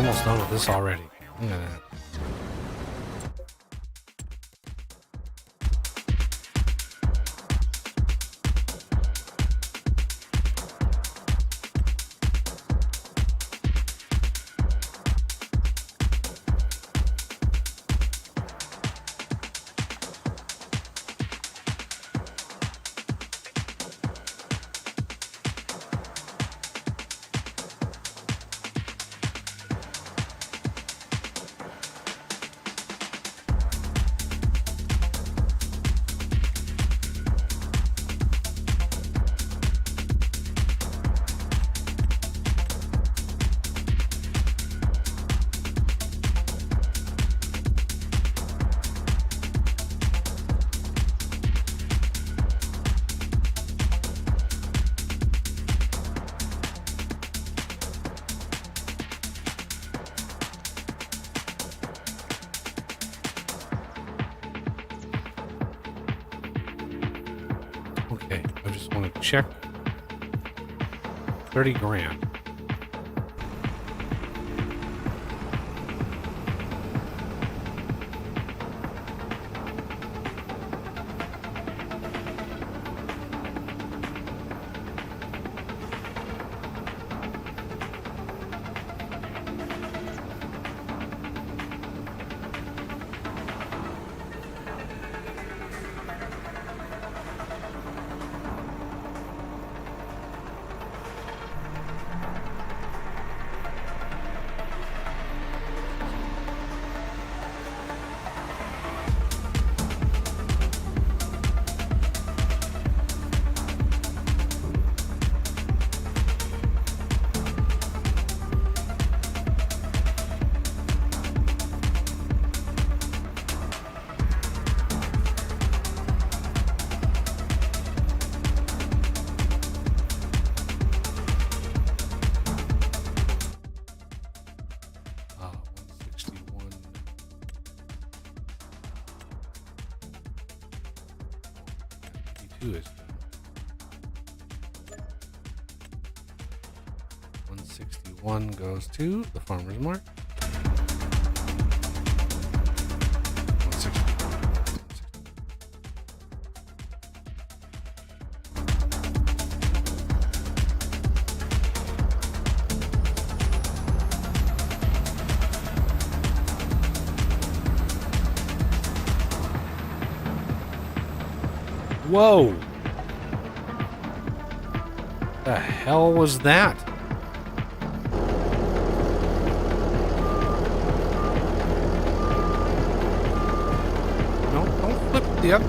Almost done with this already. Look at that. Okay, I just want to check 30 grand. 2 is done. 161 goes to the farmer's market. 161. Whoa! The hell was that? No, don't flip the up.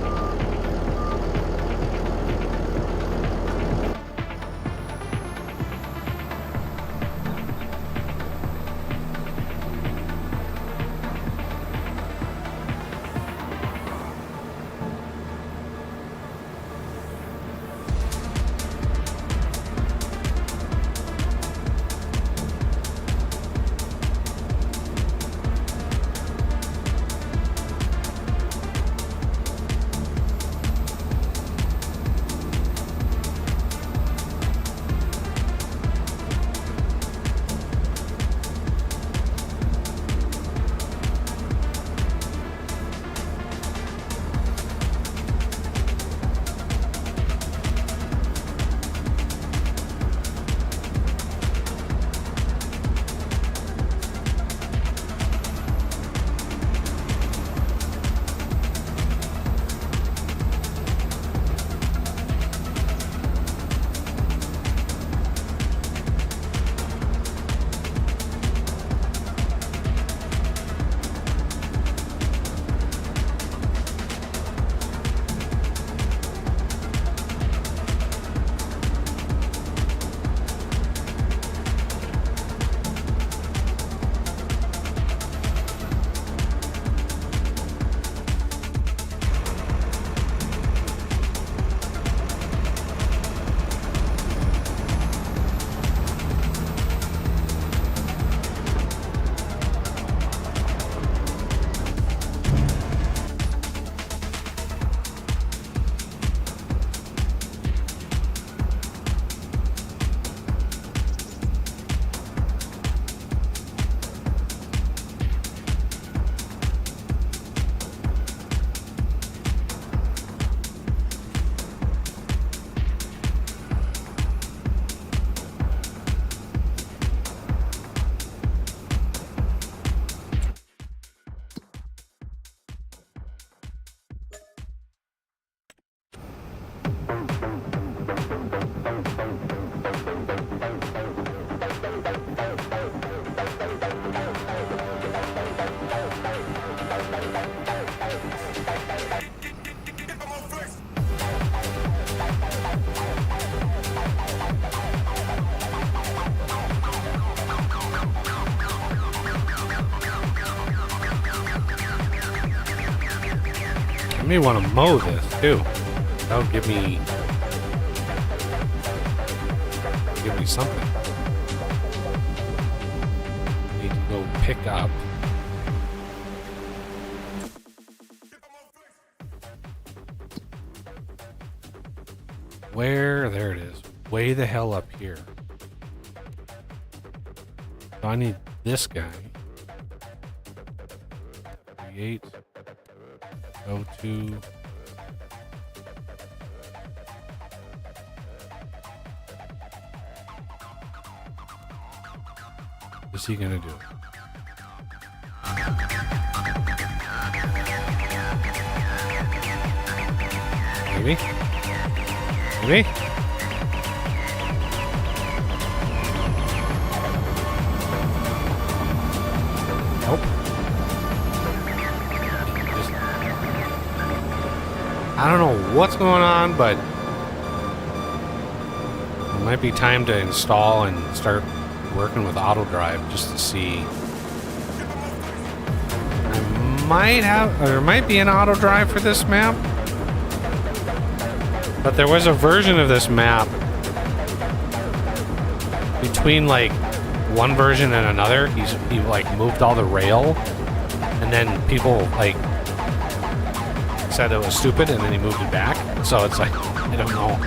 I may want to mow this too. That'll give me something. Need to go pick up. Where? There it is. Way the hell up here. So I need this guy. Create. Go to. What's he gonna do? Maybe? Maybe? Nope. I don't know what's going on, but it might be time to install and start working with auto drive just to see. I might have, or there might be an auto drive for this map, but there was a version of this map between like one version and another. He like moved all the rail, and then people like said it was stupid, and then he moved it back. So it's like, I don't know.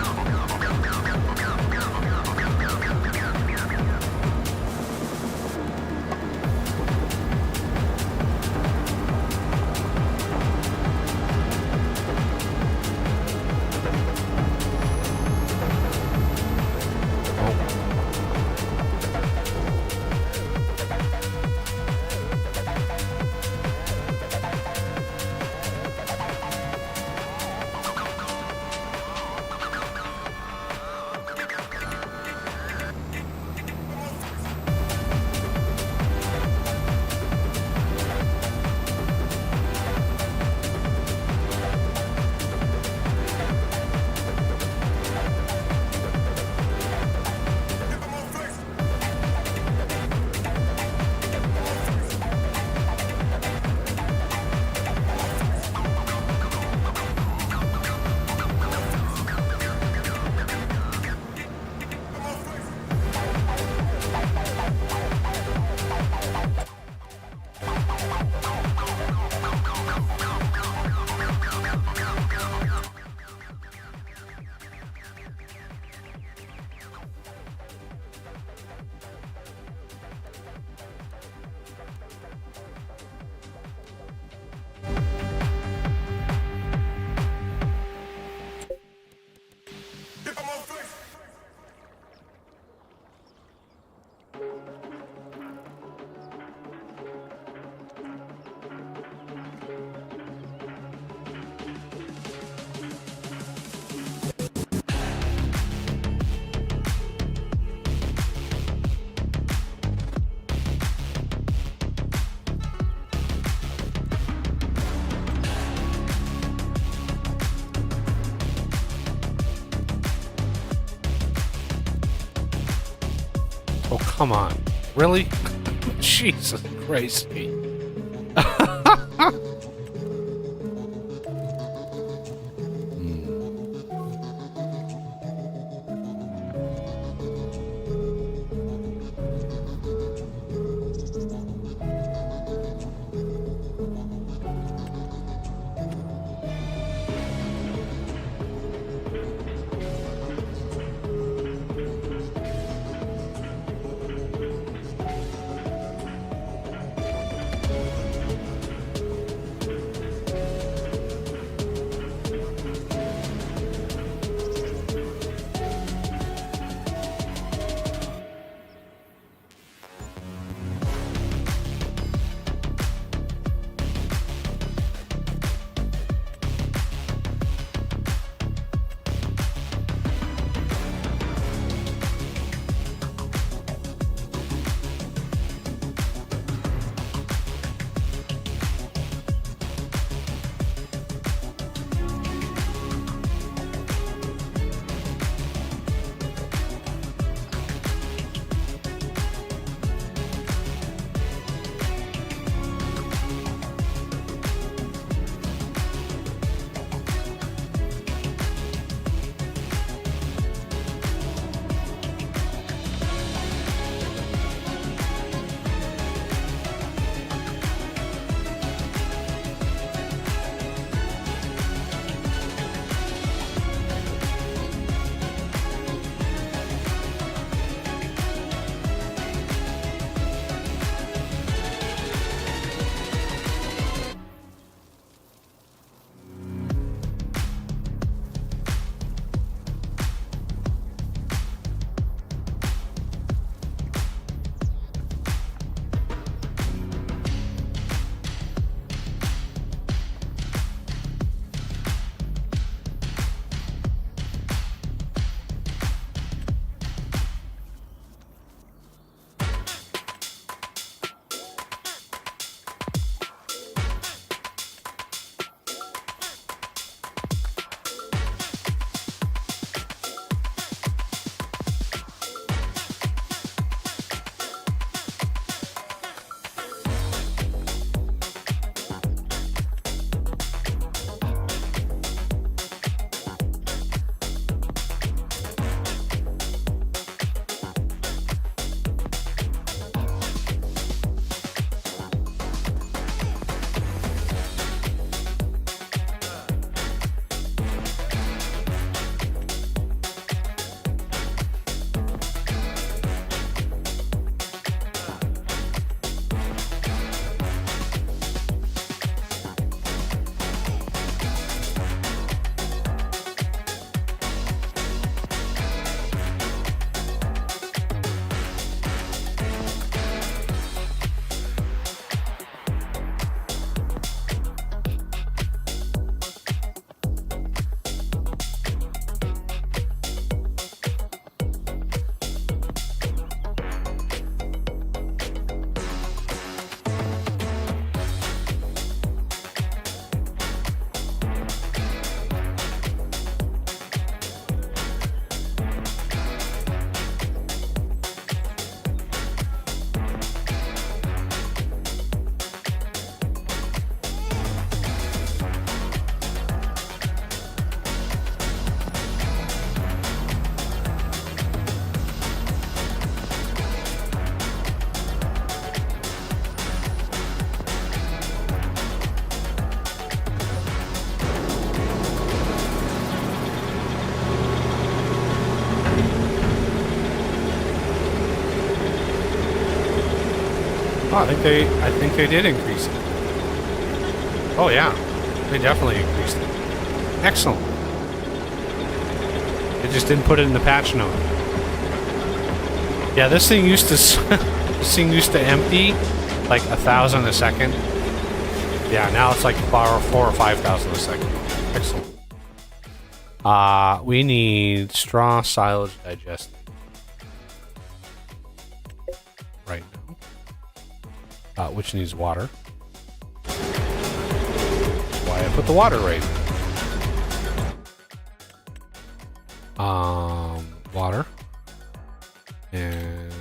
Oh, come on. Really? Jesus Christ. Oh, I think they did increase it. Oh yeah, they definitely increased it. Excellent. They just didn't put it in the patch note. Yeah, this thing used to this thing used to empty like 1,000 a second. Yeah, now it's like 4 or 5,000 a second. Excellent. We need straw silage digesting right now, which needs water. Why I put the water right. Water and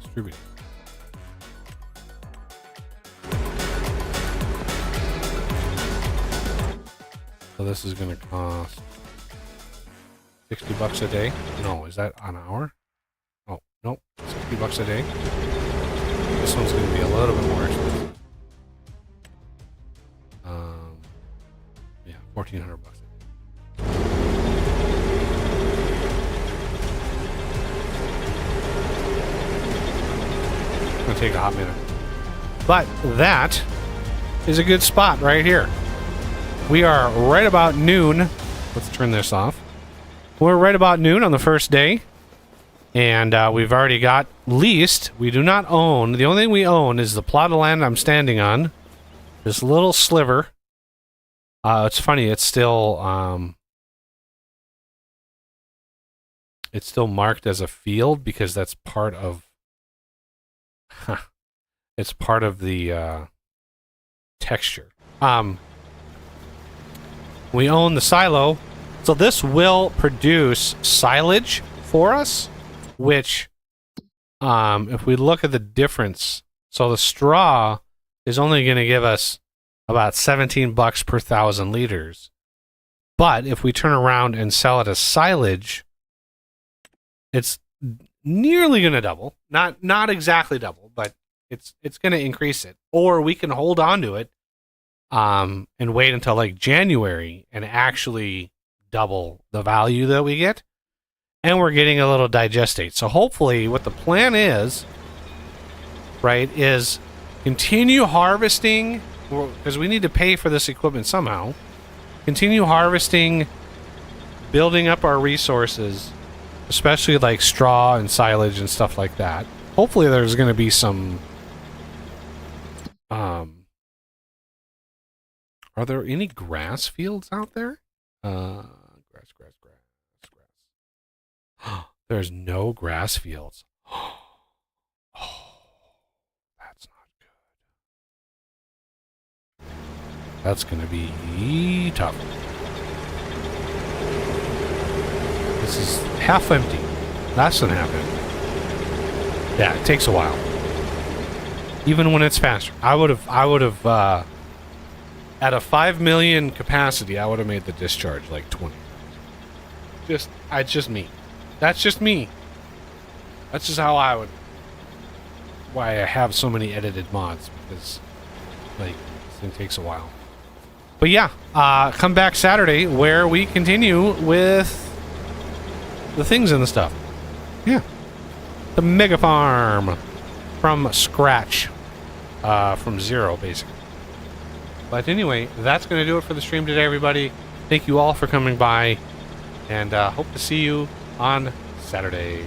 distribute. So this is going to cost $60 a day. No, is that an hour? Oh, nope, $60 a day. This one's going to be a little bit more expensive. Yeah, $1,400 a day. It's gonna take a hot minute, but that is a good spot right here. We are right about noon. Let's turn this off. We're right about noon on the first day, and we've already got leased. We do not own. The only thing we own is the plot of land I'm standing on. This little sliver. It's funny. It's still marked as a field because that's part of. It's part of the texture. We own the silo, so this will produce silage for us, which, if we look at the difference, so the straw is only going to give us about $17 per 1,000 liters. But if we turn around and sell it as silage, it's nearly going to double. Not exactly double, but it's going to increase it. Or we can hold on to it and wait until like January and actually double the value that we get. And we're getting a little digestate. So hopefully what the plan is, right, is continue harvesting, because we need to pay for this equipment somehow. Continue harvesting, building up our resources, especially like straw and silage and stuff like that. Hopefully there's going to be some... Are there any grass fields out there? Grass. There's no grass fields. Oh, that's not good. That's going to be tough. This is half empty. That's not happening. Yeah, it takes a while. Even when it's faster. I would have, at a 5 million capacity, I would have made the discharge like 20. It's just me. That's just me. That's just how I would. Why I have so many edited mods, because like this thing takes a while. But yeah, come back Saturday where we continue with the things and the stuff. Yeah, the mega farm from scratch, from zero basically. But anyway, that's going to do it for the stream today, everybody. Thank you all for coming by, and hope to see you on Saturday.